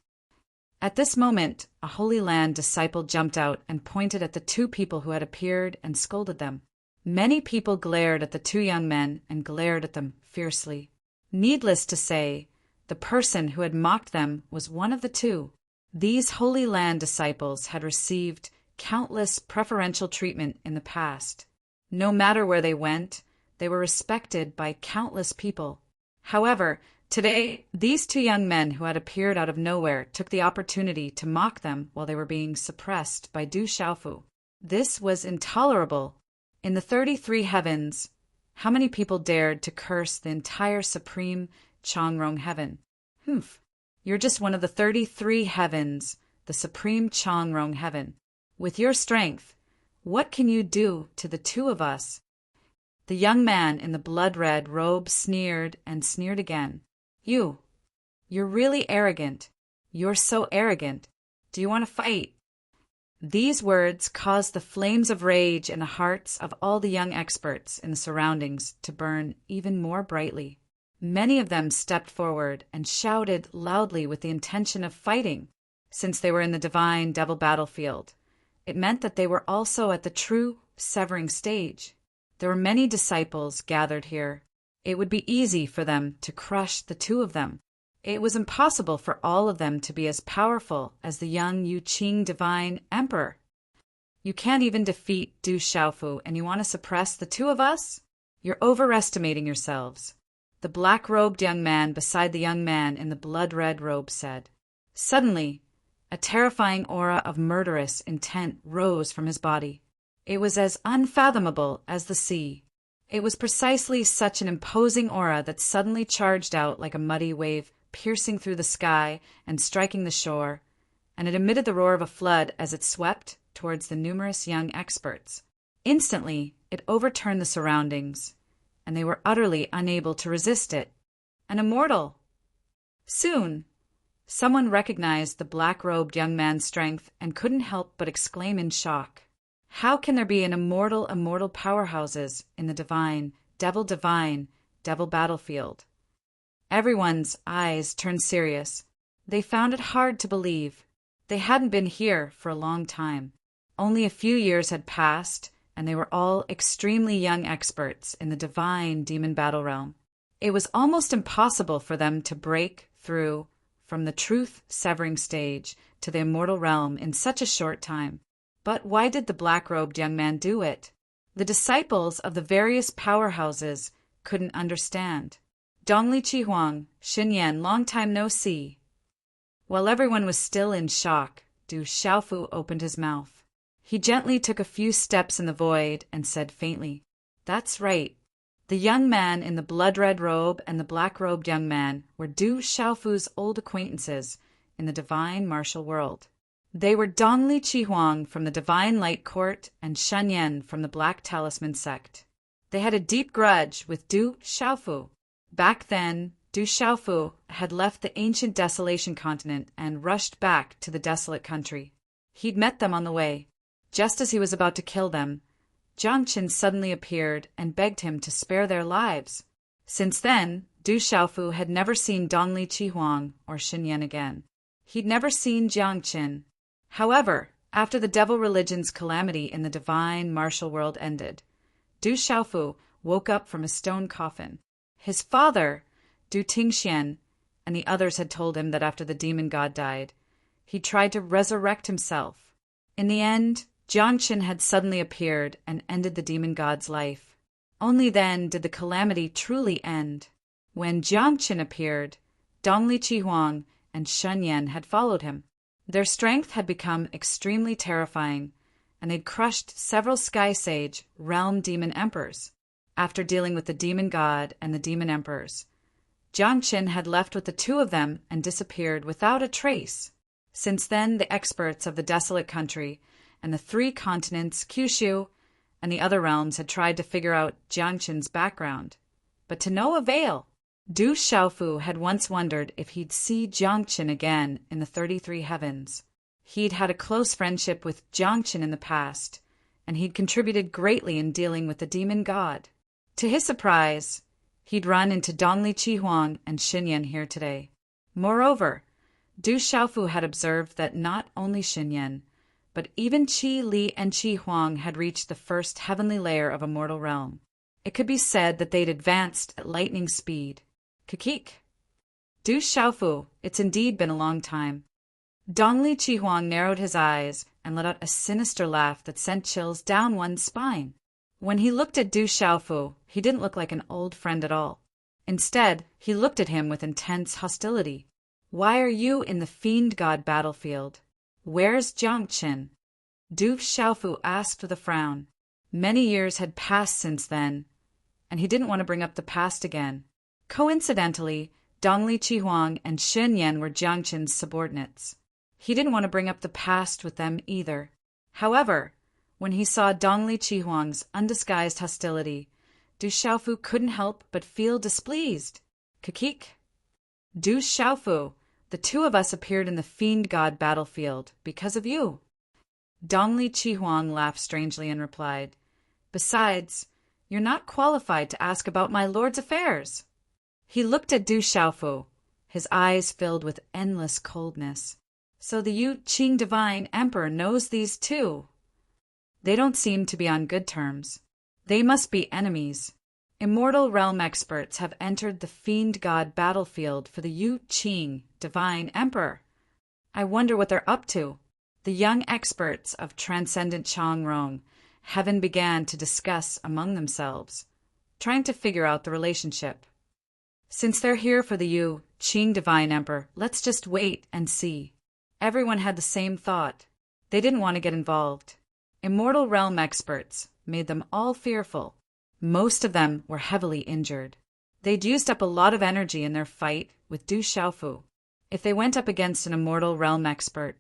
At this moment, a Holy Land disciple jumped out and pointed at the two people who had appeared and scolded them. Many people glared at the two young men and glared at them fiercely. Needless to say, the person who had mocked them was one of the two. These Holy Land disciples had received countless preferential treatment in the past. No matter where they went, they were respected by countless people. However, today, these two young men who had appeared out of nowhere took the opportunity to mock them while they were being suppressed by Du Xiaofu. This was intolerable. In the 33 heavens, how many people dared to curse the entire Supreme Changrong Heaven? You're just one of the 33 heavens, the Supreme Changrong Heaven. With your strength, what can you do to the two of us? The young man in the blood-red robe sneered and sneered again. You're really arrogant. You're so arrogant. Do you want to fight? These words caused the flames of rage in the hearts of all the young experts in the surroundings to burn even more brightly. Many of them stepped forward and shouted loudly with the intention of fighting. Since they were in the divine devil battlefield, it meant that they were also at the true severing stage. There were many disciples gathered here. It would be easy for them to crush the two of them. It was impossible for all of them to be as powerful as the young Yuqing Divine Emperor. You can't even defeat Du Xiaofu, and you want to suppress the two of us? You're overestimating yourselves. The black-robed young man beside the young man in the blood-red robe said. Suddenly, a terrifying aura of murderous intent rose from his body. It was as unfathomable as the sea. It was precisely such an imposing aura that suddenly charged out like a muddy wave, piercing through the sky and striking the shore, and it emitted the roar of a flood as it swept towards the numerous young experts. Instantly, it overturned the surroundings, and they were utterly unable to resist it. An immortal! Soon, someone recognized the black-robed young man's strength and couldn't help but exclaim in shock. How can there be an immortal powerhouses in the divine devil battlefield? Everyone's eyes turned serious. They found it hard to believe. They hadn't been here for a long time. Only a few years had passed, and they were all extremely young experts in the divine demon battle realm. It was almost impossible for them to break through from the truth-severing stage to the immortal realm in such a short time. But why did the black-robed young man do it? The disciples of the various powerhouses couldn't understand. Dongli Chihuang, Xinyan, long time no see. While everyone was still in shock, Du Xiaofu opened his mouth. He gently took a few steps in the void and said faintly, "That's right." The young man in the blood-red robe and the black-robed young man were Du Xiaofu's old acquaintances in the divine martial world. They were Dongli Chihuang from the Divine Light Court and Shunyan from the Black Talisman sect. They had a deep grudge with Du Xiaofu. Back then, Du Xiaofu had left the ancient Desolation continent and rushed back to the desolate country. He'd met them on the way. Just as he was about to kill them, Jiangqin suddenly appeared and begged him to spare their lives. Since then, Du Xiaofu had never seen Dongli Chihuang or Xinyan again. He'd never seen Jiangqin. However, after the devil religion's calamity in the divine martial world ended, Du Xiaofu woke up from his stone coffin. His father, Du Tingxian, and the others had told him that after the demon god died, he tried to resurrect himself. In the end, Jiangqin had suddenly appeared and ended the demon god's life. Only then did the calamity truly end. When Jiangqin appeared, Dongli Chihuang and Shunyan had followed him. Their strength had become extremely terrifying, and they'd crushed several Sky Sage realm demon emperors. After dealing with the demon god and the demon emperors, Jiangqin had left with the two of them and disappeared without a trace. Since then, the experts of the desolate country and the 3 continents, Kyushu and the other realms had tried to figure out Jiang Qin's background, but to no avail. Du Xiaofu had once wondered if he'd see Jiang Qin again in the 33 heavens. He'd had a close friendship with Jiang Qin in the past, and he'd contributed greatly in dealing with the demon god. To his surprise, he'd run into Dongli Qihuang and Xinyan here today. Moreover, Du Xiaofu had observed that not only Xinyan, but even Qi Li and Qi Huang had reached the first heavenly layer of a mortal realm. It could be said that they'd advanced at lightning speed. Kikik. Du Xiaofu, it's indeed been a long time. Dongli Qihuang narrowed his eyes and let out a sinister laugh that sent chills down one's spine. When he looked at Du Xiaofu, he didn't look like an old friend at all. Instead, he looked at him with intense hostility. Why are you in the fiend god battlefield? Where's Jiang Qin? Du Xiaofu asked with a frown. Many years had passed since then, and he didn't want to bring up the past again. Coincidentally, Dongli Qihuang and Xinyan were Jiang Qin's subordinates. He didn't want to bring up the past with them either. However, when he saw Dongli Qihuang's undisguised hostility, Du Xiaofu couldn't help but feel displeased. Kikik. Du Xiaofu, the two of us appeared in the fiend god battlefield because of you. Dongli Qihuang laughed strangely and replied, Besides, you're not qualified to ask about my lord's affairs. He looked at Du Xiaofu, his eyes filled with endless coldness. So the Yu Qing Divine Emperor knows these two. They don't seem to be on good terms. They must be enemies. Immortal realm experts have entered the fiend god battlefield for the Yu Qing Divine Emperor. I wonder what they're up to. The young experts of Transcendent Changrong heaven began to discuss among themselves, trying to figure out the relationship. Since they're here for the Yu Qing Divine Emperor, let's just wait and see. Everyone had the same thought. They didn't want to get involved. Immortal realm experts made them all fearful. Most of them were heavily injured. They'd used up a lot of energy in their fight with Du Xiaofu. If they went up against an immortal realm expert,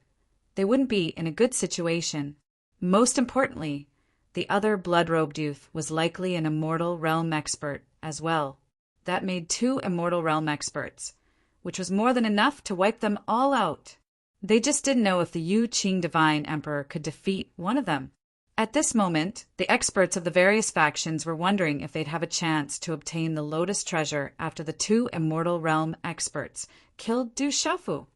they wouldn't be in a good situation. Most importantly, the other blood-robed youth was likely an immortal realm expert as well. That made 2 immortal realm experts, which was more than enough to wipe them all out. They just didn't know if the Yu Qing Divine Emperor could defeat one of them. At this moment, the experts of the various factions were wondering if they'd have a chance to obtain the Lotus Treasure after the 2 immortal realm experts killed Du Xiaofu.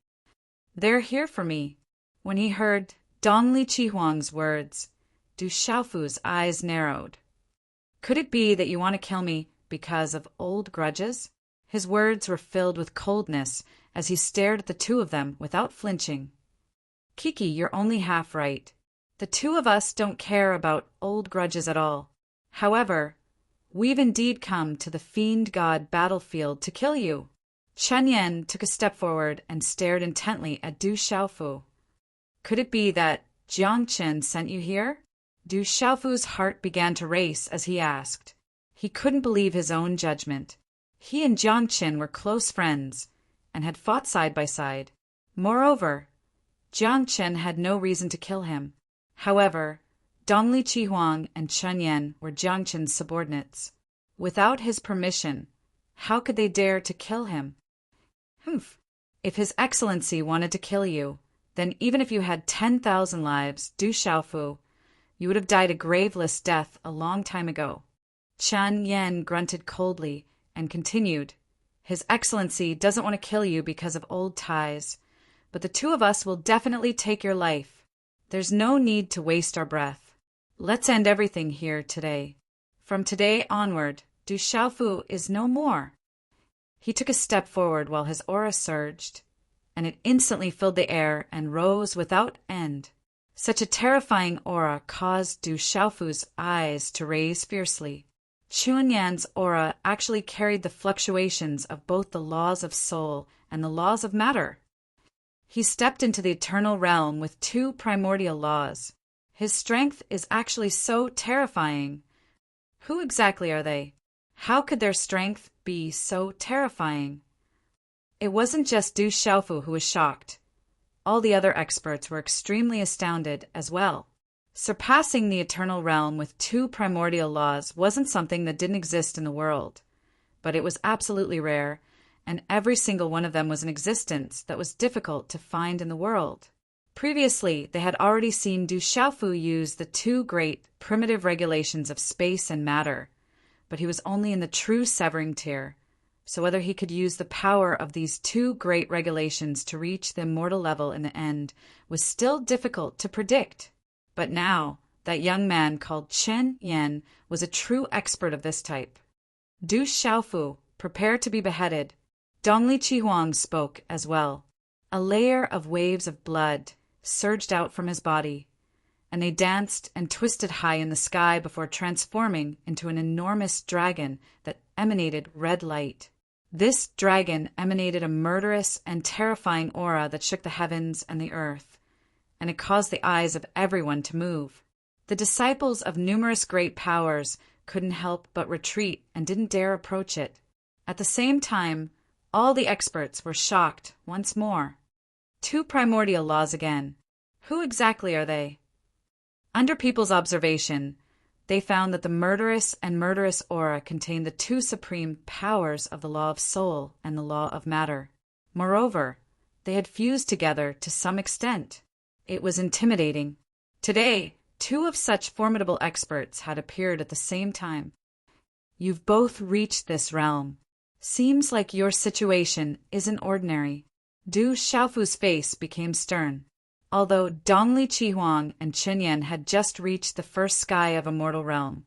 They're here for me. When he heard Dongli Qihuang's words, Du Xiaofu's eyes narrowed. Could it be that you want to kill me because of old grudges? His words were filled with coldness as he stared at the 2 of them without flinching. Kiki, you're only half right. The 2 of us don't care about old grudges at all. However, we've indeed come to the fiend god battlefield to kill you. Chen Yan took a step forward and stared intently at Du Xiaofu. Could it be that Jiang Qin sent you here? Du Xiaofu's heart began to race as he asked. He couldn't believe his own judgment. He and Jiang Qin were close friends and had fought side by side. Moreover, Jiang Qin had no reason to kill him. However, Dongli Qihuang and Chen Yan were Jiang Qin's subordinates. Without his permission, how could they dare to kill him? Humph! If His Excellency wanted to kill you, then even if you had 10,000 lives, Du Xiaofu, you would have died a graveless death a long time ago. Chen Yan grunted coldly and continued, His Excellency doesn't want to kill you because of old ties, but the 2 of us will definitely take your life. There's no need to waste our breath. Let's end everything here today. From today onward, Du Xiaofu is no more. He took a step forward while his aura surged, and it instantly filled the air and rose without end. Such a terrifying aura caused Du Xiaofu's eyes to raise fiercely. Chunyan's aura actually carried the fluctuations of both the laws of soul and the laws of matter. He stepped into the eternal realm with 2 primordial laws. His strength is actually so terrifying. Who exactly are they? How could their strength be so terrifying? It wasn't just Du Xiaofu who was shocked. All the other experts were extremely astounded as well. Surpassing the eternal realm with two primordial laws wasn't something that didn't exist in the world, but it was absolutely rare, and every single one of them was an existence that was difficult to find in the world. Previously, they had already seen Du Xiaofu use the two great primitive regulations of space and matter, but he was only in the true severing tier, so whether he could use the power of these two great regulations to reach the immortal level in the end was still difficult to predict. But now, that young man called Chen Yan was a true expert of this type. Du Xiaofu, prepare to be beheaded. Dongli Qihuang spoke as well. A layer of waves of blood surged out from his body, and they danced and twisted high in the sky before transforming into an enormous dragon that emanated red light. This dragon emanated a murderous and terrifying aura that shook the heavens and the earth, and it caused the eyes of everyone to move. The disciples of numerous great powers couldn't help but retreat and didn't dare approach it. At the same time, all the experts were shocked once more. Two primordial laws again. Who exactly are they? Under people's observation, they found that the murderous and murderous aura contained the two supreme powers of the law of soul and the law of matter. Moreover, they had fused together to some extent. It was intimidating. Today, two of such formidable experts had appeared at the same time. You've both reached this realm. Seems like your situation isn't ordinary. Du Xiaofu's face became stern. Although Dongli Qihuang and Chen Yan had just reached the first sky of immortal realm,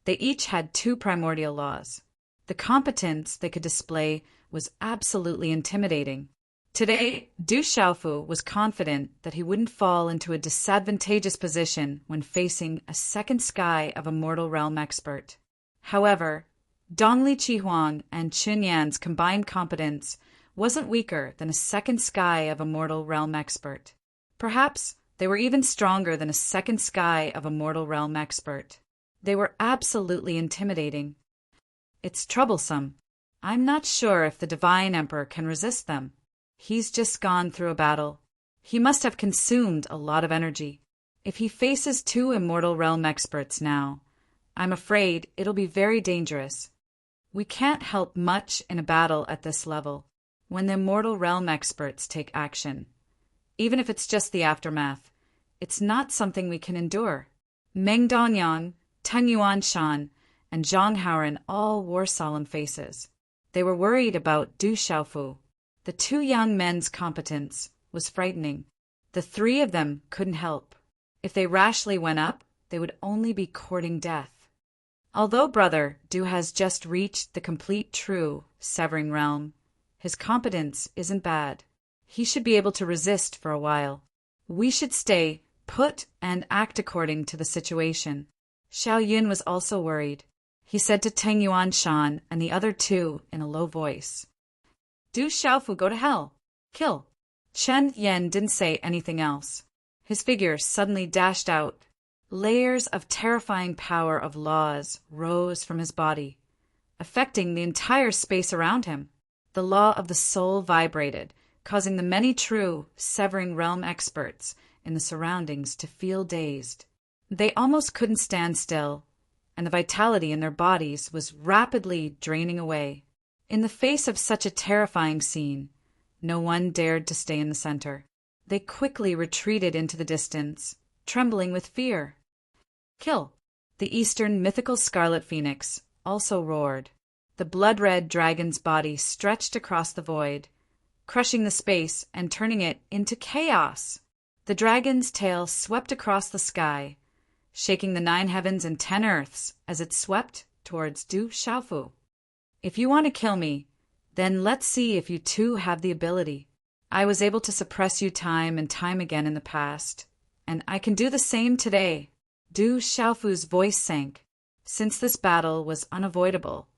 they each had two primordial laws. The competence they could display was absolutely intimidating. Today, Du Xiaofu was confident that he wouldn't fall into a disadvantageous position when facing a second sky of immortal realm expert. However, Dongli Qihuang and Chen Yan's combined competence wasn't weaker than a second sky of immortal realm expert. Perhaps they were even stronger than a second sky of immortal realm expert. They were absolutely intimidating. It's troublesome. I'm not sure if the Divine Emperor can resist them. He's just gone through a battle. He must have consumed a lot of energy. If he faces two immortal realm experts now, I'm afraid it'll be very dangerous. We can't help much in a battle at this level when the immortal realm experts take action. Even if it's just the aftermath, it's not something we can endure. Meng Donyang, Teng Yuanshan, and Zhang Haoren all wore solemn faces. They were worried about Du Xiaofu. The two young men's competence was frightening. The three of them couldn't help. If they rashly went up, they would only be courting death. Although Brother Du has just reached the complete true severing realm, his competence isn't bad. He should be able to resist for a while. We should stay put and act according to the situation. Xiao Yun was also worried. He said to Teng Yuanshan and the other two in a low voice, Du Xiaofu, go to hell. Kill. Chen Yan didn't say anything else. His figure suddenly dashed out. Layers of terrifying power of laws rose from his body, affecting the entire space around him. The law of the soul vibrated, causing the many true severing realm experts in the surroundings to feel dazed. They almost couldn't stand still, and the vitality in their bodies was rapidly draining away. In the face of such a terrifying scene, no one dared to stay in the center. They quickly retreated into the distance, trembling with fear. Kill! The eastern mythical scarlet phoenix also roared. The blood-red dragon's body stretched across the void, crushing the space and turning it into chaos. The dragon's tail swept across the sky, shaking the 9 heavens and 10 earths as it swept towards Du Xiaofu. If you want to kill me, then let's see if you too have the ability. I was able to suppress you time and time again in the past, and I can do the same today. Du Xiaofu's voice sank. Since this battle was unavoidable,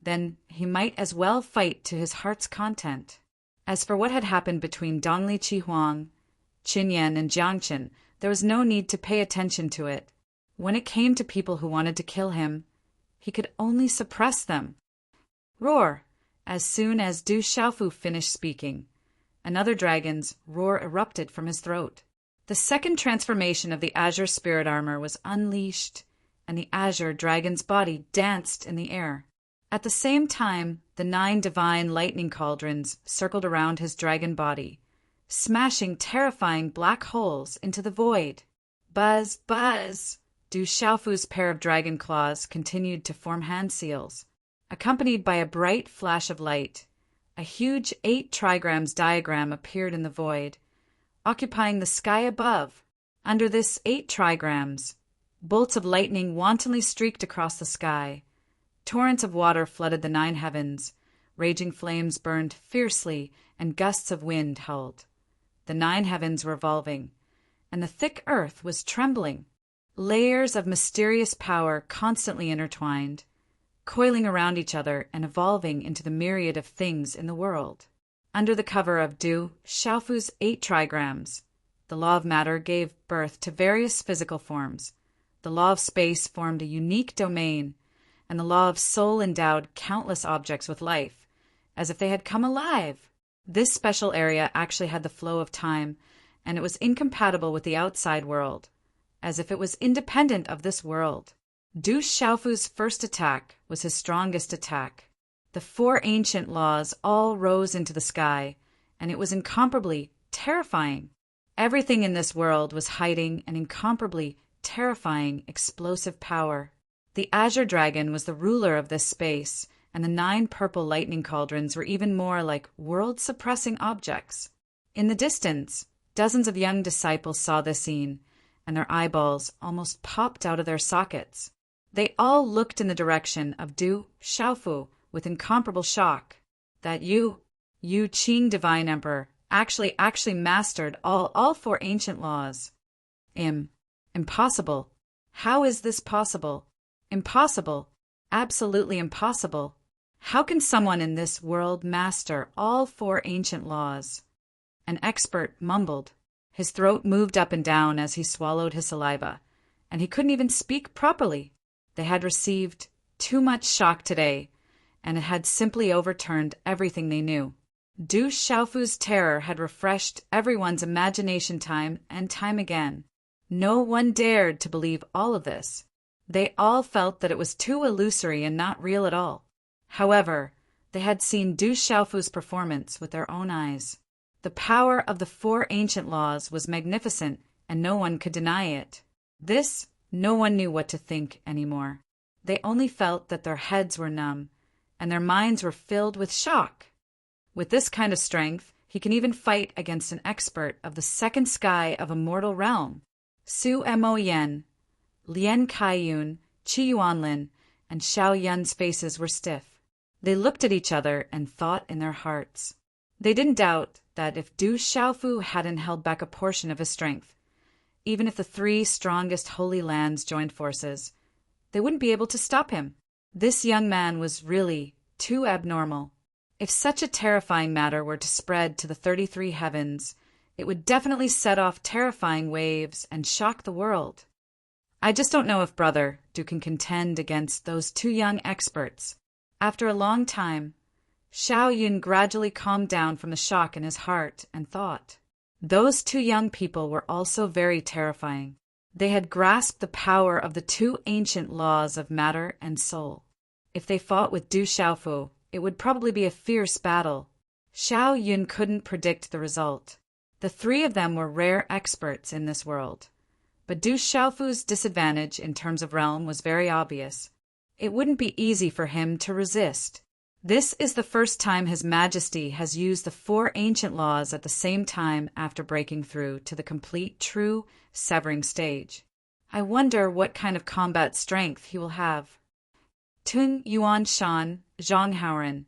then he might as well fight to his heart's content. As for what had happened between Dongli Qihuang, Qin Yan, and Jiang Qin, there was no need to pay attention to it. When it came to people who wanted to kill him, he could only suppress them. Roar! As soon as Du Xiaofu finished speaking, another dragon's roar erupted from his throat. The second transformation of the azure spirit armor was unleashed, and the azure dragon's body danced in the air. At the same time, the 9 divine lightning cauldrons circled around his dragon body, smashing terrifying black holes into the void. Buzz, buzz! Du Xiaofu's pair of dragon claws continued to form hand seals. Accompanied by a bright flash of light, a huge 8 trigrams diagram appeared in the void, occupying the sky above. Under this 8 trigrams, bolts of lightning wantonly streaked across the sky. Torrents of water flooded the 9 heavens. Raging flames burned fiercely, and gusts of wind howled. The 9 heavens were revolving, and the thick earth was trembling. Layers of mysterious power constantly intertwined, coiling around each other and evolving into the myriad of things in the world. Under the cover of Du Xiaofu's 8 trigrams, the law of matter gave birth to various physical forms. The law of space formed a unique domain, and the law of soul endowed countless objects with life, as if they had come alive. This special area actually had the flow of time, and it was incompatible with the outside world, as if it was independent of this world. Du Xiaofu's first attack was his strongest attack. The 4 ancient laws all rose into the sky, and it was incomparably terrifying. Everything in this world was hiding an incomparably terrifying, explosive power. The azure dragon was the ruler of this space, and the 9 purple lightning cauldrons were even more like world-suppressing objects. In the distance, dozens of young disciples saw this scene, and their eyeballs almost popped out of their sockets. They all looked in the direction of Du Xiaofu with incomparable shock. That Yu Qing Divine Emperor actually mastered all 4 ancient laws. Impossible. How is this possible? Impossible. Absolutely impossible. How can someone in this world master all 4 ancient laws? An expert mumbled. His throat moved up and down as he swallowed his saliva, and he couldn't even speak properly. They had received too much shock today, and it had simply overturned everything they knew. Du Xiaofu's terror had refreshed everyone's imagination time and time again. No one dared to believe all of this. They all felt that it was too illusory and not real at all. However, they had seen Du Xiaofu's performance with their own eyes. The power of the 4 ancient laws was magnificent, and no one could deny it. No one knew what to think anymore. They only felt that their heads were numb, and their minds were filled with shock. With this kind of strength, he can even fight against an expert of the second sky of a mortal realm. Su Mo Yen, Lien Kaiyun, Qi Yuanlin, and Xiao Yun's faces were stiff. They looked at each other and thought in their hearts. They didn't doubt that if Du Xiaofu hadn't held back a portion of his strength, even if the 3 strongest holy lands joined forces, they wouldn't be able to stop him. This young man was really too abnormal. If such a terrifying matter were to spread to the 33 heavens, it would definitely set off terrifying waves and shock the world. I just don't know if Brother Du can contend against those 2 young experts. After a long time, Xiao Yun gradually calmed down from the shock in his heart and thought. Those 2 young people were also very terrifying. They had grasped the power of the 2 ancient laws of matter and soul. If they fought with Du Xiaofu, it would probably be a fierce battle. Xiao Yun couldn't predict the result. The 3 of them were rare experts in this world. But Du Xiaofu's disadvantage in terms of realm was very obvious. It wouldn't be easy for him to resist. This is the first time His Majesty has used the 4 ancient laws at the same time after breaking through to the complete true severing stage. I wonder what kind of combat strength he will have. Tun Yuanshan, Zhang Haoren,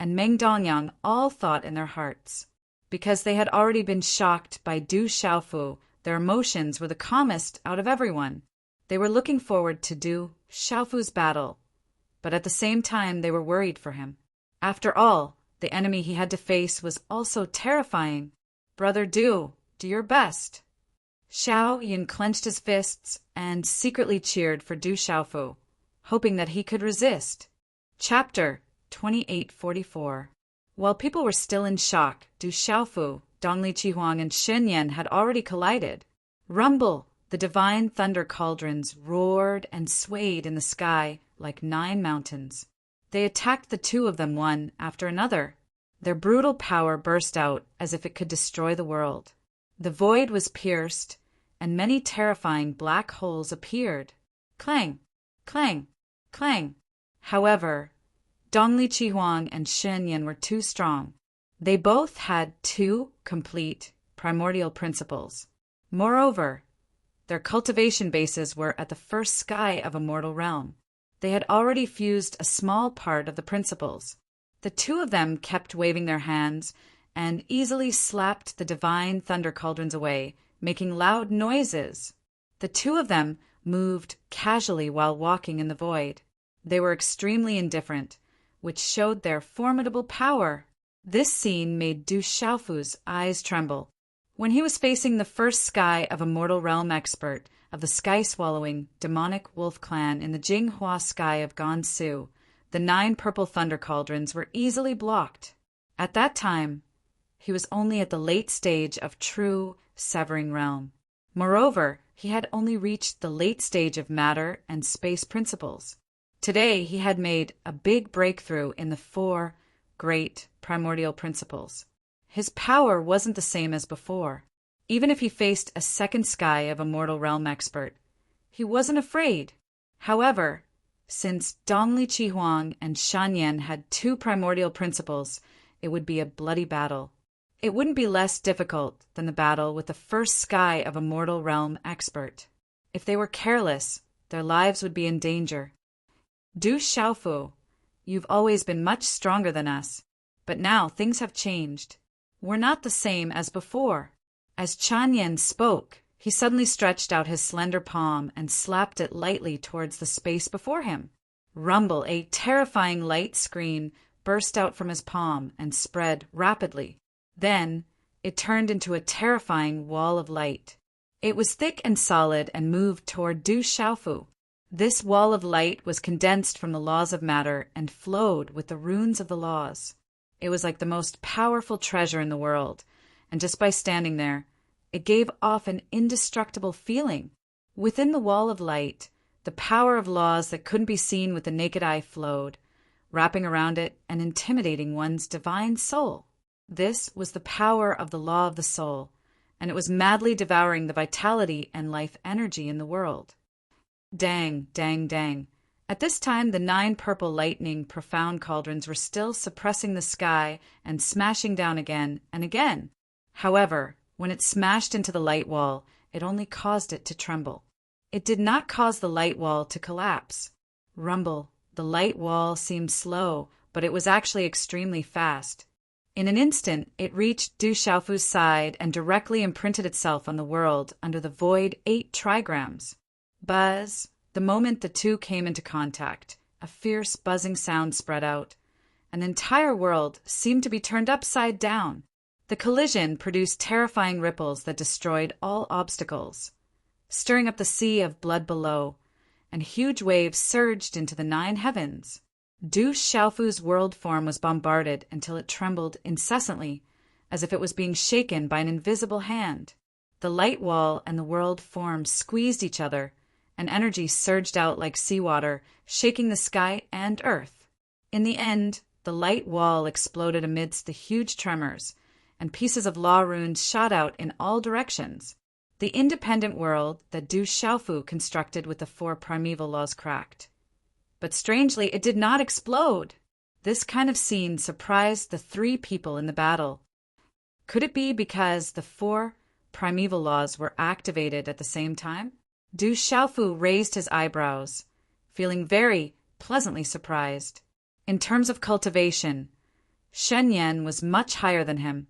and Meng Dongyang all thought in their hearts. Because they had already been shocked by Du Xiaofu, their emotions were the calmest out of everyone. They were looking forward to Du Xiaofu's battle, but at the same time they were worried for him. After all, the enemy he had to face was also terrifying. Brother Du, do your best. Xiao Yun clenched his fists and secretly cheered for Du Xiaofu, hoping that he could resist. Chapter 2844. While people were still in shock, Du Xiaofu, Dongli Qihuang, and Shen Yan had already collided. Rumble! The divine thunder cauldrons roared and swayed in the sky like 9 mountains. They attacked the two of them one after another. Their brutal power burst out as if it could destroy the world. The void was pierced, and many terrifying black holes appeared. Clang! Clang! Clang! However, Dongli Chihuang and Shen were too strong. They both had 2 complete primordial principles. Moreover, their cultivation bases were at the first sky of a mortal realm. They had already fused a small part of the principles. The two of them kept waving their hands and easily slapped the divine thunder cauldrons away, making loud noises. The two of them moved casually while walking in the void. They were extremely indifferent, which showed their formidable power. This scene made Du Xiaofu's eyes tremble. When he was facing the first sky of a mortal realm expert of the sky-swallowing demonic wolf clan in the Jinghua sky of Gansu, the 9 purple thunder cauldrons were easily blocked. At that time, he was only at the late stage of true severing realm. Moreover, he had only reached the late stage of matter and space principles. Today, he had made a big breakthrough in the 4 great primordial principles. His power wasn't the same as before. Even if he faced a second sky of a mortal realm expert, he wasn't afraid. However, since Dongli Chihuang and Shan Yan had 2 primordial principles, it would be a bloody battle. It wouldn't be less difficult than the battle with the first sky of a mortal realm expert. If they were careless, their lives would be in danger. Du Xiaofu, you've always been much stronger than us, but now things have changed. We're not the same as before. As Chan Yen spoke, he suddenly stretched out his slender palm and slapped it lightly towards the space before him. Rumble! A terrifying light screen burst out from his palm and spread rapidly. Then, it turned into a terrifying wall of light. It was thick and solid and moved toward Du Xiaofu. This wall of light was condensed from the laws of matter and flowed with the runes of the laws. It was like the most powerful treasure in the world, and just by standing there, it gave off an indestructible feeling. Within the wall of light, the power of laws that couldn't be seen with the naked eye flowed, wrapping around it and intimidating one's divine soul. This was the power of the law of the soul, and it was madly devouring the vitality and life energy in the world. Dang, dang, dang. At this time, the 9 purple lightning profound cauldrons were still suppressing the sky and smashing down again and again. However, when it smashed into the light wall, it only caused it to tremble. It did not cause the light wall to collapse. Rumble! The light wall seemed slow, but it was actually extremely fast. In an instant, it reached Du Xiaofu's side and directly imprinted itself on the world under the void 8 trigrams. Buzz! The moment the two came into contact, a fierce buzzing sound spread out. An entire world seemed to be turned upside down. The collision produced terrifying ripples that destroyed all obstacles, stirring up the sea of blood below, and huge waves surged into the 9 heavens. Du Xiaofu's world form was bombarded until it trembled incessantly, as if it was being shaken by an invisible hand. The light wall and the world form squeezed each other, and energy surged out like seawater, shaking the sky and earth. In the end, the light wall exploded amidst the huge tremors, and pieces of law runes shot out in all directions. The independent world that Du Xiaofu constructed with the 4 primeval laws cracked. But strangely, it did not explode. This kind of scene surprised the 3 people in the battle. Could it be because the 4 primeval laws were activated at the same time? Du Xiaofu raised his eyebrows, feeling very pleasantly surprised. In terms of cultivation, Shen Yan was much higher than him,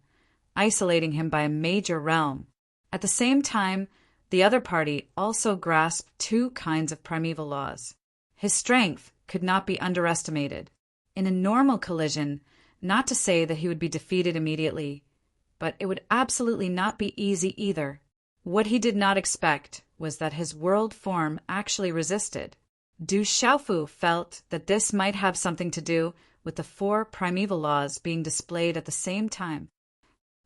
isolating him by a major realm. At the same time, the other party also grasped 2 kinds of primeval laws. His strength could not be underestimated. In a normal collision, not to say that he would be defeated immediately, but it would absolutely not be easy either. What he did not expect was that his world form actually resisted. Du Xiaofu felt that this might have something to do with the 4 primeval laws being displayed at the same time.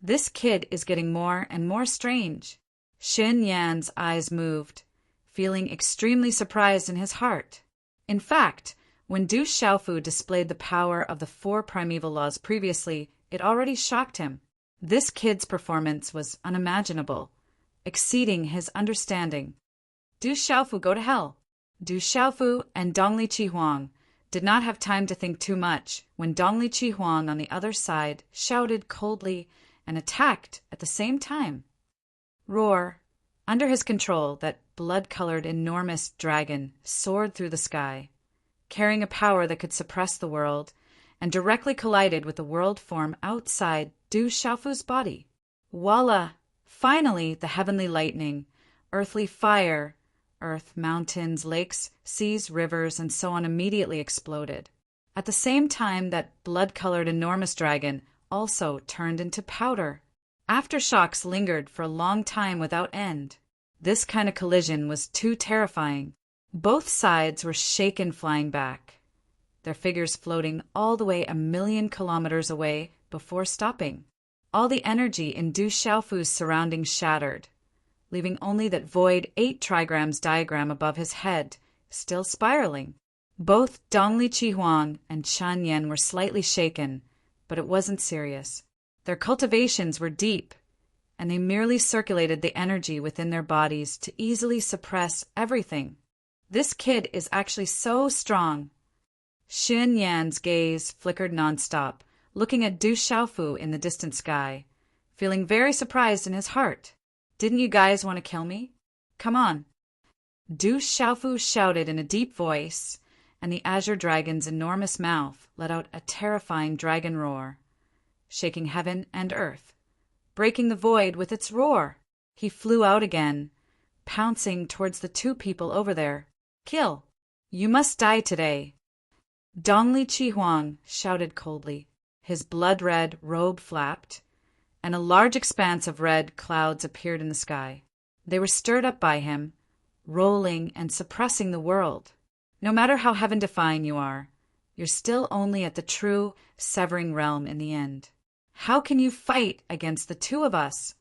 This kid is getting more and more strange. Xin Yan's eyes moved, feeling extremely surprised in his heart. In fact, when Du Xiaofu displayed the power of the 4 primeval laws previously, it already shocked him. This kid's performance was unimaginable, exceeding his understanding. Du Xiaofu, go to hell! Du Xiaofu and Dongli Qihuang did not have time to think too much when Dongli Qihuang on the other side shouted coldly and attacked at the same time. Roar! Under his control, that blood-colored enormous dragon soared through the sky, carrying a power that could suppress the world, and directly collided with the world form outside Du Xiaofu's body. Voila! Finally, the heavenly lightning, earthly fire, earth, mountains, lakes, seas, rivers, and so on immediately exploded. At the same time, that blood-colored enormous dragon also turned into powder. Aftershocks lingered for a long time without end. This kind of collision was too terrifying. Both sides were shaken flying back, their figures floating all the way 1,000,000 kilometers away before stopping. All the energy in Du Xiaofu's surroundings shattered, leaving only that void 8 trigrams diagram above his head, still spiraling. Both Dongli Qihuang and Shan Yan were slightly shaken, but it wasn't serious. Their cultivations were deep, and they merely circulated the energy within their bodies to easily suppress everything. This kid is actually so strong. Xin Yan's gaze flickered nonstop, looking at Du Xiaofu in the distant sky, feeling very surprised in his heart. Didn't you guys want to kill me? Come on. Du Xiaofu shouted in a deep voice, and the azure dragon's enormous mouth let out a terrifying dragon roar, shaking heaven and earth, breaking the void with its roar. He flew out again, pouncing towards the 2 people over there. Kill! You must die today. Dongli Qihuang shouted coldly. His blood-red robe flapped, and a large expanse of red clouds appeared in the sky. They were stirred up by him, rolling and suppressing the world. No matter how heaven-defying you are, you're still only at the true severing realm in the end. How can you fight against the 2 of us?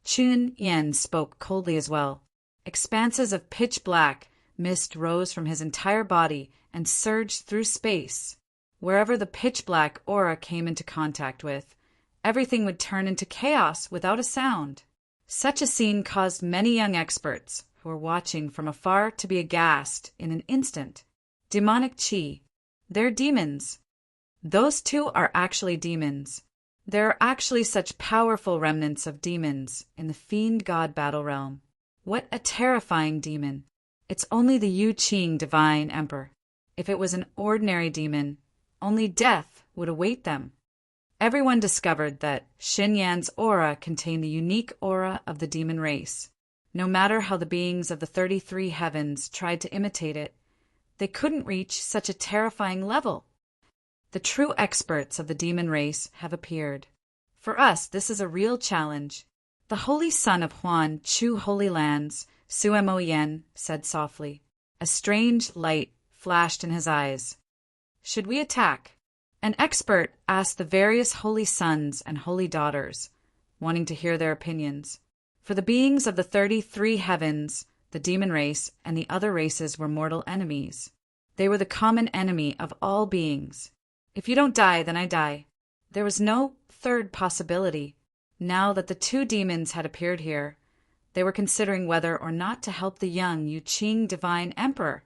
Chun Yen spoke coldly as well. Expanses of pitch black mist rose from his entire body and surged through space. Wherever the pitch black aura came into contact with, everything would turn into chaos without a sound. Such a scene caused many young experts who were watching from afar to be aghast in an instant. Demonic chi. They're demons. Those 2 are actually demons. There are actually such powerful remnants of demons in the fiend-god battle realm. What a terrifying demon. It's only the Yu Qing Divine Emperor. If it was an ordinary demon, only death would await them. Everyone discovered that Xin Yan's aura contained the unique aura of the demon race. No matter how the beings of the 33 heavens tried to imitate it, they couldn't reach such a terrifying level. The true experts of the demon race have appeared. For us, this is a real challenge. The holy son of Huan Chu Holy Lands, Suemo Yen, said softly. A strange light flashed in his eyes. Should we attack? An expert asked the various holy sons and holy daughters, wanting to hear their opinions. For the beings of the 33 heavens, the demon race and the other races were mortal enemies. They were the common enemy of all beings. If you don't die, then I die. There was no third possibility. Now that the 2 demons had appeared here, they were considering whether or not to help the young Yu Qing Divine Emperor.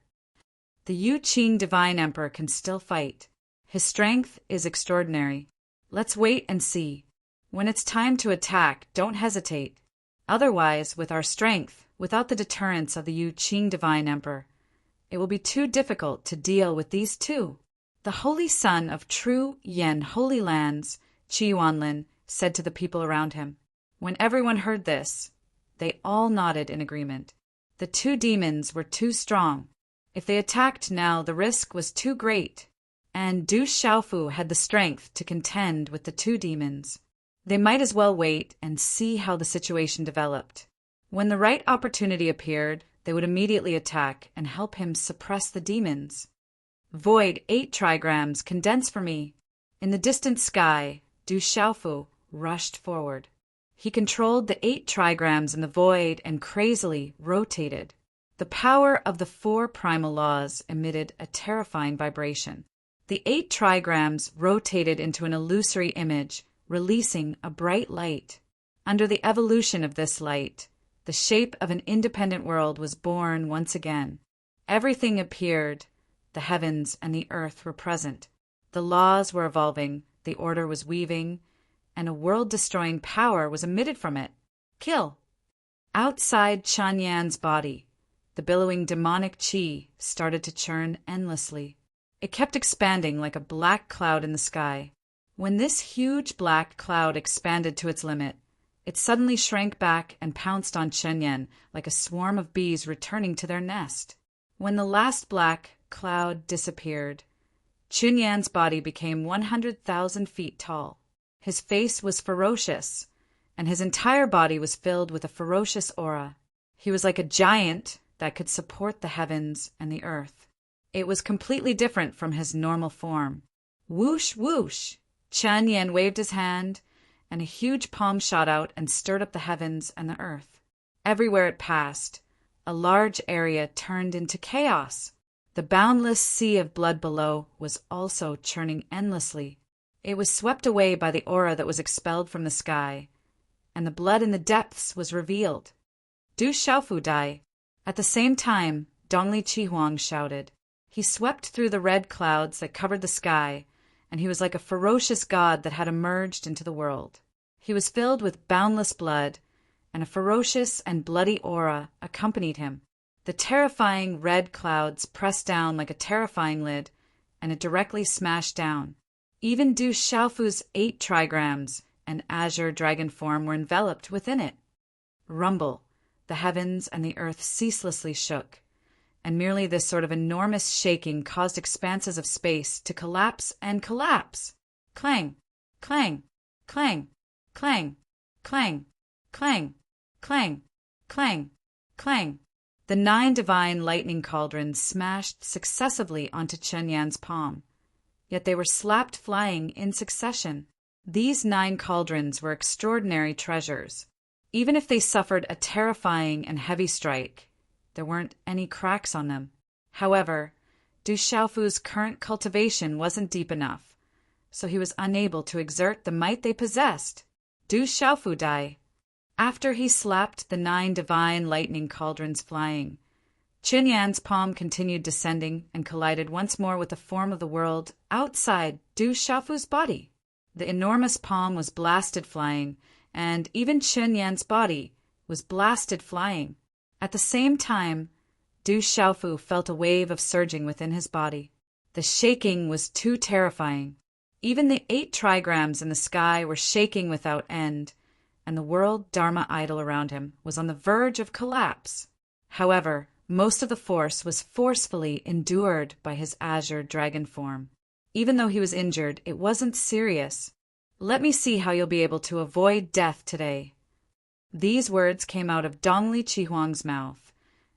The Yu Qing Divine Emperor can still fight. His strength is extraordinary. Let's wait and see. When it's time to attack, don't hesitate. Otherwise, with our strength, without the deterrence of the Yu Qing Divine Emperor, it will be too difficult to deal with these 2. The holy son of true Yen Holy Lands, Qi Yuanlin, said to the people around him. When everyone heard this, they all nodded in agreement. The 2 demons were too strong. If they attacked now, the risk was too great, and Du Xiaofu had the strength to contend with the 2 demons. They might as well wait and see how the situation developed. When the right opportunity appeared, they would immediately attack and help him suppress the demons. Void 8 trigrams, condense for me. In the distant sky, Du Xiaofu rushed forward. He controlled the 8 trigrams in the void and crazily rotated. The power of the 4 primal laws emitted a terrifying vibration. The 8 trigrams rotated into an illusory image, releasing a bright light. Under the evolution of this light, the shape of an independent world was born once again. Everything appeared. The heavens and the earth were present. The laws were evolving, the order was weaving, and a world-destroying power was emitted from it. Kill! Outside Chunyan's body, the billowing demonic chi started to churn endlessly. It kept expanding like a black cloud in the sky. When this huge black cloud expanded to its limit, it suddenly shrank back and pounced on Chunyan like a swarm of bees returning to their nest. When the last black cloud disappeared, Chunyan's body became 100,000 feet tall. His face was ferocious, and his entire body was filled with a ferocious aura. He was like a giant that could support the heavens and the earth. It was completely different from his normal form. Whoosh, whoosh! Chunyan waved his hand, and a huge palm shot out and stirred up the heavens and the earth. Everywhere it passed, a large area turned into chaos. The boundless sea of blood below was also churning endlessly. It was swept away by the aura that was expelled from the sky, and the blood in the depths was revealed. Du Xiaofu die. At the same time, Dongli Qihuang shouted. He swept through the red clouds that covered the sky, and he was like a ferocious god that had emerged into the world. He was filled with boundless blood, and a ferocious and bloody aura accompanied him. The terrifying red clouds pressed down like a terrifying lid, and it directly smashed down. Even Du Xiaofu's 8 trigrams and azure dragon form were enveloped within it. Rumble, the heavens and the earth ceaselessly shook, and merely this sort of enormous shaking caused expanses of space to collapse and collapse. Clang, clang, clang, clang, clang, clang, clang, clang, clang. The 9 divine lightning cauldrons smashed successively onto Chunyan's palm, yet they were slapped flying in succession. These 9 cauldrons were extraordinary treasures. Even if they suffered a terrifying and heavy strike, there weren't any cracks on them. However, Du Xiaofu's current cultivation wasn't deep enough, so he was unable to exert the might they possessed. Du Xiaofu die. After he slapped the 9 divine lightning cauldrons flying, Chunyan's palm continued descending and collided once more with the form of the world outside Du Xiaofu's body. The enormous palm was blasted flying, and even Chunyan's body was blasted flying. At the same time, Du Xiaofu felt a wave of surging within his body. The shaking was too terrifying. Even the 8 trigrams in the sky were shaking without end, and the world Dharma idol around him was on the verge of collapse. However, most of the force was forcefully endured by his azure dragon form. Even though he was injured, it wasn't serious. Let me see how you'll be able to avoid death today. These words came out of Dongli Qihuang's mouth,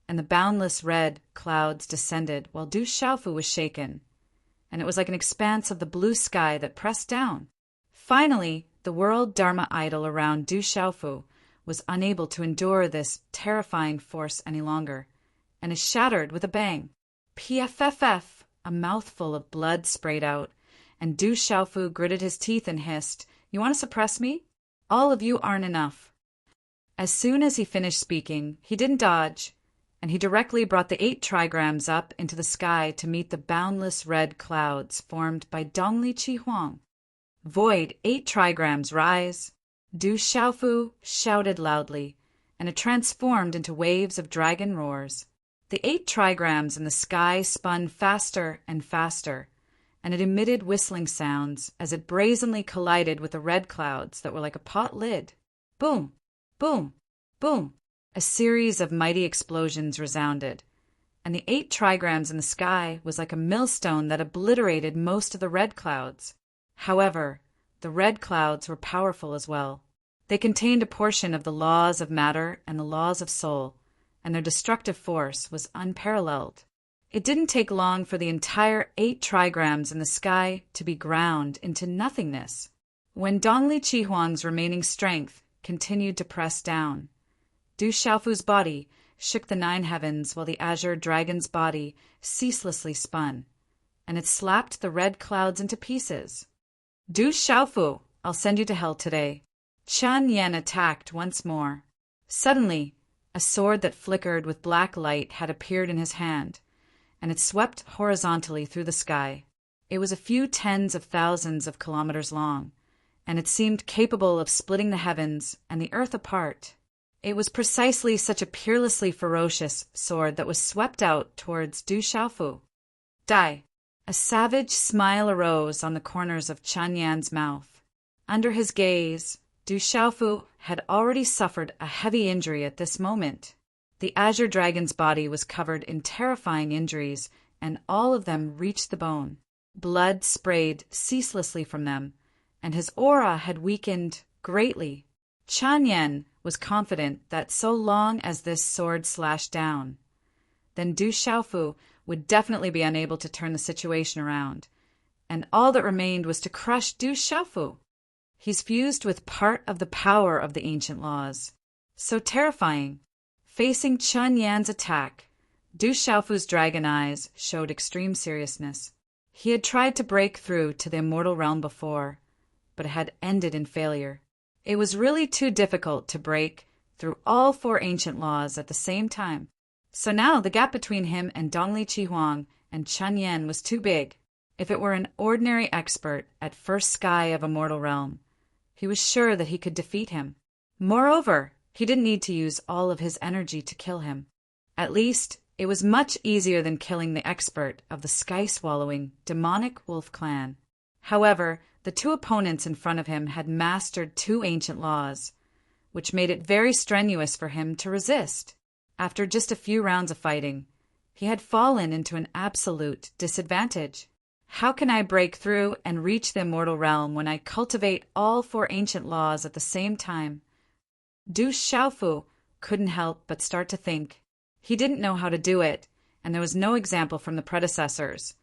and the boundless red clouds descended while Du Xiaofu was shaken, and it was like an expanse of the blue sky that pressed down. Finally, the world Dharma idol around Du Xiaofu was unable to endure this terrifying force any longer, and is shattered with a bang. PFFF, a mouthful of blood sprayed out, and Du Xiaofu gritted his teeth and hissed, "You want to suppress me? All of you aren't enough." As soon as he finished speaking, he didn't dodge, and he directly brought the 8 trigrams up into the sky to meet the boundless red clouds formed by Dongli Qihuang. Void 8 trigrams rise. Du Xiaofu shouted loudly, and it transformed into waves of dragon roars. The 8 trigrams in the sky spun faster and faster, and it emitted whistling sounds as it brazenly collided with the red clouds that were like a pot lid. Boom, boom, boom. A series of mighty explosions resounded, and the 8 trigrams in the sky was like a millstone that obliterated most of the red clouds. However, the red clouds were powerful as well. They contained a portion of the laws of matter and the laws of soul, and their destructive force was unparalleled. It didn't take long for the entire 8 trigrams in the sky to be ground into nothingness. When Dongli Qihuang's remaining strength continued to press down. Du Xiaofu's body shook the 9 heavens while the azure dragon's body ceaselessly spun, and it slapped the red clouds into pieces. Du Xiaofu, I'll send you to hell today. Chen Yan attacked once more. Suddenly, a sword that flickered with black light had appeared in his hand, and it swept horizontally through the sky. It was a few tens of thousands of kilometers long, and it seemed capable of splitting the heavens and the earth apart. It was precisely such a peerlessly ferocious sword that was swept out towards Du Xiaofu. Die! A savage smile arose on the corners of Chen Yan's mouth. Under his gaze, Du Xiaofu had already suffered a heavy injury at this moment. The azure dragon's body was covered in terrifying injuries, and all of them reached the bone. Blood sprayed ceaselessly from them, and his aura had weakened greatly. Chen Yan was confident that so long as this sword slashed down, then Du Xiaofu would definitely be unable to turn the situation around, and all that remained was to crush Du Xiaofu. He's fused with part of the power of the ancient laws. So terrifying. Facing Chen Yan's attack, Du Xiaofu's dragon eyes showed extreme seriousness. He had tried to break through to the immortal realm before, but it had ended in failure. It was really too difficult to break through all 4 ancient laws at the same time. So now the gap between him and Dongli Qihuang and Chen Yan was too big. If it were an ordinary expert at first sky of immortal realm, he was sure that he could defeat him. Moreover, he didn't need to use all of his energy to kill him. At least, it was much easier than killing the expert of the sky-swallowing, demonic wolf clan. However, the 2 opponents in front of him had mastered 2 ancient laws, which made it very strenuous for him to resist. After just a few rounds of fighting, he had fallen into an absolute disadvantage. How can I break through and reach the immortal realm when I cultivate all 4 ancient laws at the same time? Du Xiaofu couldn't help but start to think. He didn't know how to do it, and there was no example from the predecessors,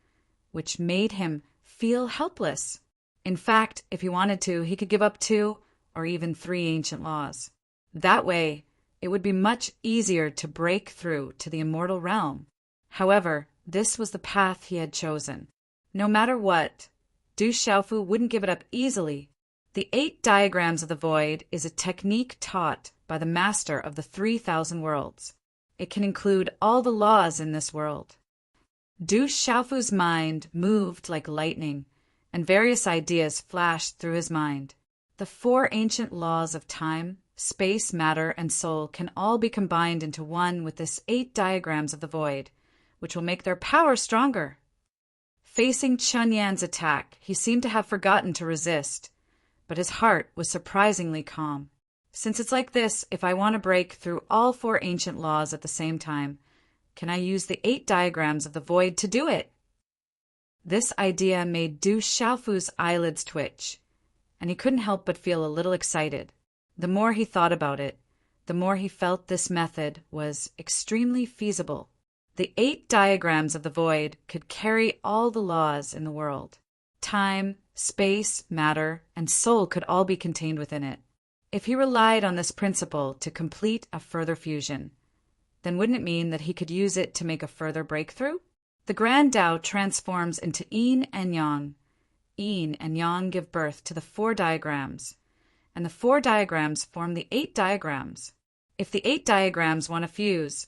which made him feel helpless. In fact, if he wanted to, he could give up 2 or even 3 ancient laws. That way, it would be much easier to break through to the immortal realm. However, this was the path he had chosen. No matter what, Du Xiaofu wouldn't give it up easily. The 8 diagrams of the void is a technique taught by the master of the 3,000 worlds. It can include all the laws in this world. Du Xiaofu's mind moved like lightning, and various ideas flashed through his mind. The 4 ancient laws of time, space, matter, and soul can all be combined into one with this 8 diagrams of the void, which will make their power stronger. Facing Chen Yan's attack, he seemed to have forgotten to resist, but his heart was surprisingly calm. Since it's like this, if I want to break through all 4 ancient laws at the same time, can I use the 8 diagrams of the void to do it? This idea made Du Xiaofu's eyelids twitch, and he couldn't help but feel a little excited. The more he thought about it, the more he felt this method was extremely feasible. The 8 diagrams of the void could carry all the laws in the world. Time, space, matter, and soul could all be contained within it. If he relied on this principle to complete a further fusion, then wouldn't it mean that he could use it to make a further breakthrough? The Grand Tao transforms into yin and yang. Yin and yang give birth to the 4 diagrams, and the 4 diagrams form the 8 diagrams. If the 8 diagrams want to fuse,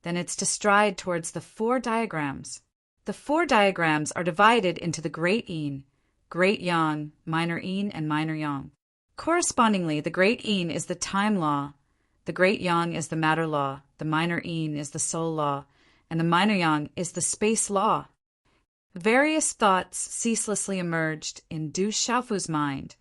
then it's to stride towards the 4 diagrams. The 4 diagrams are divided into the Great Yin, Great Yang, Minor Yin, and Minor Yang. Correspondingly, the Great Yin is the time law, the Great Yang is the matter law, the Minor Yin is the soul law, and the Minor Yang is the space law. Various thoughts ceaselessly emerged in Du Xiaofu's mind,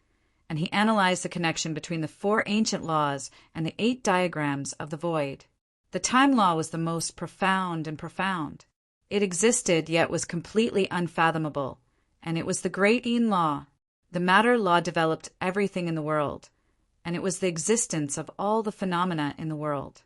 and he analyzed the connection between the 4 ancient laws and the 8 diagrams of the void. The time law was the most profound and profound. It existed, yet was completely unfathomable, and it was the Great Yin law. The matter law developed everything in the world, and it was the existence of all the phenomena in the world.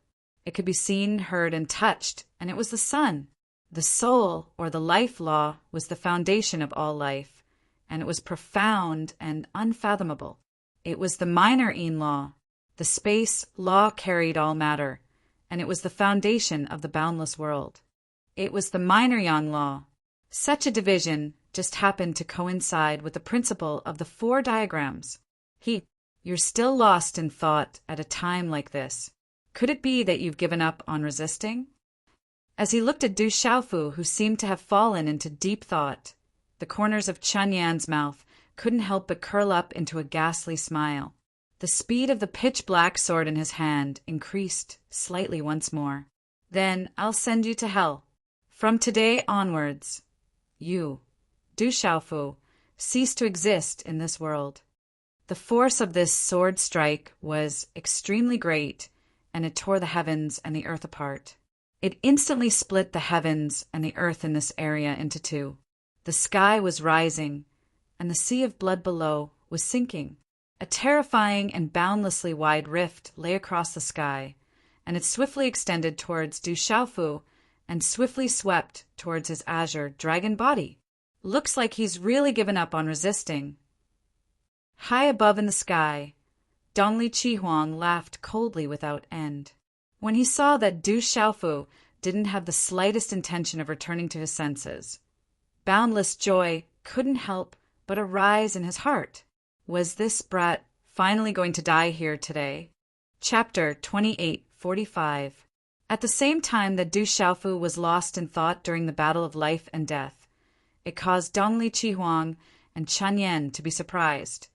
It could be seen, heard, and touched, and it was the sun. The soul, or the life law, was the foundation of all life, and it was profound and unfathomable. It was the Minor Yin law. The space law carried all matter, and it was the foundation of the boundless world. It was the minor-yang law. Such a division just happened to coincide with the principle of the four diagrams. You're still lost in thought at a time like this. Could it be that you've given up on resisting? As he looked at Du Xiaofu, who seemed to have fallen into deep thought, the corners of Chun Yan's mouth couldn't help but curl up into a ghastly smile. The speed of the pitch-black sword in his hand increased slightly once more. Then I'll send you to hell. From today onwards, you, Du Xiaofu, cease to exist in this world. The force of this sword strike was extremely great, and it tore the heavens and the earth apart. It instantly split the heavens and the earth in this area into two. The sky was rising, and the sea of blood below was sinking. A terrifying and boundlessly wide rift lay across the sky, and it swiftly extended towards Du Xiaofu and swiftly swept towards his azure dragon body. Looks like he's really given up on resisting. High above in the sky, Dongli Qihuang laughed coldly without end. When he saw that Du Xiaofu didn't have the slightest intention of returning to his senses, boundless joy couldn't help but arise in his heart. Was this brat finally going to die here today? Chapter 28:45. At the same time that Du Xiaofu was lost in thought during the battle of life and death, it caused Dongli Qihuang and Chun Yan to be surprised,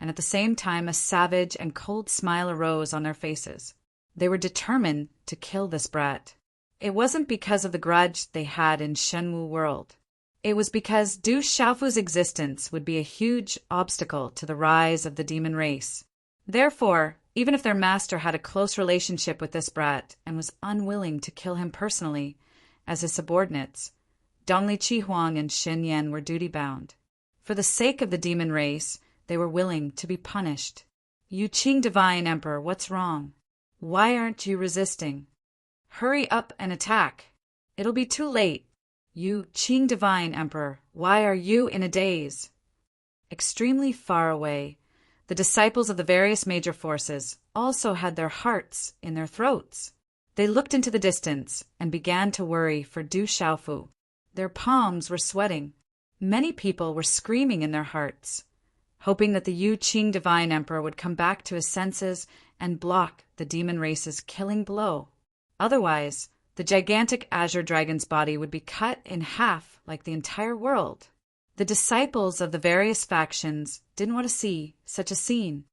and at the same time a savage and cold smile arose on their faces. They were determined to kill this brat. It wasn't because of the grudge they had in Shenwu world. It was because Du Xiaofu's existence would be a huge obstacle to the rise of the demon race. Therefore, even if their master had a close relationship with this brat and was unwilling to kill him personally as his subordinates, Dongli Qihuang and Xin Yan were duty-bound. For the sake of the demon race, they were willing to be punished. You Qing Divine Emperor, what's wrong? Why aren't you resisting? Hurry up and attack. It'll be too late. You Qing Divine Emperor, why are you in a daze? Extremely far away, the disciples of the various major forces also had their hearts in their throats. They looked into the distance and began to worry for Du Xiaofu. Their palms were sweating. Many people were screaming in their hearts, hoping that the Yu Qing Divine Emperor would come back to his senses and block the demon race's killing blow. Otherwise, the gigantic azure dragon's body would be cut in half like the entire world. The disciples of the various factions didn't want to see such a scene.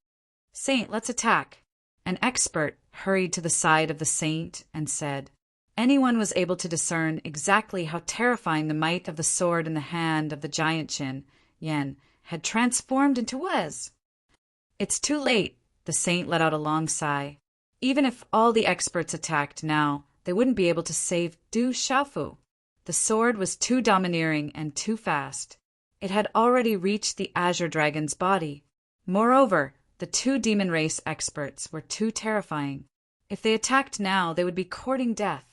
Saint, let's attack. An expert hurried to the side of the saint and said, anyone was able to discern exactly how terrifying the might of the sword in the hand of the giant Xin Yan had transformed into was. It's too late, the saint let out a long sigh. Even if all the experts attacked now, they wouldn't be able to save Du Xiaofu. The sword was too domineering and too fast. It had already reached the azure dragon's body. Moreover, the two demon race experts were too terrifying. If they attacked now, they would be courting death.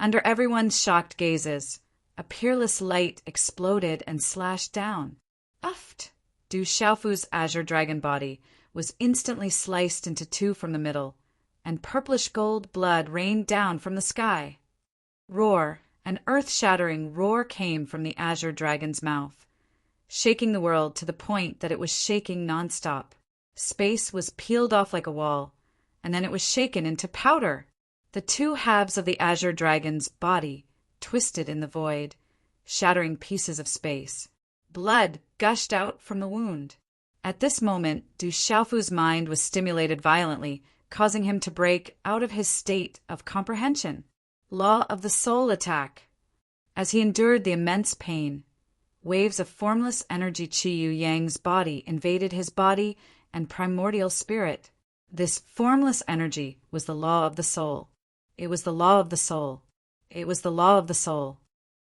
Under everyone's shocked gazes, a peerless light exploded and slashed down. Uft! Du Xiaofu's azure dragon body was instantly sliced into two from the middle, and purplish gold blood rained down from the sky. Roar, an earth-shattering roar came from the azure dragon's mouth, shaking the world to the point that it was shaking nonstop. Space was peeled off like a wall, and then it was shaken into powder. The two halves of the azure dragon's body twisted in the void, shattering pieces of space. Blood gushed out from the wound. At this moment, Du Xiaofu's mind was stimulated violently, causing him to break out of his state of comprehension. Law of the soul attack. As he endured the immense pain, waves of formless energy Qi Yu Yang's body invaded his body and primordial spirit. This formless energy was the law of the soul. It was the law of the soul. It was the law of the soul.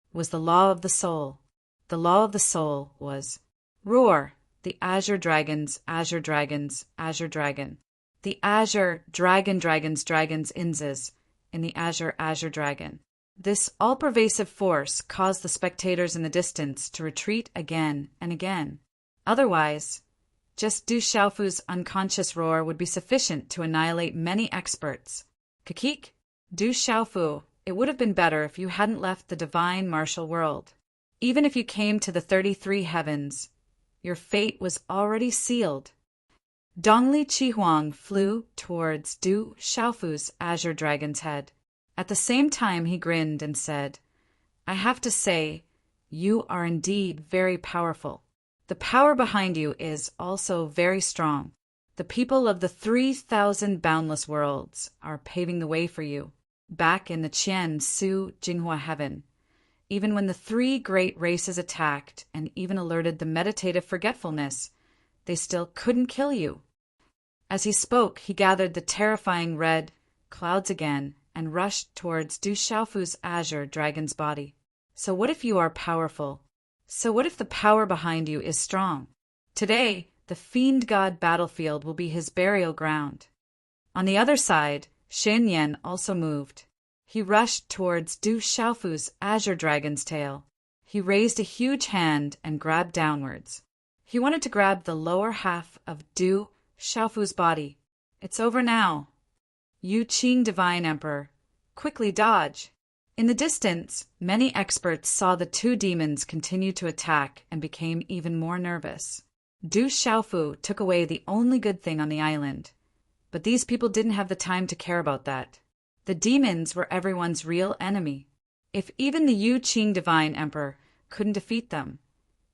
It was the law of the soul. The law of the soul was roar, the azure dragon's azure dragon's azure dragon. The azure dragons inzes in the azure dragon. This all-pervasive force caused the spectators in the distance to retreat again and again. Otherwise, Just Du Xiaofu's unconscious roar would be sufficient to annihilate many experts. Kakik, Du Xiaofu, it would have been better if you hadn't left the divine martial world. Even if you came to the 33 heavens, your fate was already sealed. Dongli Chihuang flew towards Du Xiaofu's azure dragon's head. At the same time he grinned and said, I have to say, you are indeed very powerful. The power behind you is also very strong. The people of the 3,000 boundless worlds are paving the way for you, back in the Qian Su Jinghua heaven. Even when the 3 great races attacked and even alerted the meditative forgetfulness, they still couldn't kill you. As he spoke, he gathered the terrifying red clouds again and rushed towards Du Xiaofu's azure dragon's body. So what if you are powerful? So what if the power behind you is strong? Today, the fiend god battlefield will be his burial ground. On the other side, Shen Yan also moved. He rushed towards Du Xiaofu's azure dragon's tail. He raised a huge hand and grabbed downwards. He wanted to grab the lower half of Du Xiaofu's body. It's over now. Yu Qing Divine Emperor, quickly dodge. In the distance, many experts saw the 2 demons continue to attack and became even more nervous. Du Xiaofu took away the only good thing on the island. But these people didn't have the time to care about that. The demons were everyone's real enemy. If even the Yu Qing Divine Emperor couldn't defeat them,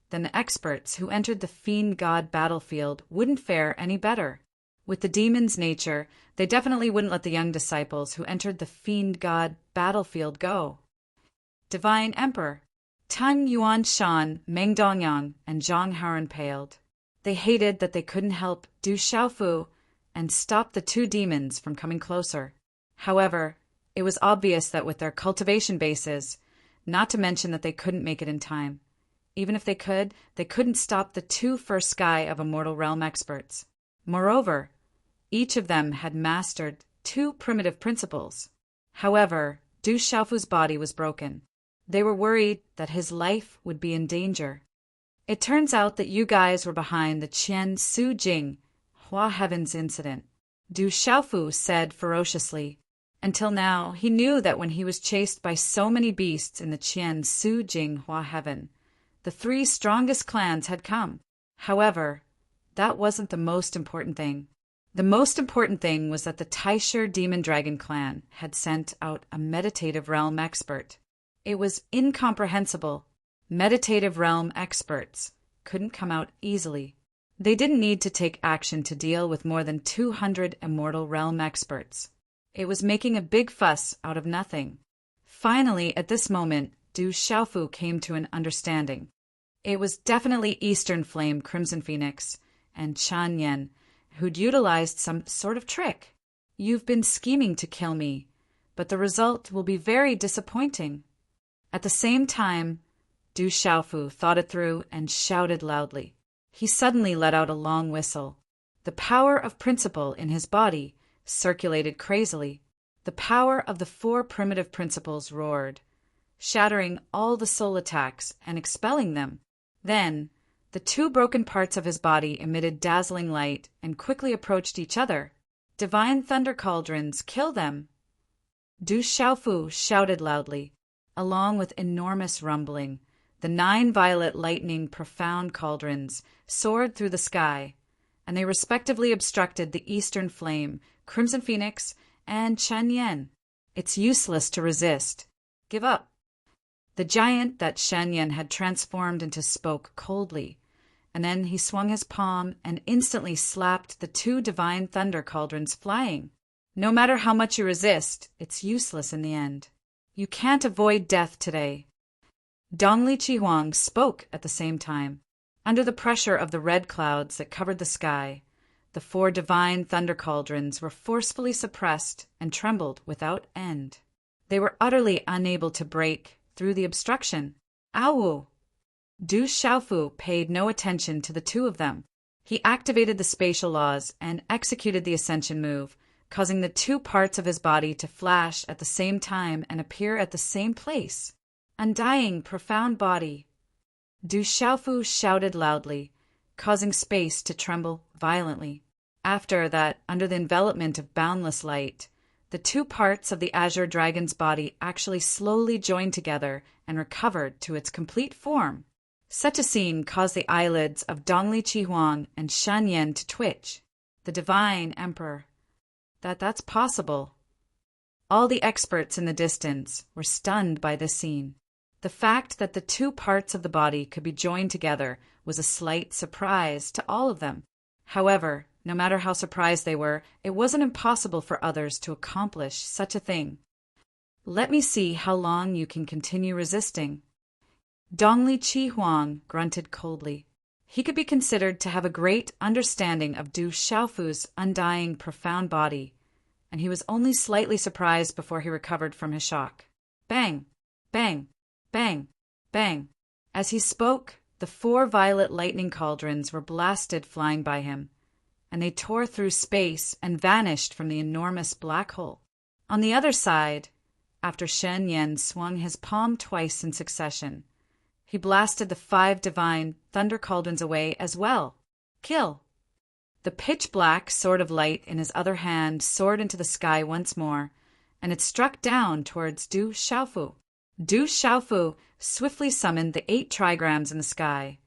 then the experts who entered the fiend god battlefield wouldn't fare any better. With the demon's nature, they definitely wouldn't let the young disciples who entered the fiend god battlefield go. Divine Emperor, Tang Yuanshan, Meng Dongyang, and Zhang Haoren paled. They hated that they couldn't help Du Xiaofu and stop the 2 demons from coming closer. However, it was obvious that with their cultivation bases, not to mention that they couldn't make it in time. Even if they couldn't stop the 2 first sky of Immortal Realm experts. Moreover, each of them had mastered 2 primitive principles. However, Du Xiaofu's body was broken. They were worried that his life would be in danger. It turns out that you guys were behind the Qian Su Jing Hua Heavens incident, Du Xiaofu said ferociously. Until now, he knew that when he was chased by so many beasts in the Qian Su Jing Hua Heaven, the 3 strongest clans had come. However, that wasn't the most important thing. The most important thing was that the Taisher Demon Dragon clan had sent out a meditative realm expert. It was incomprehensible. Meditative realm experts couldn't come out easily. They didn't need to take action to deal with more than 200 immortal realm experts. It was making a big fuss out of nothing. Finally, at this moment, Du Xiaofu came to an understanding. It was definitely Eastern Flame Crimson Phoenix and Chan Yen who'd utilized some sort of trick. You've been scheming to kill me, but the result will be very disappointing. At the same time, Du Xiaofu thought it through and shouted loudly. He suddenly let out a long whistle. The power of principle in his body circulated crazily. The power of the 4 primitive principles roared, shattering all the soul attacks and expelling them. Then, the 2 broken parts of his body emitted dazzling light and quickly approached each other. Divine thunder cauldrons, kill them! Du Xiaofu shouted loudly. Along with enormous rumbling, the 9 violet lightning profound cauldrons soared through the sky, and they respectively obstructed the Eastern Flame, Crimson Phoenix, and Chen Yan. It's useless to resist. Give up. The giant that Shen Yan had transformed into spoke coldly, and then he swung his palm and instantly slapped the 2 divine thunder cauldrons flying. No matter how much you resist, it's useless in the end. You can't avoid death today. Dongli Chihuang spoke at the same time. Under the pressure of the red clouds that covered the sky, the 4 divine thunder cauldrons were forcefully suppressed and trembled without end. They were utterly unable to break through the obstruction. Ow! Du Xiaofu paid no attention to the 2 of them. He activated the spatial laws and executed the ascension move, causing the 2 parts of his body to flash at the same time and appear at the same place. Undying, profound body. Du Xiaofu shouted loudly, causing space to tremble violently. After that, under the envelopment of boundless light, the two parts of the azure dragon's body actually slowly joined together and recovered to its complete form. Such a scene caused the eyelids of Dongli Chihuang and Shan Yan to twitch. The divine emperor. That's possible. All the experts in the distance were stunned by this scene. The fact that the two parts of the body could be joined together was a slight surprise to all of them. However, no matter how surprised they were, it wasn't impossible for others to accomplish such a thing. Let me see how long you can continue resisting. Dongli Chihuang grunted coldly. He could be considered to have a great understanding of Du Xiaofu's undying, profound body, and he was only slightly surprised before he recovered from his shock. Bang! Bang! Bang! Bang! As he spoke, the 4 violet lightning cauldrons were blasted flying by him, and they tore through space and vanished from the enormous black hole. On the other side, after Shen Yan swung his palm twice in succession, he blasted the 5 divine thunder cauldrons away as well. Kill! The pitch-black sword of light in his other hand soared into the sky once more, and it struck down towards Du Xiaofu. Du Xiaofu swiftly summoned the 8 trigrams in the sky,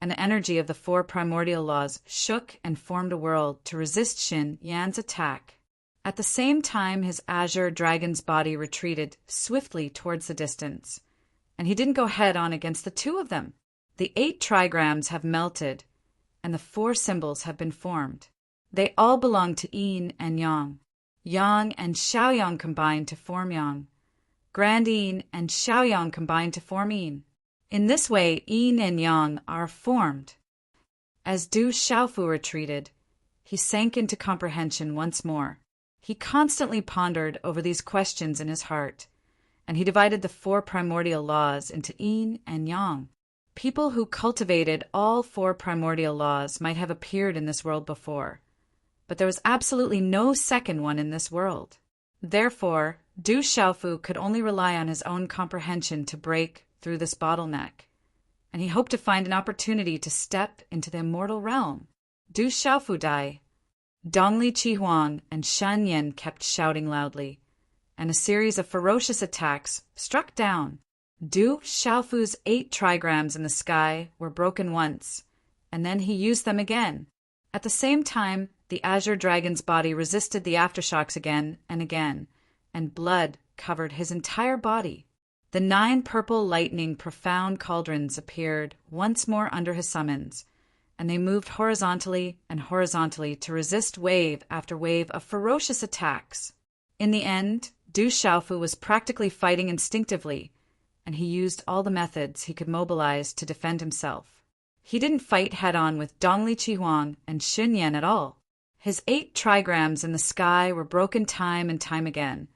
and the energy of the 4 primordial laws shook and formed a world to resist Shen Yan's attack. At the same time, his azure dragon's body retreated swiftly towards the distance, and he didn't go head-on against the 2 of them. The 8 trigrams have melted, and the 4 symbols have been formed. They all belong to Yin and Yang. Yang and Xiaoyang combined to form Yang. Grand Yin and Xiaoyang combined to form Yin. In this way, Yin and Yang are formed. As Du Xiaofu retreated, he sank into comprehension once more. He constantly pondered over these questions in his heart, and he divided the 4 primordial laws into Yin and Yang. People who cultivated all 4 primordial laws might have appeared in this world before, but there was absolutely no second one in this world. Therefore, Du Xiaofu could only rely on his own comprehension to break through this bottleneck, and he hoped to find an opportunity to step into the immortal realm. Du Xiaofu die. Dongli Chihuang and Shan Yan kept shouting loudly, and a series of ferocious attacks struck down. Du Xiaofu's 8 trigrams in the sky were broken once, and then he used them again. At the same time, the azure dragon's body resisted the aftershocks again, and blood covered his entire body. The 9 purple lightning profound cauldrons appeared once more under his summons, and they moved horizontally and horizontally to resist wave after wave of ferocious attacks. In the end, Du Xiaofu was practically fighting instinctively, and he used all the methods he could mobilize to defend himself. He didn't fight head-on with Dongli Chihuang and Shen Yan at all. His 8 trigrams in the sky were broken time and time again,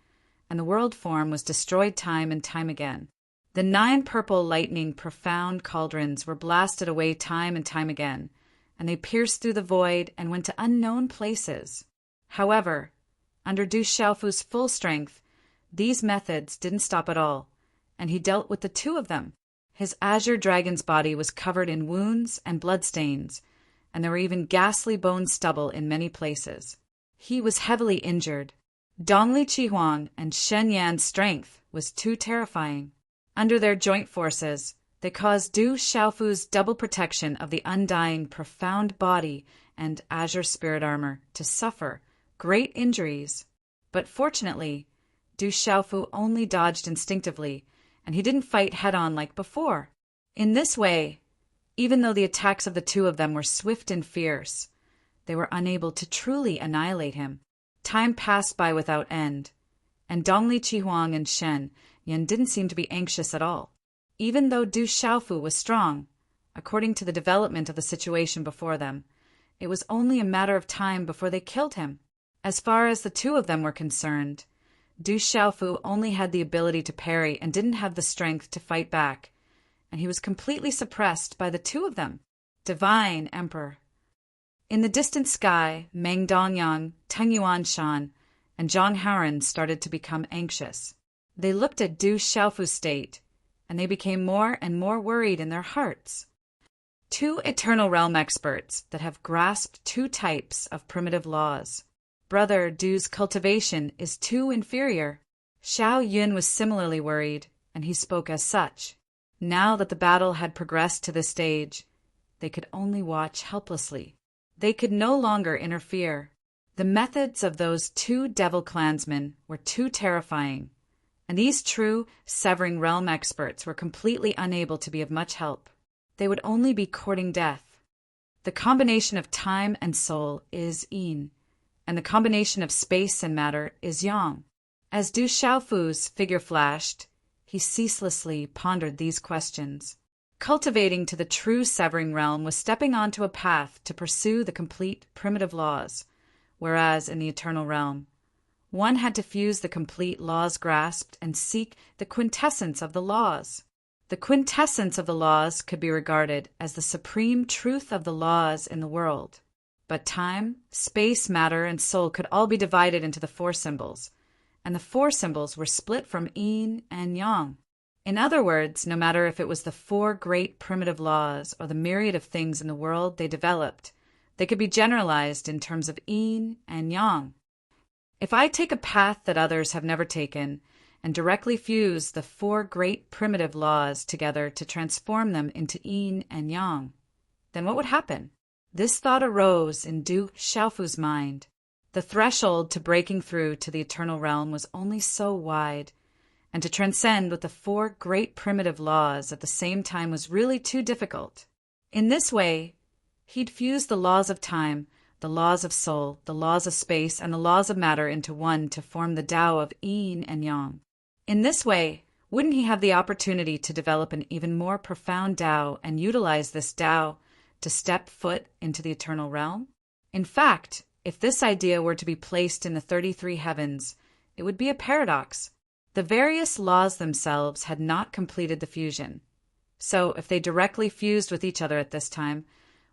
and the world form was destroyed time and time again. The 9 purple lightning profound cauldrons were blasted away time and time again, and they pierced through the void and went to unknown places. However, under Du Xiaofu's full strength, these methods didn't stop at all, and he dealt with the 2 of them. His azure dragon's body was covered in wounds and bloodstains, and there were even ghastly bone stubble in many places. He was heavily injured. Dongli Chihuang and Shen Yan's strength was too terrifying. Under their joint forces, they caused Du Xiaofu's double protection of the undying profound body and azure spirit armor to suffer great injuries. But fortunately, Du Xiaofu only dodged instinctively, and he didn't fight head-on like before. In this way, even though the attacks of the 2 of them were swift and fierce, they were unable to truly annihilate him. Time passed by without end, and Dongli Chihuang and Shen Yan didn't seem to be anxious at all. Even though Du Xiaofu was strong, according to the development of the situation before them, it was only a matter of time before they killed him. As far as the 2 of them were concerned, Du Xiaofu only had the ability to parry and didn't have the strength to fight back, and he was completely suppressed by the 2 of them. Divine Emperor. In the distant sky, Meng Dongyang, Teng Yuanshan, and Zhang Haoren started to become anxious. They looked at Du Xiaofu's state, and they became more and more worried in their hearts. Two Eternal Realm experts that have grasped two types of primitive laws. Brother Du's cultivation is too inferior. Xiao Yun was similarly worried, and he spoke as such. Now that the battle had progressed to this stage, they could only watch helplessly. They could no longer interfere. The methods of those two devil clansmen were too terrifying, and these true Severing Realm experts were completely unable to be of much help. They would only be courting death. The combination of time and soul is yin, and the combination of space and matter is yang. As Du Xiaofu's figure flashed, he ceaselessly pondered these questions. Cultivating to the true Severing Realm was stepping onto a path to pursue the complete primitive laws, whereas in the Eternal Realm, one had to fuse the complete laws grasped and seek the quintessence of the laws. The quintessence of the laws could be regarded as the supreme truth of the laws in the world. But time, space, matter, and soul could all be divided into the four symbols, and the four symbols were split from yin and yang. In other words, no matter if it was the four great primitive laws or the myriad of things in the world they developed, they could be generalized in terms of yin and yang. If I take a path that others have never taken and directly fuse the four great primitive laws together to transform them into yin and yang, then what would happen? This thought arose in Du Xiaofu's mind. The threshold to breaking through to the Eternal Realm was only so wide, and to transcend with the four great primitive laws at the same time was really too difficult. In this way, he'd fuse the laws of time, the laws of soul, the laws of space, and the laws of matter into one to form the Tao of yin and yang. In this way, wouldn't he have the opportunity to develop an even more profound Tao and utilize this Tao to step foot into the Eternal Realm? In fact, if this idea were to be placed in the 33 heavens, it would be a paradox. The various laws themselves had not completed the fusion. So if they directly fused with each other at this time,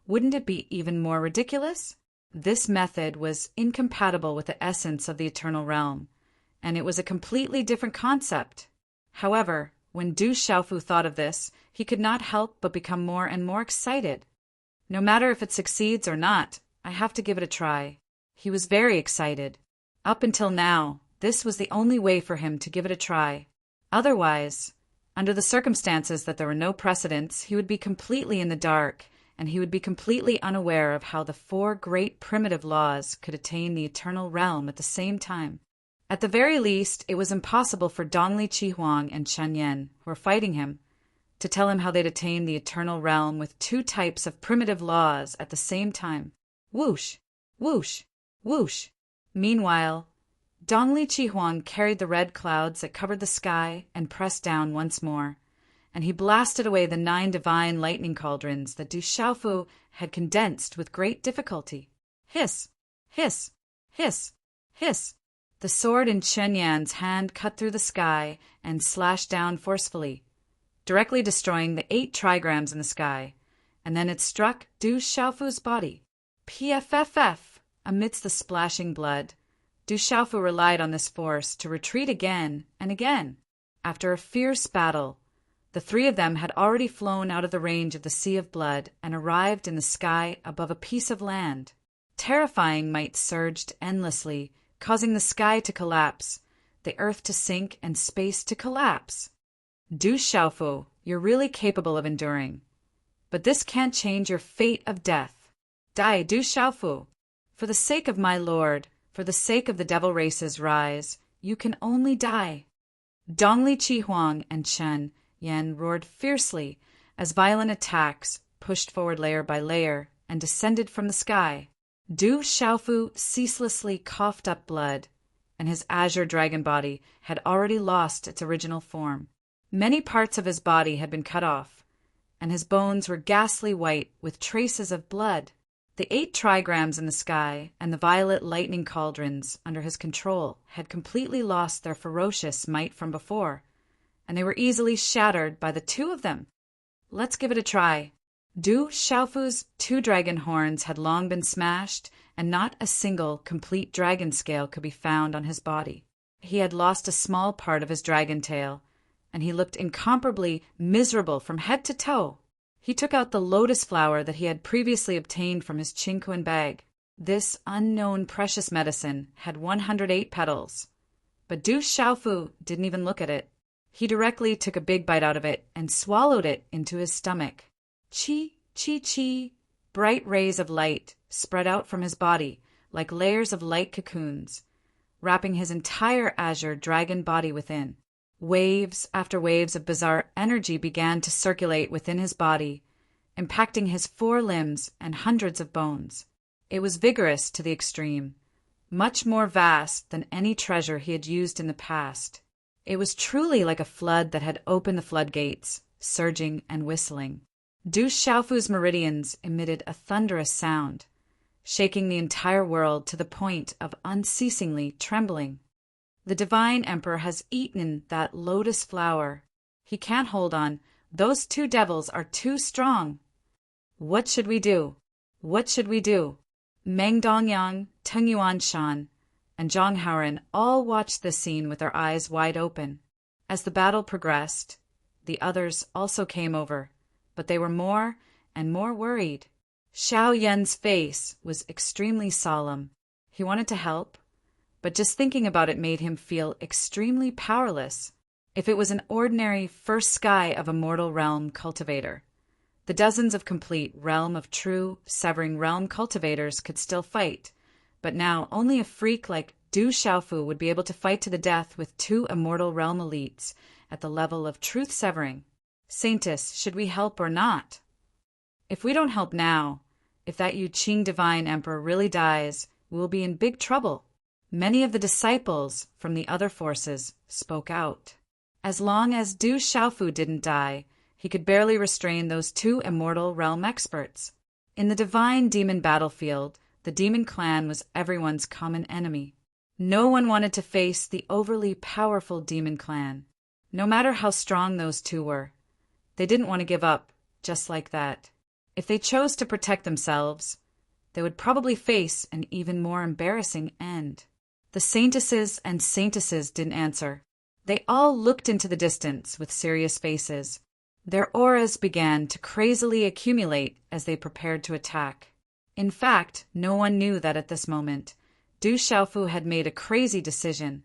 wouldn't it be even more ridiculous? This method was incompatible with the essence of the Eternal Realm, and it was a completely different concept. However, when Du Xiaofu thought of this, he could not help but become more and more excited. No matter if it succeeds or not, I have to give it a try. He was very excited. Up until now, this was the only way for him to give it a try. Otherwise, under the circumstances that there were no precedents, he would be completely in the dark, and he would be completely unaware of how the four great primitive laws could attain the Eternal Realm at the same time. At the very least, it was impossible for Dongli Qihuang and Chen Yan, who were fighting him, to tell him how they'd attain the Eternal Realm with two types of primitive laws at the same time. Whoosh! Whoosh! Whoosh! Meanwhile, Dongli Qihuang carried the red clouds that covered the sky and pressed down once more, and he blasted away the 9 divine lightning cauldrons that Du Xiaofu had condensed with great difficulty. Hiss! Hiss! Hiss! Hiss! The sword in Chen Yan's hand cut through the sky and slashed down forcefully, directly destroying the 8 trigrams in the sky, and then it struck Du Xiaofu's body. PFFF! Amidst the splashing blood, Du Xiaofu relied on this force to retreat again and again. After a fierce battle, the 3 of them had already flown out of the range of the sea of blood and arrived in the sky above a piece of land. Terrifying might surged endlessly, causing the sky to collapse, the earth to sink, and space to collapse. Du Xiaofu, you're really capable of enduring. But this can't change your fate of death. Die, Du Xiaofu. For the sake of my lord, for the sake of the devil race's rise, you can only die. Dongli Qihuang and Chen Yan roared fiercely as violent attacks pushed forward layer by layer and descended from the sky. Du Xiaofu ceaselessly coughed up blood, and his azure dragon body had already lost its original form. Many parts of his body had been cut off, and his bones were ghastly white with traces of blood. The 8 trigrams in the sky and the violet lightning cauldrons under his control had completely lost their ferocious might from before, and they were easily shattered by the 2 of them. Let's give it a try. Du Xiaofu's 2 dragon horns had long been smashed, and not a single complete dragon scale could be found on his body. He had lost a small part of his dragon tail, and he looked incomparably miserable from head to toe. He took out the lotus flower that he had previously obtained from his Qingquan bag. This unknown precious medicine had 108 petals. But Du Xiaofu didn't even look at it. He directly took a big bite out of it and swallowed it into his stomach. Chi, chi, chi. Bright rays of light spread out from his body like layers of light cocoons, wrapping his entire azure dragon body within. Waves after waves of bizarre energy began to circulate within his body, impacting his 4 limbs and hundreds of bones. It was vigorous to the extreme, much more vast than any treasure he had used in the past. It was truly like a flood that had opened the floodgates, surging and whistling. Du Xiaofu's meridians emitted a thunderous sound, shaking the entire world to the point of unceasingly trembling. The divine emperor has eaten that lotus flower. He can't hold on. Those 2 devils are too strong. What should we do? What should we do? Meng Dongyang, Teng Yuanshan, and Zhang Haoren all watched this scene with their eyes wide open. As the battle progressed, the others also came over, but they were more and more worried. Xiao Yan's face was extremely solemn. He wanted to help, but just thinking about it made him feel extremely powerless. If it was an ordinary first sky of a mortal realm cultivator, the dozens of complete realm of true severing realm cultivators could still fight, but now only a freak like Du Xiaofu would be able to fight to the death with 2 immortal realm elites at the level of truth severing. Saintess, should we help or not? If we don't help now, if that Yu Qing divine emperor really dies, we will be in big trouble. Many of the disciples from the other forces spoke out. As long as Du Xiaofu didn't die, he could barely restrain those 2 immortal realm experts. In the divine demon battlefield, the demon clan was everyone's common enemy. No one wanted to face the overly powerful demon clan, no matter how strong those 2 were. They didn't want to give up just like that. If they chose to protect themselves, they would probably face an even more embarrassing end. The saintesses and saintesses didn't answer. They all looked into the distance with serious faces. Their auras began to crazily accumulate as they prepared to attack. In fact, no one knew that at this moment, Du Xiaofu had made a crazy decision.